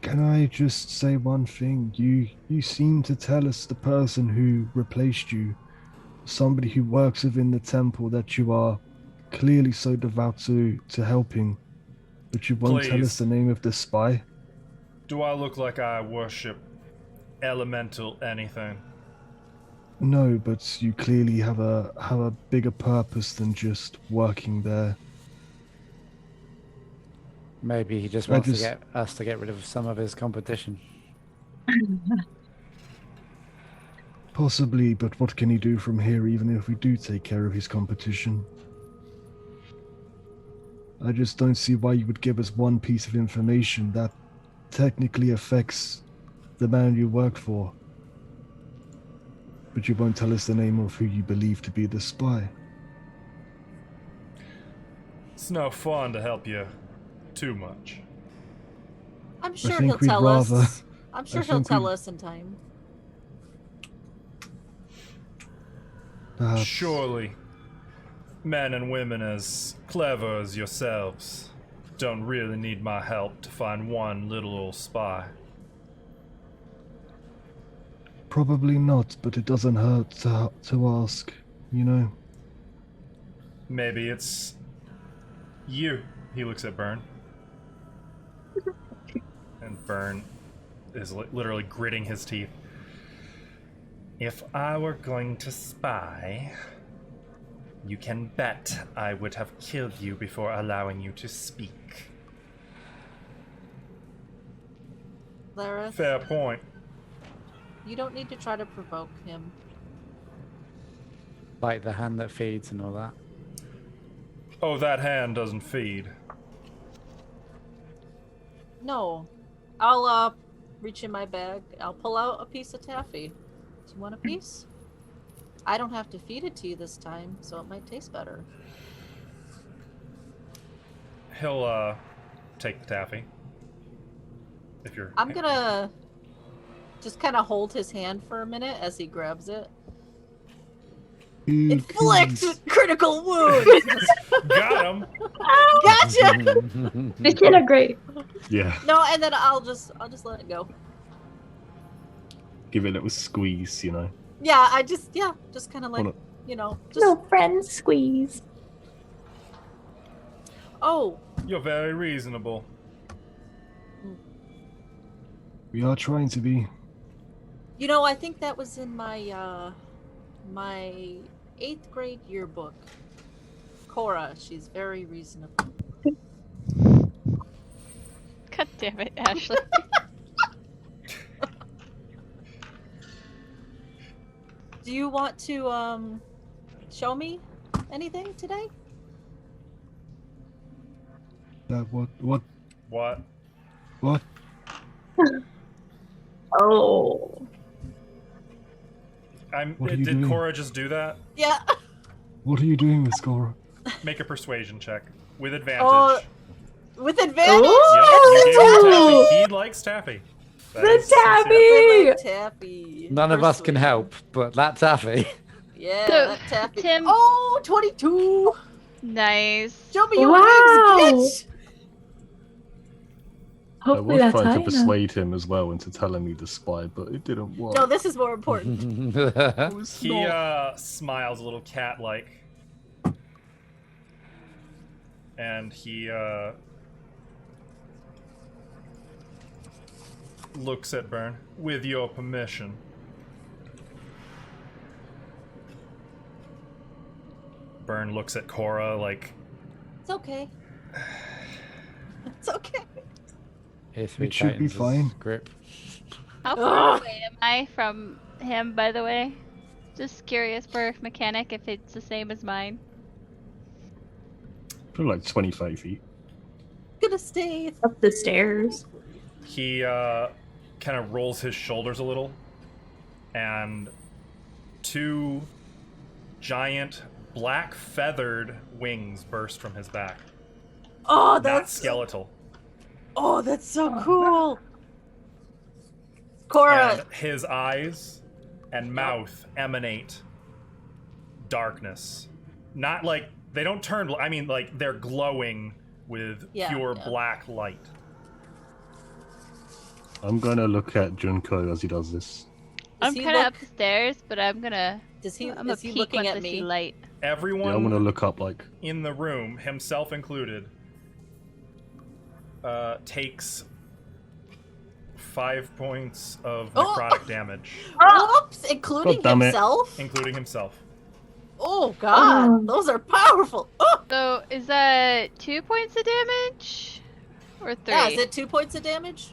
Can I just say one thing? You seem to tell us the person who replaced you, somebody who works within the temple that you are clearly so devout to helping, but you won't tell us Please. the name of the spy? Do I look like I worship elemental anything? No, but you clearly have a bigger purpose than just working there. Maybe he just I wants just- to get us to get rid of some of his competition. Possibly, but what can he do from here even if we do take care of his competition? I just don't see why you would give us one piece of information that technically affects the man you work for. But you won't tell us the name of who you believe to be the spy. It's no fun to help you too much. I'm sure think he'll we'd tell rather- us. I'm sure I he'll think tell we'd- us in time. Perhaps. Surely, men and women as clever as yourselves don't really need my help to find one little old spy. Probably not, but it doesn't hurt to ask, you know? Maybe it's you. He looks at Byrne. And Byrne is literally gritting his teeth. If I were going to spy, you can bet I would have killed you before allowing you to speak. Lareth, Fair point. you don't need to try to provoke him. Like the hand that feeds and all that. Oh, that hand doesn't feed. No. I'll reach in my bag. I'll pull out a piece of taffy. Do you want a piece? I don't have to feed it to you this time, so it might taste better. He'll take the taffy. If you're I'm gonna just kind of hold his hand for a minute as he grabs it. Inflict critical wounds. Got him. Gotcha. Disintegrate. Yeah, No, and then I'll just let it go. give it a little squeeze, you know. Yeah, just kind of like, Wanna- just No friends squeeze. oh, You're very reasonable. We are trying to be. I think that was in my my 8th grade yearbook. Cora, she's very reasonable. God damn it, Ashley. Do you want to show me anything today? What? What? Oh. What are you Did doing? Cora just do that? Yeah. What are you doing, Miss Cora? Make a persuasion check with advantage. Oh, with advantage. Ooh. Yep, you gave him taffy. He likes taffy. That The is sincere. I taffy! like taffy. None of us can Persuasion. help, but that taffy. Yeah, So, that taffy. Tim- Oh, 22. Nice. Show me your Wow. legs, bitch. Hopefully was that's trying high to enough. persuade him as well into telling me the spy, but it didn't work. No, this is more important. He smiles a little cat-like, and he looks at Byrne. With your permission. Byrne looks at Cora like, It's okay. It's okay. It should be fine. Grip. How far away am I from him, by the way? Just curious for mechanic if it's the same as mine. Probably like 20, 30 feet. Gonna stay Up the stairs. he kind of rolls his shoulders a little, and two giant black feathered wings burst from his back. Oh, Not that's skeletal. Oh, that's so cool. Cora. And his eyes and mouth emanate darkness. Not like they don't turn. I mean, like they're glowing with pure black light. I'm gonna look at Junko as he does this. I'm kind of upstairs, but I'm gonna. Is he peek looking once at I me? see light. Everyone Yeah, I'm gonna look up like in the room, himself included, takes 5 points of necrotic damage. Oops, including himself? Including himself. Oh god, those are powerful. Oh! So is that 2 points of damage? Or 3? Yeah, is it 2 points of damage?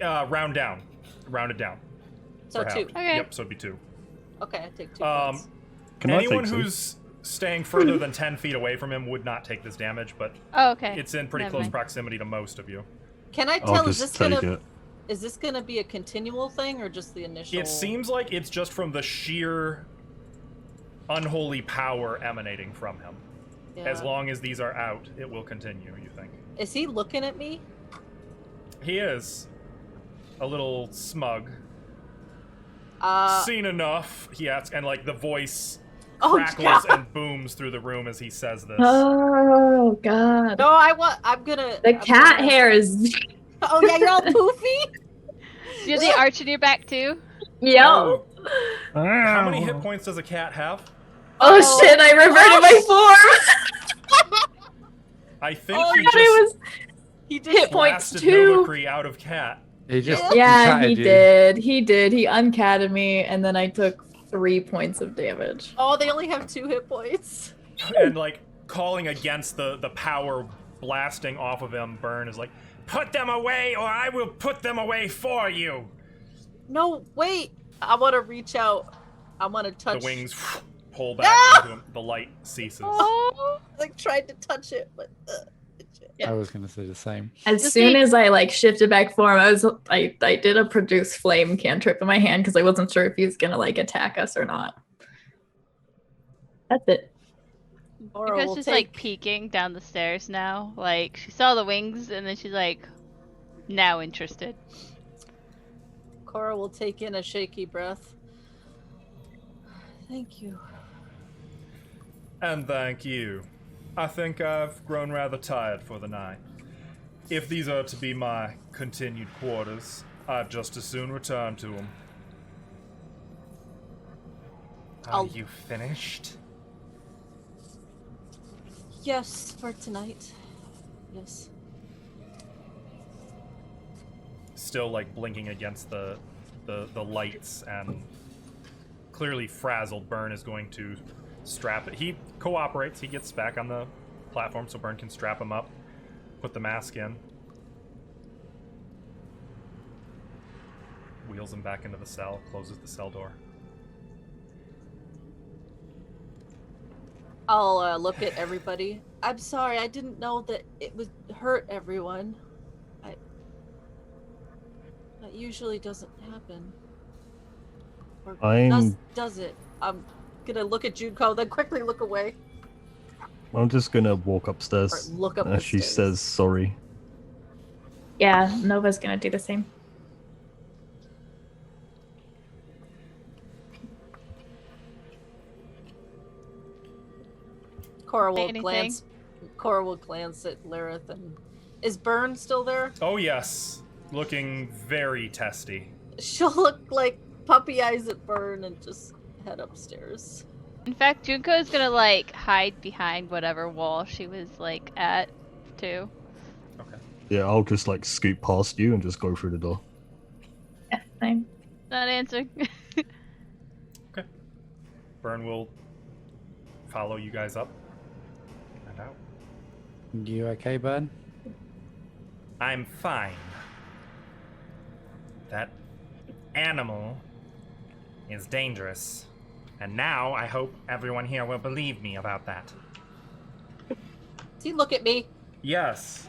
Round down. Rounded down. So 2. Okay. Yep, so it'd be 2. Okay, I take 2 points. Anyone who's staying further than 10 feet away from him would not take this damage, but it's in pretty close proximity to most of you. Can I tell, is this it. gonna be a continual thing or just the initial? It seems like it's just from the sheer unholy power emanating from him. Yeah. As long as these are out, it will continue, you think. Is he looking at me? He is. A little smug. Seen enough, he asks, and like the voice crackles and booms through the room as he says this. Oh god. No, I'm gonna. The cat hair is. Oh yeah, you're all poofy. You have the arch in your back too. Yo. How many hit points does a cat have? Oh shit! I reverted my form. I think he just hit points blasted 2. Novacree out of cat. He just Yeah, he you. did. He did. He uncatted me, and then I took 3 points of damage. Oh, they only have 2 hit points. And like calling against the power blasting off of him, Byrne is like, "Put them away, or I will put them away for you." No, wait. I want to reach out. I want to touch. The wings pull back into him. The light ceases. Oh, like tried to touch it, but. I was gonna say the same. As soon as I like shifted back form, I did a produce flame cantrip in my hand because I wasn't sure if he was gonna like attack us or not. That's it. Because she's like peeking down the stairs now. Like she saw the wings and then she's like, now interested. Cora will take in a shaky breath. Thank you. And thank you. I think I've grown rather tired for the night. If these are to be my continued quarters, I'd just as soon return to them. Are you finished? Yes, for tonight. Yes. Still like blinking against the lights and clearly frazzled, Byrne is going to strap it. He cooperates. He gets back on the platform so Byrne can strap him up, put the mask in, wheels him back into the cell, closes the cell door. I'll look at everybody. I'm sorry, I didn't know that it would hurt everyone. That usually doesn't happen. Or does it? I'm gonna look at Junko, then quickly look away. I'm just gonna walk upstairs. Or look up as the she stairs. says sorry. Yeah, Nova's gonna do the same. Cora will glance at Lyrith Is Byrne still there? Oh yes, looking very testy. She'll look like puppy eyes at Byrne and just head upstairs. In fact, Junko's gonna like hide behind whatever wall she was like at, too. Okay. Yeah, I'll just like scoot past you and just go through the door. Yeah, same. Not answering. Okay. Byrne will follow you guys up and out. You okay, Burn? I'm fine. That animal is dangerous. And now I hope everyone here will believe me about that. See, look at me. Yes.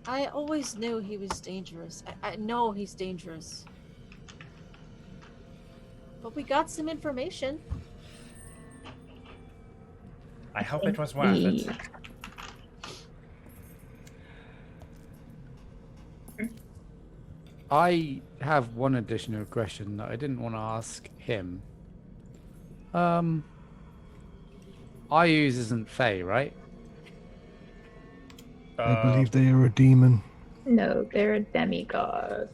I always knew he was dangerous. I know he's dangerous. But we got some information. I hope it was worth it. I have one additional question that I didn't want to ask him. Ayus isn't Fae, right? I believe they are a demon. No, they're a demigod.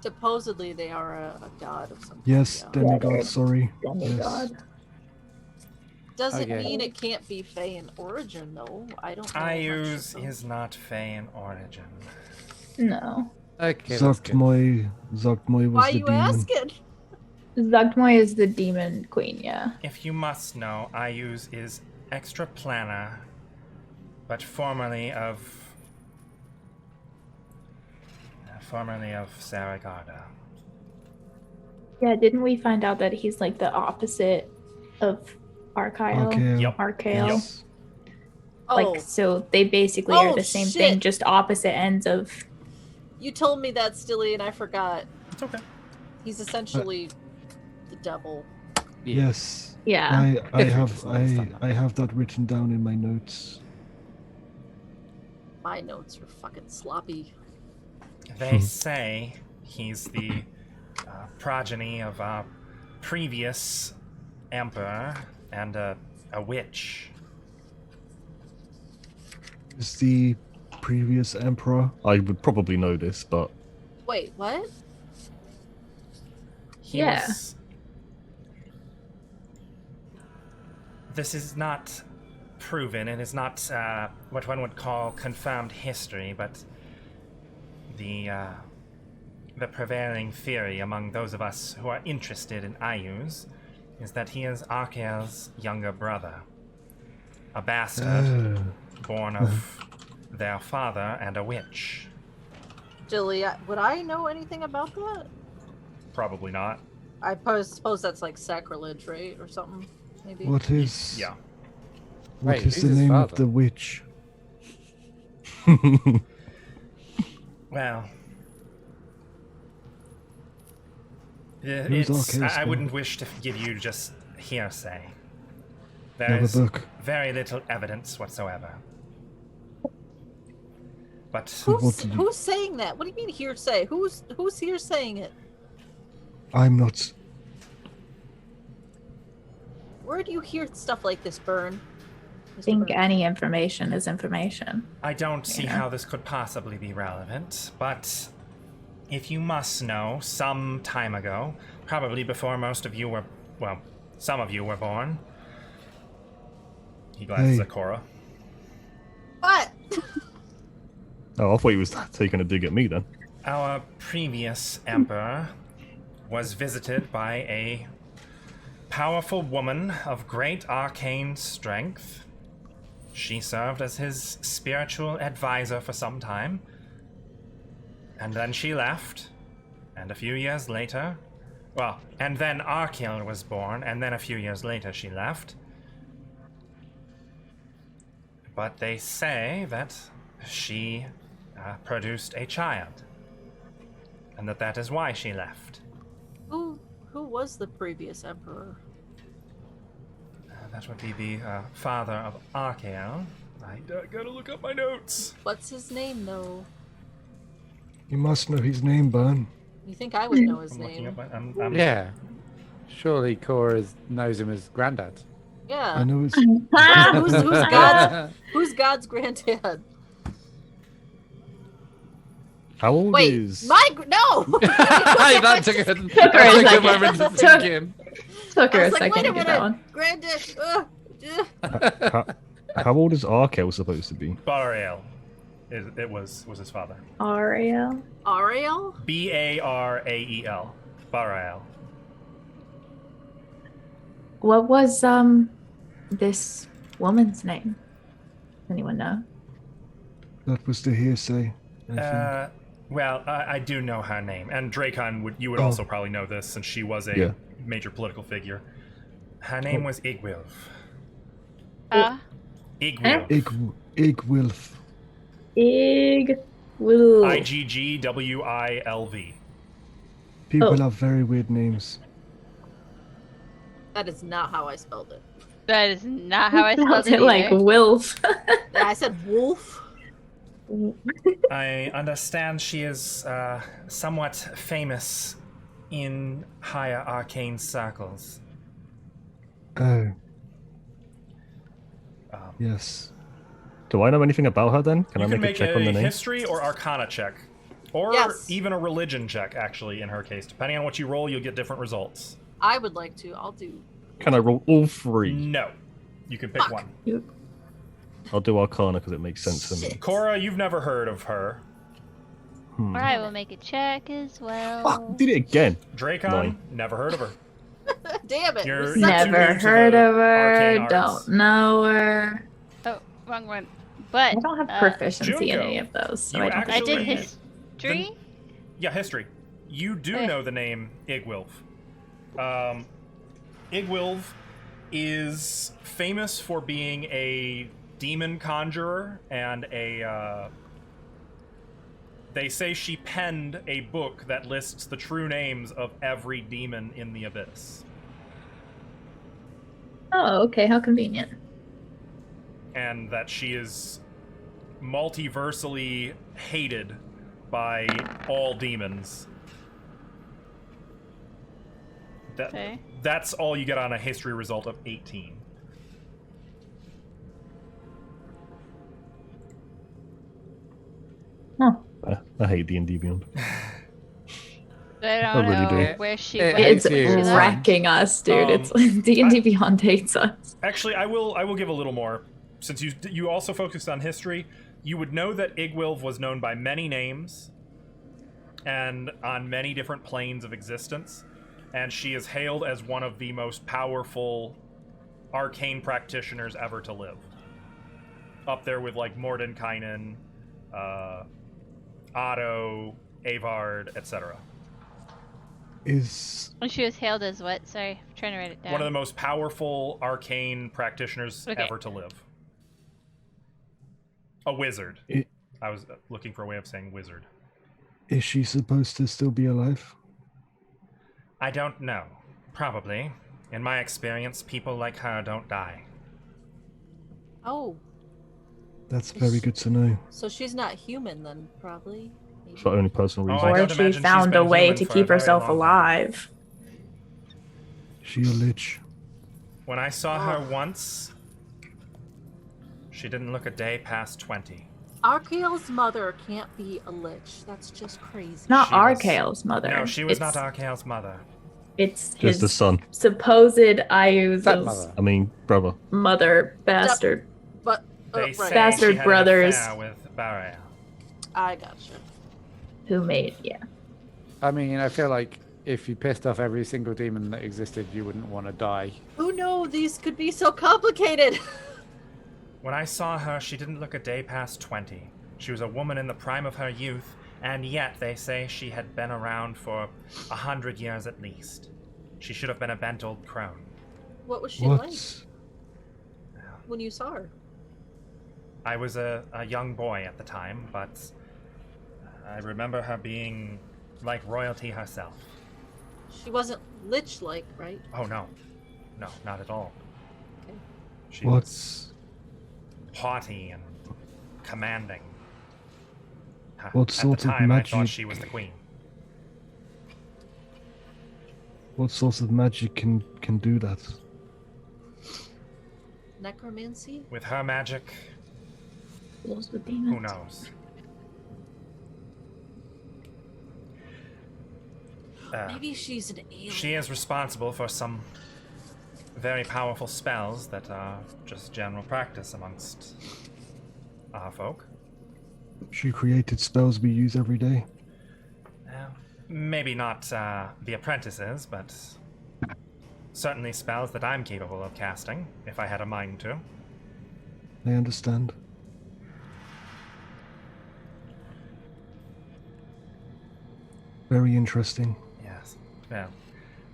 Supposedly they are a god of some kind. Yes, Yeah. demigod, sorry. Demigod. Yes. Doesn't Okay. mean it can't be Fae in origin, though. I don't know. Ayus is not Fae in origin. No. Okay, that's good. Zogtmoy was Why are the you demon. asking? Zogtmoy is the demon queen, yeah. If you must know, Ayus is extraplanar, but formerly of Saragarda. Yeah, didn't we find out that he's like the opposite of Archael? Okay. Yep. Archael. Yes. Oh, Like, so they basically are Oh, the same shit. thing, just opposite ends of. you told me that, Stilly, and I forgot. It's okay. He's essentially the devil. Yeah. Yes. Yeah. I If you have just understand that. I have that written down in my notes. My notes are fucking sloppy. They say he's the progeny of our previous emperor and a witch. Is the previous emperor? I would probably know this, but Wait, what? He Yeah. was... This is not proven. It is not what one would call confirmed history, but the prevailing theory among those of us who are interested in Ayus is that he is Arkel's younger brother, a bastard born of their father and a witch. Jilly, would I know anything about that? Probably not. I suppose that's like sacrilege, right? Or something, maybe? What is Yeah. what Wait, is who's the his name of father? the witch? Well, Who's it's, Arkel's I wouldn't father? wish to give you just hearsay. You There have is a book. very little evidence whatsoever. But What Who's, did you- who's saying that? What do you mean hearsay? Who's here saying it? I'm not. Where do you hear stuff like this, Byrne? I think any information is information. I don't see Yeah. how this could possibly be relevant, but if you must know, some time ago, probably before most of you were, well, some of you were born. He glances Hey. at Cora. What? oh, I thought he was taking a dig at me then. Our previous emperor was visited by a powerful woman of great arcane strength. She served as his spiritual advisor for some time. And then she left. And a few years later... Well, and then Arkil was born, and then a few years later she left. But they say that she produced a child. And that is why she left. Who was the previous emperor? That would be the father of Archael. I gotta look up my notes. What's his name, though? You must know his name, Byrne. You think I would know his I'm looking name? up. I'm Yeah. Surely Cora knows him as Grandad. Yeah. I know it's. Who's God's granddad? How old Wait, is? no. That took a good moment to sink in. Took her I a was like, second wait to a get that minute, one. granddad. How old is Arkel supposed to be? Barael. It was his father. Ariel. Ariel? Barael. Barael. What was this woman's name? Anyone know? That was the hearsay. I think. Well, I do know her name, and Dracon you would also probably know this since she was a major political figure. Her name was Igwilf. Igwilf. Igwilf. Iggwilv. People have very weird names. That is not how I spelled it. That is not how I spelled it. Like Wilf. Yeah, I said wolf. I understand she is somewhat famous in higher arcane circles. Oh. Yes. Do I know anything about her then? Can I make a check on the name? History or Arcana check, or even a religion check. Actually, in her case, depending on what you roll, you'll get different results. I would like to. I'll do. Can I roll all three? No, you can pick one. I'll do Arcana because it makes sense to me. Cora, you've never heard of her. Alright, we'll make a check as well. Fuck, did it again. Dracon, never heard of her. Damn it. Never heard of her. Don't know her. Oh, wrong one. But I don't have proficiency in any of those. So I did history? History. You do know the name Igwilf. Igwilf is famous for being a demon conjurer and they say she penned a book that lists the true names of every demon in the abyss. Oh, okay. How convenient. And that she is multiversally hated by all demons. That's all you get on a history result of 18. Huh. I hate D&D Beyond. I don't really know do. where she It's wrecking us, dude. It's like D&D Beyond hates us. Actually, I will give a little more. Since you also focused on history, you would know that Igwilv was known by many names and on many different planes of existence, and she is hailed as one of the most powerful arcane practitioners ever to live. Up there with like Mordenkainen, Otto, Avard, etc. And she was hailed as what? Sorry, I'm trying to write it down. One of the most powerful arcane practitioners ever to live. A wizard. I was looking for a way of saying wizard. Is she supposed to still be alive? I don't know. Probably. In my experience, people like her don't die. Oh. That's very good to know. So she's not human then, probably. Maybe. For only personal reasons. Or she found a way to keep herself alive. Is she a lich? When I saw her once, she didn't look a day past 20. Arkael's mother can't be a lich. That's just crazy. Not Arkael's mother. No, she was not Arkael's mother. It's his the son. Supposed Ayu's brother. Mother, bastard. But they say bastard she had brothers. an affair with Barael. I gotcha. Who made I mean, I feel like if you pissed off every single demon that existed, you wouldn't want to die. Who knew these could be so complicated? When I saw her, she didn't look a day past 20. She was a woman in the prime of her youth, and yet they say she had been around for 100 years at least. She should have been a bent old crone. What was she like when you saw her? I was a young boy at the time, but I remember her being like royalty herself. She wasn't lich-like, right? Oh, no. No, not at all. Okay. She was haughty and commanding. What sort At the time, of magic? I thought she was the queen. What sort of magic can do that? necromancy? With her magic, Deals with who demons. knows? Maybe she's an alien. She is responsible for some very powerful spells that are just general practice amongst our folk. She created spells we use every day. Maybe not the apprentices, but certainly spells that I'm capable of casting, if I had a mind to. I understand. Very interesting. Yes. Well,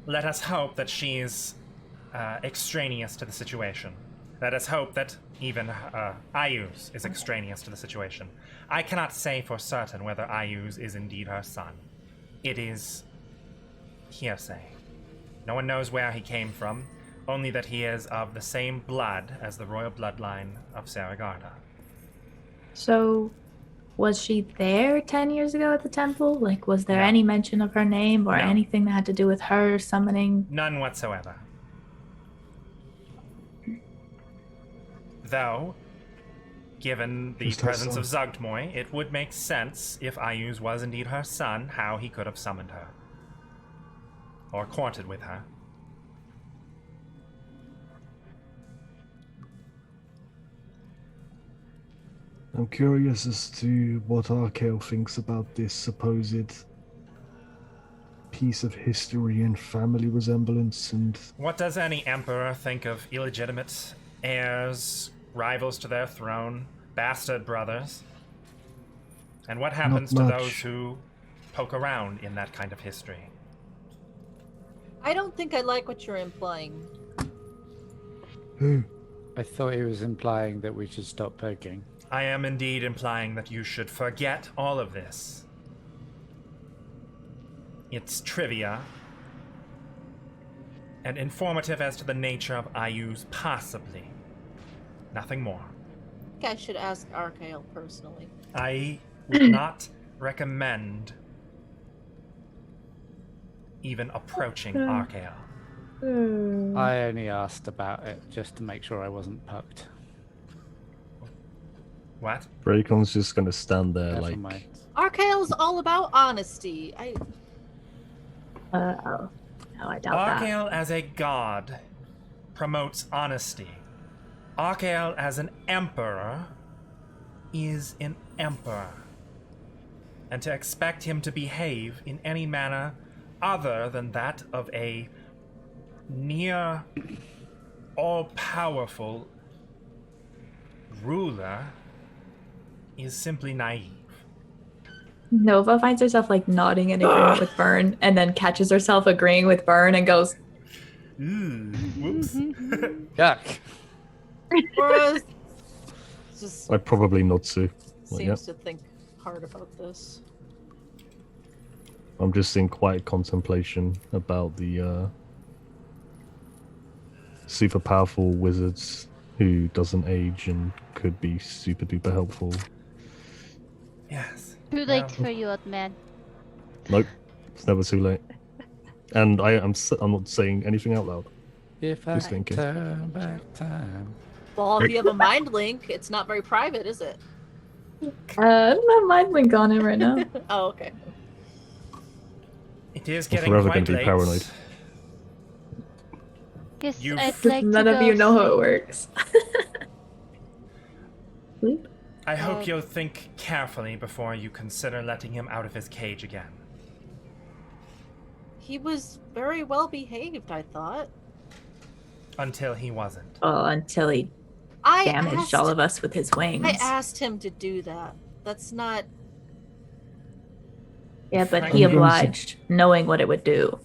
let us hope that she's extraneous to the situation. Let us hope that even Ayuz is extraneous to the situation. I cannot say for certain whether Ayuz is indeed her son. It is hearsay. No one knows where he came from, only that he is of the same blood as the royal bloodline of Saragarda. So, was she there 10 years ago at the temple? Like, was there No. any mention of her name or No. anything that had to do with her summoning? None whatsoever. Though, given the Just her presence son. of Zugtmoy, it would make sense if Ayuz was indeed her son, how he could have summoned her. Or courted with her. I'm curious as to what Arkale thinks about this supposed piece of history and family resemblance and What does any emperor think of illegitimate heirs, rivals to their throne, bastard brothers? And what happens to much. those who poke around in that kind of history? I don't think I like what you're implying. who? I thought he was implying that we should stop poking. I am indeed implying that you should forget all of this. It's trivia, and informative as to the nature of Ayuz, possibly. Nothing more. I think I should ask Arkale personally. I would not recommend even approaching Arkale. I only asked about it just to make sure I wasn't poked. What? Dracon's just gonna stand there Never like mind. Arkale's all about honesty. No, I doubt that. Arkale as a god promotes honesty. Arkale as an emperor is an emperor. And to expect him to behave in any manner other than that of a near all-powerful ruler is simply naive. Nova finds herself like nodding in agreement with Byrne and then catches herself agreeing with Byrne and goes, Whoops. Yuck. Whereas, just I'd probably nod to. Well, yeah. seems to think hard about this. I'm just in quiet contemplation about the super powerful wizards who doesn't age and could be super duper helpful. Yes. Too late for you, old man. Nope, it's never too late. And I'm not saying anything out loud. If I Just thinking. turn back time. Well, if you have a mind link, it's not very private, is it? I don't have mind link on him right now. Oh, okay. It is I'm getting forever quite gonna be late. paranoid. Guess You've- I'd like None to of go you know how it sleep. works. Sleep? I hope you'll think carefully before you consider letting him out of his cage again. He was very well behaved, I thought. Until he wasn't. Oh, until he I damaged asked, all of us with his wings. I asked him to do that. That's not. Yeah, but I'm he going to- obliged, knowing what it would do,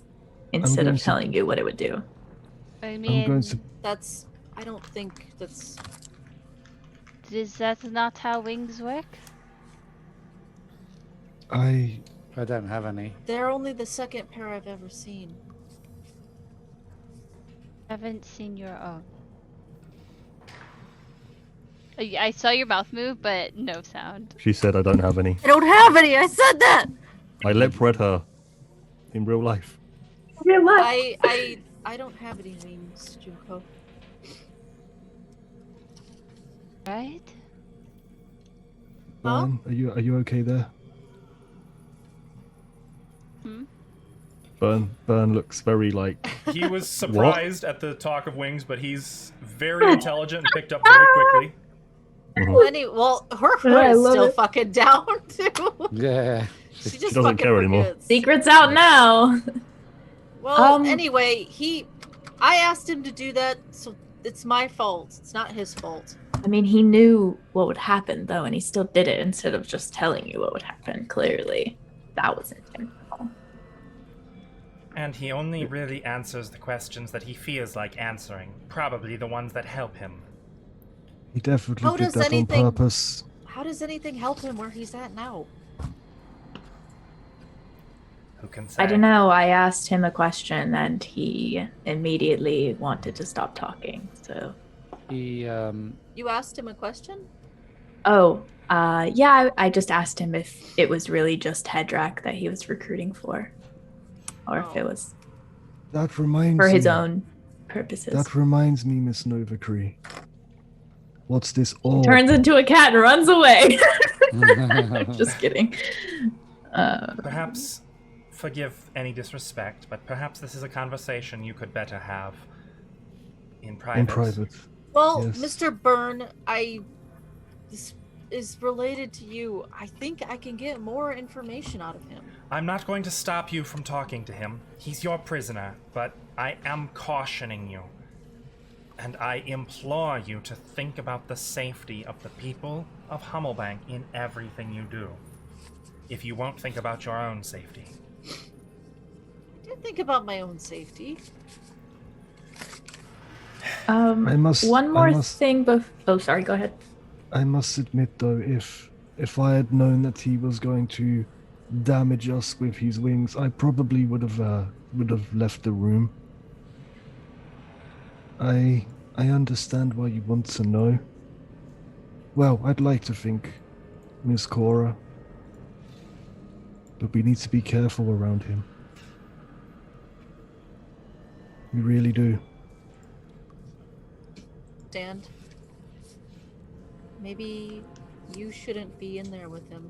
instead going of to- telling you what it would do. I I'm mean, going to. That's. I don't think that's. is that not how wings work? I I don't have any. They're only the second pair I've ever seen. Haven't seen your own. I saw your mouth move, but no sound. She said I don't have any. I don't have any. I said that. I lip read her in real life. Real life. I don't have any wings, Junko. Right? Burn, are you okay there? Hmm? Burn looks very like. He was surprised at the talk of wings, but he's very intelligent and picked up very quickly. Well, her I is love still it. fucking down too. Yeah. She just doesn't fucking care anymore. forgets. Secret's out now. Well, anyway, I asked him to do that, so it's my fault. It's not his fault. I mean, he knew what would happen, though, and he still did it instead of just telling you what would happen, clearly. That was intentional. And he only really answers the questions that he feels like answering. Probably the ones that help him. He definitely did that on purpose. How does anything help him where he's at now? Who can say? I don't know. I asked him a question, and he immediately wanted to stop talking, so... He, You asked him a question? Oh, yeah, I just asked him if it was really just Hedrak that he was recruiting for. Or if it was That reminds for his me. own purposes. That reminds me, Miss Novacree. What's this orb? Turns into a cat and runs away. Just kidding. Perhaps, forgive any disrespect, but perhaps this is a conversation you could better have in private. In private. Well, Yes. Mr. Byrne, this is related to you. I think I can get more information out of him. I'm not going to stop you from talking to him. He's your prisoner, but I am cautioning you. And I implore you to think about the safety of the people of Hummelbank in everything you do. If you won't think about your own safety. I did think about my own safety. One more thing oh, sorry, go ahead. I must admit, though, if I had known that he was going to damage us with his wings, I probably would have left the room. I understand why you want to know. Well, I'd like to think, Miss Cora, but we need to be careful around him. We really do. Dan, maybe you shouldn't be in there with him.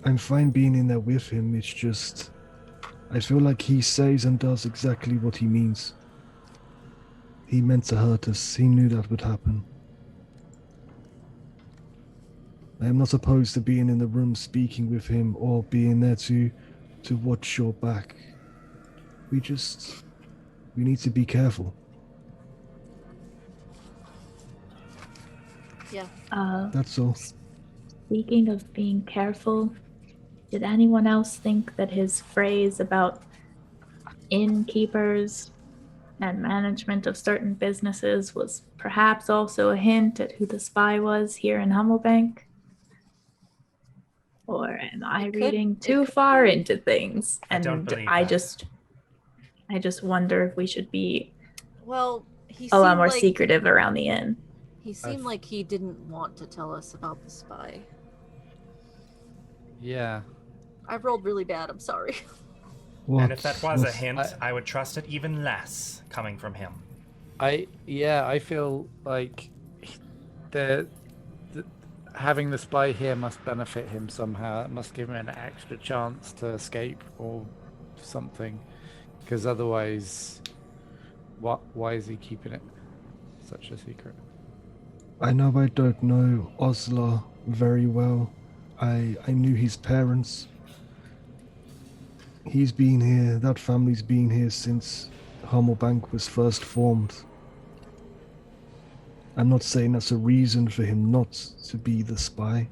I'm fine being in there with him, it's just... I feel like he says and does exactly what he means. He meant to hurt us, he knew that would happen. I am not opposed to being in the room speaking with him or being there to watch your back. We need to be careful. Yeah. That's all. Speaking of being careful, did anyone else think that his phrase about innkeepers and management of certain businesses was perhaps also a hint at who the spy was here in Hummelbank? Or am I reading too far into things? And I don't believe I that. just wonder if we should be Well, he a lot seemed more like, secretive around the inn. He seemed like he didn't want to tell us about the spy. Yeah. I rolled really bad, I'm sorry. And if that was a hint, I would trust it even less coming from him. I feel like having the spy here must benefit him somehow. It must give him an extra chance to escape or something. Because otherwise, why is he keeping it such a secret? I know I don't know Osler very well. I knew his parents. He's been here, that family's been here since Hummelbank was first formed. I'm not saying that's a reason for him not to be the spy.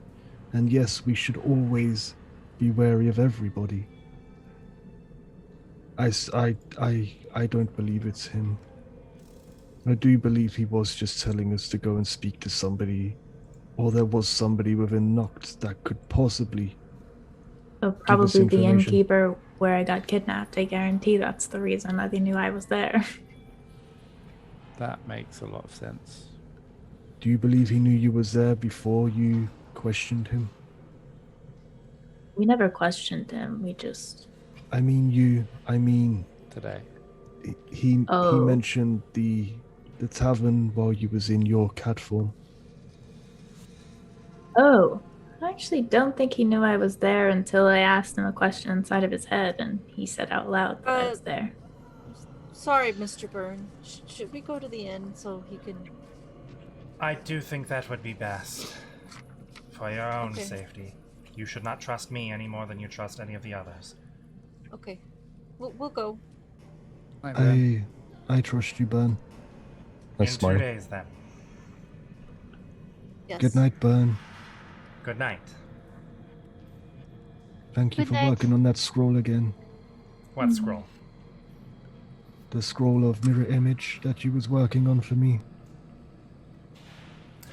And yes, we should always be wary of everybody. I don't believe it's him. I do believe he was just telling us to go and speak to somebody, or there was somebody within Noct that could possibly Probably the innkeeper where I got kidnapped. I guarantee that's the reason that he knew I was there. That makes a lot of sense. Do you believe he knew you was there before you questioned him? We never questioned him. We just... I mean today. He mentioned the the tavern while you was in your cat form. Oh, I actually don't think he knew I was there until I asked him a question inside of his head, and he said out loud that I was there. Sorry, Mr. Byrne. Should we go to the inn so he can... I do think that would be best. For your own safety. You should not trust me any more than you trust any of the others. Okay. We'll go. I trust you, Byrne. In 2 days, then. Yes. Good night, Byrne. Good night. Thank you for working on that scroll again. What scroll? The scroll of mirror image that you was working on for me.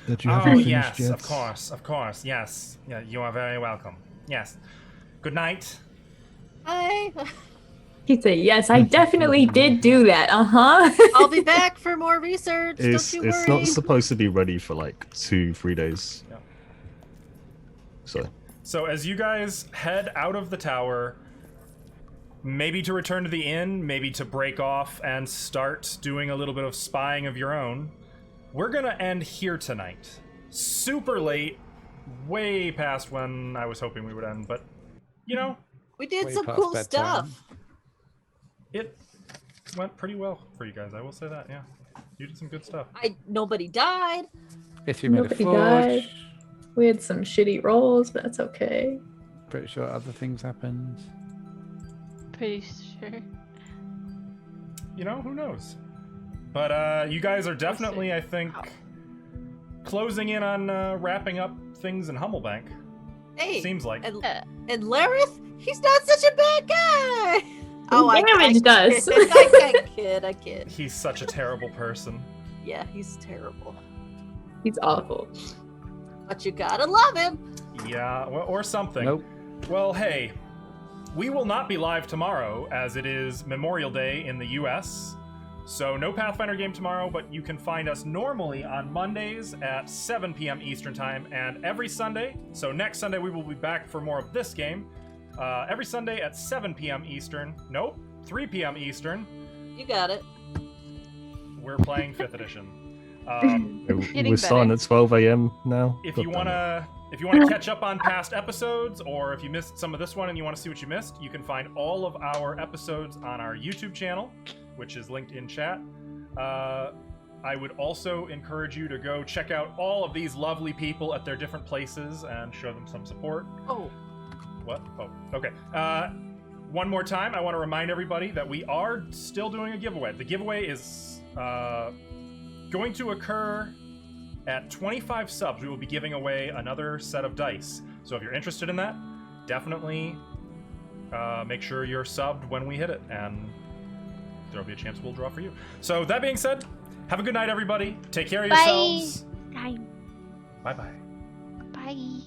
That you haven't finished yet. Of course, yes. Yeah, you are very welcome. Yes. Good night. Bye. He'd say, yes, I definitely did do that. I'll be back for more research. Don't you worry. It's not supposed to be ready for like 2-3 days. Yeah. So as you guys head out of the tower, maybe to return to the inn, maybe to break off and start doing a little bit of spying of your own, we're gonna end here tonight. Super late, way past when I was hoping we would end, but you know, we did some cool stuff. It went pretty well for you guys, I will say that, yeah. You did some good stuff. Nobody died. If you made Nobody a forge. died. We had some shitty rolls, but that's okay. Pretty sure other things happened. Pretty sure. You know, who knows? But you guys are definitely, I think, closing in on wrapping up things in Humblebank. Hey, seems like. And Lareth, he's not such a bad guy. Damage does. I kid. He's such a terrible person. Yeah, he's terrible. He's awful. But you gotta love him. Yeah, or something. Nope. Well, hey, we will not be live tomorrow, as it is Memorial Day in the US. So no Pathfinder game tomorrow, but you can find us normally on Mondays at 7 p.m. Eastern Time, and every Sunday, so next Sunday we will be back for more of this game, every Sunday at 7 p.m. Eastern, 3 p.m. Eastern. You got it. We're playing 5th edition. we're starting at 12 a.m. now. If you wanna catch up on past episodes, or if you missed some of this one and you want to see what you missed, you can find all of our episodes on our YouTube channel, which is linked in chat. I would also encourage you to go check out all of these lovely people at their different places and show them some support. Oh. What? Oh, okay. One more time, I want to remind everybody that we are still doing a giveaway. The giveaway is going to occur at 25 subs. We will be giving away another set of dice. So if you're interested in that, definitely make sure you're subbed when we hit it, and there'll be a chance we'll draw for you. So that being said, have a good night, everybody. Take care of yourselves. Bye. Bye-bye. Bye.